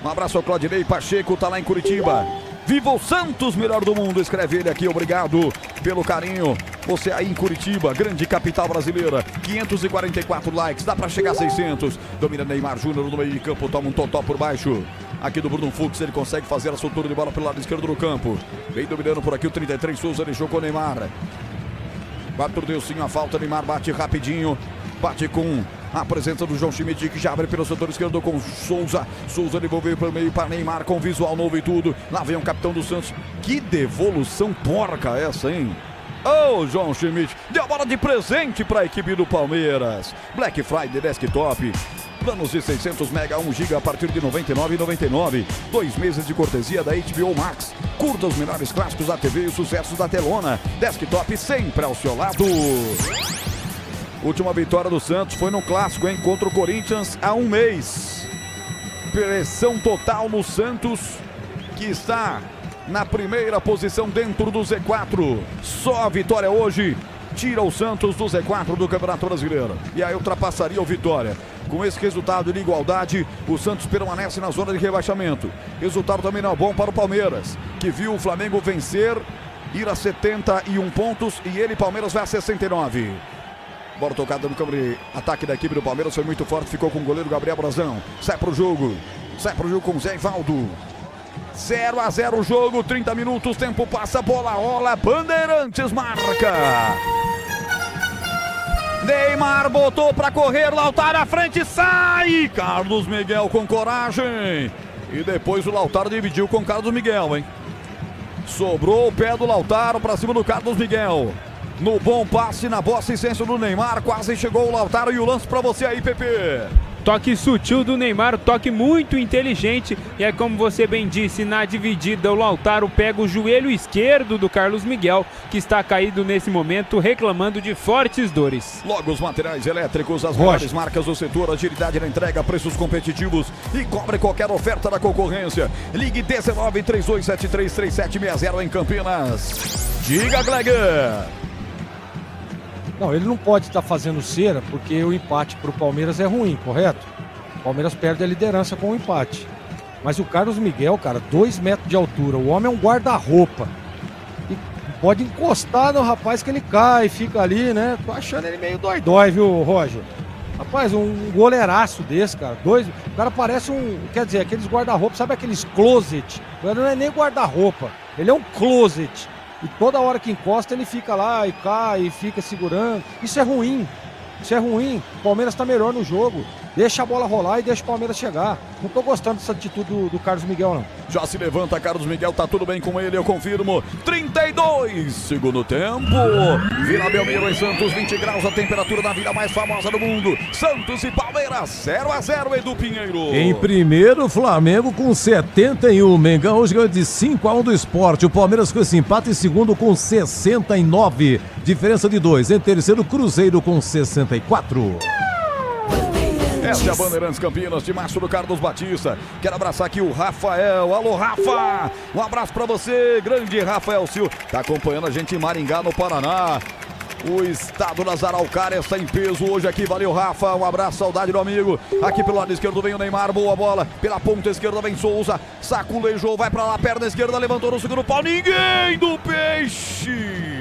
Um abraço ao Claudinei Pacheco, tá lá em Curitiba. Viva o Santos, melhor do mundo, escreve ele aqui, obrigado pelo carinho. Você aí em Curitiba, grande capital brasileira, 544 likes, dá pra chegar a 600. Domina Neymar Júnior no meio de campo, toma um totó por baixo. aqui do Bruno Fux. Ele consegue fazer a soltura de bola pelo lado esquerdo do campo. Vem dominando por aqui o 33, Souza, deixou com o Neymar. Bateu Delcinho a falta, Neymar bate rapidinho. Bate com a presença do João Schmidt, que já abre pelo setor esquerdo com Souza. Souza devolveu pelo meio para Neymar com visual novo e tudo. Lá vem o capitão do Santos. Que devolução porca essa, hein? Oh, João Schmidt, deu a bola de presente para a equipe do Palmeiras. Black Friday Desktop. Planos de 600 mega, 1 GB a partir de R$ 99,99. 2 meses de cortesia da HBO Max. Curta os melhores clássicos da TV e os sucessos da telona. Desktop sempre ao seu lado. Última vitória do Santos foi no clássico, hein? Contra o Corinthians há um mês. Pressão total no Santos, que está na primeira posição dentro do Z4. Só a vitória hoje tira o Santos do Z4 do Campeonato Brasileiro. E aí ultrapassaria o Vitória. Com esse resultado de igualdade, o Santos permanece na zona de rebaixamento. Resultado também não bom para o Palmeiras, que viu o Flamengo vencer, ir a 71 pontos e ele, Palmeiras, vai a 69. Bola tocada no campo de ataque da equipe do Palmeiras, foi muito forte, ficou com o goleiro Gabriel Brazão. Sai pro jogo com o Zé Ivaldo. 0-0 o jogo, 30 minutos, tempo passa, bola rola, Bandeirantes marca. Neymar botou pra correr, Lautaro à frente, sai! Carlos Miguel com coragem. E depois o Lautaro dividiu com o Carlos Miguel, hein? Sobrou o pé do Lautaro pra cima do Carlos Miguel. No bom passe, na boa assistência do Neymar, quase chegou o Lautaro e o lance pra você aí, Pepe. Toque sutil do Neymar, toque muito inteligente. E é como você bem disse, na dividida o Lautaro pega o joelho esquerdo do Carlos Miguel, que está caído nesse momento, reclamando de fortes dores. Logo os materiais elétricos, as melhores marcas do setor, agilidade na entrega, preços competitivos e cobre qualquer oferta da concorrência. Ligue 19-3273-3760 em Campinas. Diga, Gleger. Não, ele não pode estar fazendo cera, porque o empate para o Palmeiras é ruim, correto? O Palmeiras perde a liderança com o empate. Mas o Carlos Miguel, cara, 2 metros de altura, o homem é um guarda-roupa. E pode encostar no rapaz que ele cai, fica ali, né? Tô achando ele meio dói-dói, viu, Roger? Rapaz, um goleiraço desse, cara. O cara parece quer dizer, aqueles guarda-roupa, sabe aqueles closet? Ele não é nem guarda-roupa, ele é um closet. E toda hora que encosta ele fica lá e cai e fica segurando. Isso é ruim. O Palmeiras tá melhor no jogo. Deixa a bola rolar e deixa o Palmeiras chegar. Não tô gostando dessa atitude do Carlos Miguel, não. Já se levanta Carlos Miguel, tá tudo bem com ele, eu confirmo. 32, segundo tempo. Vila Belmiro em Santos, 20 graus, a temperatura da vila mais famosa do mundo. Santos e Palmeiras, 0-0, Edu Pinheiro. Em primeiro, Flamengo com 71. Mengão hoje ganhou de 5-1 do Sport. O Palmeiras com esse empate. Em segundo com 69. Diferença de 2. Em terceiro, Cruzeiro com 64. Essa é a Bandeirantes Campinas, de Márcio do Carlos Batista. Quero abraçar aqui o Rafael. Alô, Rafa! Um abraço pra você, grande Rafael Silva. Tá acompanhando a gente em Maringá, no Paraná. O estado das Araucárias está em peso hoje aqui. Valeu, Rafa. Um abraço, saudade do amigo. Aqui pelo lado esquerdo vem o Neymar. Boa bola. Pela ponta esquerda vem Souza. Saculejou, vai pra lá, perna esquerda, levantou no segundo pau. Ninguém do Peixe.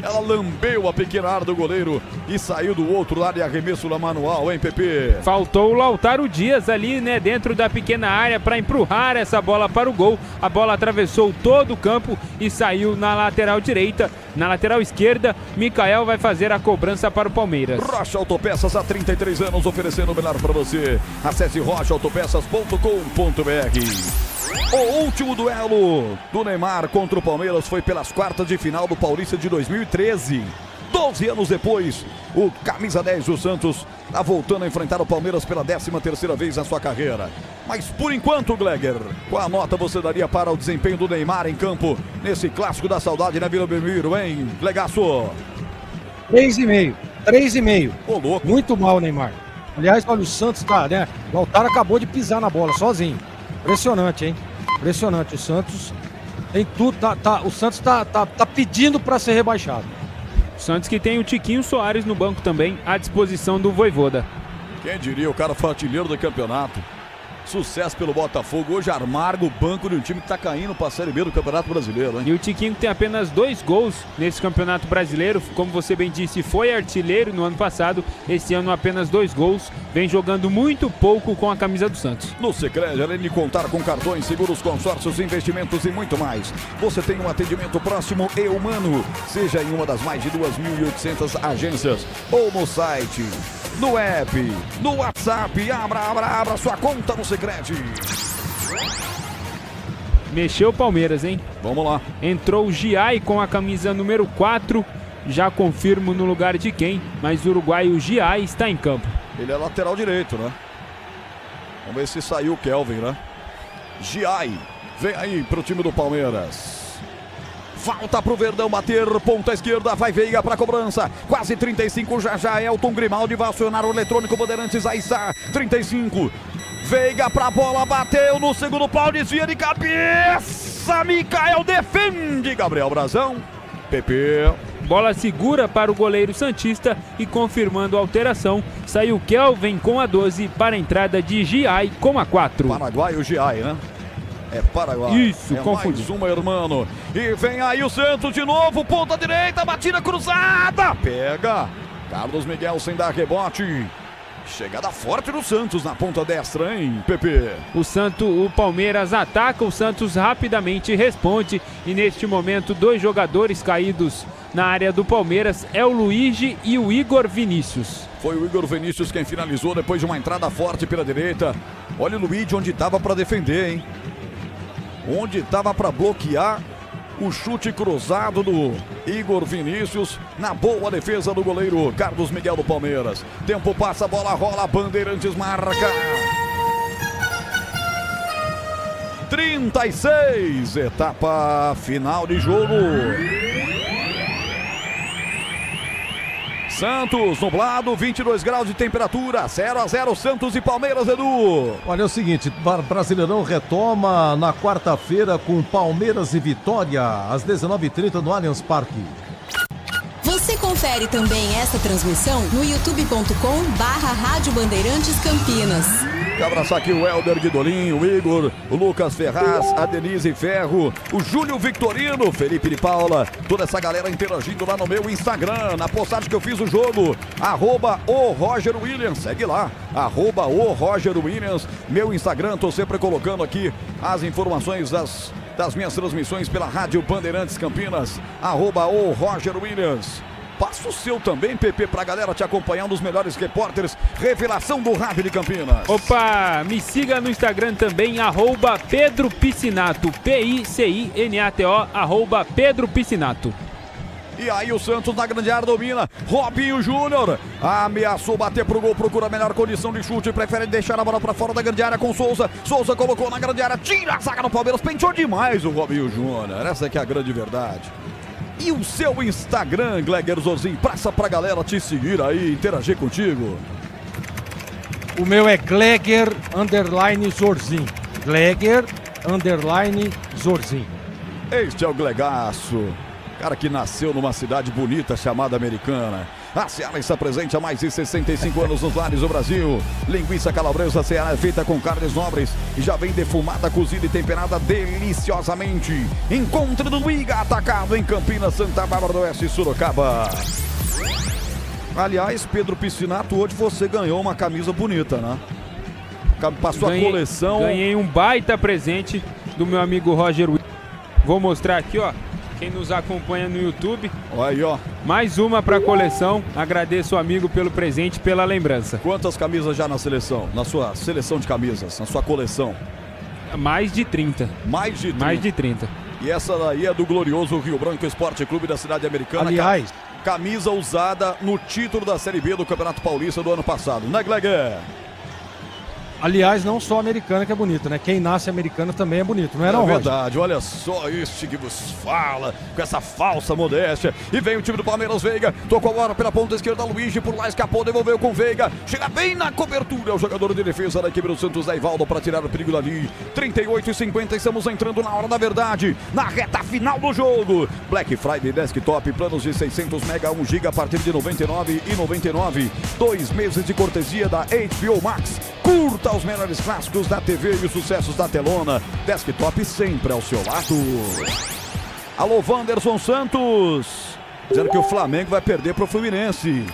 Ela lambeu a pequena área do goleiro e saiu do outro lado, e arremesso lá manual, hein, Pepe? Faltou o Lautaro Dias ali, né, dentro da pequena área para empurrar essa bola para o gol. A bola atravessou todo o campo e saiu na lateral direita. Na lateral esquerda, Mikael vai fazer a cobrança para o Palmeiras. Rocha Autopeças, há 33 anos, oferecendo o melhor para você. Acesse rochaautopeças.com.br. O último duelo do Neymar contra o Palmeiras foi pelas quartas de final do Paulista de 2013. 12 anos depois, o camisa 10 do Santos está voltando a enfrentar o Palmeiras pela 13ª vez na sua carreira. Mas por enquanto, Gleger, qual a nota você daria para o desempenho do Neymar em campo nesse clássico da saudade na Vila Belmiro, hein, Glegaço? 3,5. 3,5. Ô, louco. Muito mal o Neymar. Aliás, olha, o Santos tá, né? O Lautaro acabou de pisar na bola sozinho. Impressionante, hein? Impressionante. O Santos tem tudo. O Santos tá pedindo para ser rebaixado. O Santos que tem o Tiquinho Soares no banco também, à disposição do Vojvoda. Quem diria, o cara foi artilheiro do campeonato. Sucesso pelo Botafogo. Hoje amarga o banco de um time que tá caindo pra Série B do Campeonato Brasileiro, hein? E o Tiquinho tem apenas 2 gols nesse Campeonato Brasileiro. Como você bem disse, foi artilheiro no ano passado. Esse ano apenas 2 gols. Vem jogando muito pouco com a camisa do Santos. No Sicredi, além de contar com cartões, seguros, consórcios, investimentos e muito mais, você tem um atendimento próximo e humano. Seja em uma das mais de 2.800 agências ou no site, no app, no WhatsApp. Abra sua conta no Sicredi. Mexeu o Palmeiras, hein? Vamos lá. Entrou o Giai com a camisa número 4. Já confirmo no lugar de quem, mas o uruguaio Giai está em campo. Ele é lateral direito, né? Vamos ver se saiu o Kelvin, né? Giai vem aí pro time do Palmeiras. Falta pro Verdão bater, ponta esquerda, vai Veiga pra cobrança, quase 35, já Elton Grimaldi vai acionar o eletrônico Bandeirantes, aí está, 35, Veiga pra bola, bateu no segundo pau, desvia de cabeça, Mikael defende, Gabriel Brazão, Pepe. Bola segura para o goleiro santista e confirmando a alteração, saiu Kelvin com a 12 para a entrada de Giai com a 4. Paraguaio Giai, né? É Paraguai. Isso, confundi. Mais uma, irmão. E vem aí o Santos de novo, ponta direita, batida cruzada. Pega. Carlos Miguel sem dar rebote. Chegada forte do Santos na ponta destra, hein, Pepe? O Palmeiras ataca, o Santos rapidamente responde. E neste momento, 2 jogadores caídos na área do Palmeiras é o Luigi e o Igor Vinícius. Foi o Igor Vinícius quem finalizou depois de uma entrada forte pela direita. Olha o Luigi onde estava para defender, hein? Onde estava para bloquear o chute cruzado do Igor Vinícius, na boa defesa do goleiro Carlos Miguel do Palmeiras. Tempo passa, bola rola, Bandeirantes marca. 36, etapa final de jogo. Santos, nublado, 22 graus de temperatura, 0-0 Santos e Palmeiras, Edu. Olha, é o seguinte, Brasileirão retoma na quarta-feira com Palmeiras e Vitória, às 19h30 no Allianz Parque. Você confere também esta transmissão no youtube.com/Rádio Bandeirantes Campinas. Quero abraçar aqui o Helder Guidolin, o Igor, o Lucas Ferraz, a Denise Ferro, o Júlio Victorino, Felipe de Paula, toda essa galera interagindo lá no meu Instagram, na postagem que eu fiz o jogo, @o_Roger_Williams, segue lá, @o_Roger_Williams, meu Instagram, tô sempre colocando aqui as informações das minhas transmissões pela Rádio Bandeirantes Campinas, @o_Roger_Williams. Passa o seu também, Pepe, pra galera te acompanhar, um dos melhores repórteres, revelação do Rádio de Campinas. Opa, me siga no Instagram também, @Pedro Piscinato, PICINATO, @Pedro Piscinato. E aí o Santos na grande área domina, Robinho Júnior ameaçou bater pro gol, procura a melhor condição de chute, prefere deixar a bola pra fora da grande área com Souza, Souza colocou na grande área, tira a zaga do Palmeiras, penteou demais o Robinho Júnior, essa é que é a grande verdade. E o seu Instagram, Gleger Zorzin, praça pra galera te seguir aí, interagir contigo. O meu é Gleger_Zorzin. Gleger_Zorzin. Este é o Glegaço, cara que nasceu numa cidade bonita chamada Americana. A Seara está presente há mais de 65 anos nos lares do Brasil. Linguiça calabresa Seara é feita com carnes nobres e já vem defumada, cozida e temperada deliciosamente. Encontre no Iga Atacado em Campinas, Santa Bárbara do Oeste e Sorocaba. Aliás, Pedro Piscinato, hoje você ganhou uma camisa bonita, né? Passou a coleção. Ganhei um baita presente do meu amigo Roger Williams. Vou mostrar aqui, ó. Quem nos acompanha no YouTube. Olha aí, ó. Mais uma para a coleção. Agradeço o amigo pelo presente, pela lembrança. Quantas camisas já na seleção? Na sua seleção de camisas, na sua coleção? Mais de 30. Mais de 30? Mais de 30. E essa daí é do glorioso Rio Branco Esporte Clube da cidade americana. Aliás, camisa usada no título da Série B do Campeonato Paulista do ano passado, né, Gleger? Aliás, não só a americana que é bonita, né? Quem nasce americana também é bonito, não é não, Roger? Verdade, olha só este que vos fala, com essa falsa modéstia. E vem o time do Palmeiras, Veiga, tocou agora pela ponta esquerda, Luigi por lá, escapou, devolveu com Veiga, chega bem na cobertura, o jogador de defesa da equipe do Santos, Aivaldo, para tirar o perigo dali. 38:50, estamos entrando na hora da verdade, na reta final do jogo. Black Friday Desktop, planos de 600 mega, 1 GB a partir de R$ 99,99. 2 meses de cortesia da HBO Max. Curta os melhores clássicos da TV e os sucessos da telona. Desktop sempre ao seu lado. Alô, Wanderson Santos. Dizendo que o Flamengo vai perder pro Fluminense.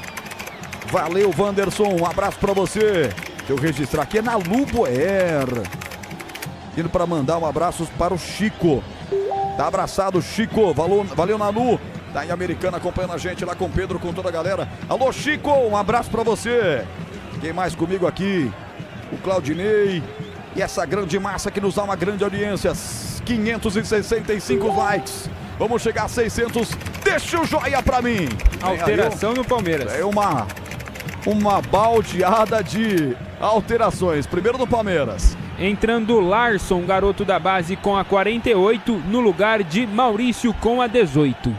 Valeu, Wanderson. Um abraço pra você. Deixa eu registrar aqui. É na Luboer. Indo para mandar um abraço para o Chico. Tá abraçado, Chico. Valeu, Nalu. Tá em Americana acompanhando a gente lá com o Pedro, com toda a galera. Alô, Chico. Um abraço pra você. Quem mais comigo aqui? O Claudinei. E essa grande massa que nos dá uma grande audiência. 565 likes. Vamos chegar a 600. Deixa o joia pra mim. Alteração no Palmeiras. É uma baldeada de alterações. Primeiro no Palmeiras. Entrando Larson, garoto da base, com a 48, no lugar de Maurício com a 18.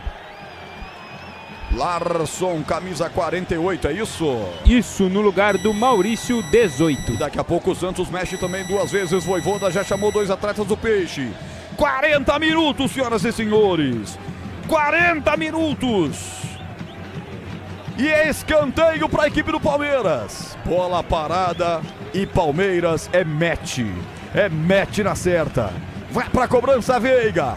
Larson, camisa 48, é isso? Isso, no lugar do Maurício, 18. E daqui a pouco o Santos mexe também 2 vezes. Voivoda já chamou 2 atletas do Peixe. 40 minutos, senhoras e senhores. 40 minutos. E é escanteio para a equipe do Palmeiras. Bola parada e Palmeiras é match. É match na certa. Vai para a cobrança, Veiga.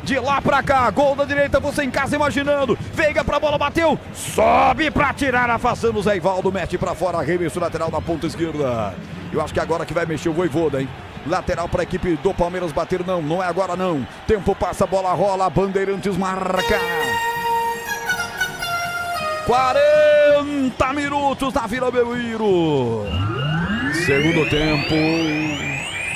De lá pra cá, gol da direita, você em casa imaginando. Veiga pra bola, bateu, sobe pra tirar, afastando o Zé Ivaldo, mete pra fora, arremesso lateral na ponta esquerda. Eu acho que agora que vai mexer o Voivoda, hein? Lateral pra equipe do Palmeiras bater, não é agora não. Tempo passa, bola rola, Bandeirantes marca. 40 minutos na Vila Belmiro. Segundo tempo.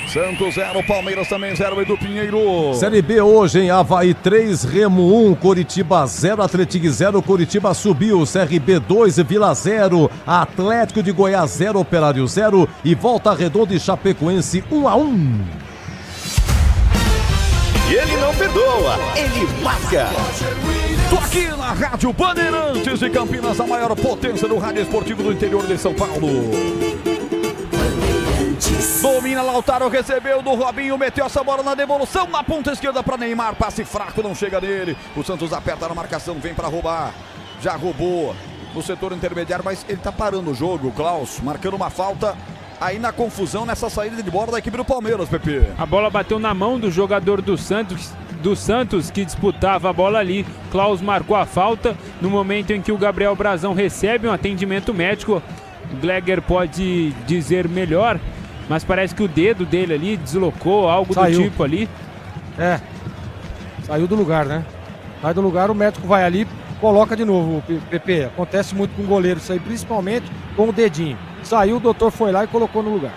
Santos 0, Palmeiras também 0, Edu Pinheiro. Série B hoje em Avaí 3, Remo 1, Coritiba 0, Atlético 0, Coritiba subiu, CRB 2, Vila 0, Atlético de Goiás 0, Operário 0 e Volta Redonda e Chapecoense 1-1. E ele não perdoa, ele marca. Tô aqui na Rádio Bandeirantes de Campinas, a maior potência do rádio esportivo do interior de São Paulo. Domina, Lautaro recebeu do Robinho, meteu essa bola na devolução na ponta esquerda para Neymar, passe fraco, não chega nele. O Santos aperta na marcação, vem para roubar. Já roubou no setor intermediário, mas ele tá parando o jogo, o Klaus, marcando uma falta aí na confusão nessa saída de bola da equipe do Palmeiras, Pepe. A bola bateu na mão do jogador do Santos que disputava a bola ali. Klaus marcou a falta no momento em que o Gabriel Brazão recebe um atendimento médico. O Gleger pode dizer melhor, mas parece que o dedo dele ali deslocou, algo do tipo ali. Saiu do lugar, né? Sai do lugar, o médico vai ali, coloca de novo, PP. Acontece muito com o goleiro isso aí, principalmente com o dedinho. Saiu, o doutor foi lá e colocou no lugar.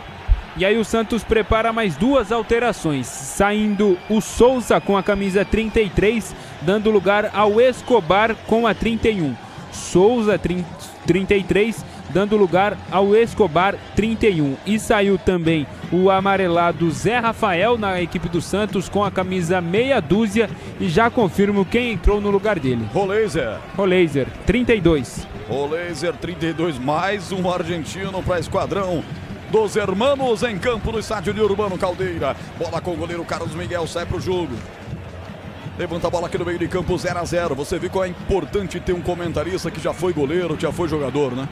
E aí o Santos prepara mais 2 alterações, saindo o Souza com a camisa 33, dando lugar ao Escobar com a 31. Souza 33, dando lugar ao Escobar 31. E saiu também o amarelado Zé Rafael na equipe do Santos com a camisa meia dúzia e já confirmo quem entrou no lugar dele. Roleiser 32. Roleiser 32, mais um argentino para esquadrão dos hermanos em campo no estádio de Urbano Caldeira. Bola com o goleiro Carlos Miguel, sai pro jogo. Levanta a bola aqui no meio de campo, 0-0. Você viu como é importante ter um comentarista que já foi goleiro, já foi jogador, né?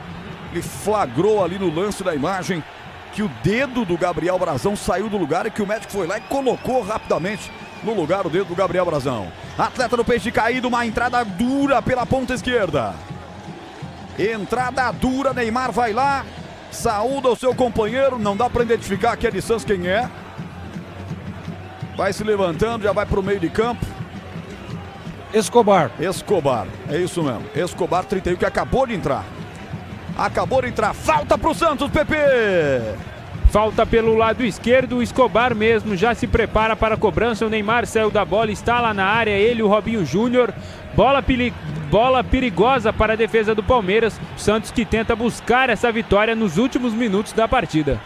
Ele flagrou ali no lance da imagem que o dedo do Gabriel Brazão saiu do lugar e que o médico foi lá e colocou rapidamente no lugar o dedo do Gabriel Brazão. Atleta do Peixe caído, uma entrada dura pela ponta esquerda. Entrada dura, Neymar vai lá, saúda o seu companheiro, não dá para identificar aqui a distância quem é. Vai se levantando, já vai pro meio de campo. Escobar, é isso mesmo. Escobar 31 que acabou de entrar. Falta pro Santos, Pepe. Falta pelo lado esquerdo, o Escobar mesmo já se prepara para a cobrança. O Neymar saiu da bola, está lá na área, ele e o Robinho Júnior. Bola perigosa para a defesa do Palmeiras. O Santos que tenta buscar essa vitória nos últimos minutos da partida.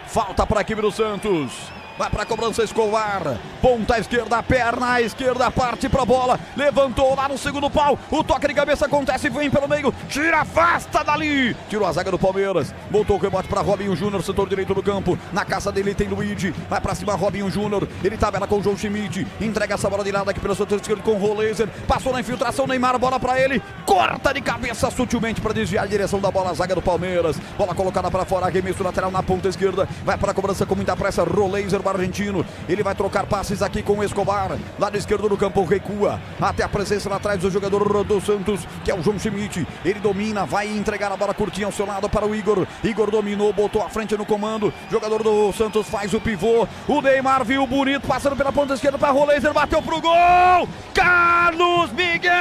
Falta para a equipe do Santos. Vai pra cobrança Escobar. Ponta esquerda, perna esquerda, parte pra bola. Levantou lá no segundo pau. O toque de cabeça acontece, vem pelo meio. Tira, afasta dali. Tirou a zaga do Palmeiras. Voltou o rebote pra Robinho Júnior, setor direito do campo. Na caça dele tem Luigi. Vai pra cima Robinho Júnior. Ele tabela com o João Schmidt. Entrega essa bola de lado aqui pelo setor esquerdo com o Roleiser. Passou na infiltração, Neymar, bola pra ele. Corta de cabeça sutilmente pra desviar a direção da bola, a zaga do Palmeiras. Bola colocada pra fora, arremesso lateral na ponta esquerda. Vai pra cobrança com muita pressa, Roleiser, o argentino. Ele vai trocar passes aqui com o Escobar. Lado esquerdo do campo, recua. Até a presença lá atrás do jogador do Santos, que é o João Schmidt. Ele domina, vai entregar a bola curtinha ao seu lado para o Igor. Igor dominou, botou a frente no comando. Jogador do Santos faz o pivô. O Neymar viu bonito, passando pela ponta esquerda para Roleiser, bateu pro gol. Carlos Miguel!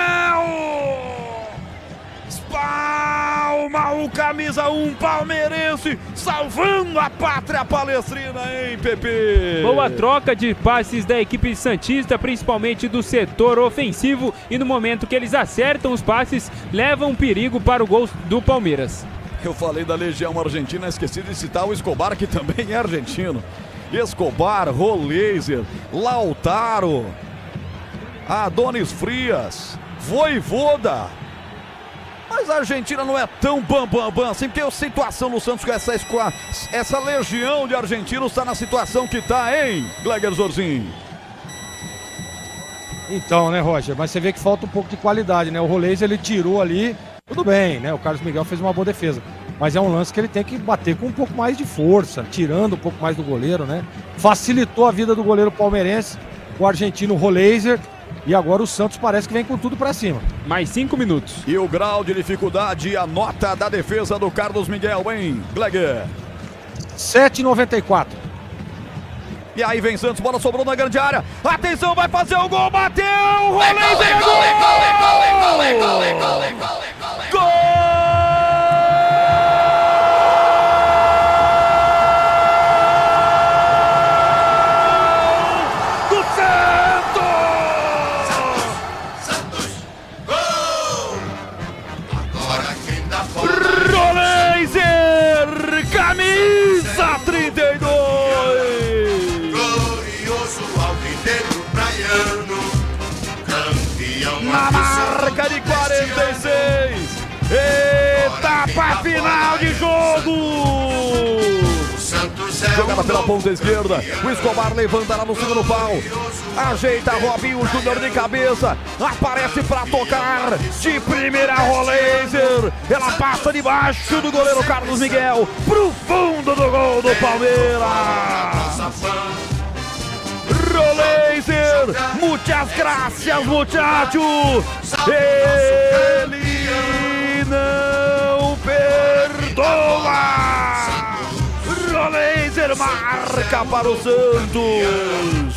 Palma, o camisa 1 palmeirense, salvando a pátria palestrina, hein, Pepe? Boa troca de passes da equipe santista, principalmente do setor ofensivo, e no momento que eles acertam os passes, levam perigo para o gol do Palmeiras. Eu falei da Legião Argentina, esqueci de citar o Escobar, que também é argentino. Escobar, Roleiser, Lautaro, Adonis Frias, Voivoda. Mas a Argentina não é tão bam assim, porque a situação no Santos com essa legião de argentinos está na situação que está, hein, Gleger Zorzinho? Então, né, Roger, mas você vê que falta um pouco de qualidade, né? O Roleiser, ele tirou ali, tudo bem, né? O Carlos Miguel fez uma boa defesa, mas é um lance que ele tem que bater com um pouco mais de força, tirando um pouco mais do goleiro, né? Facilitou a vida do goleiro palmeirense, o argentino Roleiser. E agora o Santos parece que vem com tudo pra cima. Mais 5 minutos. E o grau de dificuldade, a nota da defesa do Carlos Miguel, hein, Gleger? 7,94. E aí vem Santos, bola sobrou na grande área. Atenção, vai fazer o gol, bateu! Roleiser, gol! Camisa 32! Glorioso alvinegro praiano, campeão na marca de 46! Etapa final de jogo! Jogada pela ponta esquerda, o Escobar levanta lá no segundo pau, ajeita Robinho Júnior de cabeça, aparece pra tocar, de primeira Roleiser, ela passa debaixo do goleiro Carlos Miguel, pro fundo do gol do Palmeiras. Roleiser, muitas graças, muchacho, ele não perdoa. Roleiser marca para o Santos.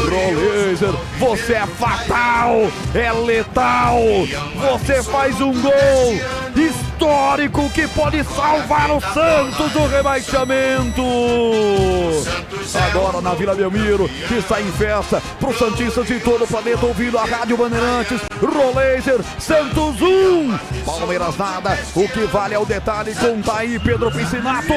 Roleiser, você é fatal, é letal. Você faz um gol histórico que pode salvar o Santos do rebaixamento. Agora na Vila Belmiro, que está em festa para os santistas de todo o planeta ouvindo a Rádio Bandeirantes. Roleiser, Santos 1, Palmeiras nada. O que vale é o detalhe, conta aí Pedro Piscinato.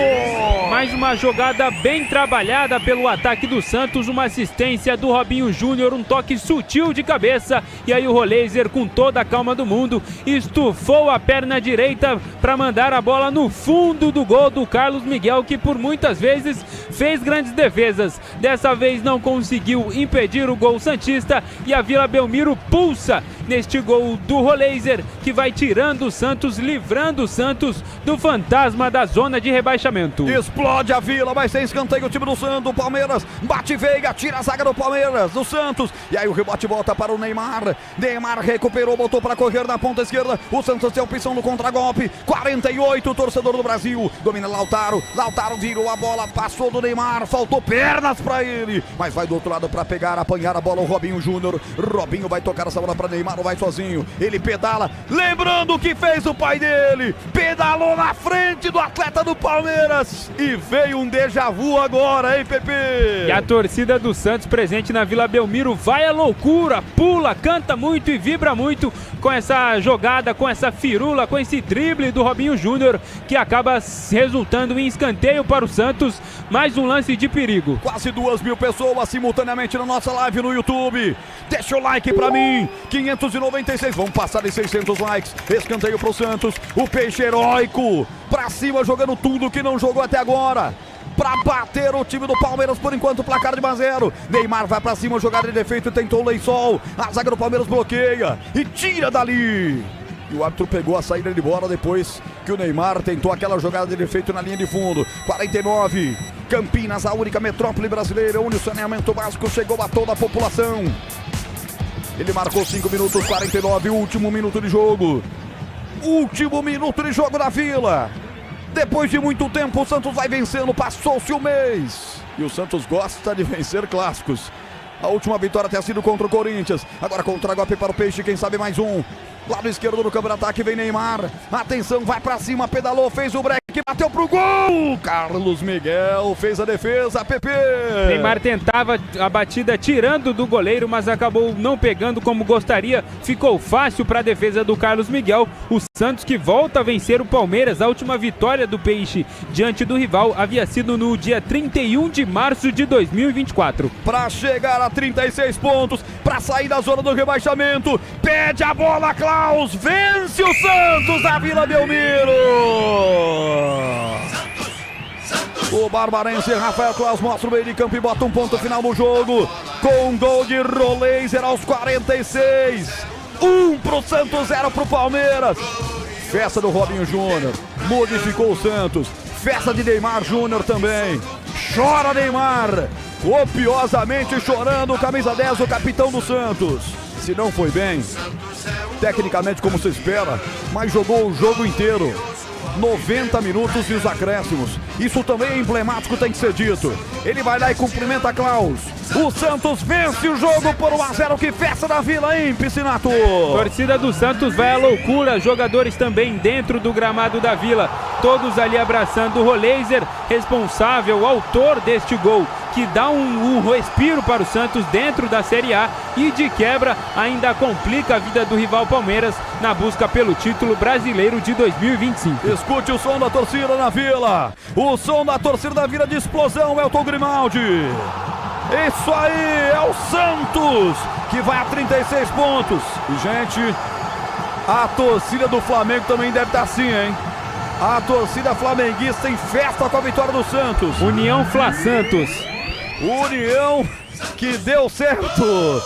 Mais uma jogada bem trabalhada pelo ataque do Santos, uma assistência do Robinho Júnior, um toque sutil de cabeça, e aí o Roleiser, com toda a calma do mundo, estufou a perna direita para mandar a bola no fundo do gol do Carlos Miguel, que por muitas vezes fez grandes defesas. Dessa vez não conseguiu impedir o gol santista, e a Vila Belmiro pulsa neste gol do Roleiser, que vai tirando o Santos, livrando o Santos do fantasma da zona de rebaixamento. Explode a Vila, vai ser escanteio o time do Santos. O Palmeiras bate Veiga, tira a zaga do Palmeiras, do Santos, e aí o rebote volta para o Neymar. Neymar recuperou, botou para correr na ponta esquerda. O Santos tem a opção no contragolpe. 48, torcedor do Brasil, domina Lautaro. Lautaro virou a bola, passou do Neymar, faltou pernas para ele, mas vai do outro lado para pegar, apanhar a bola o Robinho Júnior. Robinho vai tocar essa bola para Neymar. não vai sozinho, ele pedala, lembrando o que fez o pai dele, pedalou na frente do atleta do Palmeiras e veio um déjà vu agora, hein, Pepe? E a torcida do Santos presente na Vila Belmiro vai à loucura, pula, canta muito e vibra muito com essa jogada, com essa firula, com esse drible do Robinho Júnior, que acaba resultando em escanteio para o Santos, mais um lance de perigo. Quase 2.000 pessoas simultaneamente na nossa live no YouTube. Deixa o like pra mim, 596, vamos passar de 600 likes, escanteio pro Santos, o Peixe heróico, pra cima jogando tudo que não jogou até agora. Pra bater o time do Palmeiras, por enquanto, placar de 1-0. Neymar vai pra cima, jogada de defeito, tentou o Lençol. A zaga do Palmeiras bloqueia e tira dali. E o árbitro pegou a saída de bola depois que o Neymar tentou aquela jogada de defeito na linha de fundo. 49, Campinas, a única metrópole brasileira onde o saneamento básico chegou a toda a população. Ele marcou 5 minutos, 49, último minuto de jogo. Último minuto de jogo da Vila. Depois de muito tempo, o Santos vai vencendo, passou-se um mês. E o Santos gosta de vencer clássicos. A última vitória tem sido contra o Corinthians. Agora contra-golpe para o Peixe, quem sabe mais um. Lado esquerdo do campo de ataque vem Neymar. Atenção, vai pra cima, pedalou, fez o break, bateu pro gol. Carlos Miguel fez a defesa, Pepe. Neymar tentava a batida tirando do goleiro, mas acabou não pegando como gostaria. Ficou fácil para a defesa do Carlos Miguel. O Santos que volta a vencer o Palmeiras. A última vitória do Peixe diante do rival havia sido no dia 31 de março de 2024. Para chegar a 36 pontos, para sair da zona do rebaixamento, pede a bola, Klaus, vence o Santos da Vila Belmiro. O barbarense Rafael Klaus mostra o meio de campo e bota um ponto final no jogo, com um gol de Roleiser aos 46. 1 pro Santos, 0 pro Palmeiras. Festa do Robinho Júnior, modificou o Santos. Festa de Neymar Júnior também. Chora Neymar, copiosamente chorando, camisa 10, o capitão do Santos. Se não foi bem, tecnicamente como se espera, mas jogou o jogo inteiro. 90 minutos e os acréscimos. Isso também é emblemático, tem que ser dito. Ele vai lá e cumprimenta Klaus. O Santos vence o jogo por 1-0. Que festa da Vila, hein, Piscinato? Torcida do Santos vai à loucura. Jogadores também dentro do gramado da Vila. Todos ali abraçando o Roleiser, responsável, autor deste gol, que dá um respiro para o Santos dentro da Série A e de quebra ainda complica a vida do rival Palmeiras na busca pelo título brasileiro de 2025. Escute o som da torcida na Vila. O som da torcida da Vila de explosão, Elton Grimaldi. Isso aí, é o Santos que vai a 36 pontos. E, gente, a torcida do Flamengo também deve estar assim, hein? A torcida flamenguista em festa com a vitória do Santos. União Fla Santos. União que deu certo.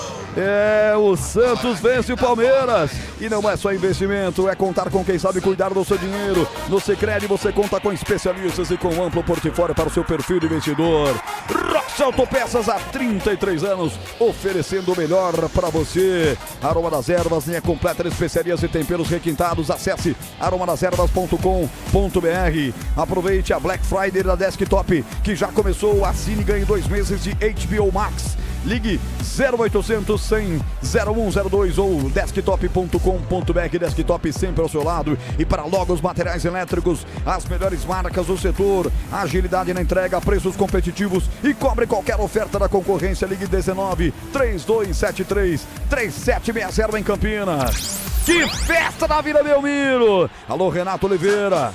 O Santos vence o Palmeiras. E não é só investimento, é contar com quem sabe cuidar do seu dinheiro. No Sicredi você conta com especialistas e com amplo portfólio para o seu perfil de investidor. Rocha Autopeças há 33 anos, oferecendo o melhor para você. Aroma das Ervas, linha completa de especiarias e temperos requintados. Acesse aromadasерvas.com.br. Aproveite a Black Friday da Desktop, que já começou. Assine e ganhe 2 meses de HBO Max. Ligue 0800 100 0102 ou desktop.com.br. Desktop sempre ao seu lado. E para Logos Materiais Elétricos, as melhores marcas do setor, agilidade na entrega, preços competitivos e cobre qualquer oferta da concorrência. Ligue 19 3273 3760 em Campinas. Que festa da Vila Belmiro! Alô, Renato Oliveira.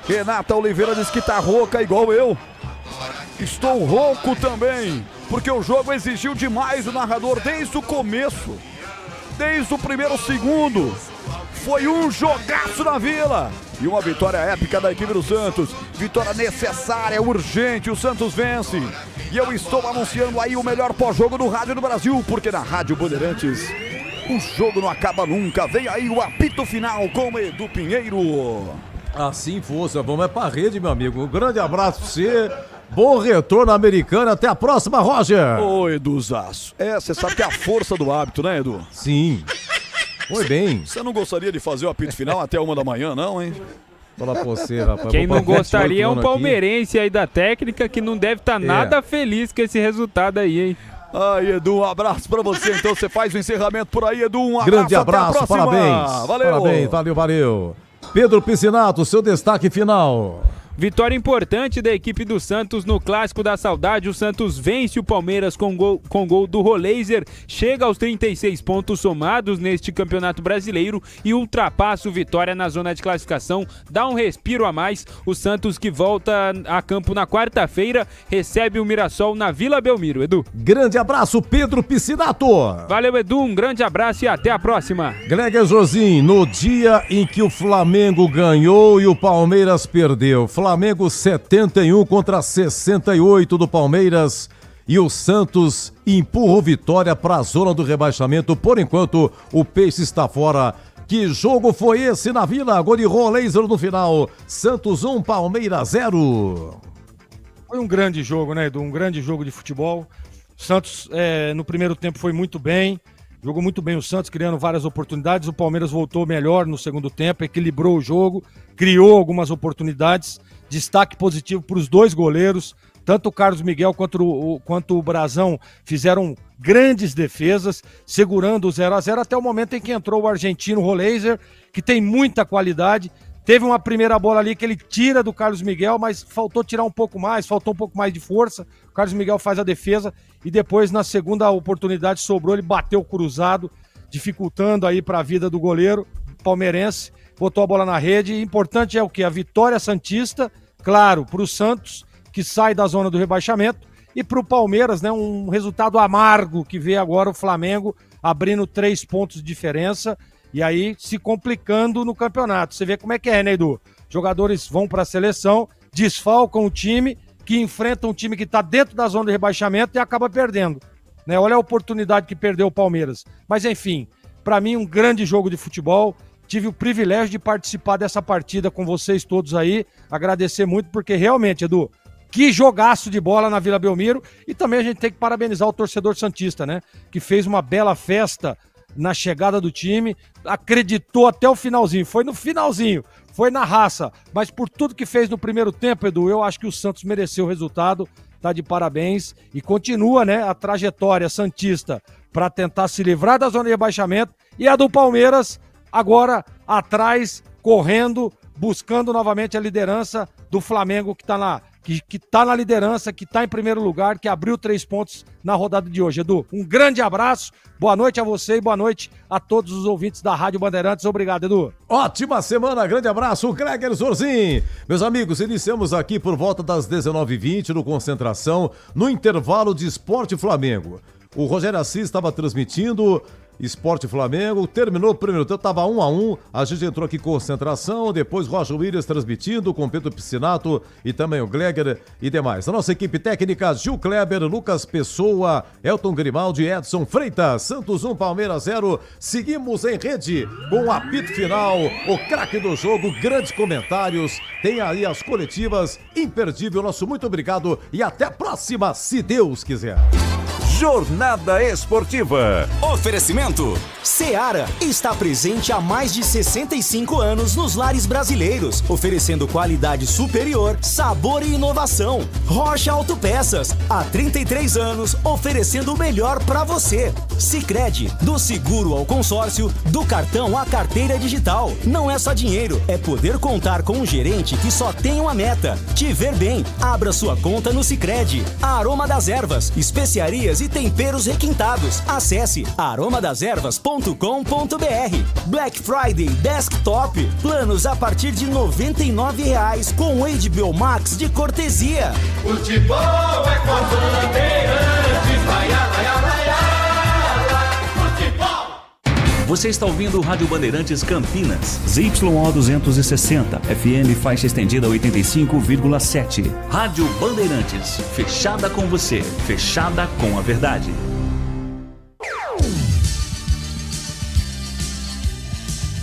Renata Oliveira diz que tá rouca igual eu. Estou rouco também, porque o jogo exigiu demais do narrador desde o começo. Desde o primeiro segundo. Foi um jogaço na Vila. E uma vitória épica da equipe do Santos. Vitória necessária, urgente. O Santos vence. E eu estou anunciando aí o melhor pós-jogo do rádio do Brasil, porque na Rádio Bandeirantes o jogo não acaba nunca. Vem aí o apito final com Edu Pinheiro. Assim fosse, vamos é pra rede, meu amigo. Um grande abraço pra você. Bom retorno americano, até a próxima, Roger. Ô, Eduzaço. Você sabe que é a força do hábito, né, Edu? Sim. Foi bem. Você não gostaria de fazer o apito final até 1 da manhã, não, hein? Fala pra você, rapaz. Quem não gostaria é um palmeirense aí da técnica que não deve estar nada feliz com esse resultado aí, hein? Ai, Edu, um abraço pra você. Então você faz o encerramento por aí, Edu. Um abraço. Grande abraço, parabéns. Valeu. Parabéns, valeu. Pedro Piscinato, seu destaque final. Vitória importante da equipe do Santos no Clássico da Saudade. O Santos vence o Palmeiras com gol do Roleiser, chega aos 36 pontos somados neste Campeonato Brasileiro e ultrapassa o Vitória na zona de classificação. Dá um respiro a mais. O Santos, que volta a campo na quarta-feira, recebe o Mirassol na Vila Belmiro. Edu. Grande abraço, Pedro Piscinato. Valeu, Edu. Um grande abraço e até a próxima. Gleger Josin, no dia em que o Flamengo ganhou e o Palmeiras perdeu. Flamengo 71 contra 68 do Palmeiras e o Santos empurra o Vitória para a zona do rebaixamento. Por enquanto, o Peixe está fora. Que jogo foi esse na Vila? Gol de Roleiser no final. Santos 1, Palmeiras 0. Foi um grande jogo, né, Edu? Um grande jogo de futebol. Santos, no primeiro tempo, foi muito bem. Jogou muito bem o Santos, criando várias oportunidades. O Palmeiras voltou melhor no segundo tempo, equilibrou o jogo, criou algumas oportunidades. Destaque positivo para os dois goleiros. Tanto o Carlos Miguel quanto o Brazão fizeram grandes defesas, segurando o 0-0 até o momento em que entrou o argentino Roleiser, que tem muita qualidade. Teve uma primeira bola ali que ele tira do Carlos Miguel, mas faltou tirar um pouco mais, faltou um pouco mais de força. O Carlos Miguel faz a defesa e depois, na segunda oportunidade, sobrou, ele bateu cruzado, dificultando aí para a vida do goleiro palmeirense. Botou a bola na rede. E importante é o quê? A vitória santista, claro, para o Santos, que sai da zona do rebaixamento, e para o Palmeiras, né, um resultado amargo que vê agora o Flamengo abrindo 3 pontos de diferença e aí se complicando no campeonato. Você vê como é que é, né, Edu? Jogadores vão para a seleção, desfalcam o time, que enfrenta um time que está dentro da zona de rebaixamento e acaba perdendo. Né? Olha a oportunidade que perdeu o Palmeiras. Mas enfim, para mim um grande jogo de futebol. Tive o privilégio de participar dessa partida com vocês todos aí. Agradecer muito, porque realmente, Edu, que jogaço de bola na Vila Belmiro. E também a gente tem que parabenizar o torcedor santista, né? Que fez uma bela festa na chegada do time, acreditou até o finalzinho. Foi no finalzinho, foi na raça. Mas por tudo que fez no primeiro tempo, Edu, eu acho que o Santos mereceu o resultado. Tá de parabéns. E continua, né, a trajetória santista para tentar se livrar da zona de rebaixamento. E a do Palmeiras agora atrás, correndo, buscando novamente a liderança do Flamengo, que tá na liderança, que tá em primeiro lugar, que abriu 3 pontos na rodada de hoje. Edu, um grande abraço, boa noite a você e boa noite a todos os ouvintes da Rádio Bandeirantes. Obrigado, Edu. Ótima semana, grande abraço, Gleger Zorzin. Meus amigos, iniciamos aqui por volta das 19h20 no Concentração, no intervalo de Esporte Flamengo. O Rogério Assis estava transmitindo Esporte Flamengo, terminou o primeiro tempo, estava 1-1, a gente entrou aqui com concentração, depois Roger Williams transmitindo com Pedro Piscinato e também o Gleger e demais. A nossa equipe técnica, Gil Kleber, Lucas Pessoa, Elton Grimaldi, Edson Freitas, Santos 1, Palmeiras 0. Seguimos em rede com o apito final, o craque do jogo, grandes comentários, tem aí as coletivas, imperdível. Nosso muito obrigado e até a próxima, se Deus quiser. Jornada Esportiva. Oferecimento. Seara está presente há mais de 65 anos nos lares brasileiros, oferecendo qualidade superior, sabor e inovação. Rocha Autopeças, há 33 anos, oferecendo o melhor para você. Sicredi, do seguro ao consórcio, do cartão à carteira digital. Não é só dinheiro, é poder contar com um gerente que só tem uma meta: te ver bem. Abra sua conta no Sicredi. Aroma das Ervas, especiarias e temperos requintados. Acesse aromadeservas.com.br. Black Friday Desktop. Planos a partir de R$ 99,00 com HBO Max de cortesia. Futebol é com a Bandeirantes. Vai, vai, vai, futebol. Você está ouvindo o Rádio Bandeirantes Campinas. ZYO 260, FM faixa estendida 85,7. Rádio Bandeirantes, fechada com você, fechada com a verdade.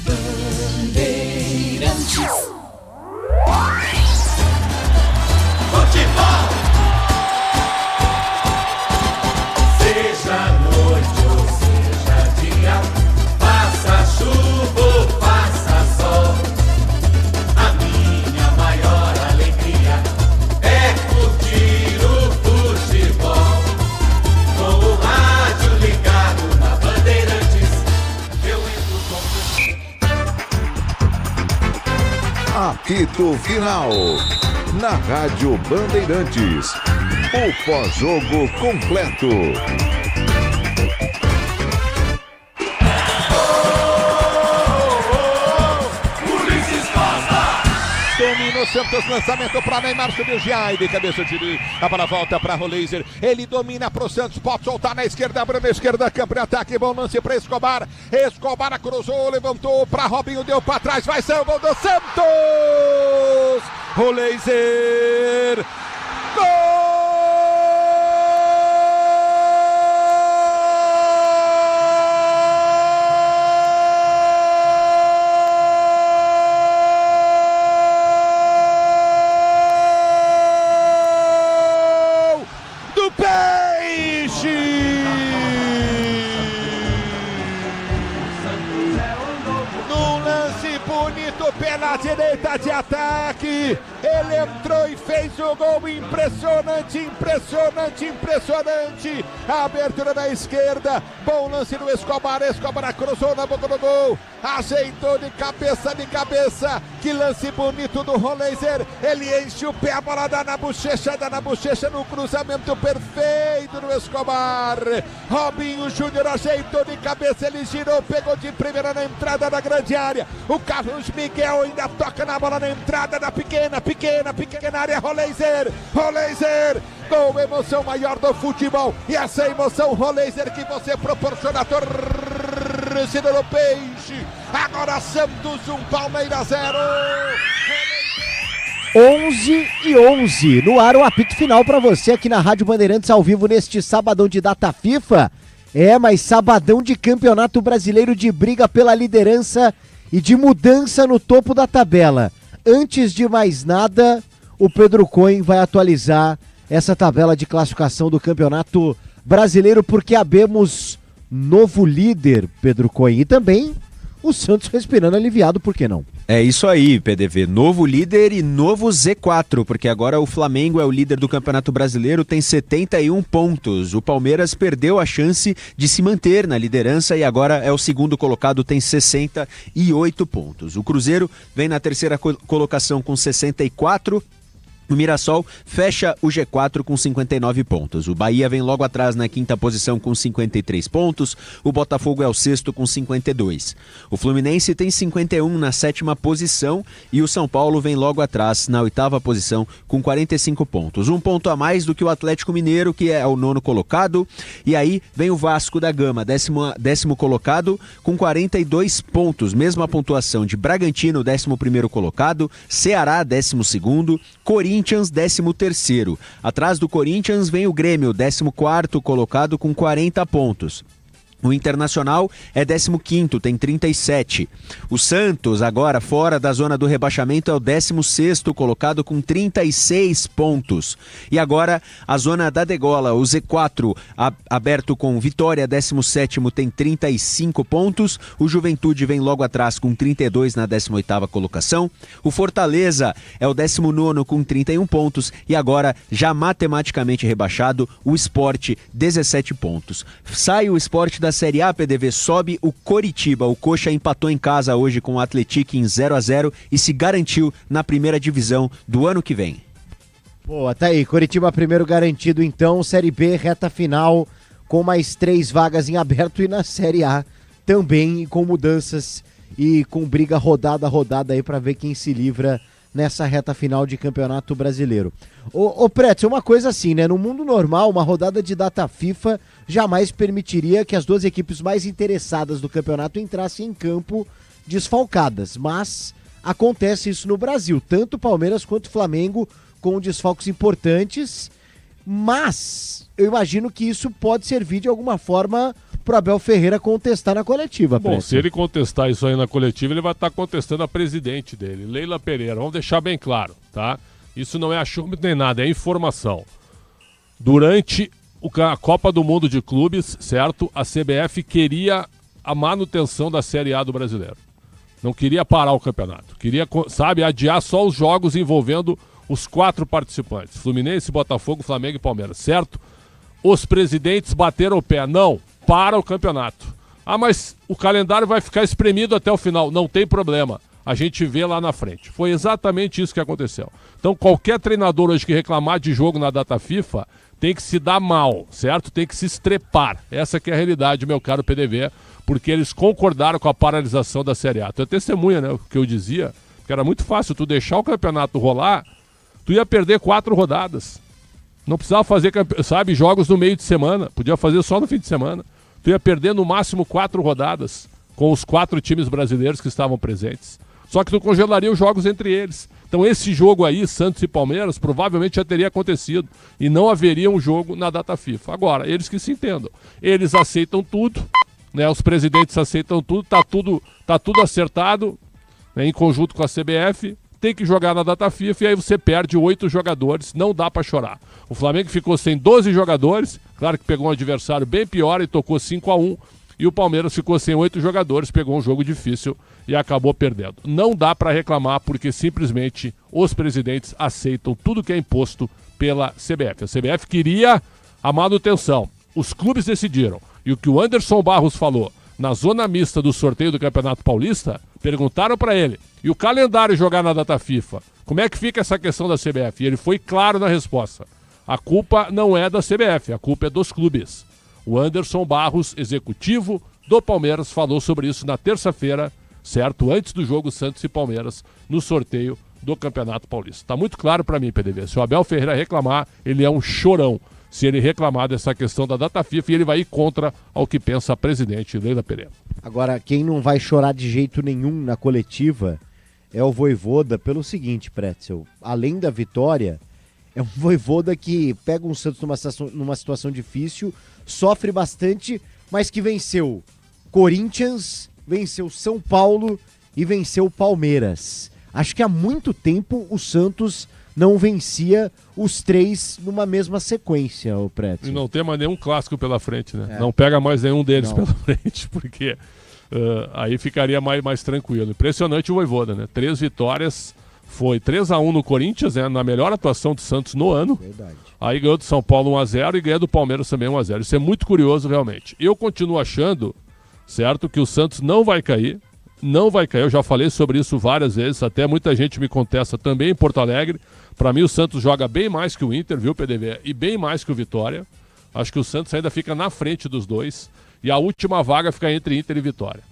Bandeirantes. Futebol. Seja noite ou seja dia, faça chuva ou faça sol, a minha maior alegria é curtir o futebol com o Apito Final. Na Rádio Bandeirantes. O pós-jogo completo. Domina o Santos, lançamento para Neymar, subiu Giai, de cabeça de a bola volta para Roleiser, ele domina pro Santos, pode soltar na esquerda, abriu na esquerda, campo de ataque, bom lance para Escobar, Escobar cruzou, levantou para Robinho, deu para trás, vai ser o gol do Santos, Roleiser, gol! Pela direita de ataque, ele entrou e fez o gol, impressionante, impressionante, impressionante, a abertura da esquerda, bom lance do Escobar, Escobar cruzou na boca do gol, ajeitou de cabeça, que lance bonito do Roleiser, ele enche o pé, a bola dá na bochecha no cruzamento perfeito do Escobar, Robinho Júnior ajeitou de cabeça, ele girou, pegou de primeira na entrada da grande área, o Carlos Miguel ainda toca na bola na entrada da pequena área, Roleiser, gol, emoção maior do futebol, e essa emoção, Roleiser, que você proporciona a torcida do Peixe, agora Santos 1, Palmeiras 0. 11:11, no ar o apito final para você aqui na Rádio Bandeirantes, ao vivo neste sabadão de data FIFA, mas sabadão de Campeonato Brasileiro, de briga pela liderança e de mudança no topo da tabela. Antes de mais nada, o Pedro Cohen vai atualizar essa tabela de classificação do Campeonato Brasileiro, porque abemos novo líder, Pedro Cohen, e também o Santos respirando aliviado, por que não? É isso aí, PDV. Novo líder e novo Z4, porque agora o Flamengo é o líder do Campeonato Brasileiro, tem 71 pontos. O Palmeiras perdeu a chance de se manter na liderança e agora é o segundo colocado, tem 68 pontos. O Cruzeiro vem na terceira colocação com 64. O Mirassol fecha o G4 com 59 pontos. O Bahia vem logo atrás na quinta posição com 53 pontos. O Botafogo é o sexto com 52. O Fluminense tem 51 na sétima posição e o São Paulo vem logo atrás na oitava posição com 45 pontos. Um ponto a mais do que o Atlético Mineiro, que é o nono colocado. E aí vem o Vasco da Gama, décimo colocado com 42 pontos. Mesma pontuação de Bragantino, 11º colocado. Ceará, 12º. Corinthians, 13º. Atrás do Corinthians vem o Grêmio, 14º colocado com 40 pontos. O Internacional é 15º, tem 37. O Santos, agora fora da zona do rebaixamento, é o 16º colocado com 36 pontos. E agora a zona da degola, o Z4 aberto com Vitória, 17º, tem 35 pontos. O Juventude vem logo atrás com 32 na 18ª colocação. O Fortaleza é o 19º com 31 pontos. E agora, já matematicamente rebaixado, o Sport, 17 pontos. Sai o Sport da Série A, PDV, sobe o Coritiba. O Coxa empatou em casa hoje com o Atlético em 0-0 e se garantiu na primeira divisão do ano que vem. Boa, tá aí, Coritiba primeiro garantido então, Série B, reta final, com mais 3 vagas em aberto, e na Série A também com mudanças e com briga rodada a rodada aí para ver quem se livra nessa reta final de Campeonato Brasileiro. Ô Pretzel, uma coisa assim, né? No mundo normal, uma rodada de data FIFA jamais permitiria que as duas equipes mais interessadas do campeonato entrassem em campo desfalcadas, mas acontece isso no Brasil, tanto Palmeiras quanto Flamengo com desfalques importantes, mas eu imagino que isso pode servir de alguma forma pro Abel Ferreira contestar na coletiva. Bom, se ele contestar isso aí na coletiva, ele vai estar contestando a presidente dele, Leila Pereira. Vamos deixar bem claro, tá? Isso não é achômetro nem nada, é informação. Durante a Copa do Mundo de Clubes, certo? A CBF queria a manutenção da Série A do Brasileiro. Não queria parar o campeonato. Queria, sabe, adiar só os jogos envolvendo os 4 participantes. Fluminense, Botafogo, Flamengo e Palmeiras, certo? Os presidentes bateram o pé. Não, para o campeonato. Ah, mas o calendário vai ficar espremido até o final. Não tem problema. a gente vê lá na frente. Foi exatamente isso que aconteceu. Então qualquer treinador hoje que reclamar de jogo na data FIFA tem que se dar mal, certo? Tem que se estrepar. Essa que é a realidade, meu caro PDV, porque eles concordaram com a paralisação da Série A. Tu é testemunha, né? O que eu dizia, que era muito fácil tu deixar o campeonato rolar, tu ia perder 4 rodadas. Não precisava fazer, sabe, jogos no meio de semana. Podia fazer só no fim de semana. Tu ia perder no máximo 4 rodadas com os 4 times brasileiros que estavam presentes. Só que tu congelaria os jogos entre eles. Então esse jogo aí, Santos e Palmeiras, provavelmente já teria acontecido. E não haveria um jogo na data FIFA. Agora, eles que se entendam. Eles aceitam tudo, né? Os presidentes aceitam tudo, tá tudo acertado, né? Em conjunto com a CBF. Tem que jogar na data FIFA e aí você perde 8 jogadores, não dá pra chorar. O Flamengo ficou sem 12 jogadores, claro que pegou um adversário bem pior e tocou 5-1, e o Palmeiras ficou sem 8 jogadores, pegou um jogo difícil e acabou perdendo. Não dá pra reclamar porque simplesmente os presidentes aceitam tudo que é imposto pela CBF. A CBF queria a manutenção, os clubes decidiram, e o que o Anderson Barros falou na zona mista do sorteio do Campeonato Paulista, perguntaram para ele, e o calendário jogar na data FIFA, como é que fica essa questão da CBF? E ele foi claro na resposta, a culpa não é da CBF, a culpa é dos clubes. O Anderson Barros, executivo do Palmeiras, falou sobre isso na terça-feira, certo? Antes do jogo Santos e Palmeiras, no sorteio do Campeonato Paulista. Está muito claro para mim, PDV, se o Abel Ferreira reclamar, ele é um chorão. Se ele reclamar dessa questão da data FIFA, e ele vai ir contra ao que pensa a presidente Leila Pereira. Agora, quem não vai chorar de jeito nenhum na coletiva é o Vojvoda pelo seguinte, Pretzel. Além da vitória, é um Vojvoda que pega um Santos numa situação difícil, sofre bastante, mas que venceu Corinthians, venceu São Paulo e venceu Palmeiras. Acho que há muito tempo o Santos não vencia os 3 numa mesma sequência, o Pretzel. E não tem mais nenhum clássico pela frente, né? Não pega mais nenhum deles pela frente, porque aí ficaria mais tranquilo. Impressionante o Vojvoda, né? 3 vitórias, foi 3-1 no Corinthians, né? Na melhor atuação do Santos no ano. Verdade. Aí ganhou do São Paulo 1-0 e ganhou do Palmeiras também 1-0. Isso é muito curioso, realmente. Eu continuo achando, certo, que o Santos não vai cair. Não vai cair, eu já falei sobre isso várias vezes, até muita gente me contesta também em Porto Alegre. Para mim o Santos joga bem mais que o Inter, viu, PDV? E bem mais que o Vitória. Acho que o Santos ainda fica na frente dos dois. E a última vaga fica entre Inter e Vitória.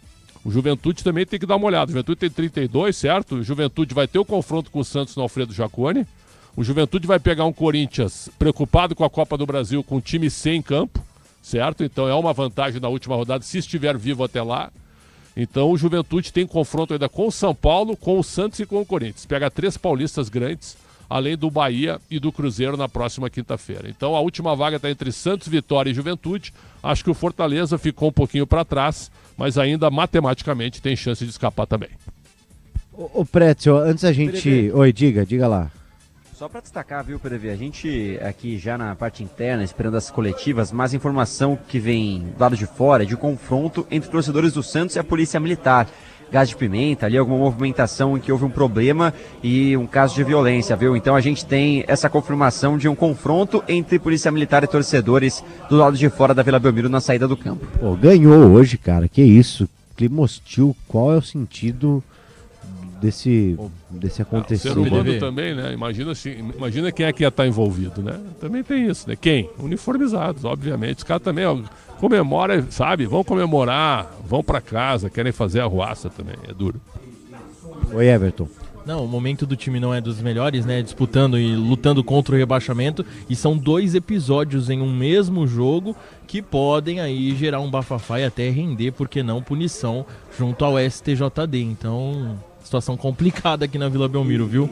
O Juventude também tem que dar uma olhada. O Juventude tem 32, certo? O Juventude vai ter o confronto com o Santos no Alfredo Jaconi. O Juventude vai pegar um Corinthians preocupado com a Copa do Brasil, com o time sem em campo, certo? Então é uma vantagem na última rodada, se estiver vivo até lá. Então o Juventude tem confronto ainda com o São Paulo, com o Santos e com o Corinthians. Pega 3 paulistas grandes, além do Bahia e do Cruzeiro na próxima quinta-feira. Então a última vaga está entre Santos, Vitória e Juventude. Acho que o Fortaleza ficou um pouquinho para trás, mas ainda matematicamente tem chance de escapar também. Ô Pretzel, antes a gente... Oi, diga lá. Só para destacar, viu, PDV, a gente aqui já na parte interna, esperando as coletivas, mais informação que vem do lado de fora, de confronto entre torcedores do Santos e a Polícia Militar. Gás de pimenta, ali alguma movimentação em que houve um problema e um caso de violência, viu? Então a gente tem essa confirmação de um confronto entre Polícia Militar e torcedores do lado de fora da Vila Belmiro na saída do campo. Pô, ganhou hoje, cara, que isso? Clima hostil, qual é o sentido desse acontecido? O ser humano também, né? Imagina quem é que ia estar envolvido, né? Também tem isso, né? Quem? Uniformizados, obviamente. Os caras também comemoram, sabe? Vão comemorar, vão pra casa, querem fazer arruaça também. É duro. Oi, Everton. Não, o momento do time não é dos melhores, né? Disputando e lutando contra o rebaixamento. E são 2 episódios em um mesmo jogo que podem aí gerar um bafafá e até render, por que não, punição junto ao STJD. Então, situação complicada aqui na Vila Belmiro, viu?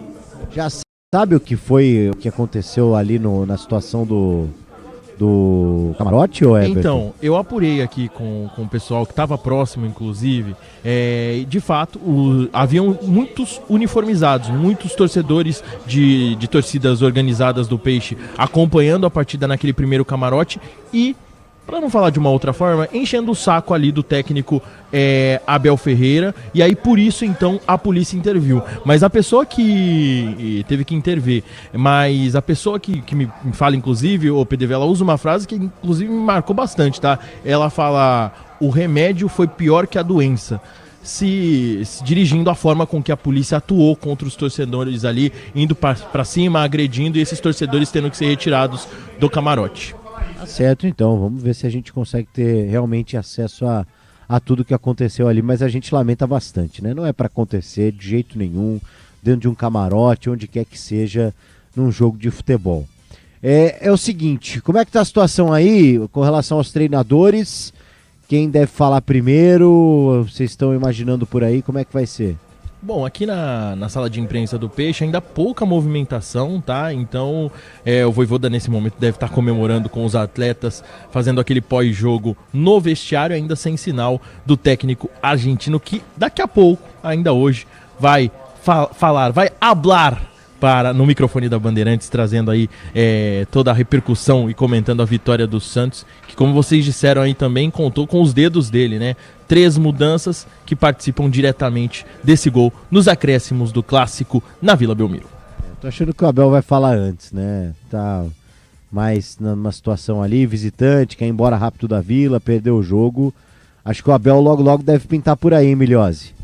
Já sabe o que aconteceu ali na situação do camarote, ou Everton? Então, eu apurei aqui com o pessoal que estava próximo, inclusive, de fato, haviam muitos uniformizados, muitos torcedores de torcidas organizadas do Peixe acompanhando a partida naquele primeiro camarote e, para não falar de uma outra forma, enchendo o saco ali do técnico Abel Ferreira, e aí por isso então a polícia interviu. Mas a pessoa que teve que intervir, mas a pessoa que me fala, inclusive, o PDV, ela usa uma frase que inclusive me marcou bastante, tá? Ela fala: o remédio foi pior que a doença. se dirigindo à forma com que a polícia atuou contra os torcedores ali, indo para cima, agredindo, e esses torcedores tendo que ser retirados do camarote. Tá certo, então, vamos ver se a gente consegue ter realmente acesso a tudo que aconteceu ali, mas a gente lamenta bastante, né? Não é para acontecer de jeito nenhum, dentro de um camarote, onde quer que seja, num jogo de futebol. É o seguinte, como é que tá a situação aí com relação aos treinadores? Quem deve falar primeiro? Vocês estão imaginando por aí, como é que vai ser? Bom, aqui na sala de imprensa do Peixe ainda pouca movimentação, tá? Então o Vojvoda nesse momento deve estar comemorando com os atletas, fazendo aquele pós-jogo no vestiário, ainda sem sinal do técnico argentino, que daqui a pouco, ainda hoje, vai falar, vai hablar no microfone da Bandeirantes, trazendo aí toda a repercussão e comentando a vitória do Santos, que, como vocês disseram aí, também contou com os dedos dele, né? 3 mudanças que participam diretamente desse gol nos acréscimos do clássico na Vila Belmiro. Tô achando que o Abel vai falar antes, né? Tá mais numa situação ali, visitante, quer ir embora rápido da Vila, perdeu o jogo. Acho que o Abel logo deve pintar por aí, hein, Miliose?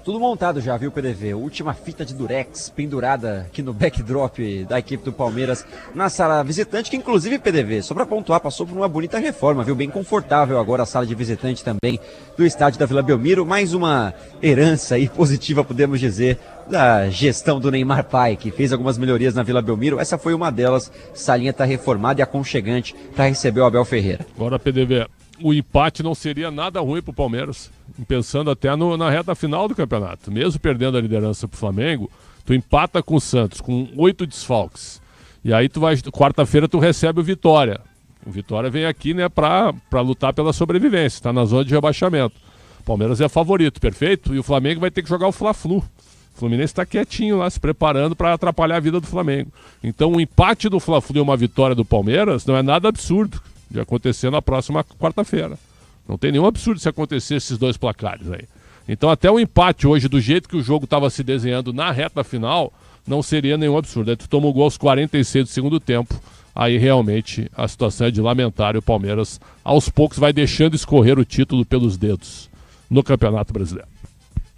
Tudo montado já, viu, PDV? Última fita de durex pendurada aqui no backdrop da equipe do Palmeiras na sala visitante, que inclusive, PDV, só pra pontuar, passou por uma bonita reforma, viu? Bem confortável agora a sala de visitante também do estádio da Vila Belmiro. Mais uma herança aí positiva, podemos dizer, da gestão do Neymar Pai, que fez algumas melhorias na Vila Belmiro. Essa foi uma delas. Salinha tá reformada e aconchegante para receber o Abel Ferreira. Agora, PDV, o empate não seria nada ruim pro Palmeiras, pensando até na reta final do campeonato. Mesmo perdendo a liderança pro Flamengo, tu empata com o Santos, com 8 desfalques. E aí quarta-feira tu recebe o Vitória. O Vitória vem aqui, né, pra lutar pela sobrevivência, tá na zona de rebaixamento. O Palmeiras é favorito, perfeito? E o Flamengo vai ter que jogar o Fla-Flu. O Fluminense tá quietinho lá, se preparando para atrapalhar a vida do Flamengo. Então o empate do Fla-Flu e uma vitória do Palmeiras não é nada absurdo de acontecer na próxima quarta-feira. Não tem nenhum absurdo se acontecer esses 2 placares aí. Então até o empate hoje, do jeito que o jogo estava se desenhando na reta final, não seria nenhum absurdo. Aí tu toma o gol aos 46 do segundo tempo, aí realmente a situação é de lamentar, e o Palmeiras aos poucos vai deixando escorrer o título pelos dedos no Campeonato Brasileiro.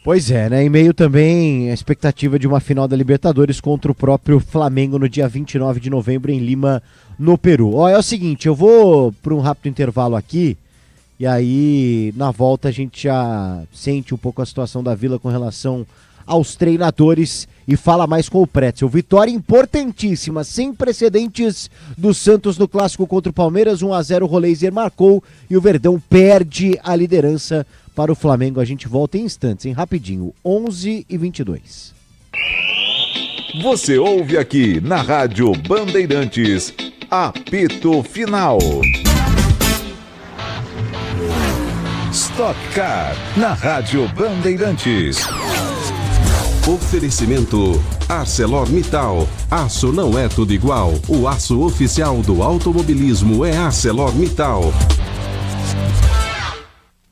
Pois é, né? Em meio também a expectativa de uma final da Libertadores contra o próprio Flamengo no dia 29 de novembro em Lima, no Peru. É o seguinte, eu vou para um rápido intervalo aqui, e aí na volta a gente já sente um pouco a situação da Vila com relação aos treinadores e fala mais com o Pretzel. Vitória importantíssima, sem precedentes do Santos no clássico contra o Palmeiras, 1-0, o Roleiser marcou e o Verdão perde a liderança para o Flamengo. A gente volta em instantes, hein? Rapidinho, 11h22. Você ouve aqui na Rádio Bandeirantes, apito final. Stock Car, na Rádio Bandeirantes. Oferecimento ArcelorMittal. Aço não é tudo igual. O aço oficial do automobilismo é ArcelorMittal.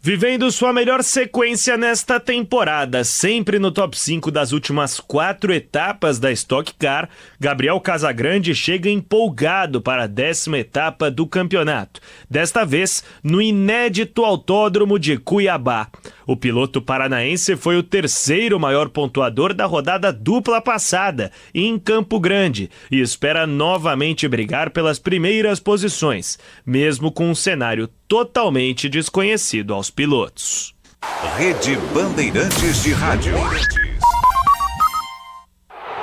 Vivendo sua melhor sequência nesta temporada, sempre no top 5 das últimas 4 etapas da Stock Car, Gabriel Casagrande chega empolgado para a 10ª etapa do campeonato, desta vez no inédito Autódromo de Cuiabá. O piloto paranaense foi o 3º maior pontuador da rodada dupla passada, em Campo Grande, e espera novamente brigar pelas primeiras posições, mesmo com um cenário totalmente desconhecido aos pilotos. Rede Bandeirantes de Rádio.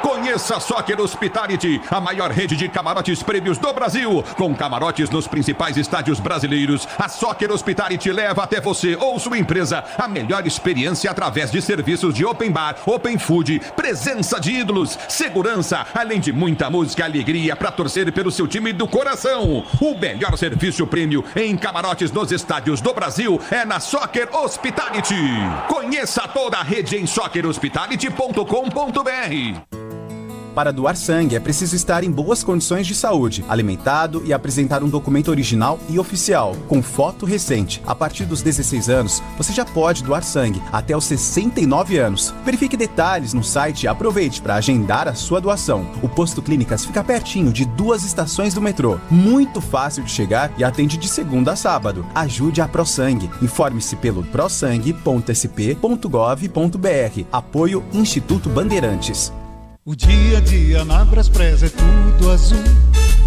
Conheça a Soccer Hospitality, a maior rede de camarotes prêmios do Brasil. Com camarotes nos principais estádios brasileiros, a Soccer Hospitality leva até você ou sua empresa a melhor experiência através de serviços de open bar, open food, presença de ídolos, segurança, além de muita música e alegria para torcer pelo seu time do coração. O melhor serviço prêmio em camarotes nos estádios do Brasil é na Soccer Hospitality. Conheça toda a rede em soccerhospitality.com.br. Para doar sangue, é preciso estar em boas condições de saúde, alimentado e apresentar um documento original e oficial, com foto recente. A partir dos 16 anos, você já pode doar sangue, até os 69 anos. Verifique detalhes no site e aproveite para agendar a sua doação. O Posto Clínicas fica pertinho de 2 estações do metrô. Muito fácil de chegar e atende de segunda a sábado. Ajude a ProSangue. Informe-se pelo prosangue.sp.gov.br. Apoio Instituto Bandeirantes. O dia a dia na Braspress é tudo azul,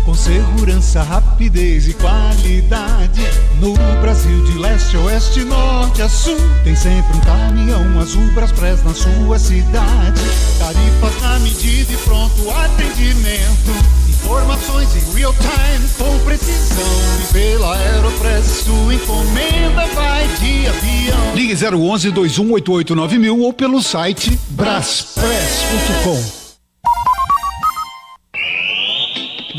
com segurança, rapidez e qualidade. No Brasil de leste a oeste, norte a sul, tem sempre um caminhão azul Braspress na sua cidade. Tarifas na medida e pronto atendimento, informações em real time com precisão. E pela Aeropress sua encomenda vai de avião. Ligue 011 2188 9000 ou pelo site braspress.com.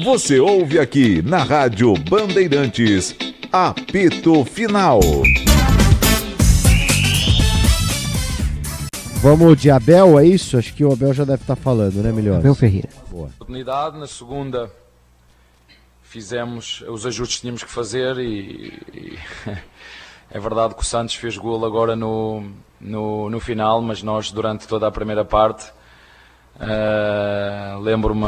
Você ouve aqui na Rádio Bandeirantes, apito final. Vamos de Abel, é isso? Acho que o Abel já deve estar falando, né, melhor? Abel Ferreira. Boa. Oportunidade, na segunda fizemos os ajustes que tínhamos que fazer e é verdade que o Santos fez golo agora no final, mas nós durante toda a primeira parte lembro-me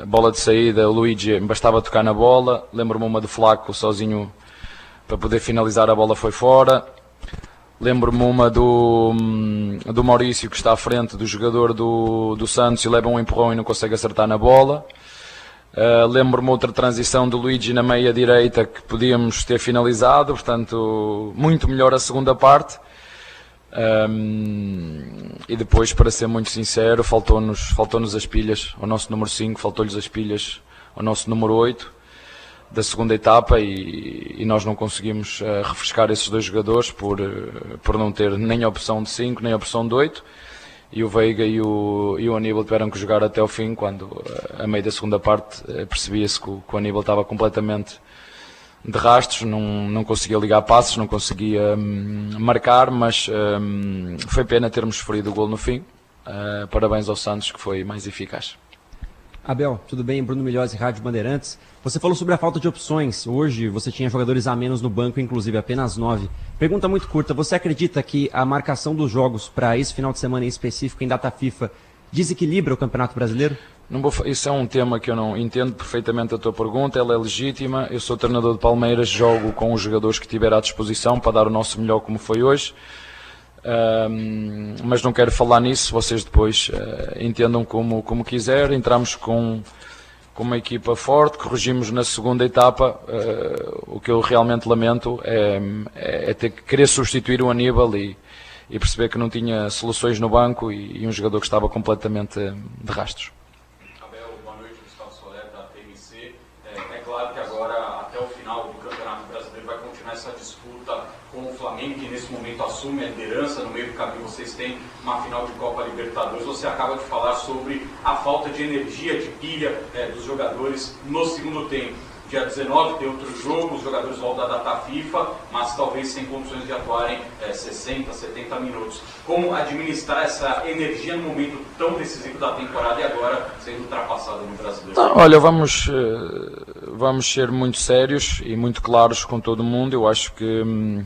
bola de saída, o Luigi bastava tocar na bola, lembro-me uma de Flaco sozinho para poder finalizar, a bola foi fora. Lembro-me uma do Maurício que está à frente do jogador do Santos e leva um empurrão e não consegue acertar na bola. Lembro-me outra transição do Luigi na meia direita que podíamos ter finalizado, portanto muito melhor a segunda parte. E depois, para ser muito sincero, faltou-nos as pilhas ao nosso número 5, faltou-lhes as pilhas ao nosso número 8 da segunda etapa e nós não conseguimos refrescar esses dois jogadores por não ter nem a opção de 5 nem a opção de 8, e o Veiga e o Aníbal tiveram que jogar até o fim, quando a meio da segunda parte percebia-se que o Aníbal estava completamente de rastros, não conseguia ligar passos, não conseguia marcar, mas foi pena termos sofrido o gol no fim. Parabéns ao Santos, que foi mais eficaz. Abel, tudo bem? Bruno Milhose, Rádio Bandeirantes. Você falou sobre a falta de opções. Hoje você tinha jogadores a menos no banco, inclusive apenas 9. Pergunta muito curta, você acredita que a marcação dos jogos para esse final de semana em específico, em data FIFA, desequilibra o Campeonato Brasileiro? Isso é um tema que eu não entendo perfeitamente a tua pergunta, ela é legítima. Eu sou treinador de Palmeiras, jogo com os jogadores que tiver à disposição para dar o nosso melhor como foi hoje, mas não quero falar nisso, vocês depois entendam como quiser. Entramos com uma equipa forte, corrigimos na segunda etapa. O que eu realmente lamento é ter que querer substituir o Aníbal e perceber que não tinha soluções no banco e um jogador que estava completamente de rastros. Que nesse momento assume a liderança, no meio do caminho vocês têm uma final de Copa Libertadores. Você acaba de falar sobre a falta de energia, de pilha dos jogadores no segundo tempo. Dia 19 tem outro jogo, os jogadores voltam da data FIFA, mas talvez sem condições de atuarem 60, 70 minutos. Como administrar essa energia no momento tão decisivo da temporada e agora sendo ultrapassado no Brasileiro? Olha, vamos ser muito sérios e muito claros com todo mundo. Eu acho que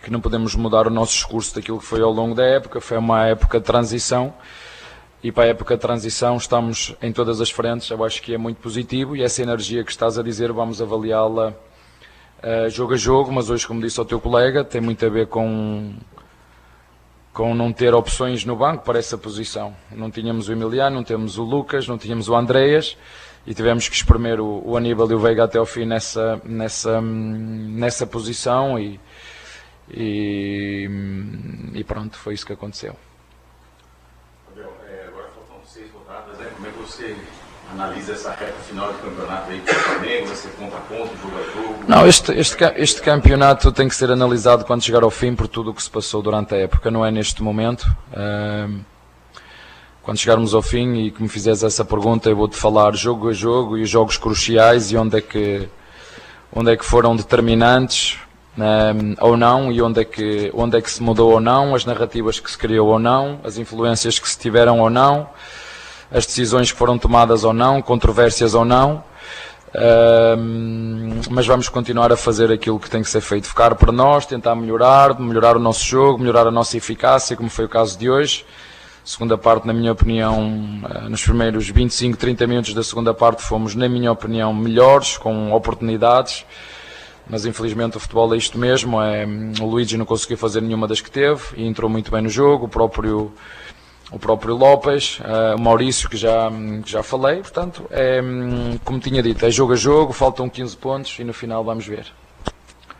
não podemos mudar o nosso discurso daquilo que foi ao longo da época. Foi uma época de transição e para a época de transição estamos em todas as frentes. Eu acho que é muito positivo e essa energia que estás a dizer vamos avaliá-la jogo a jogo, mas hoje, como disse ao teu colega, tem muito a ver com não ter opções no banco para essa posição. Não tínhamos o Emiliano, não temos o Lucas, não tínhamos o Andreas e tivemos que espremer o Aníbal e o Veiga até ao fim nessa posição e pronto, foi isso que aconteceu. Agora faltam 6 rodadas, né? Como é que você analisa essa reta final do campeonato aí com o Flamengo? Você conta ponto, jogo a jogo? Não, este campeonato tem que ser analisado quando chegar ao fim por tudo o que se passou durante a época, não é neste momento. Quando chegarmos ao fim e que me fizeres essa pergunta, eu vou-te falar jogo a jogo e os jogos cruciais e onde é que foram determinantes ou não, e onde é que se mudou ou não, as narrativas que se criou ou não, as influências que se tiveram ou não. as decisões que foram tomadas ou não, controvérsias ou não, mas vamos continuar a fazer aquilo que tem que ser feito, focar para nós, tentar melhorar o nosso jogo, melhorar a nossa eficácia, como foi o caso de hoje. Segunda parte, na minha opinião, nos primeiros 25, 30 minutos da segunda parte fomos, na minha opinião, melhores, com oportunidades, mas infelizmente o futebol é isto mesmo. O Luigi não conseguiu fazer nenhuma das que teve e entrou muito bem no jogo, o próprio Lopes, o Maurício, que já falei. Portanto, como tinha dito, é jogo a jogo, faltam 15 pontos e no final vamos ver.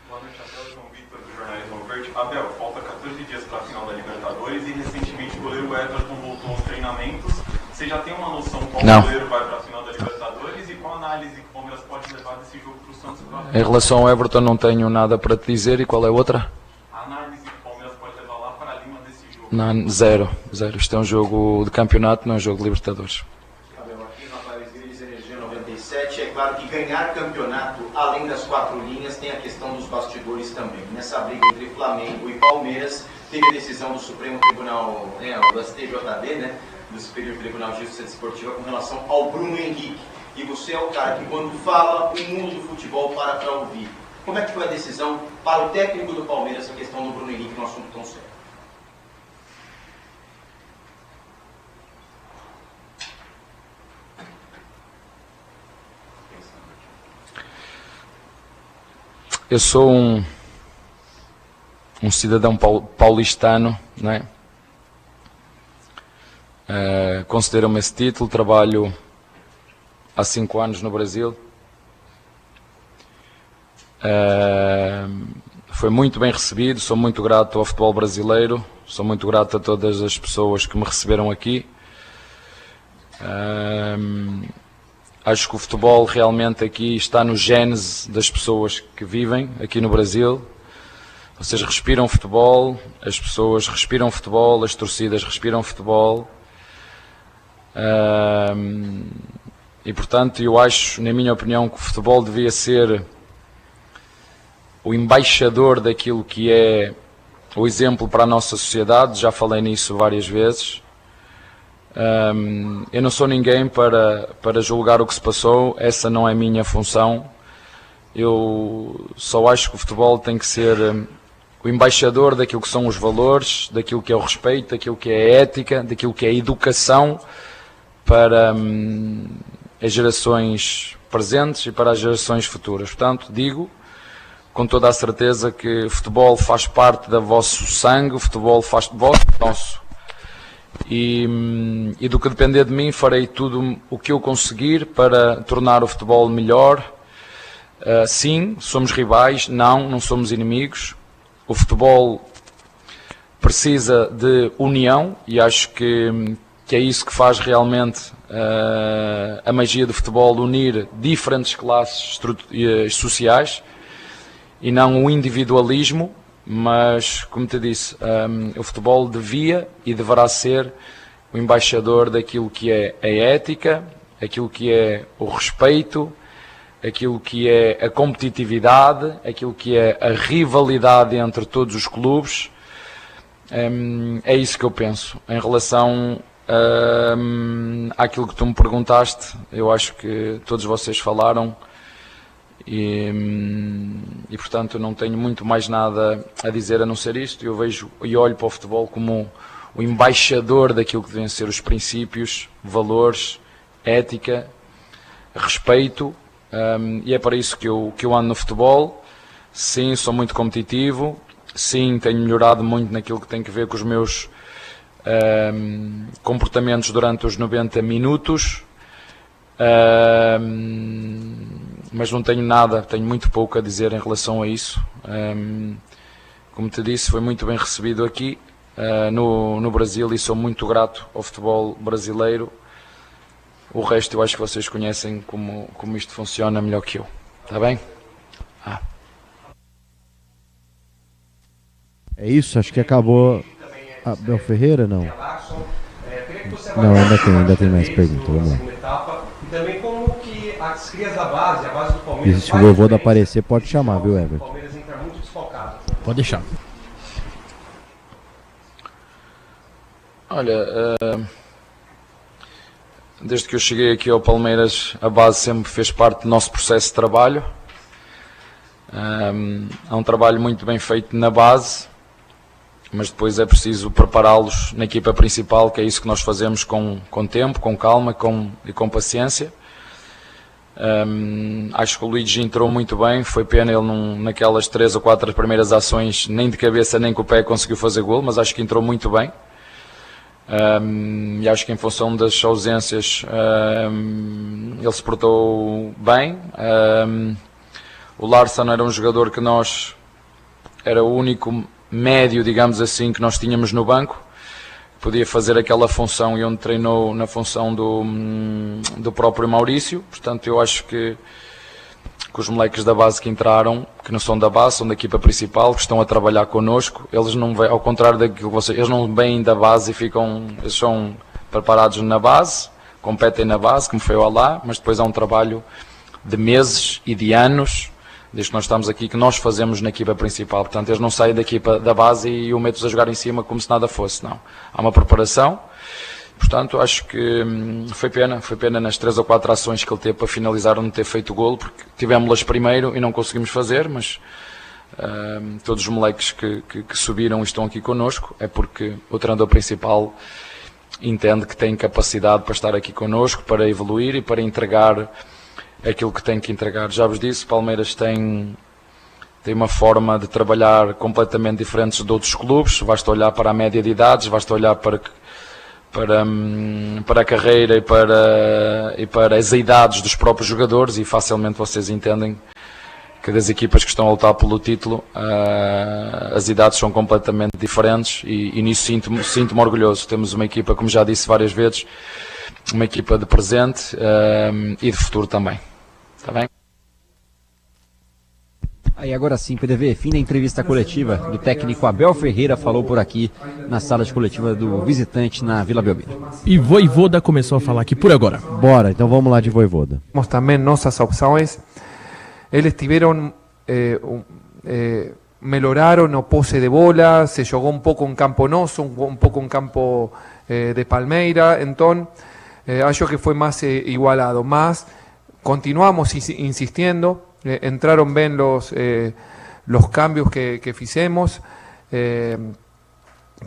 Boa noite, Abel. João Vitor, do Jornalismo Verde. Abel, falta 14 dias para a final da Libertadores e recentemente o goleiro Everton voltou aos treinamentos. Você já tem uma noção qual goleiro vai para a final da Libertadores e qual análise que o Palmeiras pode levar desse jogo para o Santos? Em relação ao Everton não tenho nada para te dizer. E qual é a outra? A análise que o Palmeiras pode levar lá para Lima desse jogo? Não, zero. Isto é um jogo de campeonato, não é um jogo de Libertadores. Abel, aqui na Paris Gris Energia 97, é claro que ganhar campeonato, além das 4 linhas, tem a questão dos bastidores também. Nessa briga entre Flamengo e Palmeiras, teve a decisão do Supremo Tribunal, do STJD, né, do Superior Tribunal de Justiça Desportiva, com relação ao Bruno Henrique. E você é o cara que, quando fala, o mundo do futebol para ouvir. Como é que foi a decisão para o técnico do Palmeiras, a questão do Bruno Henrique, num assunto tão sério? Eu sou um cidadão paulistano, não é? Consideram-me esse título, trabalho há 5 anos no Brasil. Foi muito bem recebido, sou muito grato ao futebol brasileiro, sou muito grato a todas as pessoas que me receberam aqui. Acho que o futebol realmente aqui está no gênese das pessoas que vivem aqui no Brasil. Vocês respiram futebol, as pessoas respiram futebol, as torcidas respiram futebol. E portanto eu acho, na minha opinião, que o futebol devia ser o embaixador daquilo que é o exemplo para a nossa sociedade. Já falei nisso várias vezes. Eu não sou ninguém para julgar o que se passou, essa não é a minha função. Eu só acho que o futebol tem que ser o embaixador daquilo que são os valores, daquilo que é o respeito, daquilo que é a ética, daquilo que é a educação para as gerações presentes e para as gerações futuras. Portanto, digo com toda a certeza que o futebol faz parte do vosso sangue, o futebol faz nosso. E do que depender de mim, farei tudo o que eu conseguir para tornar o futebol melhor. Sim, somos rivais, não somos inimigos. O futebol precisa de união e acho que é isso que faz realmente a magia do futebol, unir diferentes classes sociais e não o individualismo. Mas, como te disse, o futebol devia e deverá ser o embaixador daquilo que é a ética, aquilo que é o respeito, aquilo que é a competitividade, aquilo que é a rivalidade entre todos os clubes. É isso que eu penso. Em relação àquilo que tu me perguntaste, eu acho que todos vocês falaram. E portanto não tenho muito mais nada a dizer a não ser isto. Eu vejo e olho para o futebol como o embaixador daquilo que devem ser os princípios, valores, ética, respeito, e é para isso que eu ando no futebol. Sim, sou muito competitivo, sim, tenho melhorado muito naquilo que tem a ver com os meus comportamentos durante os 90 minutos. Mas não tenho muito pouco a dizer em relação a isso. Como te disse, foi muito bem recebido aqui no Brasil e sou muito grato ao futebol brasileiro. O resto eu acho que vocês conhecem como isto funciona melhor que eu. Está bem? É isso, acho que acabou. Abel Ferreira, não? Não, ainda tem mais perguntas, vamos lá. E também como que as crias da base, a base do Palmeiras... E se o vovô da aparecer, pode chamar, viu, Everton? O Palmeiras entra muito desfalcado. Pode deixar. Olha, desde que eu cheguei aqui ao Palmeiras, a base sempre fez parte do nosso processo de trabalho. Há um trabalho muito bem feito na base, mas depois é preciso prepará-los na equipa principal, que é isso que nós fazemos com tempo, com calma e com paciência. Acho que o Luigi entrou muito bem, foi pena ele naquelas 3 ou 4 primeiras ações, nem de cabeça nem com o pé conseguiu fazer gol, mas acho que entrou muito bem. E acho que em função das ausências ele se portou bem. O Larsson era um jogador que era o único médio, digamos assim, que nós tínhamos no banco, podia fazer aquela função e onde treinou na função do próprio Maurício. Portanto, eu acho que os moleques da base que entraram, que não são da base, são da equipa principal, que estão a trabalhar connosco, eles não vêm, ao contrário daquilo que eles não vêm da base e eles são preparados na base, competem na base, como foi o Alá, mas depois há um trabalho de meses e de anos, desde que nós estamos aqui, que nós fazemos na equipa principal. Portanto, eles não saem da equipa da base e o meto-os a jogar em cima como se nada fosse, não. Há uma preparação. Portanto, acho que foi pena nas 3 ou 4 ações que ele teve para finalizar não ter feito o golo, porque tivemos-las primeiro e não conseguimos fazer, mas todos os moleques que subiram e estão aqui connosco é porque o treinador principal entende que tem capacidade para estar aqui connosco, para evoluir e para entregar aquilo que tem que entregar. Já vos disse, Palmeiras tem uma forma de trabalhar completamente diferente de outros clubes, basta olhar para a média de idades, basta olhar para a carreira e para as idades dos próprios jogadores e facilmente vocês entendem que das equipas que estão a lutar pelo título as idades são completamente diferentes e nisso sinto-me orgulhoso. Temos uma equipa, como já disse várias vezes, uma equipa de presente e de futuro também. Está bem? Aí agora sim, PDV, fim da entrevista coletiva do técnico Abel Ferreira, falou por aqui na sala de coletiva do visitante na Vila Belmiro. E Voivoda começou a falar aqui por agora. Bora, então vamos lá de Voivoda. Também nossas opções, eles tiveram, melhoraram no posse de bola, se jogou um pouco em campo nosso, um pouco em campo de Palmeiras, então acho que foi mais igualado, mas continuamos insistindo. Entraron bien los cambios que fizemos,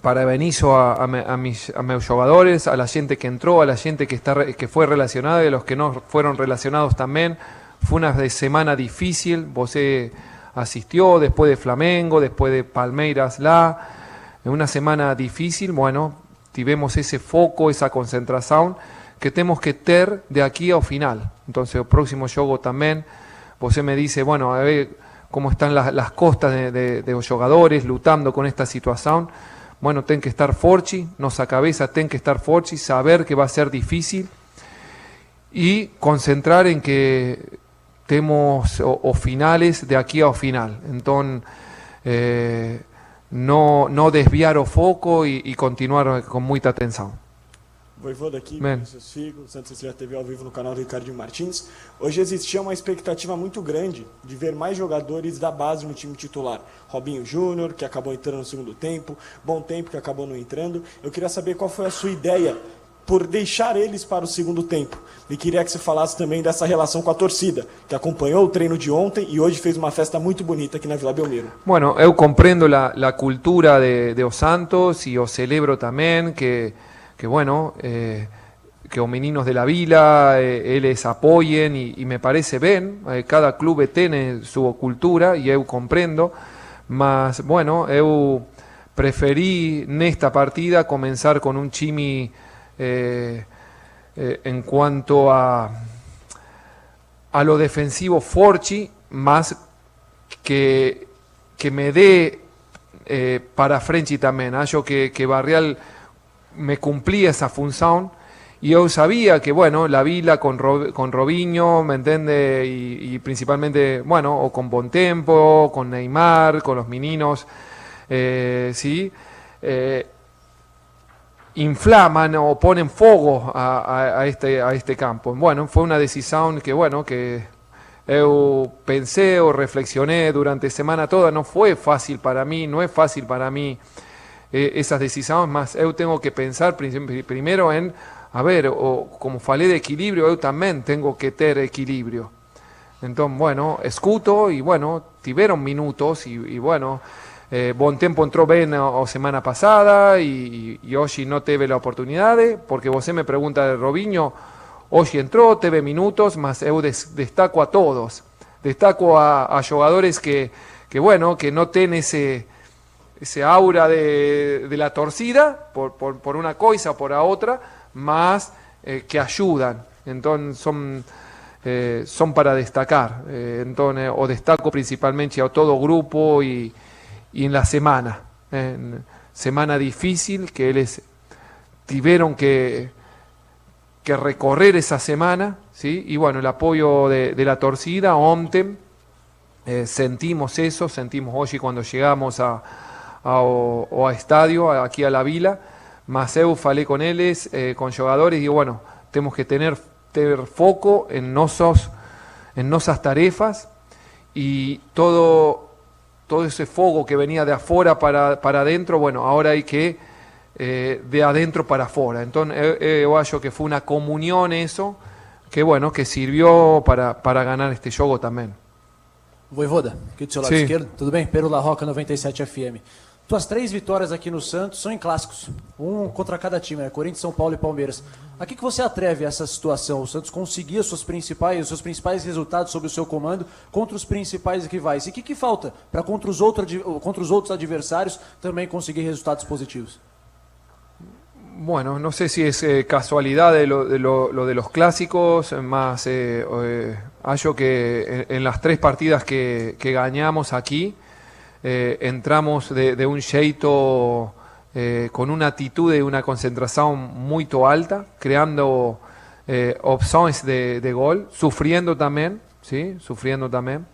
para Benicio a mis jugadores, a la gente que entró, a la gente que fue relacionada y a los que no fueron relacionados también. Fue una semana difícil, José asistió después de Flamengo, después de Palmeiras una semana difícil. Bueno, tivemos ese foco, esa concentración que tenemos que tener de aquí al final. Entonces el próximo juego también José me dice, bueno, a ver cómo están las costas de los jugadores lutando con esta situación. Bueno, ten que estar forte, nuestra cabeza ten que estar forte, saber que va a ser difícil y concentrar en que tenemos o finales de aquí a final. Entonces, no desviar o foco y continuar con mucha atención. Voivoda aqui, com seus filhos, Santa Cecília TV ao vivo no canal do Ricardinho Martins. Hoje existia uma expectativa muito grande de ver mais jogadores da base no time titular. Robinho Júnior, que acabou entrando no segundo tempo, Bom Tempo, que acabou não entrando. Eu queria saber qual foi a sua ideia por deixar eles para o segundo tempo. E queria que você falasse também dessa relação com a torcida, que acompanhou o treino de ontem e hoje fez uma festa muito bonita aqui na Vila Belmiro. Bueno, eu compreendo a cultura de Os Santos e o celebro também que bueno, que los meninos de la Vila les apoyen y me parece bien, cada club tiene su cultura y yo comprendo, mas bueno, yo preferí en esta partida comenzar con un chimi en cuanto a lo defensivo forchi, más que me dé para Frenchy también, yo que Barrial me cumplía esa función y yo sabía que, bueno, la Vila con Robinho, ¿me entiende? Y principalmente, bueno, o con Bom Tempo, con Neymar, con los meninos, ¿sí? Inflaman o ponen fuego a este campo. Bueno, fue una decisión que, bueno, que yo pensé o reflexioné durante semana toda, no fue fácil para mí, no es fácil para mí esas decisiones, más yo tengo que pensar primero en a ver, como falei de equilíbrio, eu também tenho que ter equilíbrio. Então, bueno, escuto e, bueno, tiveram minutos e bueno, Bom Tempo entrou bem a semana passada e hoje não teve a oportunidade, porque você me pergunta de Robinho, hoje entrou, teve minutos, mas eu destaco a todos. Destaco a jogadores que bueno, que no tienen ese aura de la torcida, por una cosa o por la otra, más que ayudan. Entonces son para destacar. Entonces, o destaco principalmente a todo grupo y en la semana. Semana difícil, que ellos tuvieron que recorrer esa semana, ¿sí? Y bueno, el apoyo de la torcida, ontem, sentimos eso, sentimos hoy cuando llegamos a estadio, aquí a la Vila, mas eu falei con ellos, con jugadores, y bueno, tenemos que tener foco en nuestras tarefas, y todo ese fuego que venía de afuera para adentro, bueno, ahora hay que de adentro para afuera. Entonces yo acho que fue una comunión eso, que bueno, que sirvió para ganar este jogo também. Voivoda, aqui do seu lado esquerdo, tudo bem? Pedro La Roca, 97 FM. Tuas 3 vitórias aqui no Santos são em clássicos, um contra cada time, né? Corinthians, São Paulo e Palmeiras. A que você atreve essa situação? O Santos conseguia os seus principais resultados sob o seu comando contra os principais rivais. E o que falta para contra os outros adversários também conseguir resultados positivos? Bueno, no sé si es casualidad lo de los clásicos, más hallo que en las 3 partidas que ganamos aquí, entramos de un jeito con una actitud y una concentración muy alta, creando opciones de gol, sufriendo también, ¿sí? Sufriendo también.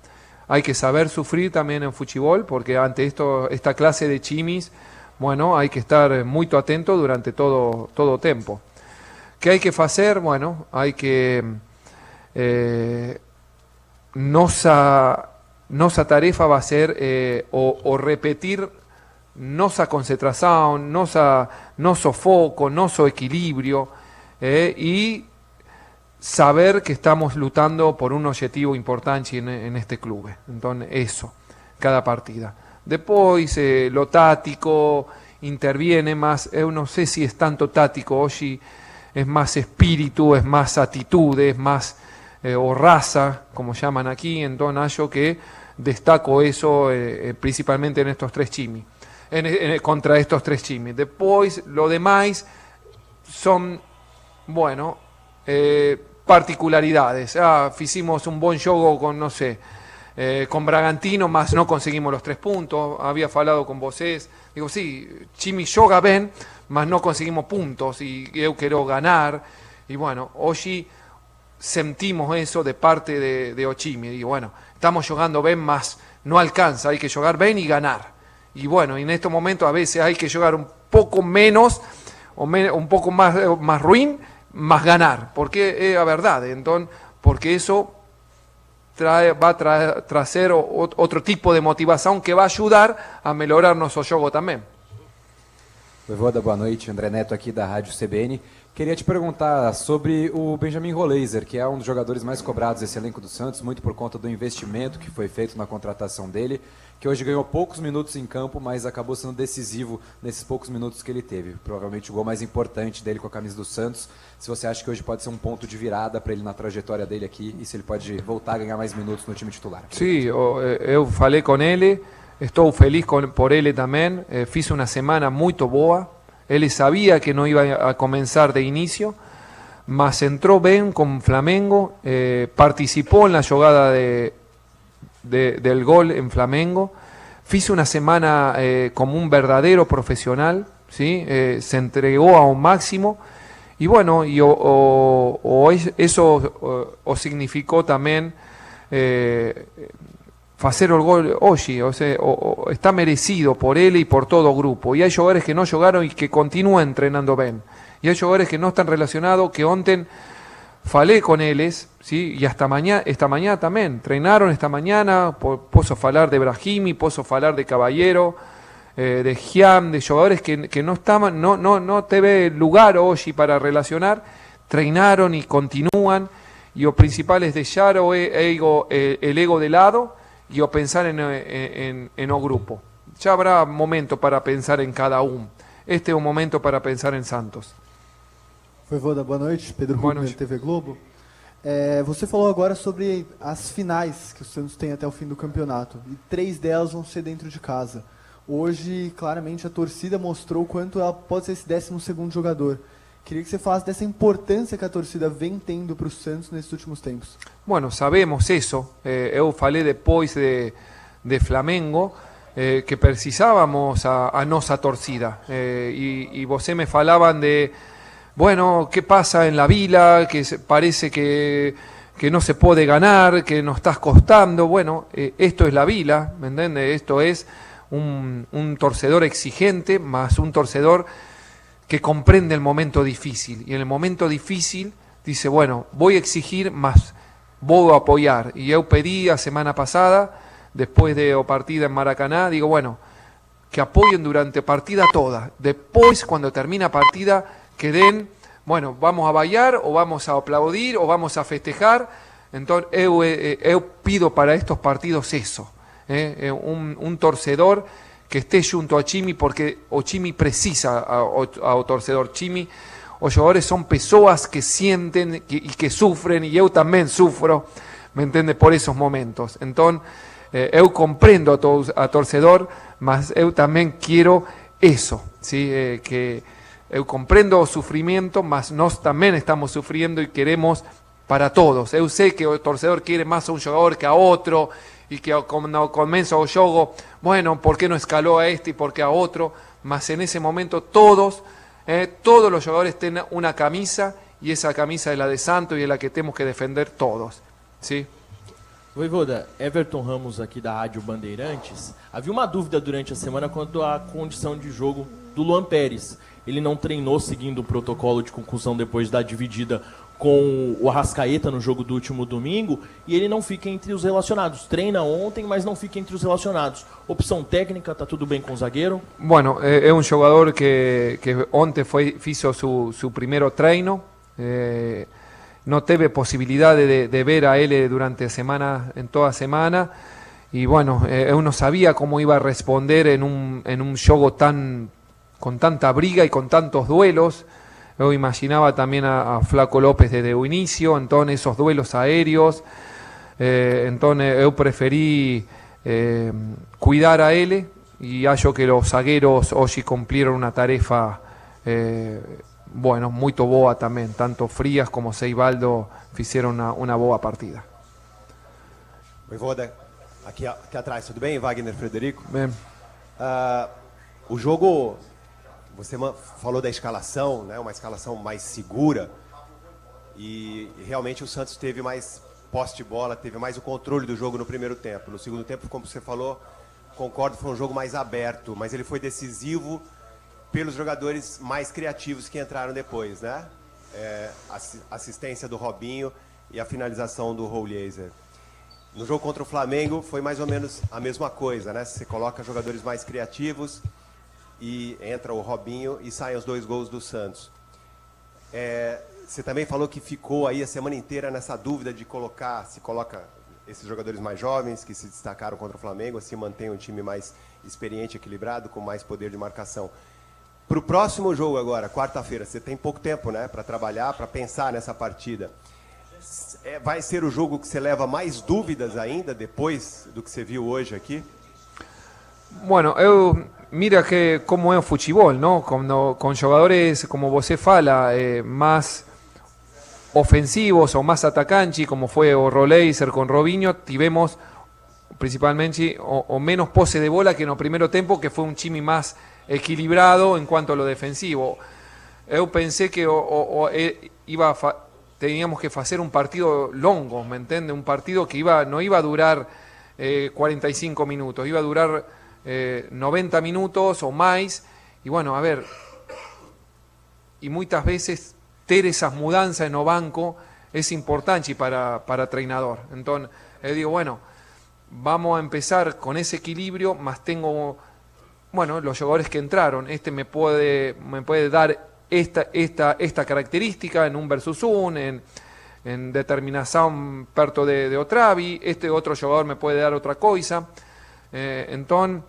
Hay que saber sufrir también en fútbol, porque ante esta clase de chimis, bueno, hay que estar muy atento durante todo tiempo. ¿Qué hay que hacer? Bueno, hay que nuestra tarefa va a ser o repetir nuestra concentración, nuestro foco, nuestro equilibrio y saber que estamos luchando por un objetivo importante en este club. Entonces, eso, cada partida. Después lo táctico interviene más, yo no sé si es tanto táctico, hoy es más espíritu, es más actitud, es más o raza, como llaman aquí, entonces yo que destaco eso principalmente en estos 3 chimis, contra estos 3 chimis. Después lo demás son, bueno, particularidades. Hicimos un buen juego con, no sé, con Bragantino, más no conseguimos los 3 puntos. Había falado con vocês, digo, sí, Chimi joga bien, más no conseguimos puntos y yo quiero ganar. Y bueno, hoy sentimos eso de parte de Ochimi. Digo, bueno, estamos jugando bien, más no alcanza, hay que jugar bien y ganar. Y bueno, en estos momentos a veces hay que jugar un poco menos, un poco más ruin, más ganar, porque es la verdad. Entonces, porque eso va a traer otro tipo de motivación que va a ayudar a mejorar nuestro juego también. Voivoda, boa noite. André Neto aqui da Rádio CBN. Queria te perguntar sobre o Benjamin Roleiser, que é um dos jogadores mais cobrados desse elenco do Santos, muito por conta do investimento que foi feito na contratação dele, que hoje ganhou poucos minutos em campo, mas acabou sendo decisivo nesses poucos minutos que ele teve. Provavelmente o gol mais importante dele com a camisa do Santos. Se você acha que hoje pode ser um ponto de virada para ele na trajetória dele aqui e se ele pode voltar a ganhar mais minutos no time titular. Sí, eu falei com ele, estou feliz por ele também. Fiz uma semana muito boa. Él sabía que no iba a comenzar de inicio, mas entró bien con Flamengo, participó en la jugada del gol en Flamengo, hizo una semana como un verdadero profesional, ¿sí? Se entregó a un máximo y bueno, eso significó también hacer el gol hoy, o sea, está merecido por él y por todo grupo. Y hay jugadores que no jugaron y que continúan entrenando bien. Y hay jugadores que no están relacionados, que ontem falé con ellos, ¿sí? Y hasta esta mañana también. Treinaron esta mañana, posso falar de Brahimi, posso falar de Caballero, de Giam, de jogadores que no estaban, no teve lugar hoy para relacionar, treinaron y continúan, y o principal es deixar el ego de lado y o pensar en o grupo. Já habrá momento para pensar em cada Este é um momento para pensar em Santos. Voivoda, boa noite. Pedro Rubens, TV Globo. Você falou agora sobre as finais que o Santos tem até o fim do campeonato. E 3 delas vão ser dentro de casa. Hoje, claramente, a torcida mostrou o quanto ela pode ser esse 12º jogador. Queria que você falasse dessa importância que a torcida vem tendo para o Santos nesses últimos tempos. Bueno, sabemos isso. Eu falei depois de Flamengo que precisávamos a nossa torcida. E você me falaban de, bueno, ¿qué pasa en la Vila? Que parece que no se puede ganar, que nos estás costando. Bueno, esto es la Vila, ¿me entiendes? Esto es un torcedor exigente, más un torcedor que comprende el momento difícil. Y en el momento difícil dice, bueno, voy a exigir, más voy a apoyar. Y yo pedí la semana pasada, después de partida en Maracaná, digo, bueno, que apoyen durante partida toda. Después, cuando termina partida, que den, bueno, vamos a bailar, o vamos a aplaudir, o vamos a festejar. Entonces, eu pido para estos partidos eso. Un torcedor que esté junto a Chimi, porque o Chimi precisa a torcedor. Chimi, os jugadores son pessoas que sienten y que sufren, y eu también sufro, ¿me entiendes? Por esos momentos. Entonces, eu comprendo a torcedor, mas eu también quiero eso, ¿sí? Que eu comprendo o sufrimiento, mas nós también estamos sufriendo y queremos para todos. Eu sé que o torcedor quiere más a un jugador que a otro, y que cuando comienza o juego, bueno, ¿por qué no escaló a este y por qué a otro? Mas en ese momento todos los jugadores tienen una camisa, y esa camisa es la de Santos y es la que tenemos que defender todos, ¿sí? Voivoda, Everton Ramos aqui da Rádio Bandeirantes. Havia uma dúvida durante a semana quanto à condição de jogo do Luan Pérez. Ele não treinou seguindo o protocolo de concussão depois da dividida com o Arrascaeta no jogo do último domingo, e ele não fica entre os relacionados. Treina ontem, mas não fica entre os relacionados. Opção técnica, tá tudo bem com o zagueiro? Bueno, é um jogador que ontem hizo su primeiro treino. No teve possibilidade de ver a ele durante a semana, en toda a semana, e bueno, eu não sabia como iba a responder en un jogo con tanta briga y con tantos duelos. Yo imaginaba también a Flaco López desde el inicio, entonces esos duelos aéreos, entonces yo preferí cuidar a él, y hallo que los zagueros hoy cumplieron una tarefa bueno, muy boa también, tanto Frías como Seibaldo hicieron una boa partida. Voivoda, aqui atrás, tudo bem? Wagner Frederico? Bem. O jogo, você falou da escalação, né? Uma escalação mais segura, e realmente o Santos teve mais posse de bola, teve mais o controle do jogo no primeiro tempo. No segundo tempo, como você falou, concordo, foi um jogo mais aberto, mas ele foi decisivo pelos jogadores mais criativos que entraram depois, né? Assistência do Robinho e a finalização do Rouliezer. No jogo contra o Flamengo foi mais ou menos a mesma coisa, né? Você coloca jogadores mais criativos e entra o Robinho e saem os 2 gols do Santos. Você também falou que ficou aí a semana inteira nessa dúvida de se coloca esses jogadores mais jovens que se destacaram contra o Flamengo, assim mantém um time mais experiente, equilibrado, com mais poder de marcação. Para o próximo jogo agora, quarta-feira, você tem pouco tempo, né, para trabalhar, para pensar nessa partida. Vai ser o jogo que você leva mais dúvidas ainda depois do que você viu hoje aqui? Bueno, mira que como é o futebol, ¿no? Com jogadores, como você fala, más ofensivos o más atacantes, como fue o Roleiser con Robinho, tivemos principalmente o menos pose de bola que en el primer tiempo, que fue un Chimi más equilibrado en cuanto a lo defensivo. Eu pensé que teníamos que hacer un partido longo, ¿me entiende? Un partido que no iba a durar 45 minutos, iba a durar 90 minutos o más. Y bueno, a ver, y muchas veces ter esas mudanzas en o banco es importante para treinador. Entonces, digo, bueno, vamos a empezar con ese equilibrio, más tengo bueno, los jugadores que entraron, me puede dar esta característica en un versus un, en determinación perto de Otravi, este otro jugador me puede dar otra cosa. Entonces,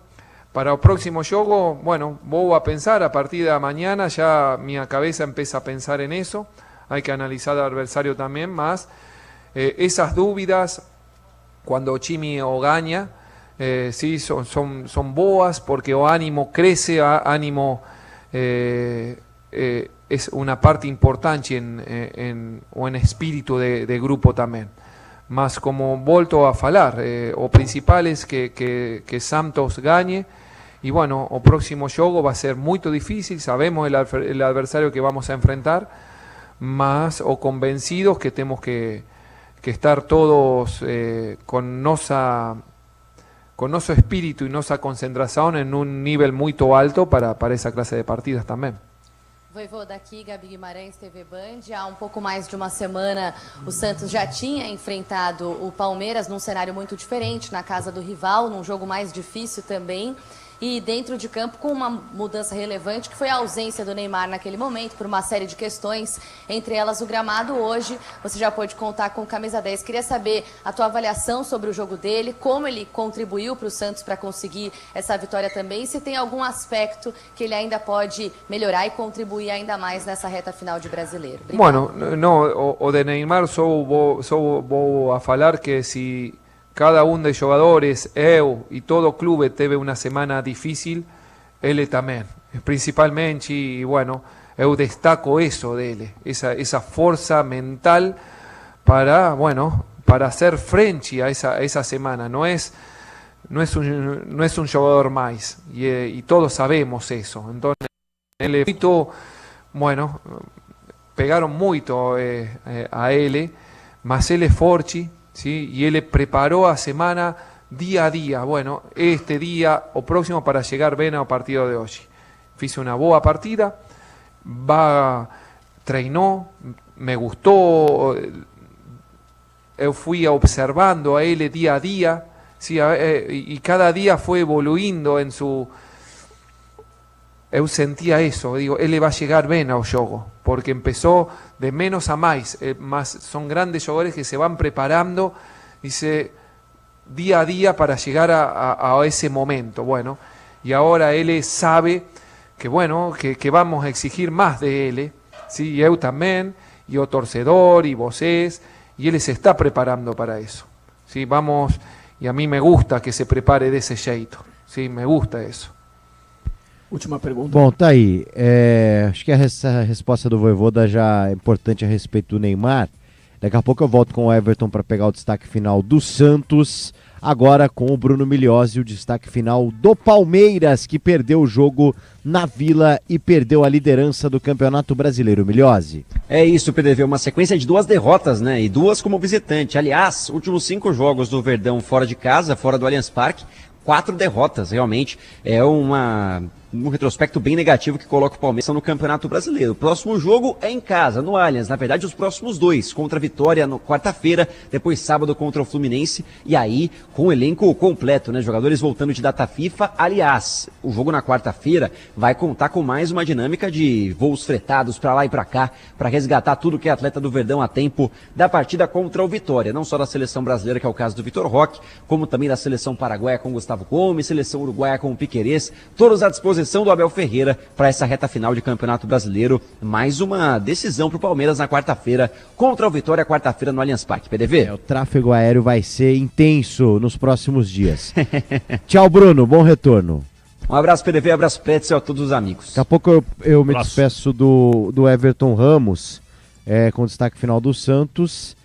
para el próximo juego, bueno, voy a pensar a partir de mañana, ya mi cabeza empieza a pensar en eso, hay que analizar al adversario también, más esas dudas cuando o time o gana, sí, son boas, porque o ánimo crece, ánimo es una parte importante en espíritu de grupo también. Mas como volto a falar, o principal es que Santos gane, y bueno, o próximo juego va a ser muy difícil, sabemos el adversario que vamos a enfrentar, mas o convencidos que tenemos que estar todos con nuestro espíritu y nuestra concentración en un nivel muy alto para esa clase de partidas también. Voivoda, aqui Gabi Guimarães, TV Band. Há pouco mais de uma semana o Santos já tinha enfrentado o Palmeiras num cenário muito diferente, na casa do rival, num jogo mais difícil também. E dentro de campo com uma mudança relevante, que foi a ausência do Neymar naquele momento, por uma série de questões, entre elas o gramado. Hoje você já pôde contar com o camisa 10. Queria saber a tua avaliação sobre o jogo dele, como ele contribuiu para o Santos para conseguir essa vitória também, e se tem algum aspecto que ele ainda pode melhorar e contribuir ainda mais nessa reta final de Brasileiro. Obrigado. Bueno, o de Neymar só vou a falar que se cada uno de jogadores, eu y todo club teve una semana difícil, él también, principalmente, y bueno, eu destaco eso de él, esa fuerza mental para hacer frente a esa semana, no es un jugador más, y todos sabemos eso, entonces, bueno, pegaron mucho a él, mas él es forte, ¿sí? Y él preparó a semana día a día, bueno, este día o próximo para llegar bien al partido de hoy. Hice una boa partida, treinó, me gustó, yo fui observando a él día a día, ¿sí? Y cada día fue evoluyendo en su... Yo sentía eso, digo, él va a llegar bien al juego, porque empezó de menos a más, son grandes jugadores que se van preparando, dice, día a día para llegar a ese momento, bueno, y ahora él sabe que bueno, que vamos a exigir más de él, ¿sí? Y yo también, y o torcedor, y vocês, y él se está preparando para eso, ¿sí? Vamos, y a mí me gusta que se prepare de ese jeito, ¿sí? Me gusta eso. Última pergunta. Bom, tá aí. Acho que essa resposta do Voivoda já é importante a respeito do Neymar. Daqui a pouco eu volto com o Everton para pegar o destaque final do Santos. Agora com o Bruno Migliozzi, o destaque final do Palmeiras, que perdeu o jogo na Vila e perdeu a liderança do Campeonato Brasileiro. Migliozzi. É isso, PDV, uma sequência de 2 derrotas, né? E 2 como visitante. Aliás, últimos 5 jogos do Verdão fora de casa, fora do Allianz Parque, 4 derrotas, realmente. É um retrospecto bem negativo que coloca o Palmeiras no Campeonato Brasileiro. O próximo jogo é em casa, no Allianz. Na verdade, os próximos 2, contra a Vitória na quarta-feira, depois sábado contra o Fluminense, e aí com o elenco completo, né? Jogadores voltando de data FIFA. Aliás, o jogo na quarta-feira vai contar com mais uma dinâmica de voos fretados para lá e para cá, para resgatar tudo que é atleta do Verdão a tempo da partida contra o Vitória. Não só da seleção brasileira, que é o caso do Vitor Roque, como também da seleção paraguaia com Gustavo Gomes, seleção uruguaia com o Piquerez, todos à disposição do Abel Ferreira para essa reta final de Campeonato Brasileiro. Mais uma decisão para o Palmeiras na quarta-feira contra o Vitória, quarta-feira no Allianz Parque. PDV? O tráfego aéreo vai ser intenso nos próximos dias. Tchau, Bruno. Bom retorno. Um abraço, PDV, abraço, Pretzel, a todos os amigos. Daqui a pouco eu me despeço do Everton Ramos, com o destaque final do Santos.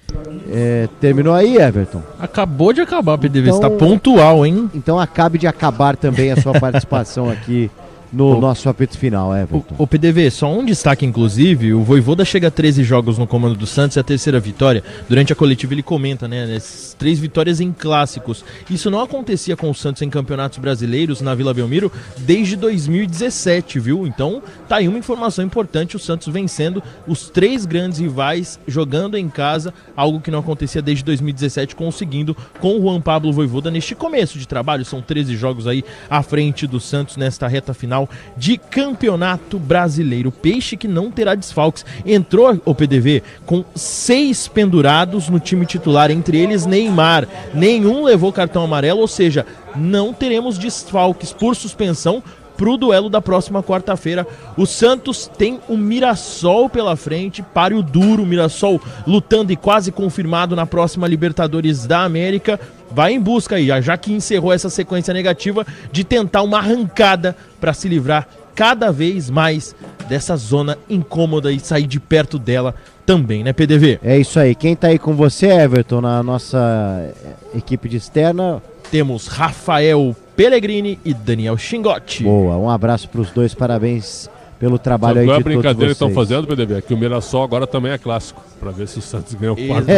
Terminou aí, Everton? Acabou de acabar, PDV, então, está pontual, hein? Então acabe de acabar também a sua participação aqui no nosso apito final, Everton. O PDV, só um destaque, inclusive, o Vojvoda chega a 13 jogos no comando do Santos e a terceira vitória. Durante a coletiva ele comenta, né, essas 3 vitórias em clássicos. Isso não acontecia com o Santos em campeonatos brasileiros na Vila Belmiro desde 2017, viu? Então, tá aí uma informação importante, o Santos vencendo os 3 grandes rivais, jogando em casa, algo que não acontecia desde 2017, conseguindo com o Juan Pablo Vojvoda neste começo de trabalho. São 13 jogos aí à frente do Santos nesta reta final de Campeonato Brasileiro. Peixe que não terá desfalques. Entrou o PDV com 6 pendurados no time titular, entre eles Neymar. Nenhum levou cartão amarelo, ou seja, não teremos desfalques por suspensão pro duelo da próxima quarta-feira. O Santos tem o Mirassol pela frente, páreo duro, Mirassol lutando e quase confirmado na próxima Libertadores da América. Vai em busca aí, já que encerrou essa sequência negativa, de tentar uma arrancada para se livrar cada vez mais dessa zona incômoda e sair de perto dela também, né, PDV? É isso aí. Quem tá aí com você, Everton, na nossa equipe de externa? Temos Rafael Pellegrini e Daniel Chingotti. Boa, um abraço pros dois, parabéns pelo trabalho aí de todos vocês. Qual é a brincadeira que estão fazendo, PDV? É que o Mirassol agora também é clássico, para ver se o Santos ganha o quarto.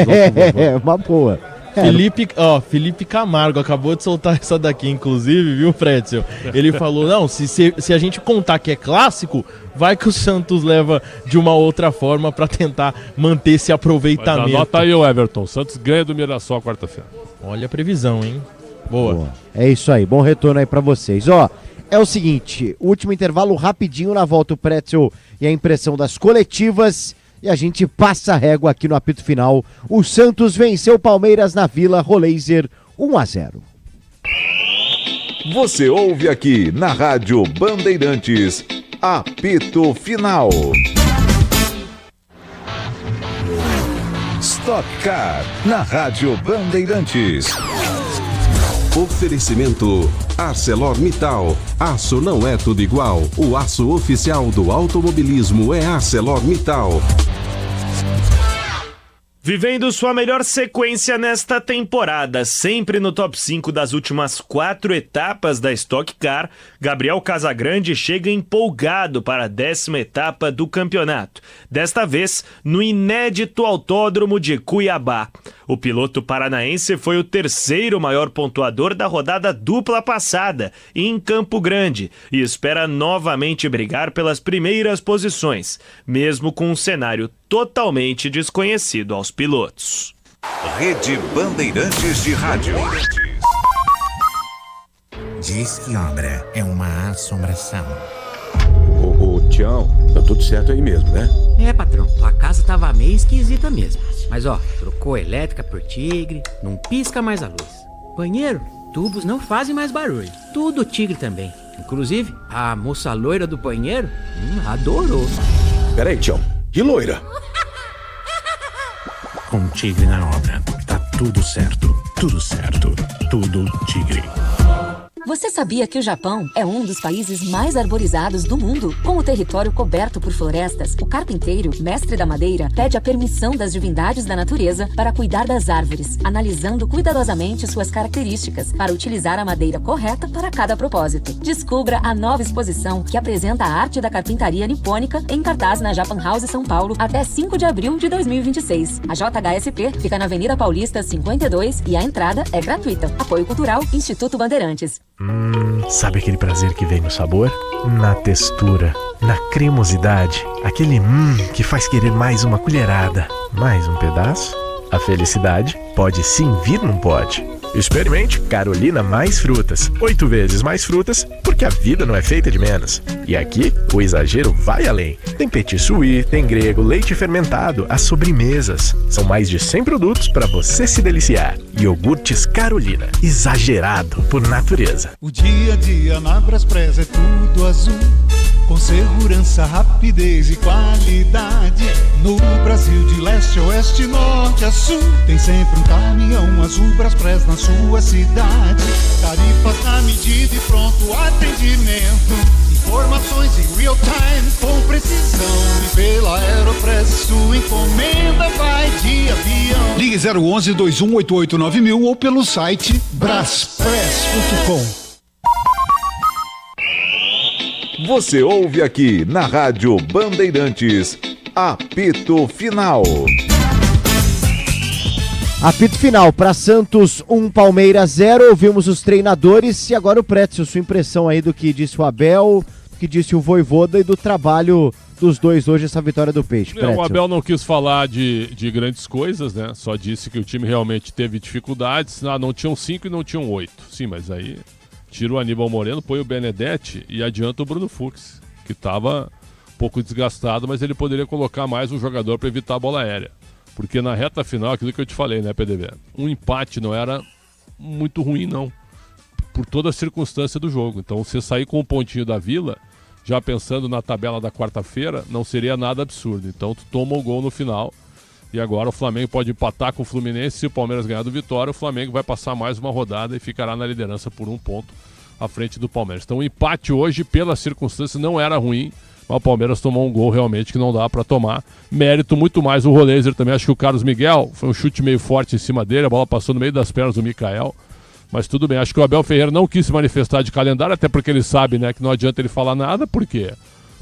Uma boa. Felipe Camargo acabou de soltar essa daqui, inclusive, viu, Fredson? Ele falou, não, se a gente contar que é clássico, vai que o Santos leva de uma outra forma para tentar manter esse aproveitamento. Mas anota aí o Everton, o Santos ganha do Mirassol quarta-feira. Olha a previsão, hein? Boa. É isso aí, bom retorno aí pra vocês. É o seguinte, último intervalo rapidinho, na volta o Pretzel e a impressão das coletivas, e a gente passa a régua aqui no apito final. O Santos venceu o Palmeiras na Vila Rolaser 1-0. Você ouve aqui na Rádio Bandeirantes, apito final. Stock Car, na Rádio Bandeirantes. Oferecimento ArcelorMittal. Aço não é tudo igual. O aço oficial do automobilismo é ArcelorMittal. Vivendo sua melhor sequência nesta temporada, sempre no top 5 das últimas 4 etapas da Stock Car, Gabriel Casagrande chega empolgado para a 10ª etapa do campeonato. Desta vez, no inédito Autódromo de Cuiabá. O piloto paranaense foi o 3º maior pontuador da rodada dupla passada, em Campo Grande, e espera novamente brigar pelas primeiras posições, mesmo com um cenário totalmente desconhecido aos pilotos. Rede Bandeirantes de Rádio. Diz que obra é uma assombração. Ô, Tião, tá tudo certo aí mesmo, né? É, patrão, tua casa tava meio esquisita mesmo. Mas ó, trocou a elétrica por Tigre, não pisca mais a luz. Banheiro, tubos não fazem mais barulho. Tudo Tigre também. Inclusive, a moça loira do banheiro adorou. Peraí, Tião, que loira? Com Tigre na obra, tá tudo certo, tudo Tigre. Você sabia que o Japão é um dos países mais arborizados do mundo? Com o território coberto por florestas, o carpinteiro, mestre da madeira, pede a permissão das divindades da natureza para cuidar das árvores, analisando cuidadosamente suas características para utilizar a madeira correta para cada propósito. Descubra a nova exposição que apresenta a arte da carpintaria nipônica em cartaz na Japan House São Paulo até 5 de abril de 2026. A JHSP fica na Avenida Paulista 52 e a entrada é gratuita. Apoio Cultural Instituto Bandeirantes. Sabe aquele prazer que vem no sabor? Na textura, na cremosidade, aquele que faz querer mais uma colherada, mais um pedaço? A felicidade pode sim vir num pote. Experimente Carolina Mais Frutas. 8 vezes mais frutas, porque a vida não é feita de menos. E aqui, o exagero vai além. Tem petit suí, tem grego, leite fermentado, as sobremesas. São mais de 100 produtos para você se deliciar. Iogurtes Carolina, exagerado por natureza. O dia a dia na Braspress é tudo azul, com segurança, rapidez e qualidade. No Brasil de leste a oeste, norte a sul, tem sempre um caminhão azul Braspress na sua cidade. Tarifas na medida e pronto atendimento. Informações em real time com precisão. E pela Aeropress sua encomenda vai de avião. Ligue 011-2188-9000 ou pelo site braspress.com. Você ouve aqui na Rádio Bandeirantes, apito final. Apito final para Santos 1, Palmeiras 0. Ouvimos os treinadores e agora o Pretzel, sua impressão aí do que disse o Abel, do que disse o Vojvoda e do trabalho dos dois hoje, essa vitória do Peixe. O Abel não quis falar de grandes coisas, né? Só disse que o time realmente teve dificuldades. Não tinham 5 e não tinham 8. Sim, mas aí tira o Aníbal Moreno, põe o Benedetti e adianta o Bruno Fux, que estava um pouco desgastado, mas ele poderia colocar mais um jogador para evitar a bola aérea. Porque na reta final, aquilo que eu te falei, né, PDV? Um empate não era muito ruim, não. Por toda a circunstância do jogo. Então, você sair com um pontinho da Vila, já pensando na tabela da quarta-feira, não seria nada absurdo. Então, tu toma o gol no final. E agora o Flamengo pode empatar com o Fluminense. Se o Palmeiras ganhar do Vitória, o Flamengo vai passar mais uma rodada e ficará na liderança por 1 ponto à frente do Palmeiras. Então, o empate hoje, pela circunstância, não era ruim. Mas o Palmeiras tomou um gol realmente que não dá para tomar. Mérito muito mais o Roleiser também. Acho que o Carlos Miguel foi um chute meio forte em cima dele. A bola passou no meio das pernas do Mikael. Mas tudo bem. Acho que o Abel Ferreira não quis se manifestar de calendário, até porque ele sabe, né, que não adianta ele falar nada, porque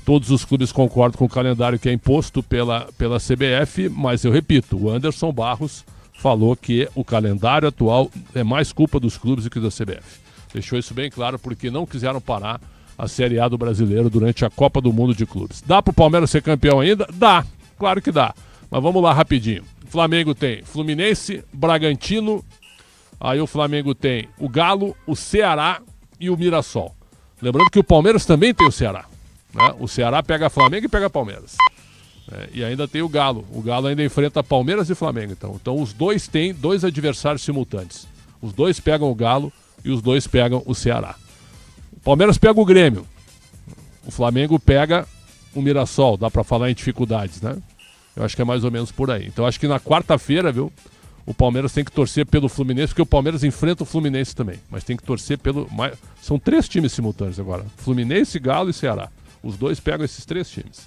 todos os clubes concordam com o calendário que é imposto pela CBF. Mas eu repito, o Anderson Barros falou que o calendário atual é mais culpa dos clubes do que da CBF. Deixou isso bem claro porque não quiseram parar a Série A do Brasileiro durante a Copa do Mundo de Clubes. Dá pro Palmeiras ser campeão ainda? Dá, claro que dá. Mas vamos lá rapidinho. O Flamengo tem Fluminense, Bragantino, aí o Flamengo tem o Galo, o Ceará e o Mirassol. Lembrando que o Palmeiras também tem o Ceará, né? O Ceará pega Flamengo e pega Palmeiras. E ainda tem o Galo. O Galo ainda enfrenta Palmeiras e Flamengo. Então os dois têm 2 adversários simultâneos. Os dois pegam o Galo e os dois pegam o Ceará. Palmeiras pega o Grêmio, o Flamengo pega o Mirassol, dá pra falar em dificuldades, né? Eu acho que é mais ou menos por aí. Então acho que na quarta-feira, viu, o Palmeiras tem que torcer pelo Fluminense, porque o Palmeiras enfrenta o Fluminense também, mas tem que torcer pelo... São 3 times simultâneos agora, Fluminense, Galo e Ceará. Os dois pegam esses 3 times.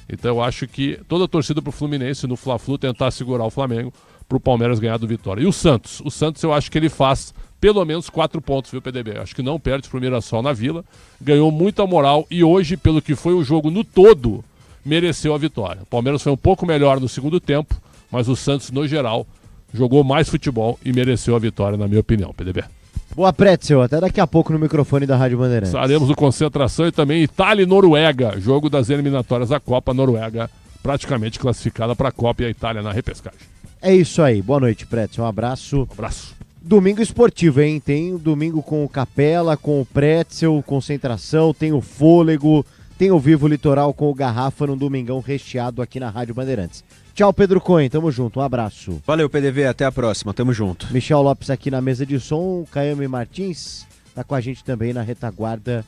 Então eu acho que toda a torcida pro Fluminense no Fla-Flu tentar segurar o Flamengo, pro Palmeiras ganhar do Vitória. E o Santos eu acho que ele faz pelo menos 4 pontos, viu, PDB? Acho que não perde pro Mirassol na Vila, ganhou muita moral e hoje, pelo que foi o jogo no todo, mereceu a vitória. O Palmeiras foi um pouco melhor no segundo tempo, mas o Santos, no geral, jogou mais futebol e mereceu a vitória, na minha opinião, PDB. Boa, Pretzel, até daqui a pouco no microfone da Rádio Bandeirantes. Estaremos no Concentração e também Itália e Noruega, jogo das eliminatórias da Copa. Noruega praticamente classificada para a Copa e a Itália na repescagem. É isso aí, boa noite, Pretzel, um abraço. Um abraço. Domingo esportivo, hein? Tem o domingo com o Capela, com o Pretzel, Concentração, tem o Fôlego, tem o Vivo Litoral com o Garrafa num domingão recheado aqui na Rádio Bandeirantes. Tchau, Pedro Cohen, tamo junto, um abraço. Valeu, PDV, até a próxima, tamo junto. Michel Lopes aqui na mesa de som, Caiame Martins tá com a gente também na retaguarda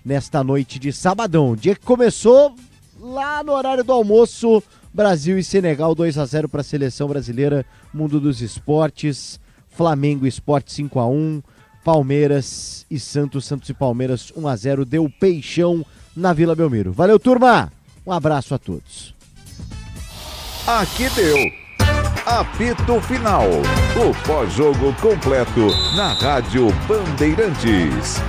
nesta noite de sabadão. Dia que começou lá no horário do almoço, Brasil e Senegal 2-0 para a seleção brasileira, Mundo dos Esportes, Flamengo Sport 5-1, Palmeiras e Santos e Palmeiras 1-0, deu Peixão na Vila Belmiro. Valeu, turma, um abraço a todos. Aqui deu apito final, o pós-jogo completo na Rádio Bandeirantes.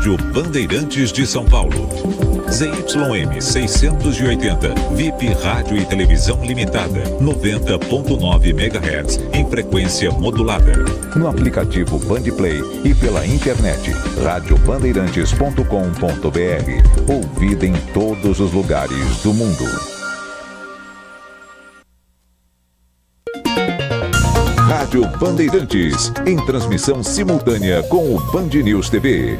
Rádio Bandeirantes de São Paulo. ZYM 680, VIP Rádio e Televisão Limitada, 90.9 MHz, em frequência modulada. No aplicativo Bandplay e pela internet, radiobandeirantes.com.br. Ouvida em todos os lugares do mundo. Rádio Bandeirantes, em transmissão simultânea com o Band News TV.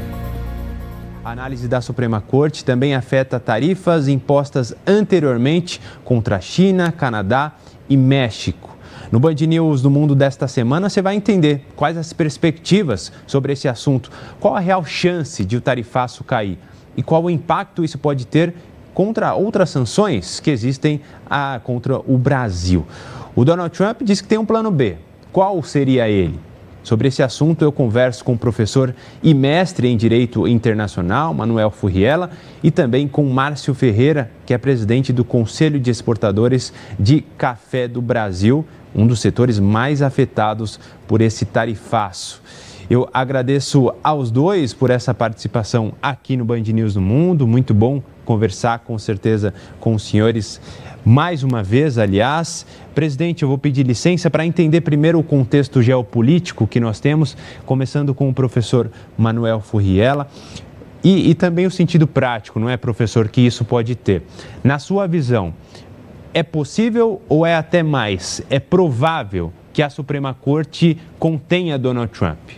A análise da Suprema Corte também afeta tarifas impostas anteriormente contra a China, Canadá e México. No Band News do Mundo desta semana, você vai entender quais as perspectivas sobre esse assunto, qual a real chance de o tarifaço cair e qual o impacto isso pode ter contra outras sanções que existem contra o Brasil. O Donald Trump diz que tem um plano B. Qual seria ele? Sobre esse assunto, eu converso com o professor e mestre em Direito Internacional, Manuel Furriela, e também com Márcio Ferreira, que é presidente do Conselho de Exportadores de Café do Brasil, um dos setores mais afetados por esse tarifaço. Eu agradeço aos dois por essa participação aqui no Band News do Mundo. Muito bom conversar, com certeza, com os senhores mais uma vez, aliás. Presidente, eu vou pedir licença para entender primeiro o contexto geopolítico que nós temos, começando com o professor Manuel Furriela, e também o sentido prático, não é, professor, que isso pode ter. Na sua visão, é possível ou é até mais? É provável que a Suprema Corte contenha Donald Trump?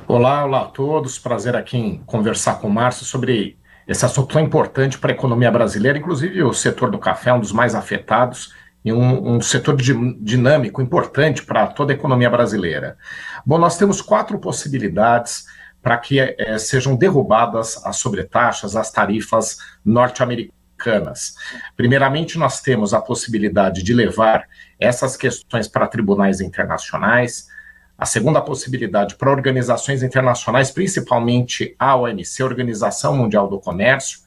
Olá a todos. Prazer aqui em conversar com o Márcio sobre esse assunto tão importante para a economia brasileira, inclusive o setor do café é um dos mais afetados e um setor dinâmico, importante para toda a economia brasileira. Bom, nós temos 4 possibilidades para que sejam derrubadas as sobretaxas, as tarifas norte-americanas. Primeiramente, nós temos a possibilidade de levar essas questões para tribunais internacionais. A segunda possibilidade para organizações internacionais, principalmente a OMC, Organização Mundial do Comércio.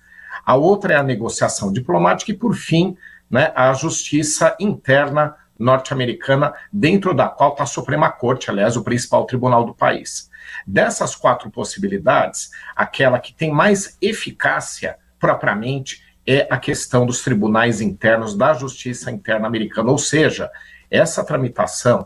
A outra é a negociação diplomática e, por fim, a justiça interna norte-americana, dentro da qual está a Suprema Corte, aliás, o principal tribunal do país. Dessas 4 possibilidades, aquela que tem mais eficácia propriamente é a questão dos tribunais internos da justiça interna americana, ou seja, essa tramitação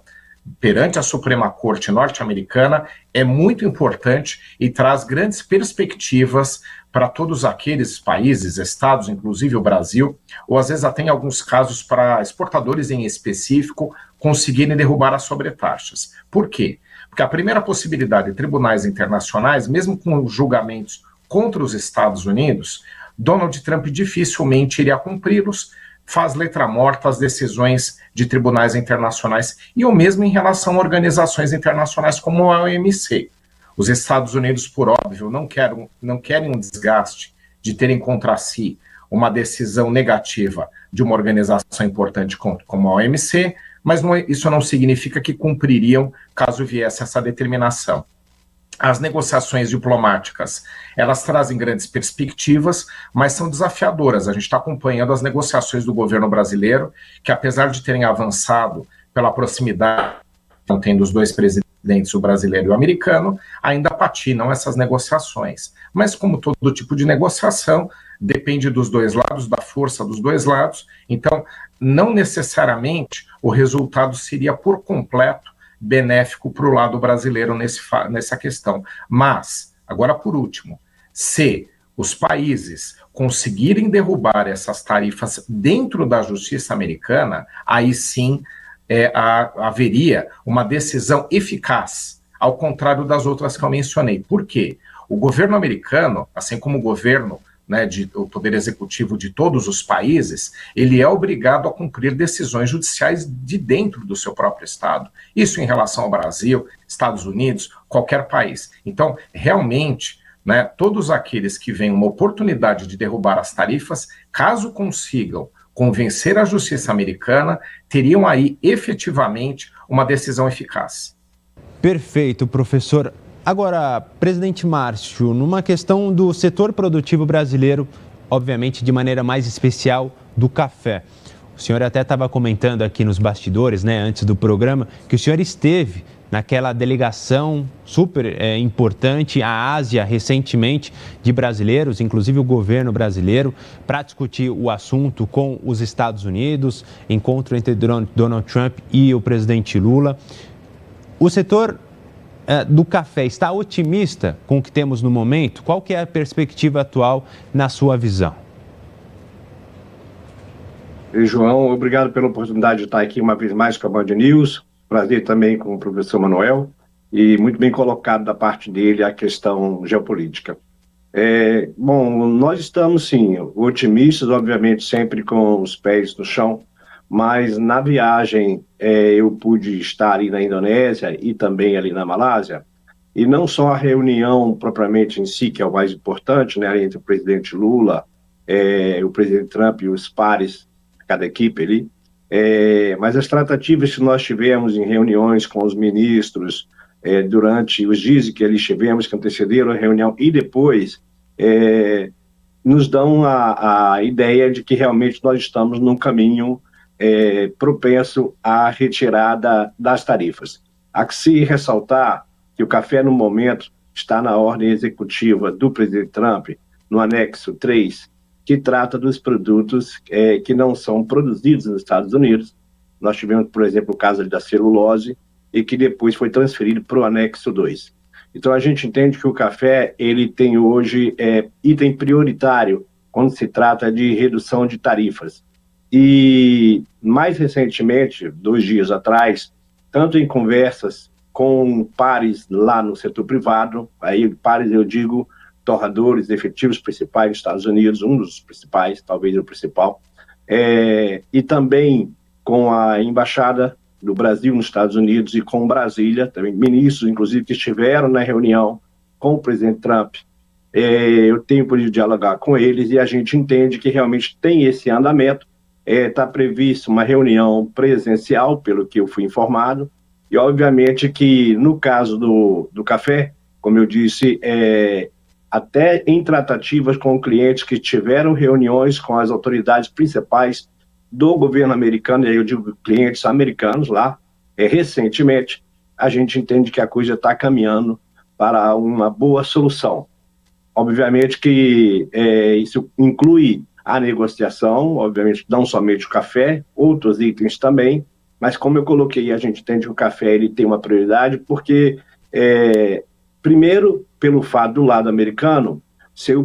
perante a Suprema Corte norte-americana é muito importante e traz grandes perspectivas para todos aqueles países, estados, inclusive o Brasil, ou às vezes até em alguns casos para exportadores em específico, conseguirem derrubar as sobretaxas. Por quê? Porque a primeira possibilidade de tribunais internacionais, mesmo com julgamentos contra os Estados Unidos, Donald Trump dificilmente iria cumpri-los, faz letra morta as decisões de tribunais internacionais e o mesmo em relação a organizações internacionais como a OMC. Os Estados Unidos, por óbvio, não querem um desgaste de terem contra si uma decisão negativa de uma organização importante como a OMC, mas isso não significa que cumpririam caso viesse essa determinação. As negociações diplomáticas, elas trazem grandes perspectivas, mas são desafiadoras. A gente está acompanhando as negociações do governo brasileiro, que apesar de terem avançado pela proximidade tendo os dois presidentes, o brasileiro e o americano, ainda patinam essas negociações. Mas como todo tipo de negociação, depende dos dois lados, da força dos dois lados, então não necessariamente o resultado seria por completo benéfico para o lado brasileiro nessa questão. Mas, agora por último, se os países conseguirem derrubar essas tarifas dentro da justiça americana, aí sim haveria uma decisão eficaz, ao contrário das outras que eu mencionei. Por quê? O governo americano, assim como o governo o poder executivo de todos os países, ele é obrigado a cumprir decisões judiciais de dentro do seu próprio Estado. Isso em relação ao Brasil, Estados Unidos, qualquer país. Então, realmente, todos aqueles que veem uma oportunidade de derrubar as tarifas, caso consigam convencer a justiça americana, teriam aí efetivamente uma decisão eficaz. Perfeito, professor. Agora, presidente Márcio, numa questão do setor produtivo brasileiro, obviamente de maneira mais especial do café. O senhor até estava comentando aqui nos bastidores, antes do programa, que o senhor esteve naquela delegação super importante à Ásia recentemente de brasileiros, inclusive o governo brasileiro, para discutir o assunto com os Estados Unidos, encontro entre Donald Trump e o presidente Lula. O setor do café está otimista com o que temos no momento? Qual que é a perspectiva atual na sua visão? João, obrigado pela oportunidade de estar aqui uma vez mais com a Band News. Prazer também com o professor Manuel, e muito bem colocado da parte dele a questão geopolítica. Bom, nós estamos sim otimistas, obviamente sempre com os pés no chão, mas na viagem eu pude estar ali na Indonésia e também ali na Malásia, e não só a reunião propriamente em si, que é o mais importante, né, entre o presidente Lula, o presidente Trump e os pares, cada equipe ali, mas as tratativas que nós tivemos em reuniões com os ministros durante os dias que eles tivemos, que antecederam a reunião e depois, nos dão a ideia de que realmente nós estamos num caminho propenso à retirada das tarifas. Há que se ressaltar que o café, no momento, está na ordem executiva do presidente Trump, no anexo 3, que trata dos produtos que não são produzidos nos Estados Unidos. Nós tivemos, por exemplo, o caso da celulose, e que depois foi transferido para o anexo 2. Então, a gente entende que o café ele tem hoje item prioritário quando se trata de redução de tarifas. E, mais recentemente, 2 dias atrás, tanto em conversas com pares lá no setor privado, aí pares eu digo torradores efetivos principais dos Estados Unidos, um dos principais, talvez o principal, e também com a embaixada do Brasil nos Estados Unidos e com Brasília, também ministros, inclusive, que estiveram na reunião com o presidente Trump. Eu tenho podido dialogar com eles e a gente entende que realmente tem esse andamento. Está previsto uma reunião presencial, pelo que eu fui informado, e obviamente que no caso do café, como eu disse, até em tratativas com clientes que tiveram reuniões com as autoridades principais do governo americano, e aí eu digo clientes americanos lá, recentemente, a gente entende que a coisa está caminhando para uma boa solução. Obviamente que isso inclui a negociação, obviamente não somente o café, outros itens também, mas como eu coloquei, a gente entende que o café ele tem uma prioridade porque, primeiro, pelo fato do lado americano ser o